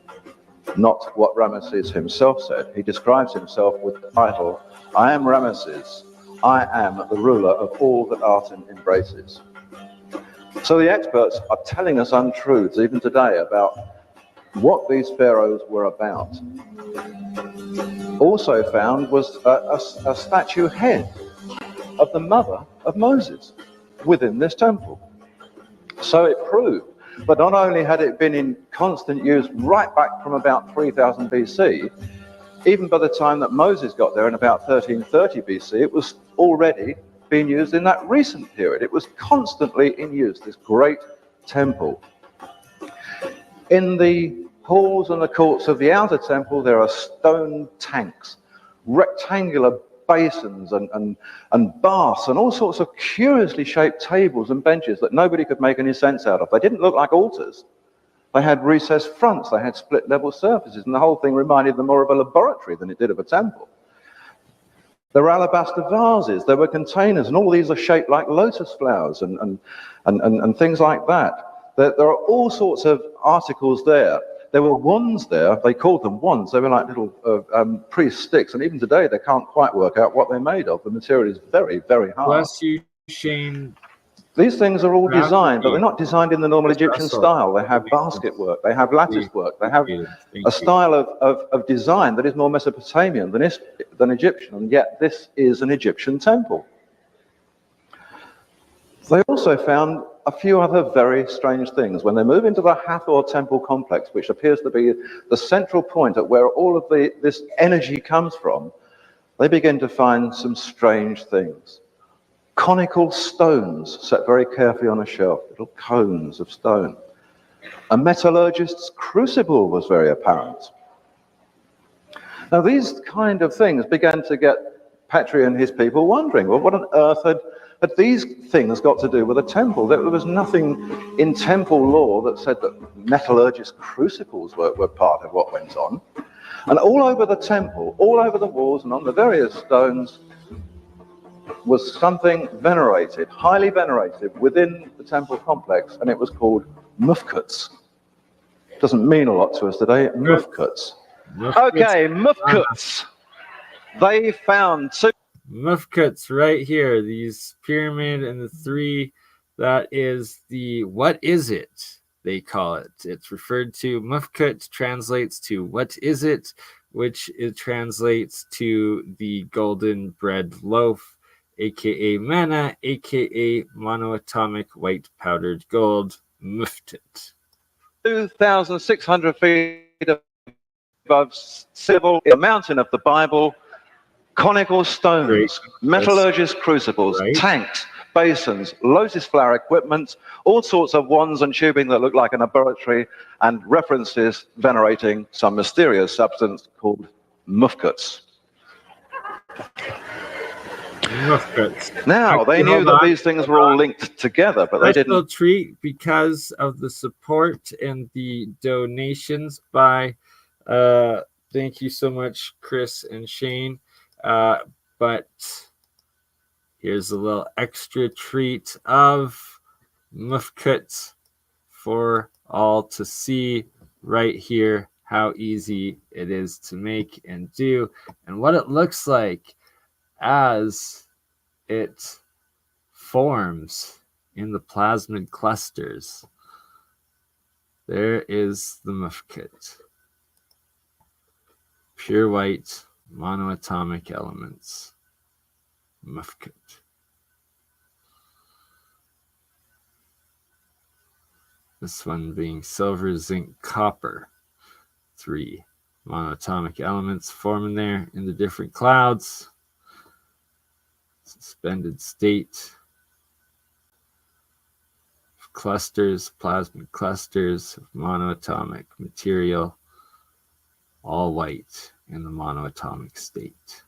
[SPEAKER 10] Not what Ramesses himself said. He describes himself with the title, "I am Ramesses, I am the ruler of all that Aten embraces." So the experts are telling us untruths even today about what these pharaohs were about. Also found was a statue head of the mother of Moses within this temple. So it proved that not only had it been in constant use right back from about 3000 BC, even by the time that Moses got there in about 1330 BC, it was already being used in that recent period. It was constantly in use, this great temple. In the halls and the courts of the outer temple, there are stone tanks, rectangular basins and baths and all sorts of curiously shaped tables and benches that nobody could make any sense out of. They didn't look like altars. They had recessed fronts, they had split level surfaces, and the whole thing reminded them more of a laboratory than it did of a temple. There were alabaster vases, there were containers, and all these are shaped like lotus flowers and things like that. There are all sorts of articles there. There were wands there. They called them wands. They were like little priest sticks. And even today, they can't quite work out what they're made of. The material is very, very hard.
[SPEAKER 1] Bless you, Shane.
[SPEAKER 10] These things are all designed, but they're not designed in the normal Egyptian style. They have basket work. They have lattice work. They have a style of design that is more Mesopotamian than Egyptian. And yet this is an Egyptian temple. They also found a few other very strange things. When they move into the Hathor temple complex, which appears to be the central point at where all of this energy comes from, they begin to find some strange things. Conical stones set very carefully on a shelf, little cones of stone. A metallurgist's crucible was very apparent. Now, these kind of things began to get Petrie and his people wondering, well, what on earth had these things got to do with a temple? There was nothing in temple law that said that metallurgist crucibles were part of what went on. And all over the temple, all over the walls and on the various stones, was something venerated, highly venerated within the temple complex, and it was called mufkuts. Doesn't mean a lot to us today, mufkuts. Okay, mufkuts. They found two
[SPEAKER 1] Mufkuts right here. These pyramid and the three. That is the what is it? They call it. It's referred to. Mufkut translates to what is it, which it translates to the golden bread loaf, aka manna, aka monoatomic white powdered gold. Muftit.
[SPEAKER 10] 2,600 feet above civil, in the mountain of the Bible, conical stones, metallurgist crucibles, tanks, basins, lotus flower equipment, all sorts of wands and tubing that look like a laboratory, and references venerating some mysterious substance called mufkuts. Now, they knew that these things were all linked together, but they didn't.
[SPEAKER 1] Treat because of the support and the donations by, thank you so much, Chris and Shane. But here's a little extra treat of mufkut for all to see right here how easy it is to make and do and what it looks like as it forms in the plasmon clusters. There is the mufkut. Pure white monoatomic elements. Mufkut. This one being silver, zinc, copper. 3 monoatomic elements forming there in the different clouds. Suspended state. Clusters, plasmid clusters of monoatomic material. All white in the monoatomic state.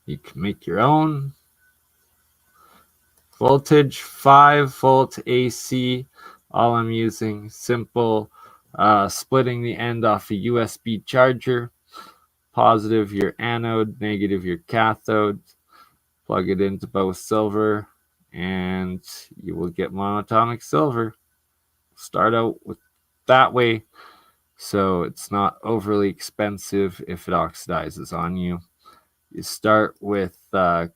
[SPEAKER 1] You can make your own. Voltage 5-volt AC. All I'm using, simple, splitting the end off a USB charger. Positive your anode, negative your cathode. Plug it into both silver and you will get monoatomic silver. Start out with that way so it's not overly expensive if it oxidizes on you. You start with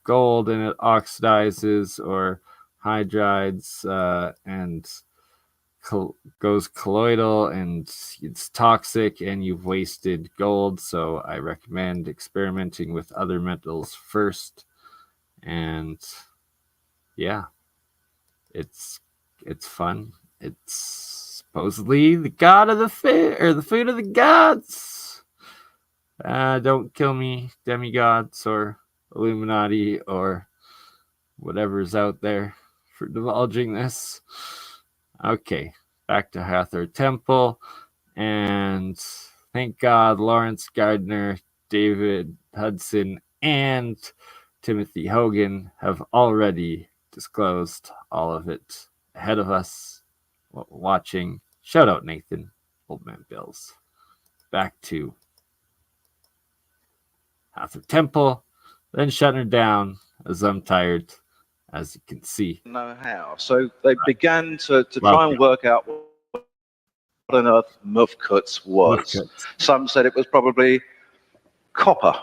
[SPEAKER 1] gold and it oxidizes, or hydrides and goes colloidal and it's toxic and you've wasted gold. So I recommend experimenting with other metals first. And yeah, it's fun. It's supposedly the god of the food, or the food of the gods. Don't kill me, demigods or Illuminati or whatever's out there for divulging this. Okay, back to Hathor Temple. And thank God Lawrence Gardner, David Hudson, and Timothy Hogan have already disclosed all of it ahead of us watching. Shout out Nathan, Old Man Bills. Back to Hathor Temple, then shutting her down as I'm tired, as you can see.
[SPEAKER 10] Know how. So they began to try and work out what on earth mufkuts was. Some said it was probably copper.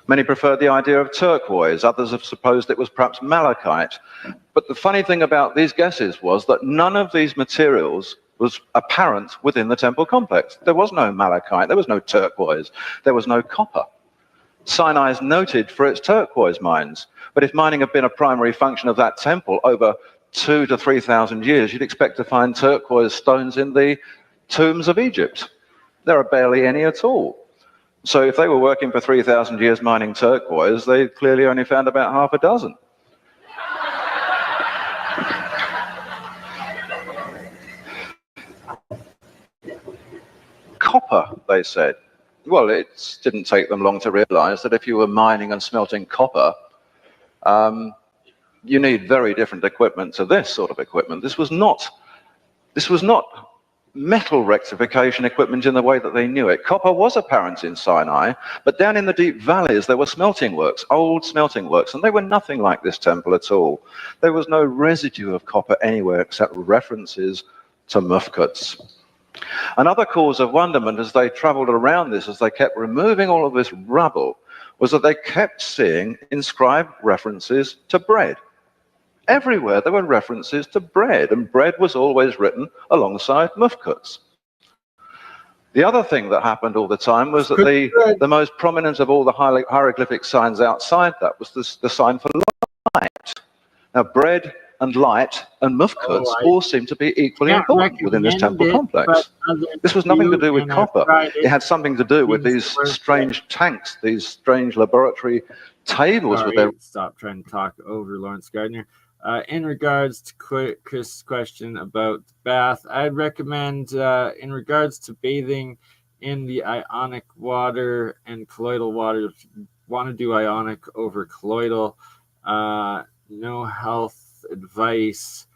[SPEAKER 10] Many preferred the idea of turquoise. Others have supposed it was perhaps malachite. But the funny thing about these guesses was that none of these materials was apparent within the temple complex. There was no malachite, there was no turquoise, there was no copper. Sinai is noted for its turquoise mines, but if mining had been a primary function of that temple over 2,000 to 3,000 years, you'd expect to find turquoise stones in the tombs of Egypt. There are barely any at all. So if they were working for 3,000 years mining turquoise, they clearly only found about half a dozen. Copper, they said. Well, it didn't take them long to realize that if you were mining and smelting copper, you need very different equipment to this sort of equipment. This was not metal rectification equipment in the way that they knew it. Copper was apparent in Sinai, but down in the deep valleys there were smelting works, old smelting works, and they were nothing like this temple at all. There was no residue of copper anywhere except references to mufkuts. Another cause of wonderment as they traveled around this, as they kept removing all of this rubble, was that they kept seeing inscribed references to bread. Everywhere there were references to bread, and bread was always written alongside mufkuts. The other thing that happened all the time was that the most prominent of all the hieroglyphic signs outside that was the sign for light. Now, bread and light and mufkuts all seem to be equally important within this temple complex. This was nothing to do with copper. It had something to do with these strange tanks, these strange laboratory tables with their...
[SPEAKER 1] Stop trying to talk over Lawrence Gardner. In regards to Chris' question about the bath, I'd recommend, in regards to bathing in the Ionic water and colloidal water, if you want to do Ionic over colloidal, no health advice,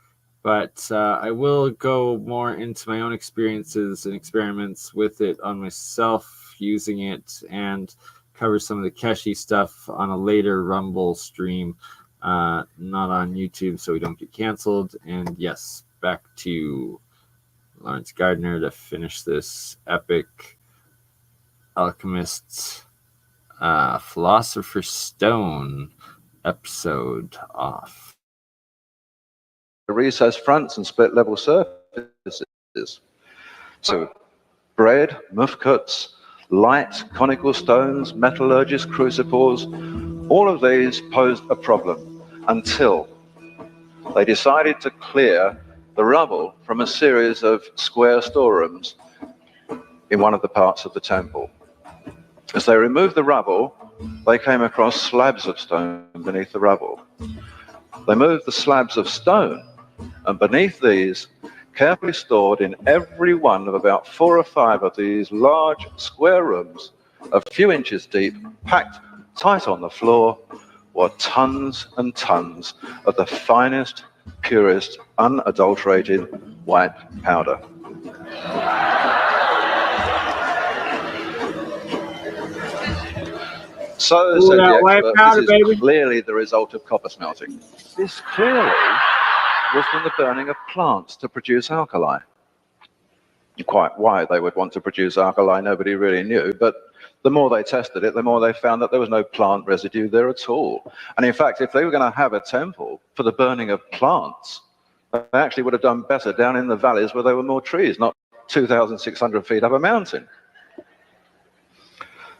[SPEAKER 1] but I will go more into my own experiences and experiments with it on myself, using it, and cover some of the Keshi stuff on a later Rumble stream. Not on YouTube, so we don't get canceled. And yes, back to Lawrence Gardner to finish this epic Alchemist Philosopher's Stone episode off.
[SPEAKER 10] Recessed fronts and split level surfaces. So bread, mufkuts, light, conical stones, metallurgist crucibles, all of these posed a problem until they decided to clear the rubble from a series of square storerooms in one of the parts of the temple. As they removed the rubble, they came across slabs of stone beneath the rubble. They moved the slabs of stone, and beneath these, carefully stored in every one of about 4 or 5 of these large square rooms, a few inches deep, packed tight on the floor, were tons and tons of the finest, purest, unadulterated white powder. So, said the expert, this is clearly the result of copper smelting. This clearly was from the burning of plants to produce alkali. Quite why they would want to produce alkali, nobody really knew, but the more they tested it, the more they found that there was no plant residue there at all. And in fact, if they were going to have a temple for the burning of plants, they actually would have done better down in the valleys where there were more trees, not 2,600 feet up a mountain.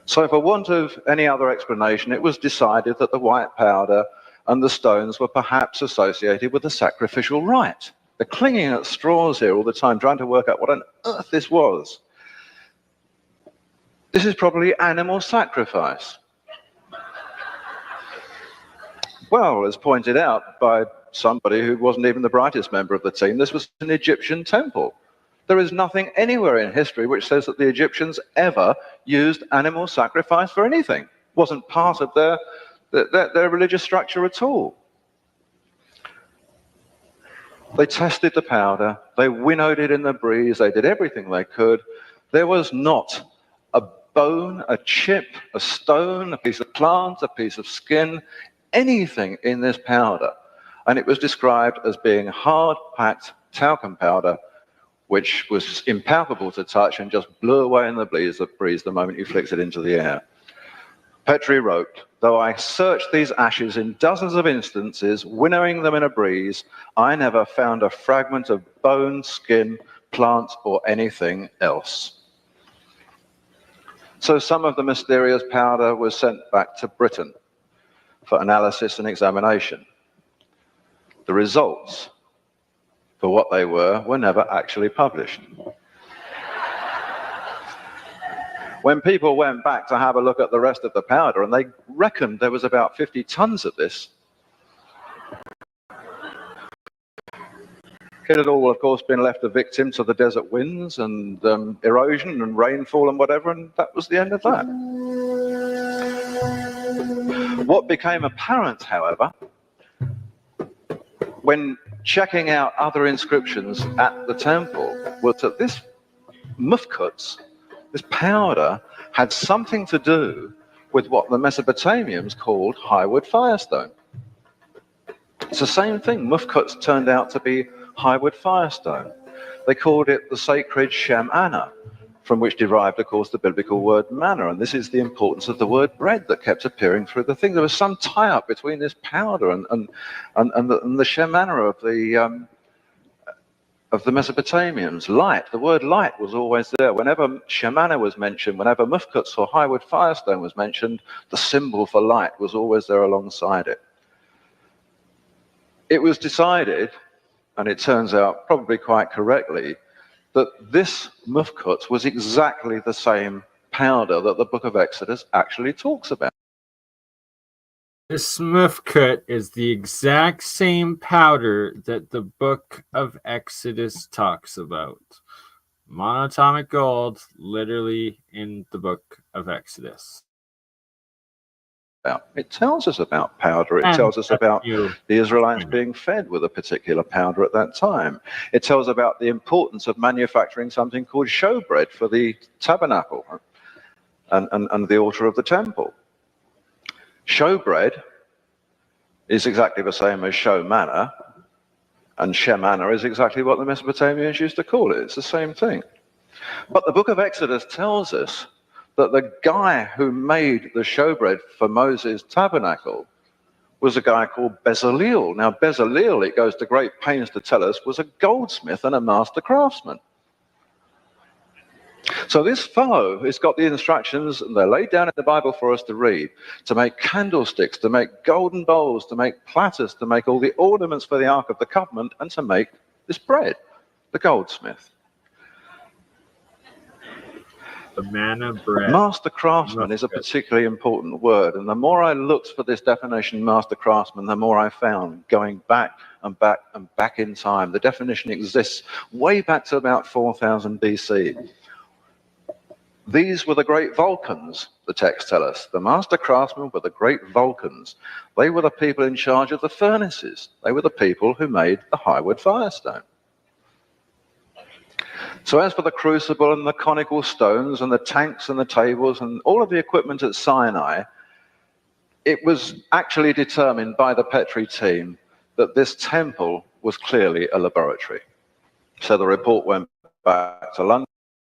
[SPEAKER 10] So for want of any other explanation, it was decided that the white powder and the stones were perhaps associated with the sacrificial rite. They're clinging at straws here all the time, trying to work out what on earth this was. This is probably animal sacrifice. Well, as pointed out by somebody who wasn't even the brightest member of the team, this was an Egyptian temple. There is nothing anywhere in history which says that the Egyptians ever used animal sacrifice for anything. It wasn't part of their religious structure at all. They tested the powder, they winnowed it in the breeze, they did everything they could. There was not a bone, a chip, a stone, a piece of plant, a piece of skin, anything in this powder. And it was described as being hard-packed talcum powder, which was impalpable to touch and just blew away in the breeze the moment you flicked it into the air. Petrie wrote, "Though I searched these ashes in dozens of instances, winnowing them in a breeze, I never found a fragment of bone, skin, plant, or anything else." So some of the mysterious powder was sent back to Britain for analysis and examination. The results, for what they were never actually published. When people went back to have a look at the rest of the powder, and they reckoned there was about 50 tons of this, it had all, of course, been left a victim to the desert winds and erosion and rainfall and whatever, and that was the end of that. What became apparent, however, when checking out other inscriptions at the temple, was that this mufkuts, this powder, had something to do with what the Mesopotamians called highwood firestone. It's the same thing. Mufkuts turned out to be highwood firestone. They called it the sacred Shemana, from which derived, of course, the biblical word manna. And this is the importance of the word bread that kept appearing through the thing. There was some tie-up between this powder and the Shemana of the Mesopotamians. Light, the word light was always there. Whenever Shemana was mentioned, whenever Mufkuts or Highwood Firestone was mentioned, the symbol for light was always there alongside it. It was decided, and it turns out probably quite correctly, that this Mufkut was exactly the same powder that the book of Exodus actually talks about.
[SPEAKER 1] This Mufkut is the exact same powder that the book of Exodus talks about. Monatomic gold, literally in the book of Exodus.
[SPEAKER 10] It tells us about powder. It tells us about the Israelites being fed with a particular powder at that time. It tells about the importance of manufacturing something called showbread for the tabernacle and the altar of the temple. Showbread is exactly the same as show manna, and shemana is exactly what the Mesopotamians used to call it. It's the same thing. But the book of Exodus tells us that the guy who made the showbread for Moses' tabernacle was a guy called Bezaleel. Now, Bezaleel, it goes to great pains to tell us, was a goldsmith and a master craftsman. So this fellow has got the instructions, and they're laid down in the Bible for us to read, to make candlesticks, to make golden bowls, to make platters, to make all the ornaments for the Ark of the Covenant, and to make this bread, the goldsmith.
[SPEAKER 1] The manna bread.
[SPEAKER 10] Master craftsman is a particularly important word, and the more I looked for this definition, master craftsman, the more I found, going back and back and back in time. The definition exists way back to about 4000 BC. These were the great Vulcans, the texts tell us. The master craftsmen were the great Vulcans. They were the people in charge of the furnaces. They were the people who made the Highwood Firestone. So as for the crucible and the conical stones and the tanks and the tables and all of the equipment at Sinai, it was actually determined by the Petri team that this temple was clearly a laboratory. So the report went back to London.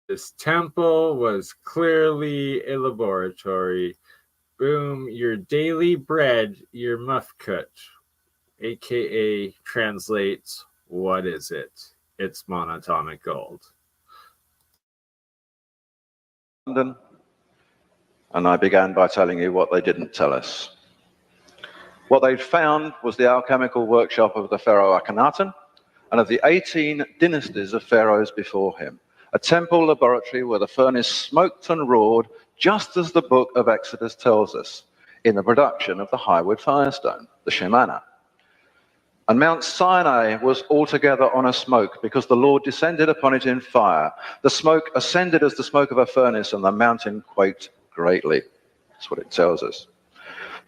[SPEAKER 1] This temple was clearly a laboratory. Boom, your daily bread, your mufkut, aka translates, what is it? It's monatomic gold.
[SPEAKER 10] London, and I began by telling you what they didn't tell us. What they'd found was the alchemical workshop of the pharaoh Akhenaten and of the 18 dynasties of pharaohs before him. A temple laboratory where the furnace smoked and roared, just as the book of Exodus tells us, in the production of the Highwood Firestone, the Shemana. And Mount Sinai was altogether on a smoke, because the Lord descended upon it in fire. The smoke ascended as the smoke of a furnace, and the mountain quaked greatly. That's what it tells us.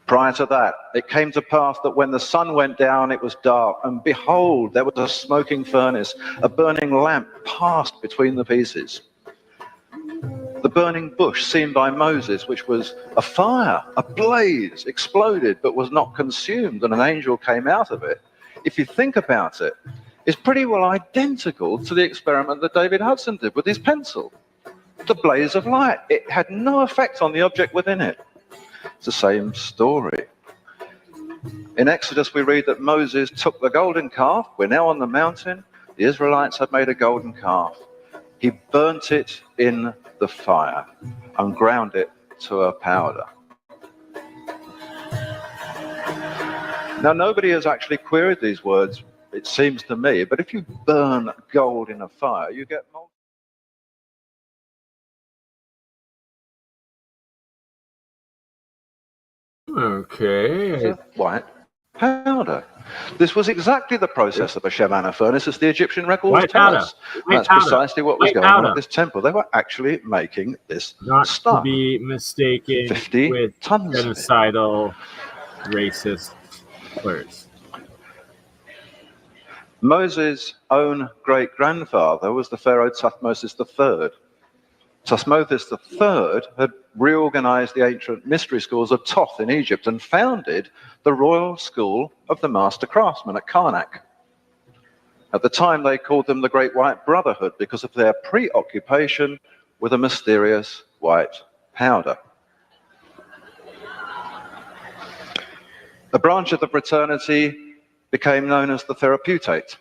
[SPEAKER 10] Prior to that, it came to pass that when the sun went down, it was dark, and behold, there was a smoking furnace, a burning lamp passed between the pieces. The burning bush seen by Moses, which was a fire, a blaze, exploded, but was not consumed, and an angel came out of it. If you think about it, it's pretty well identical to the experiment that David Hudson did with his pencil. The blaze of light, it had no effect on the object within it. It's the same story. In Exodus, we read that Moses took the golden calf. We're now on the mountain. The Israelites had made a golden calf. He burnt it in the fire and ground it to a powder. Now, nobody has actually queried these words, it seems to me, but if you burn gold in a fire, you get molten.
[SPEAKER 1] Okay.
[SPEAKER 10] White powder. This was exactly the process of a Shemana furnace, as the Egyptian records tell us. That's precisely what was going on at this temple. They were actually making this
[SPEAKER 1] Not
[SPEAKER 10] stuff.
[SPEAKER 1] to be mistaken
[SPEAKER 10] 50
[SPEAKER 1] with
[SPEAKER 10] tons
[SPEAKER 1] genocidal, racist slurs.
[SPEAKER 10] Moses' own great-grandfather was the pharaoh Thutmose III. Thutmose III had reorganized the ancient mystery schools of Thoth in Egypt and founded the royal school of the master craftsman at Karnak. At the time, they called them the Great White Brotherhood because of their preoccupation with a mysterious white powder. A branch of the fraternity became known as the Therapeutate.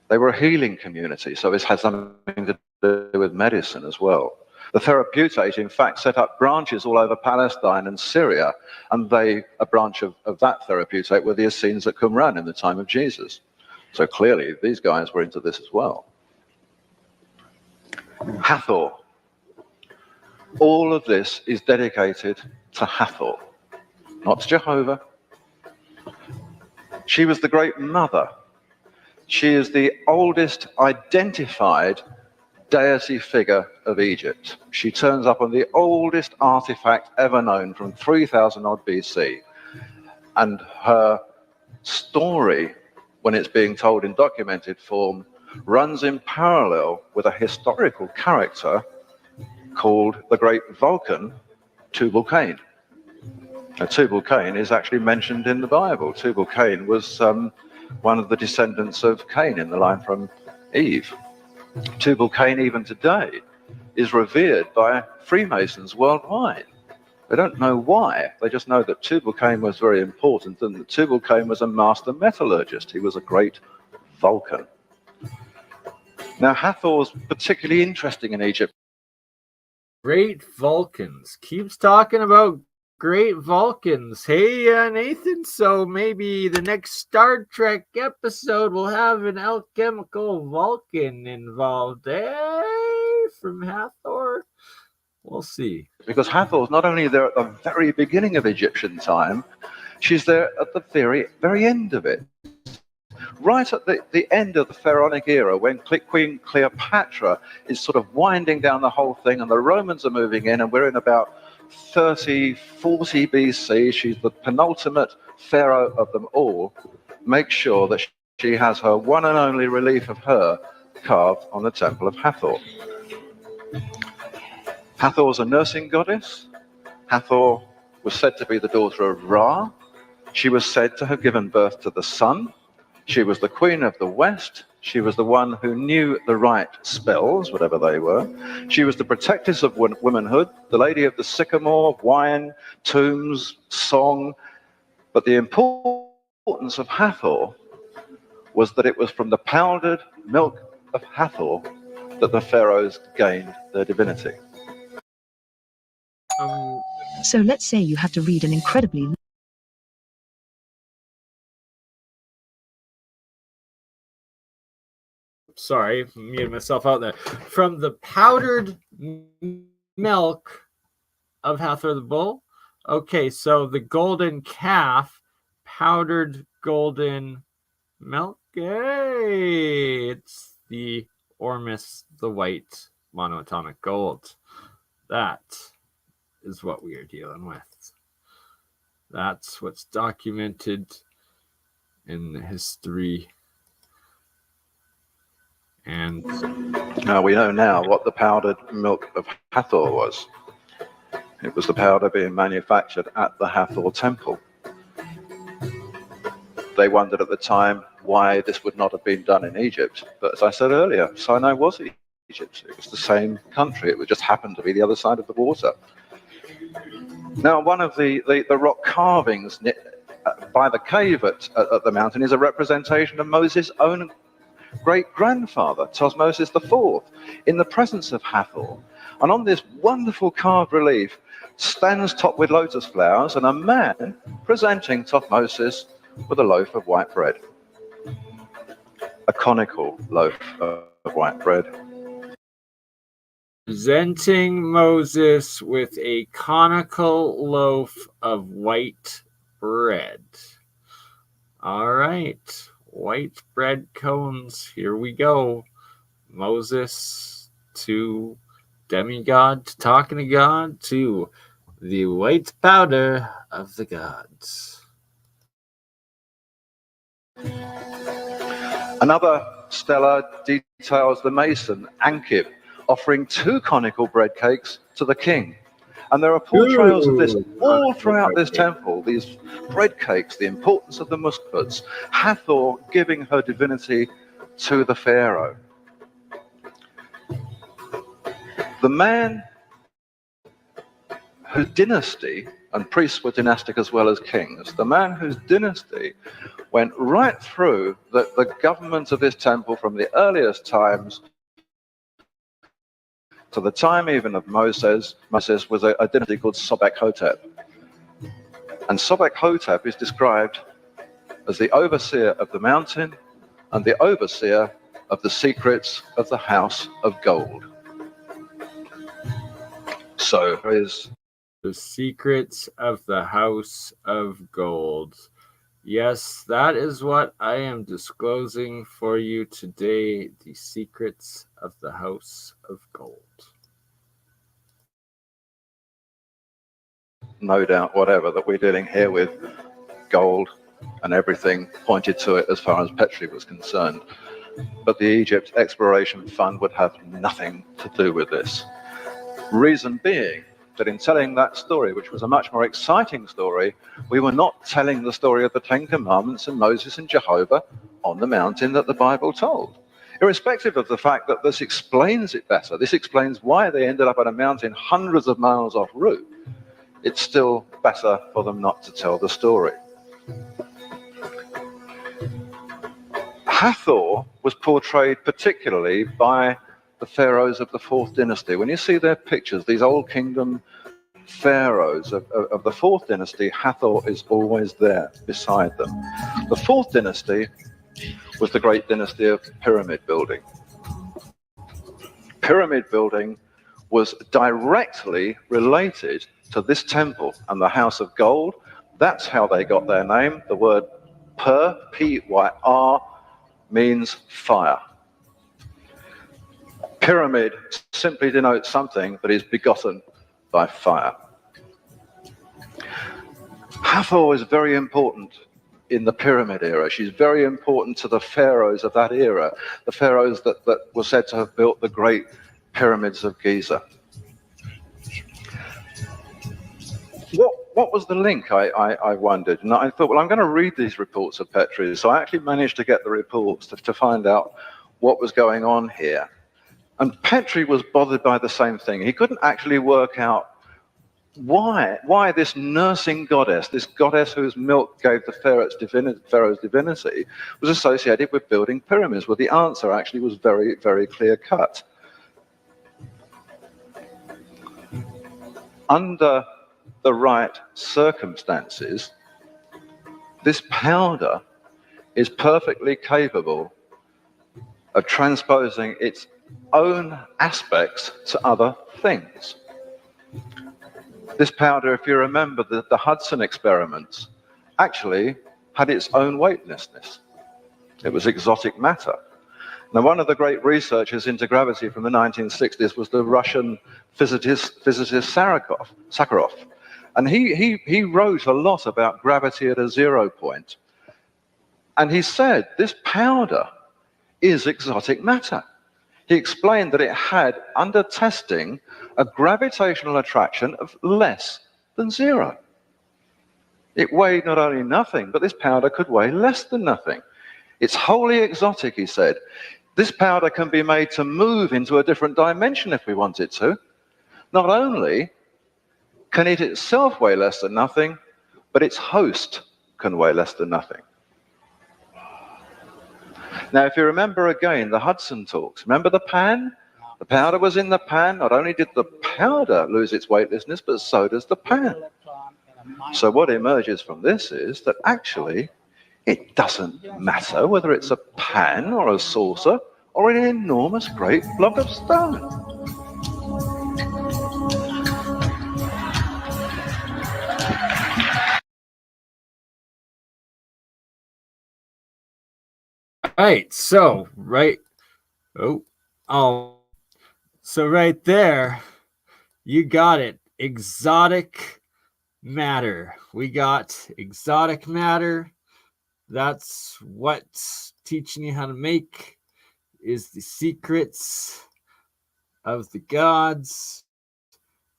[SPEAKER 10] They were a healing community, so this had something to do with medicine as well. The Therapeutate, in fact, set up branches all over Palestine and Syria, and a branch of that Therapeutate were the Essenes at Qumran in the time of Jesus. So clearly, these guys were into this as well. Hathor. All of this is dedicated to Hathor, not to Jehovah. She was the great mother. She is the oldest identified deity figure of Egypt. She turns up on the oldest artifact ever known from 3000 odd BC. And her story, when it's being told in documented form, runs in parallel with a historical character called the Great Vulcan, Tubal-Cain. Now, Tubal-Cain is actually mentioned in the Bible. Tubal-Cain was one of the descendants of Cain in the line from Eve. Tubal-Cain, even today, is revered by Freemasons worldwide. They don't know why. They just know that Tubal-Cain was very important and that Tubal-Cain was a master metallurgist. He was a great Vulcan. Now, Hathor's particularly interesting in Egypt.
[SPEAKER 1] Great Vulcans. Keeps talking about great Vulcans. Hey, Nathan, so maybe the next Star Trek episode will have an alchemical Vulcan involved, eh? From Hathor? We'll see.
[SPEAKER 10] Because Hathor's not only there at the very beginning of Egyptian time, she's there at the very end of it. Right at the end of the Pharaonic era, when Queen Cleopatra is sort of winding down the whole thing and the Romans are moving in, and we're in about 30, 40 BC, she's the penultimate pharaoh of them all. Make sure that she has her one and only relief of her carved on the temple of Hathor. Hathor was a nursing goddess. Hathor was said to be the daughter of Ra. She was said to have given birth to the sun. She was the queen of the West. She was the one who knew the right spells, whatever they were. She was the protectress of womanhood, the lady of the sycamore, wine, tombs, song. But the importance of Hathor was that it was from the powdered milk of Hathor that the pharaohs gained their divinity.
[SPEAKER 17] So let's say you have to read an incredibly
[SPEAKER 1] Sorry, muted myself out there. From the powdered milk of Hathor the bull. Okay, so the golden calf, powdered golden milk. Hey, it's the Ormus, the white monoatomic gold. That is what we are dealing with. That's what's documented in the history. And
[SPEAKER 10] now we know now what the powdered milk of Hathor was. It was the powder being manufactured at the Hathor temple. They wondered at the time why this would not have been done in Egypt. But as I said earlier, Sinai was Egypt. It was the same country. It would just happen to be the other side of the water. Now, one of the rock carvings by the cave at the mountain is a representation of Moses' own great-grandfather, Thutmose IV, in the presence of Hathor. And on this wonderful carved relief stands topped with lotus flowers and a man presenting Thutmose with a loaf of white bread. A conical loaf of white bread.
[SPEAKER 1] Presenting Moses with a conical loaf of white bread. All right. White bread cones. Here we go. Moses to demigod, to talking to God, to the white powder of the gods.
[SPEAKER 10] Another stela details the mason, Ankib, offering 2 conical bread cakes to the king. And there are portrayals of this all throughout this temple, these bread cakes, the importance of the muskpots, Hathor giving her divinity to the pharaoh. The man whose dynasty, and priests were dynastic as well as kings, the man whose dynasty went right through the government of this temple from the earliest times to the time even of Moses. Moses was a dynasty called Sobek-Hotep. And Sobek-Hotep is described as the overseer of the mountain and the overseer of the secrets of the house of gold. So there is
[SPEAKER 1] the secrets of the house of gold. Yes, that is what I am disclosing for you today, the secrets of the house of gold.
[SPEAKER 10] no doubt whatever that we're dealing here with gold, and everything pointed to it as far as Petrie was concerned. But the Egypt Exploration Fund would have nothing to do with this. Reason being that in telling that story, which was a much more exciting story, we were not telling the story of the Ten Commandments and Moses and Jehovah on the mountain that the Bible told. Irrespective of the fact that this explains it better, this explains why they ended up on a mountain hundreds of miles off route, it's still better for them not to tell the story. Hathor was portrayed particularly by the pharaohs of the fourth dynasty. When you see their pictures, these old kingdom pharaohs of the fourth dynasty, Hathor is always there beside them. The fourth dynasty was the great dynasty of pyramid building. Pyramid building was directly related to this temple and the house of gold. That's how they got their name. The word Per, P-Y-R, means fire. Pyramid simply denotes something that is begotten by fire. Hathor is very important in the pyramid era. She's very important to the pharaohs of that era, the pharaohs that were said to have built the great pyramids of Giza. What was the link, I wondered? And I thought, well, I'm going to read these reports of Petrie. So I actually managed to get the reports to find out what was going on here. And Petrie was bothered by the same thing. He couldn't actually work out why this nursing goddess, this goddess whose milk gave the pharaoh's divinity, was associated with building pyramids. Well, the answer actually was very, very clear cut. Under the right circumstances, this powder is perfectly capable of transposing its own aspects to other things. This powder, if you remember the Hudson experiments, actually had its own weightlessness. It was exotic matter. Now, one of the great researchers into gravity from the 1960s was the Russian physicist Sakharov. And he wrote a lot about gravity at a 0 point. And he said this powder is exotic matter. He explained that it had, under testing, a gravitational attraction of less than 0. It weighed not only nothing, but this powder could weigh less than nothing. It's wholly exotic, he said. This powder can be made to move into a different dimension if we want it to. Not only can it itself weigh less than nothing, but its host can weigh less than nothing. Now, if you remember again the Hudson talks, remember the pan? The powder was in the pan. Not only did the powder lose its weightlessness, but so does the pan. So what emerges from this is that actually it doesn't matter whether it's a pan or a saucer or an enormous great block of stone.
[SPEAKER 1] Right, so right there, you got it. Exotic matter. We got exotic matter. That's what's teaching you how to make is the secrets of the gods.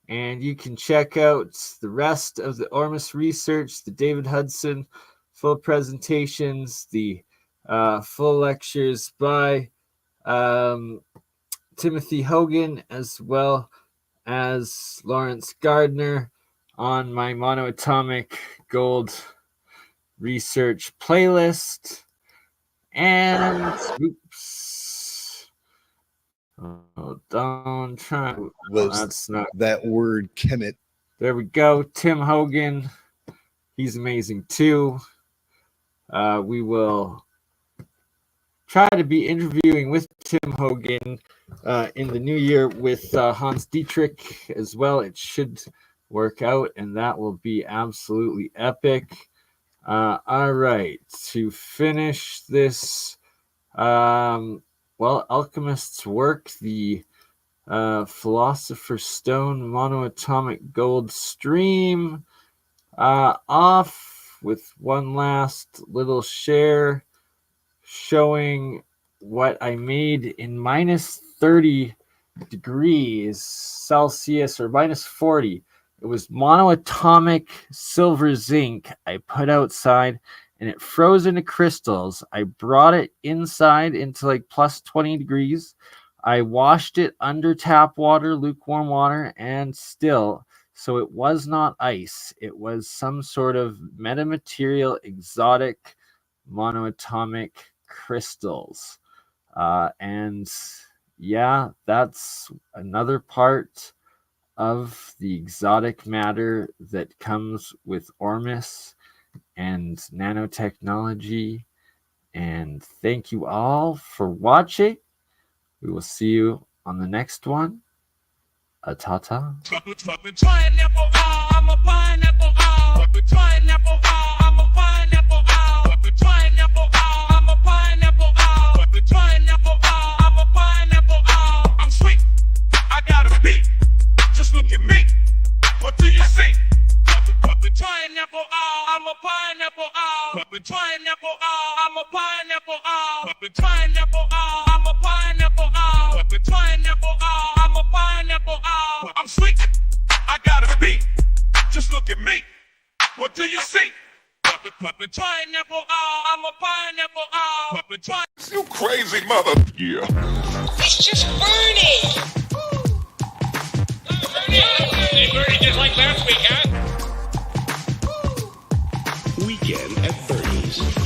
[SPEAKER 1] And you can check out the rest of the Ormus research, the David Hudson full presentations, the full lectures by Timothy Hogan, as well as Lawrence Gardner on my MonoAtomic Gold research playlist. And oops. Oh, don't try.
[SPEAKER 8] That's not that word, Kemet.
[SPEAKER 1] There we go. Tim Hogan. He's amazing too. We will try to be interviewing with Tim Hogan in the new year with Hans Dietrich as well. It should work out, and that will be absolutely epic. All right, to finish this, Alchemist's work, the Philosopher's Stone MonoAtomic Gold stream, off with one last little share showing what I made in minus 30 degrees Celsius or minus 40. It was monoatomic silver zinc I put outside, and it froze into crystals. I brought it inside into like plus 20 degrees. I washed it under tap water, lukewarm water, and still, so it was not ice. It was some sort of metamaterial, exotic monoatomic crystals. And yeah, that's another part of the exotic matter that comes with Ormus and nanotechnology. And thank you all for watching. We will see you on the next one. Ta-ta.
[SPEAKER 2] I'm sweet. I got a beat. Just look at me. What do you see? Pineapple, I'm a pineapple, pineapple, I'm a pineapple, pineapple, I'm a pineapple, pineapple, I'm a pineapple, I'm sweet. I got a beat. Just look at me. What do you see? Pineapple, I'm a pineapple, you crazy mother. Yeah.
[SPEAKER 3] It's just Bernie.
[SPEAKER 4] Hey, Bernie, just like last week, huh?
[SPEAKER 5] Weekend at Bernie's.